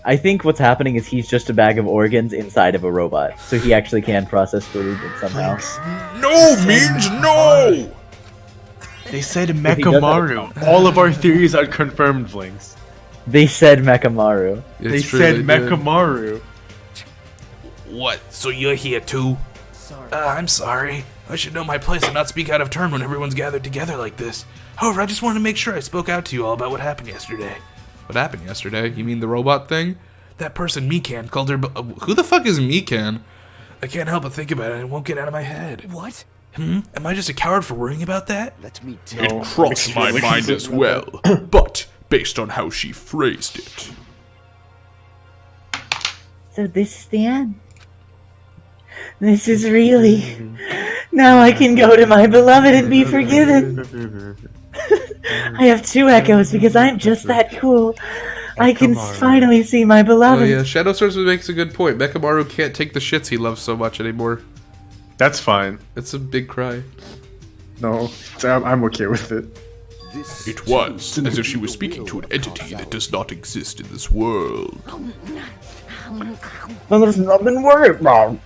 I think what's happening is he's just a bag of organs inside of a robot, so he actually can process food somehow. No means no! They said Mekamaru. All of our theories are confirmed, Vlinx. They said Mekamaru. They said Mekamaru. What? So you're here too? I'm sorry. I should know my place and not speak out of turn when everyone's gathered together like this. However, I just wanted to make sure I spoke out to you all about what happened yesterday. What happened yesterday? You mean the robot thing? That person, Mikan, called her... Who the fuck is Mikan? I can't help but think about it and it won't get out of my head. What? Am I just a coward for worrying about that? Let me It crossed my mind as well, but based on how she phrased it. So this is the end. This is really... Now I can go to my beloved and be forgiven. I have 2 echoes because I'm just that cool. I can finally see my beloved. Oh yeah, Shadow Source makes a good point. Mekamaru can't take the shits he loves so much anymore. That's fine. It's a big cry. No, I'm okay with it. It was as if she was speaking to an entity that does not exist in this world. Then there's nothing to worry about.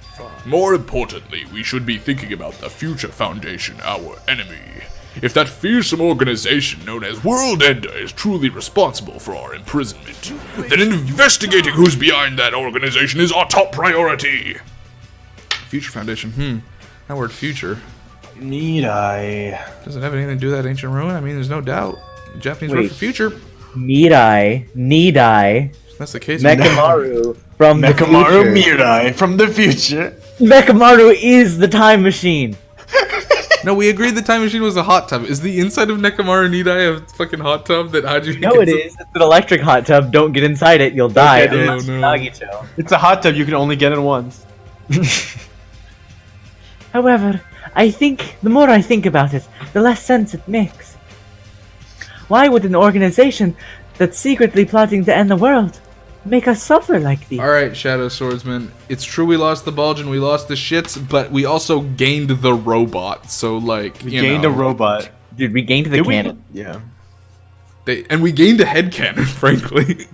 More importantly, we should be thinking about the Future Foundation, our enemy. If that fearsome organization known as World Ender is truly responsible for our imprisonment, then investigating who's behind that organization is our top priority. Future Foundation, That word future. Need I? Doesn't have anything to do with that ancient ruin? I mean, there's no doubt. Japanese word for future. Need I? That's the case. Mekamaru from the future. Mirai from the future. Mekamaru is the time machine. No, we agreed the time machine was a hot tub. Is the inside of Nekamaru Nidai a fucking hot tub that Hajime No, it is. It's an electric hot tub. Don't get inside it. You'll die. Okay, Unless Nagito. It's a hot tub. You can only get in once. However, I think the more I think about it, the less sense it makes. Why would an organization that's secretly plotting to end the world make us suffer like these? Alright, Shadow Swordsman. It's true we lost the Bulge and we lost the shits, but we also gained the robot, so like, we gained a robot. Dude, we gained the cannon. Yeah. And we gained a head cannon, frankly.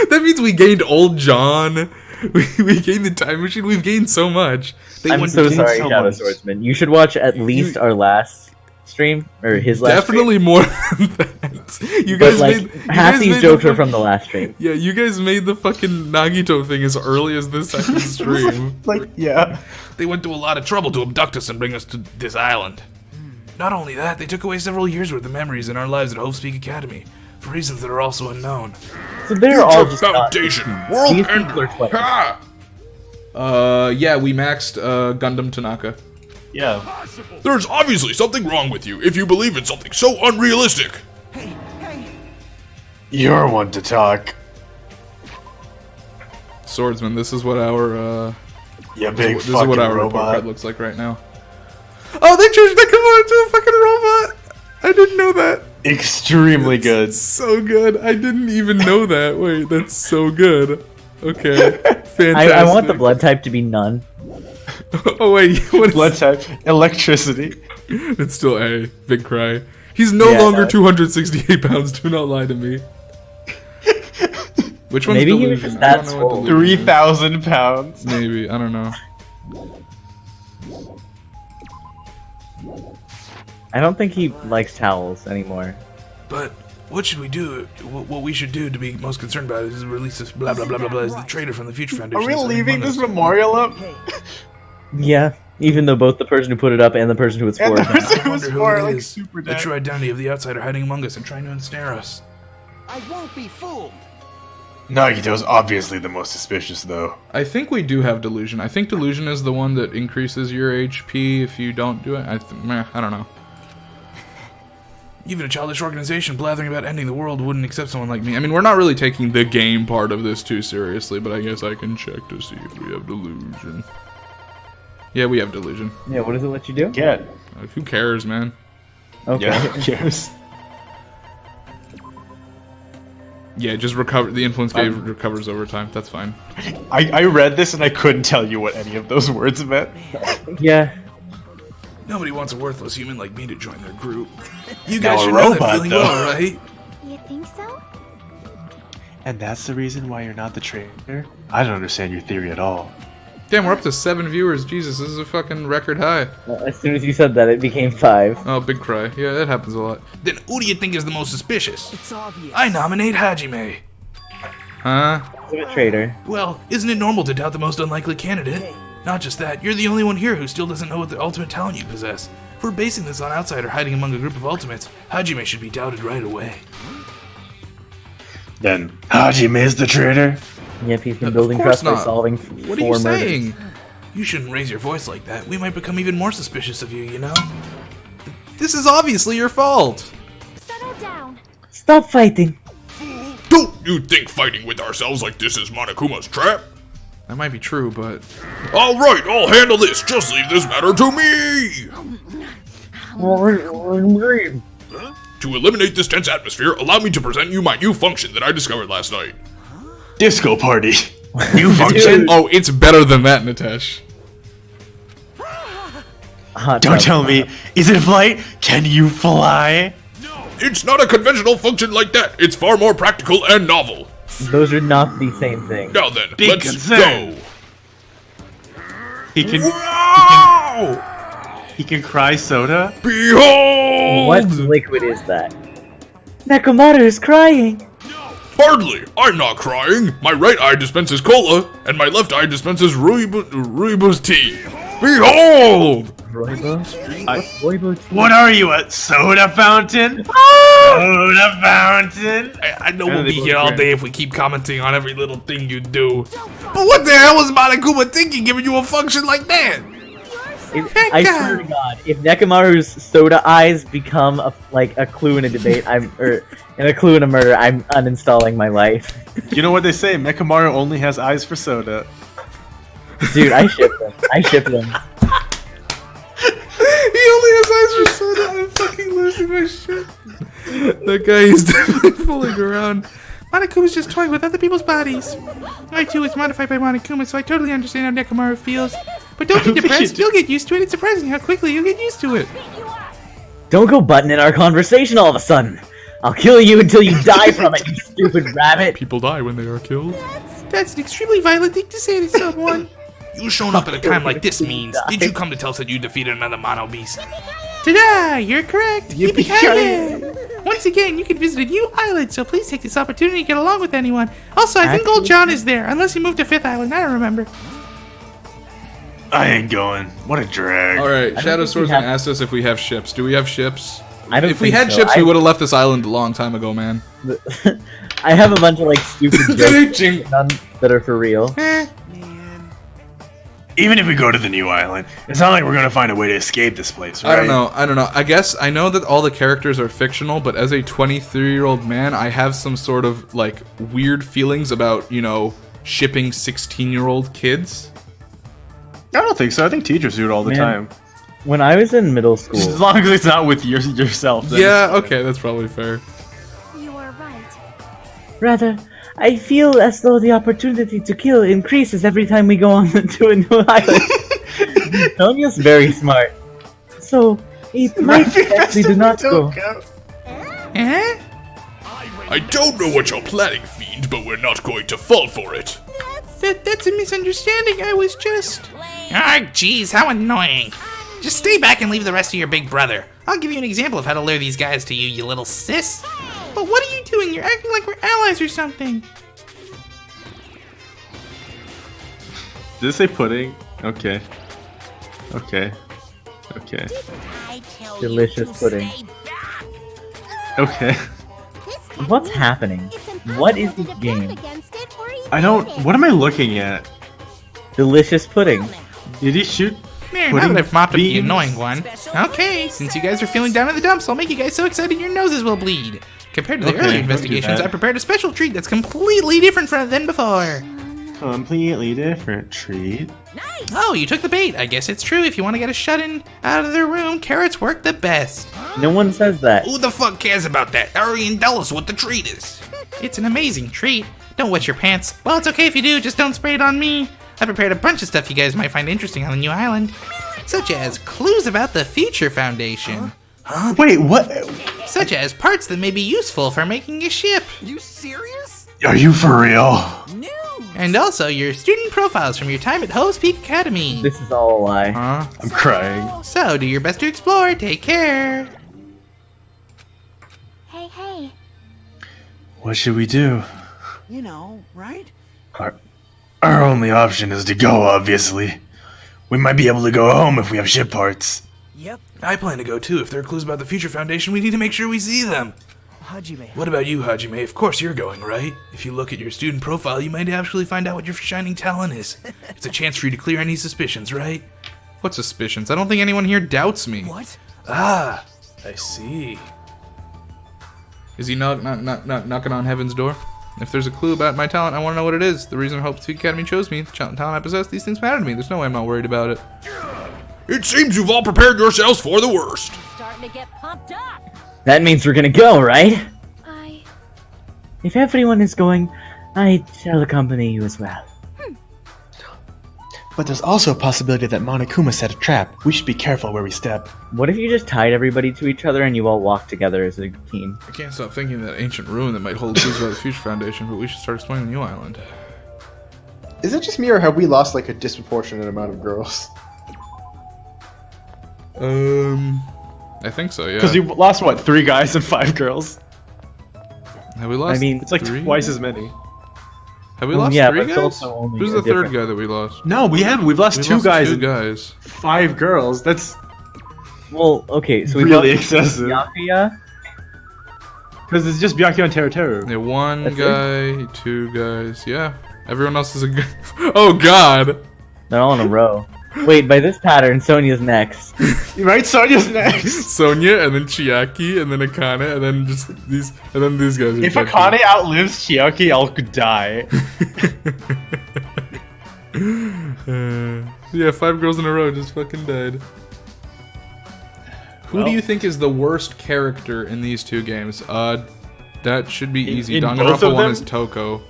That means we gained Old John. We gained the time machine. We've gained so much. I'm so sorry, Shadow Swordsman. You should watch at least our last stream, or his last Definitely stream. More than that. You guys made half these jokes are from the last stream. Yeah, you guys made the fucking Nagito thing as early as this second stream. Yeah. They went to a lot of trouble to abduct us and bring us to this island. Not only that, they took away several years worth of memories in our lives at Hopespeak Academy, for reasons that are also unknown. So they're all just Foundation, World Ender. Yeah, we maxed Gundam Tanaka. Yeah. There's obviously something wrong with you if you believe in something so unrealistic. You're one to talk. Swordsman, this is what our big this is what our report robot card looks like right now. Oh, they changed Nekamaru to a fucking robot! I didn't know that. Extremely good. So good. I didn't even know that. Wait, that's so good. Okay. Fantastic. I want the blood type to be none. Oh wait, what is blood type? Electricity. It's still A. Big cry. He's no longer 268 pounds. Do not lie to me. Which one's Maybe delusion? he was just that swole. 3,000 pounds. Maybe, I don't know. I don't think he likes towels anymore. But what should we do? What we should do to be most concerned about is release this blah blah blah blah blah. Is the traitor from the Future Foundation? Are we leaving this memorial up? Yeah, even though both the person who put it up and the person who it's for. I wonder who it is. The true identity of the outsider hiding among us and trying to ensnare us. I won't be fooled. Nagito's obviously the most suspicious, though. I think we do have delusion. I think delusion is the one that increases your HP if you don't do it. I don't know. Even a childish organization blathering about ending the world wouldn't accept someone like me. I mean, we're not really taking the game part of this too seriously, but I guess I can check to see if we have delusion. Yeah, we have delusion. Yeah, what does it let you do? Yeah. Who cares, man? Okay. Yeah, who cares? Yeah, just recover. The influence gauge recovers over time. That's fine. I read this and I couldn't tell you what any of those words meant. Yeah. Nobody wants a worthless human like me to join their group. You Now guys a should know that robot, feeling though. well, right? You think so? And that's the reason why you're not the traitor? I don't understand your theory at all. Damn, we're up to 7 viewers. Jesus, this is a fucking record high. As soon as you said that, it became 5. Oh, big cry. Yeah, that happens a lot. Then who do you think is the most suspicious? It's obvious. I nominate Hajime. Huh? I'm a traitor. Well, isn't it normal to doubt the most unlikely candidate? Not just that, you're the only one here who still doesn't know what the ultimate talent you possess. If we're basing this on outsider hiding among a group of ultimates, Hajime should be doubted right away. Then Hajime is the traitor? Yep, he's been building trust by solving 4 murders. What are you saying? You shouldn't raise your voice like that. We might become even more suspicious of you, you know? This is obviously your fault. Settle down. Stop fighting. Don't you think fighting with ourselves like this is Monokuma's trap? That might be true, but... Alright, I'll handle this. Just leave this matter to me! To eliminate this tense atmosphere, allow me to present you my new function that I discovered last night. Disco party. New function? Oh, it's better than that, Nitesh. Don't tell me. Is it a flight? Can you fly? It's not a conventional function like that. It's far more practical and novel. Those are not the same thing. Now then, Big let's concern. go. He can. He can cry soda. Behold! What liquid is that? Nekomaru is crying. Hardly. I'm not crying. My right eye dispenses cola, and my left eye dispenses rooibos tea. Behold! What are you, a soda fountain? Soda fountain? I know we'll be here all day if we keep commenting on every little thing you do. But what the hell was Monokuma thinking giving you a function like that? I swear to God, if Nekomaru's soda eyes become a clue in a debate, and a clue in a murder, I'm uninstalling my life. You know what they say? Nekomaru only has eyes for soda. Dude, I ship them. I ship them. He only has eyes for soda. I'm fucking losing my shit. That guy is definitely fooling around. Monokuma's just toying with other people's bodies. I too was modified by Monokuma, so I totally understand how Nekomaru feels. But don't be depressed, you'll get used to it. It's surprising how quickly you'll get used to it. Don't go butting in our conversation all of a sudden. I'll kill you until you die from it, you stupid rabbit. People die when they are killed. That's an extremely violent thing to say to someone. You showing up at a time like this means, did you come to tell us that you defeated another Mono Beast? Ta-da! You're correct! Yippee-ki-yay! Once again, you can visit a new island, so please take this opportunity to get along with anyone. Also, I think Old John is there, unless he moved to 5th Island, I don't remember. I ain't going. What a drag. Alright, Shadow Swordsman asked us if we have ships. Do we have ships? I don't If we think had so. ships, we would have left this island a long time ago, man. I have a bunch of stupid jokes, none that are for real. Even if we go to the new island, it's not like we're gonna find a way to escape this place, right? I don't know. I guess I know that all the characters are fictional, but as a 23-year-old man, I have some sort of weird feelings about, shipping 16-year-old kids. I don't think so. I think teachers do it all the time. When I was in middle school, As long as it's not with yourself. Then Yeah, okay, that's probably fair. You are right. rather, I feel as though the opportunity to kill increases every time we go on to a new island. Tonya's very smart. So, it might be best we do not go. Eh? I don't know what you're planning, Fiend, but we're not going to fall for it. That's a misunderstanding. I was just... Ah, jeez, how annoying. Just stay back and leave the rest of your big brother. I'll give you an example of how to lure these guys to you, you little sis. But what are you doing? You're acting like we're allies or something. Did it say pudding? Okay. Delicious pudding. Okay. What's happening? What is this game? I don't... What am I looking at? Delicious pudding. Did he shoot There, now that I've mopped up the annoying one. Okay, since you guys are feeling down in the dumps, I'll make you guys so excited your noses will bleed. Compared to the earlier investigations, I prepared a special treat that's completely different than before. Completely different treat. Oh, you took the bait. I guess it's true. If you want to get a shut-in out of their room, carrots work the best. No one says that. Who the fuck cares about that? Hurry and tell us what the treat is. It's an amazing treat. Don't wet your pants. Well, it's okay if you do, just don't spray it on me. I prepared a bunch of stuff you guys might find interesting on the new island. Such as clues about the Future Foundation. Huh? Wait, what? Such as parts that may be useful for making a ship. You serious? Are you for real? No. And also your student profiles from your time at Hope's Peak Academy. This is all a lie. Huh? I'm crying. So, do your best to explore. Take care. Hey. What should we do? You know, right? Our only option is to go, obviously. We might be able to go home if we have ship parts. Yep. I plan to go too. If there are clues about the Future Foundation, we need to make sure we see them. Hajime. What about you, Hajime? Of course you're going, right? If you look at your student profile, you might actually find out what your shining talent is. It's a chance for you to clear any suspicions, right? What suspicions? I don't think anyone here doubts me. What? Ah, I see. Is he knocking on heaven's door? If there's a clue about my talent, I want to know what it is. The reason Hope's Peak Academy chose me, the talent I possess, these things matter to me. There's no way I'm not worried about it. It seems you've all prepared yourselves for the worst. Starting to get pumped up. That means we're gonna go, right? If everyone is going, I shall accompany you as well. But there's also a possibility that Monokuma set a trap. We should be careful where we step. What if you just tied everybody to each other and you all walk together as a team? I can't stop thinking of that ancient ruin that might hold clues about the Future Foundation, but we should start exploring the new island. Is it just me, or have we lost like a disproportionate amount of girls? I think so, yeah. Because you lost, what, 3 guys and 5 girls? Have we lost? I mean, it's like 3? Twice as many. Have we lost 3 guys? Who's the third guy that we lost? No, we haven't. We've lost 2 guys. 2 guys. 5 girls. That's well, okay. So we really excessive. Byakuya. Because it's just Byakuya and Teruteru. Yeah, 1 guy, 2 guys. Yeah, everyone else is a good. Oh God! They're all in a row. Wait, by this pattern, Sonya's next. Right, Sonya's next. Sonya, and then Chiaki, and then Akane, and then just these, and then these guys. If Akane outlives Chiaki, I'll die. Yeah, 5 girls in a row just fucking died. Who do you think is the worst character in these 2 games? That should be easy. Danganronpa 1 is Toko.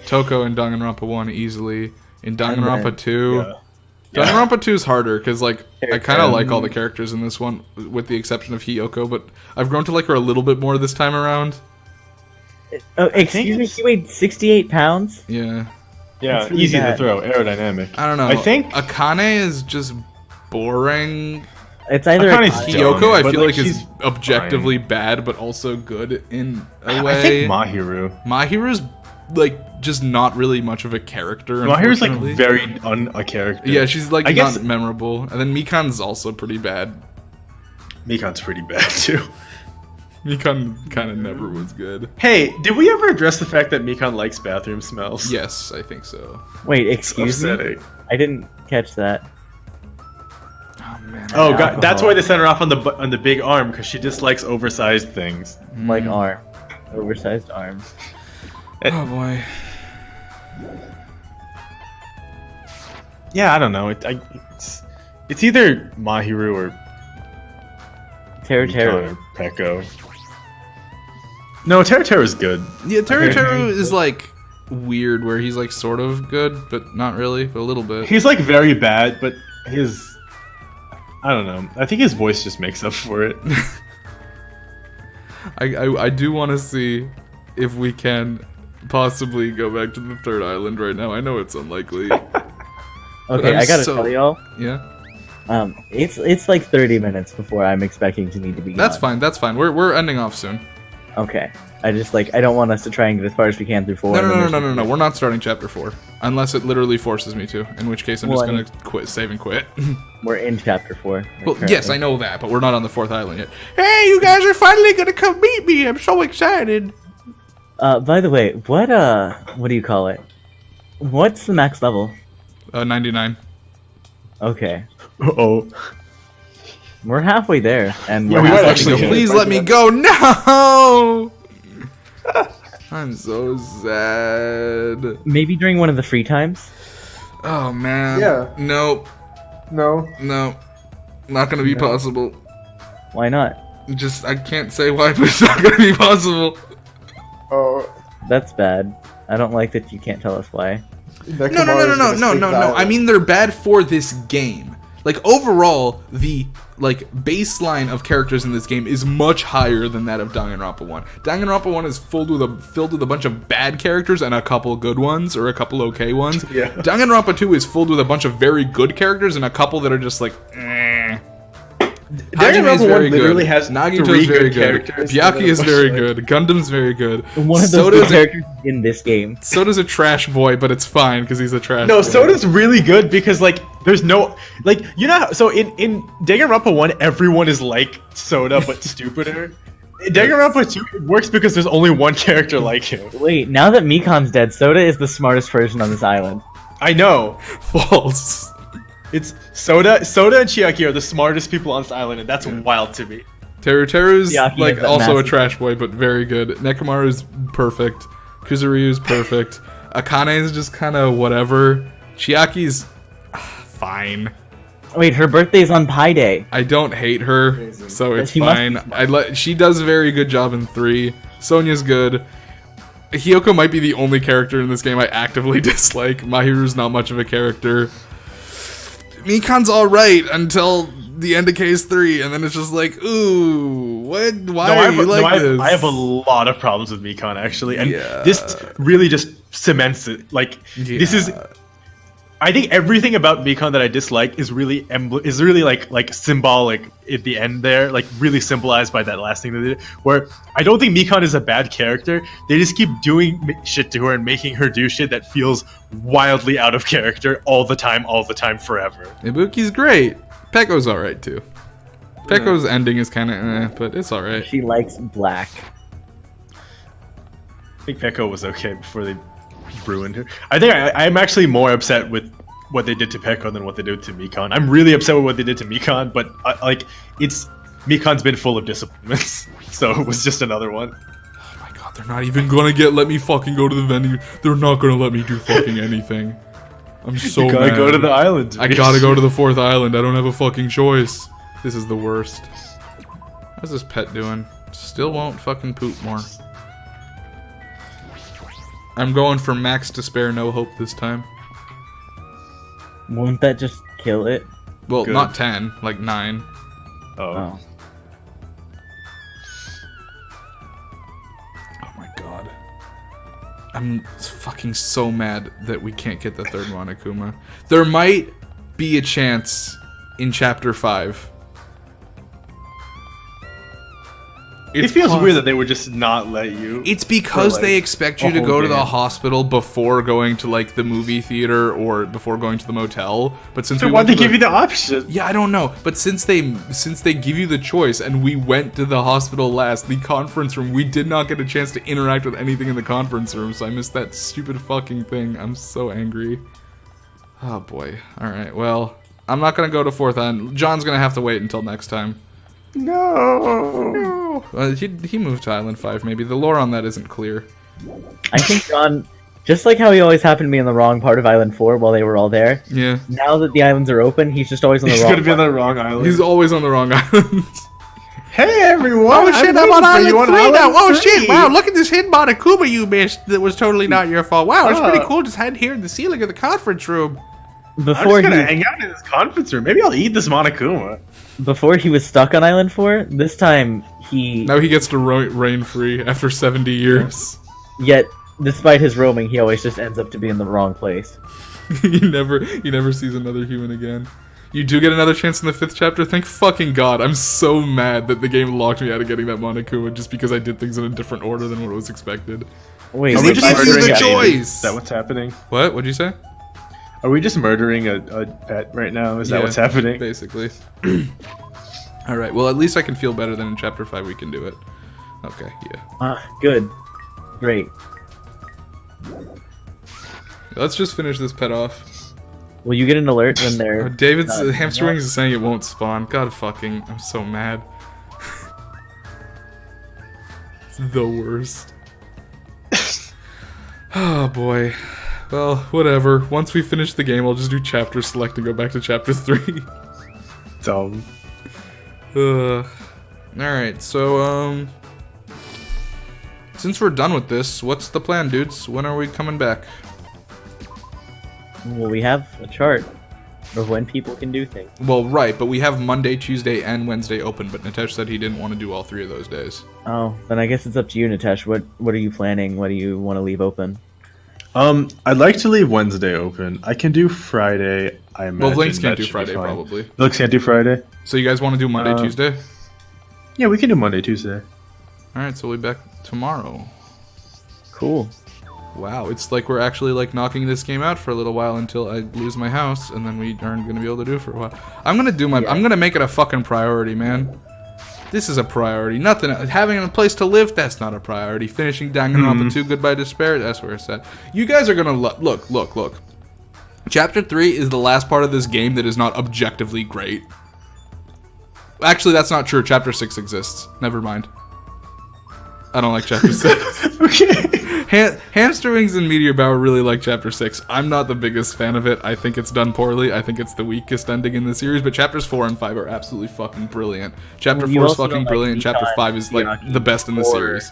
Toko and Danganronpa 1 easily. In Danganronpa 2... Danganronpa 2 is harder, because, like, I kind of like all the characters in this one, with the exception of Hiyoko, but I've grown to like her a little bit more this time around. Oh, excuse me, she weighed 68 pounds? Yeah. Yeah, really easy to throw, aerodynamic. I don't know. I think Akane is just boring. It's either Hiyoko, I feel like is objectively bad, but also good in a way. I think Mahiru. Mahiru's like just not really much of a character. Mahiru's like very a character. Yeah, she's like not memorable. And then Mikan's also pretty bad. Mikan's pretty bad too. Mikan kind of never was good. Hey, did we ever address the fact that Mikan likes bathroom smells? Yes, I think so. Wait, excuse me? I didn't catch that. Oh man. Oh god, that's why they sent her off on the big arm, because she dislikes oversized things. Like arm, oversized arms. Oh boy. Yeah, I don't know. It's either Mahiru or Teruteru or Peko. No, Teruteru is good. Yeah, Teruteru is like weird, where he's like sort of good, but not really, but a little bit. He's like very bad, but I don't know. I think his voice just makes up for it. I do want to see if we can possibly go back to the 3rd island right now. I know it's unlikely. Okay, I gotta tell y'all. Yeah. It's like 30 minutes before I'm expecting to need to be gone. That's fine. That's fine. We're ending off soon. Okay. I just I don't want us to try and get as far as we can through 4. No. We're not starting chapter 4 unless it literally forces me to. In which case, I'm just gonna save and quit. We're in chapter 4. Well, yes, I know that, but we're not on the 4th island yet. Hey, you guys are finally gonna come meet me! I'm so excited. By the way, what do you call it? What's the max level? 99. Okay. Uh-oh. We're halfway there, and yeah, please let me go. No! I'm so sad. Maybe during one of the free times? Oh, man. Yeah. Nope. No. Not gonna be possible. Why not? I can't say why, but it's not gonna be possible. Oh. That's bad. I don't like that you can't tell us why. No. I mean, they're bad for this game. Like, overall, the baseline of characters in this game is much higher than that of Danganronpa 1. Danganronpa 1 is filled with a bunch of bad characters and a couple good ones, or a couple okay ones. Yeah. Danganronpa 2 is filled with a bunch of very good characters and a couple that are just like, eh. Hajime is very good. Has Nagito is very good. Byakuya is very good. Gundam's very good. One of those good characters in this game. Soda's a trash boy, but it's fine because he's a trash boy. No, Soda's really good because there's no so in Danganronpa 1 everyone is like Soda but stupider. In Danganronpa 2 it works because there's only one character like him. Wait, now that Mikan's dead, Soda is the smartest person on this island. I know. False. It's Soda and Chiaki are the smartest people on this island, and that's wild to me. Teruteru's also a trash boy, but very good. Nekomaru's perfect. Kuzuryu's perfect. Akane's just kind of whatever. Chiaki's fine. Wait, her birthday's on Pi Day. I don't hate her, so it's fine. She does a very good job in 3. Sonya's good. Hiyoko might be the only character in this game I actively dislike. Mahiru's not much of a character. Mikan's alright until the end of Case 3, and then it's just like, ooh, what? Why are you like this? I have a lot of problems with Mikan, actually, and this really just cements it. Like, this is... I think everything about Mikan that I dislike is really like symbolic at the end there, like really symbolized by that last thing that they did. Where I don't think Mikan is a bad character. They just keep doing shit to her and making her do shit that feels wildly out of character all the time, forever. Ibuki's great. Pekko's alright too. Pekko's ending is kind of but it's alright. She likes black. I think Pekko was okay before they ruined her. I think I'm actually more upset with what they did to Pekko than what they did to Mikan. I'm really upset with what they did to Mikan, but Mikan's been full of disappointments, so it was just another one. Oh my god, they're not even gonna let me fucking go to the venue. They're not gonna let me do fucking anything. I'm so You gotta mad. go to the island. I gotta go to the 4th island. I don't have a fucking choice. This is the worst. How's this pet doing? Still won't fucking poop more. I'm going for max despair, no hope this time. Won't that just kill it? Well, not 10, like 9. Oh. Oh my god. I'm fucking so mad that we can't get the 3rd Monokuma. There might be a chance in Chapter 5. It feels weird that they would just not let you. It's because they expect you to go to the hospital before going to like the movie theater or before going to the motel. But since why'd they give you the option? Yeah, I don't know. But since they give you the choice and we went to the hospital last, the conference room, we did not get a chance to interact with anything in the conference room. So I missed that stupid fucking thing. I'm so angry. Oh boy. All right. Well, I'm not gonna go to 4th Island. John's gonna have to wait until next time. No. He moved to Island 5, maybe. The lore on that isn't clear. I think John, just like how he always happened to be in the wrong part of Island 4 while they were all there. Yeah. Now that the islands are open, he's just always on the wrong. He's gonna be on the wrong island. He's always on the wrong island. Hey everyone! Oh shit, I'm on Island 3 now! Oh 3. shit, wow, look at this hidden Monokuma you missed that was totally not your fault. Wow, it's pretty cool just hiding here in the ceiling of the conference room. I'm just gonna hang out in this conference room. Maybe I'll eat this Monokuma. Before he was stuck on Island 4, this time Now he gets to reign free after 70 years. Yet, despite his roaming, he always just ends up to be in the wrong place. He never sees another human again. You do get another chance in the 5th chapter? Thank fucking god. I'm so mad that the game locked me out of getting that Monokuma just because I did things in a different order than what was expected. Wait, are we just murdering the a choice? baby? Is that what's happening? What? What'd you say? Are we just murdering a pet right now? Is that what's happening? Basically. Alright, well at least I can feel better than in Chapter 5 we can do it. Okay, yeah. Good. Great. Let's just finish this pet off. Will you get an alert when they're... David's hamster wings is saying it won't spawn. God fucking, I'm so mad. It's the worst. Oh boy. Well, whatever. Once we finish the game, I'll just do chapter select and go back to chapter 3. Dumb. Alright, so, since we're done with this, what's the plan, dudes? When are we coming back? Well, we have a chart of when people can do things. Well, right, but we have Monday, Tuesday, and Wednesday open, but Nitesh said he didn't want to do all 3 of those days. Oh, then I guess it's up to you, Nitesh. What are you planning? What do you want to leave open? I'd like to leave Wednesday open. I can do Friday, I imagine. Well, Vlinx can't do Friday, probably. Vlinx can't do Friday? So you guys want to do Monday, Tuesday? Yeah, we can do Monday, Tuesday. Alright, so we'll be back tomorrow. Cool. Wow, it's like we're actually like knocking this game out for a little while until I lose my house, and then we aren't going to be able to do it for a while. I'm going to make it a fucking priority, man. This is a priority. Nothing. Having a place to live, that's not a priority. Finishing Danganronpa 2 Goodbye Despair, that's where it's at. You guys are gonna look. Chapter 3 is the last part of this game that is not objectively great. Actually, that's not true. Chapter 6 exists. Never mind. I don't like Chapter 6. Okay. Hamster Wings and Meteor Bower really like Chapter 6. I'm not the biggest fan of it. I think it's done poorly. I think it's the weakest ending in the series, but Chapters 4 and 5 are absolutely fucking brilliant. Chapter 4 is fucking brilliant, and Chapter 5 is like the best in the series.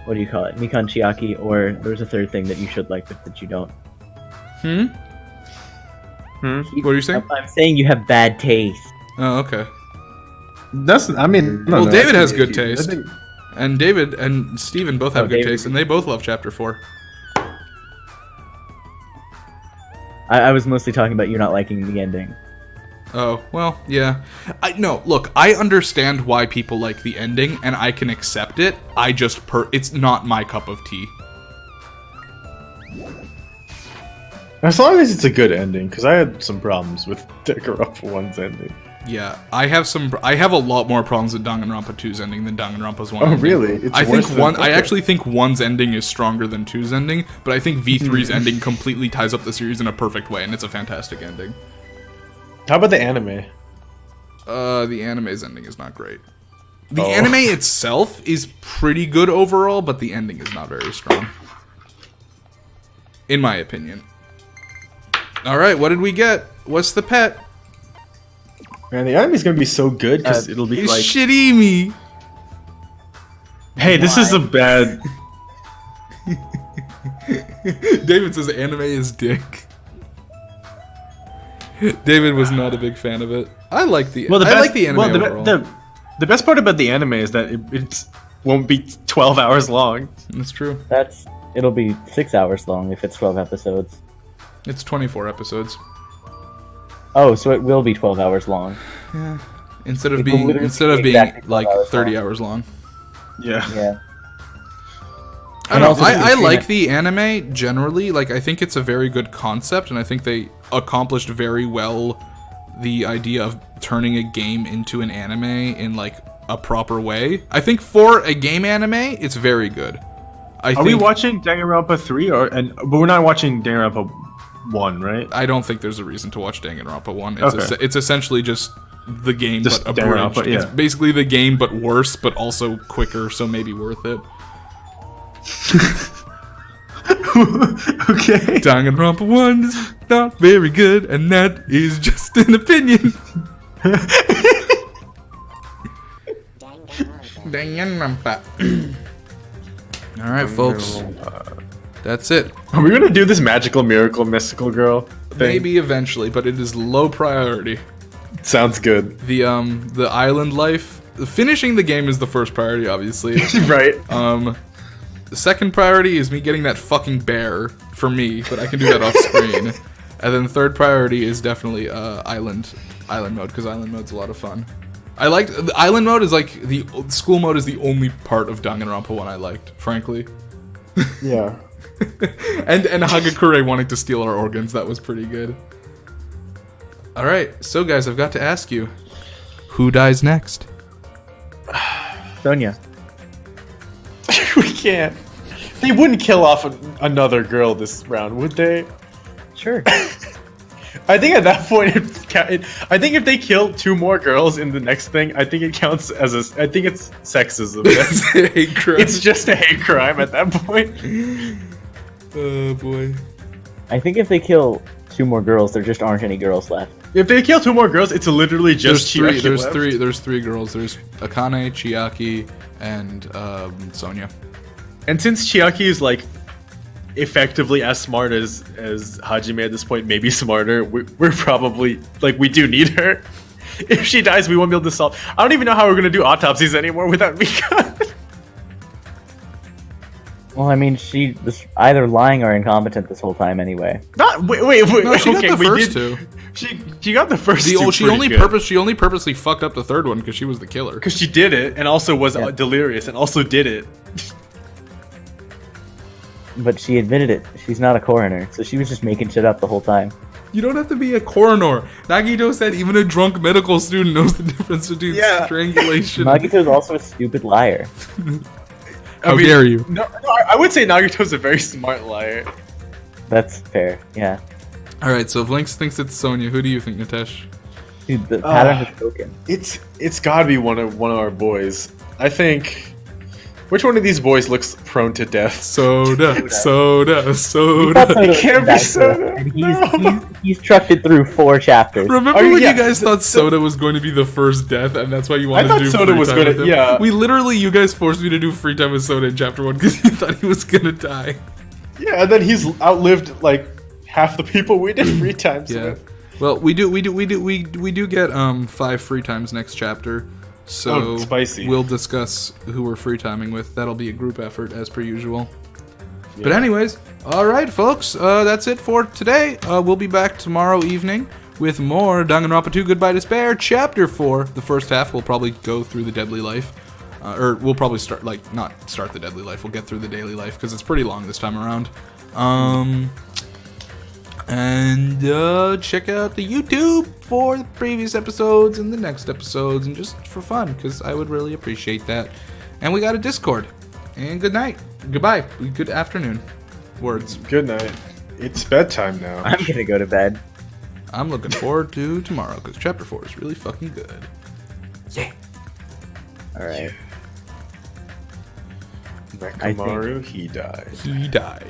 what do you call it? Mikan Chiaki, or there's a third thing that you should like but that you don't. What are you saying? I'm saying you have bad taste. Oh, okay. Well, David has good taste. And David and Steven both have good taste, and they both love Chapter 4. I was mostly talking about you not liking the ending. Oh, well, yeah. No, look, I understand why people like the ending, and I can accept it. It's not my cup of tea. As long as it's a good ending, because I had some problems with Danganronpa 1's ending. Yeah, I have a lot more problems with Danganronpa 2's ending than Danganronpa's 1 ending. Really? I actually think 1's ending is stronger than 2's ending, but I think V3's ending completely ties up the series in a perfect way, and it's a fantastic ending. How about the anime? The anime's ending is not great. The anime itself is pretty good overall, but the ending is not very strong. In my opinion. Alright, what did we get? What's the pet? Man, the anime's gonna be so good, because it'll be like... Shitty. Hey, this is a bad... David says anime is dick. David was not a big fan of it. I like the anime overall. The best part about the anime is that it won't be 12 hours long. That's true. It'll be 6 hours long if it's 12 episodes. It's 24 episodes. Oh, so it will be 12 hours long. Yeah. Instead of being like 30 hours long. Yeah. Yeah. I don't know. I like the anime generally. Like, I think it's a very good concept, and I think they accomplished very well the idea of turning a game into an anime in like a proper way. I think for a game anime, it's very good. Are we watching Danganronpa 3 but we're not watching Danganronpa 1, right? I don't think there's a reason to watch Danganronpa 1. It's essentially just the game just but abridged. It's basically the game but worse, but also quicker, so maybe worth it. Okay. Danganronpa 1 is not very good, and that is just an opinion. Danganronpa. Alright, folks. That's it. Are we gonna do this magical miracle mystical girl thing? Maybe eventually, but it is low priority. Sounds good. The island life. Finishing the game is the first priority, obviously. Right. The second priority is me getting that fucking bear for me, but I can do that off screen. And then the third priority is definitely island mode, because island mode's a lot of fun. I liked the island mode is like the school mode is the only part of Danganronpa 1 I liked, frankly. Yeah. and Hagakure wanting to steal our organs, that was pretty good. Alright, so guys, I've got to ask you, who dies next? Sonia. We can't. They wouldn't kill off another girl this round, would they? Sure. I think at that point, I think if they kill 2 more girls in the next thing, I think it counts as I think it's sexism. It's a hate crime. It's just a hate crime at that point. Oh boy. I think if they kill 2 more girls, there just aren't any girls left. If they kill 2 more girls, it's literally just Chiaki there's left. three girls. There's Akane, Chiaki, and Sonia. And since Chiaki is like effectively as smart as Hajime at this point, maybe smarter, we're probably like, we do need her. If she dies, we won't be able to solve. I don't even know how we're gonna do autopsies anymore without Mika. Well, I mean, she was either lying or incompetent this whole time anyway. Wait. No, she got the first 2. She got the first 2. She only purposely fucked up the third one because she was the killer. Because she did it, and also was delirious, and also did it. But she admitted it. She's not a coroner, so she was just making shit up the whole time. You don't have to be a coroner. Nagito said even a drunk medical student knows the difference between strangulation. Nagito's also a stupid liar. How dare you? No, I would say Nagito's a very smart liar. That's fair, yeah. Alright, so if Vlinx thinks it's Sonia, who do you think, Nitesh? Dude, the pattern is broken. It's gotta be one of our boys. I think... Which one of these boys looks prone to death? Soda. It can't be Soda. He's trucked it through 4 chapters. Remember when you guys thought Soda was going to be the first death, and that's why you wanted to do Soda free was time gonna, with him? yeah. We literally, you guys forced me to do free time with Soda in chapter 1 because you thought he was gonna die. Yeah, and then he's outlived like half the people we did free times with. Well, we do get 5 free times next chapter. So spicy. We'll discuss who we're free timing with. That'll be a group effort as per usual. Yeah. But anyways, all right, folks, that's it for today. We'll be back tomorrow evening with more Danganronpa 2 Goodbye Despair, Chapter 4. The first half will probably go through the Deadly Life. Or we'll probably not start the Deadly Life. We'll get through the Daily Life because it's pretty long this time around. And check out the YouTube for the previous episodes and the next episodes, and just for fun, because I would really appreciate that. And we got a Discord. And good night. Goodbye. Good afternoon. Words. Good night. It's bedtime now. I'm gonna go to bed. I'm looking forward to tomorrow, because chapter 4 is really fucking good. Yeah. Alright. Mekamaru, he died. He died.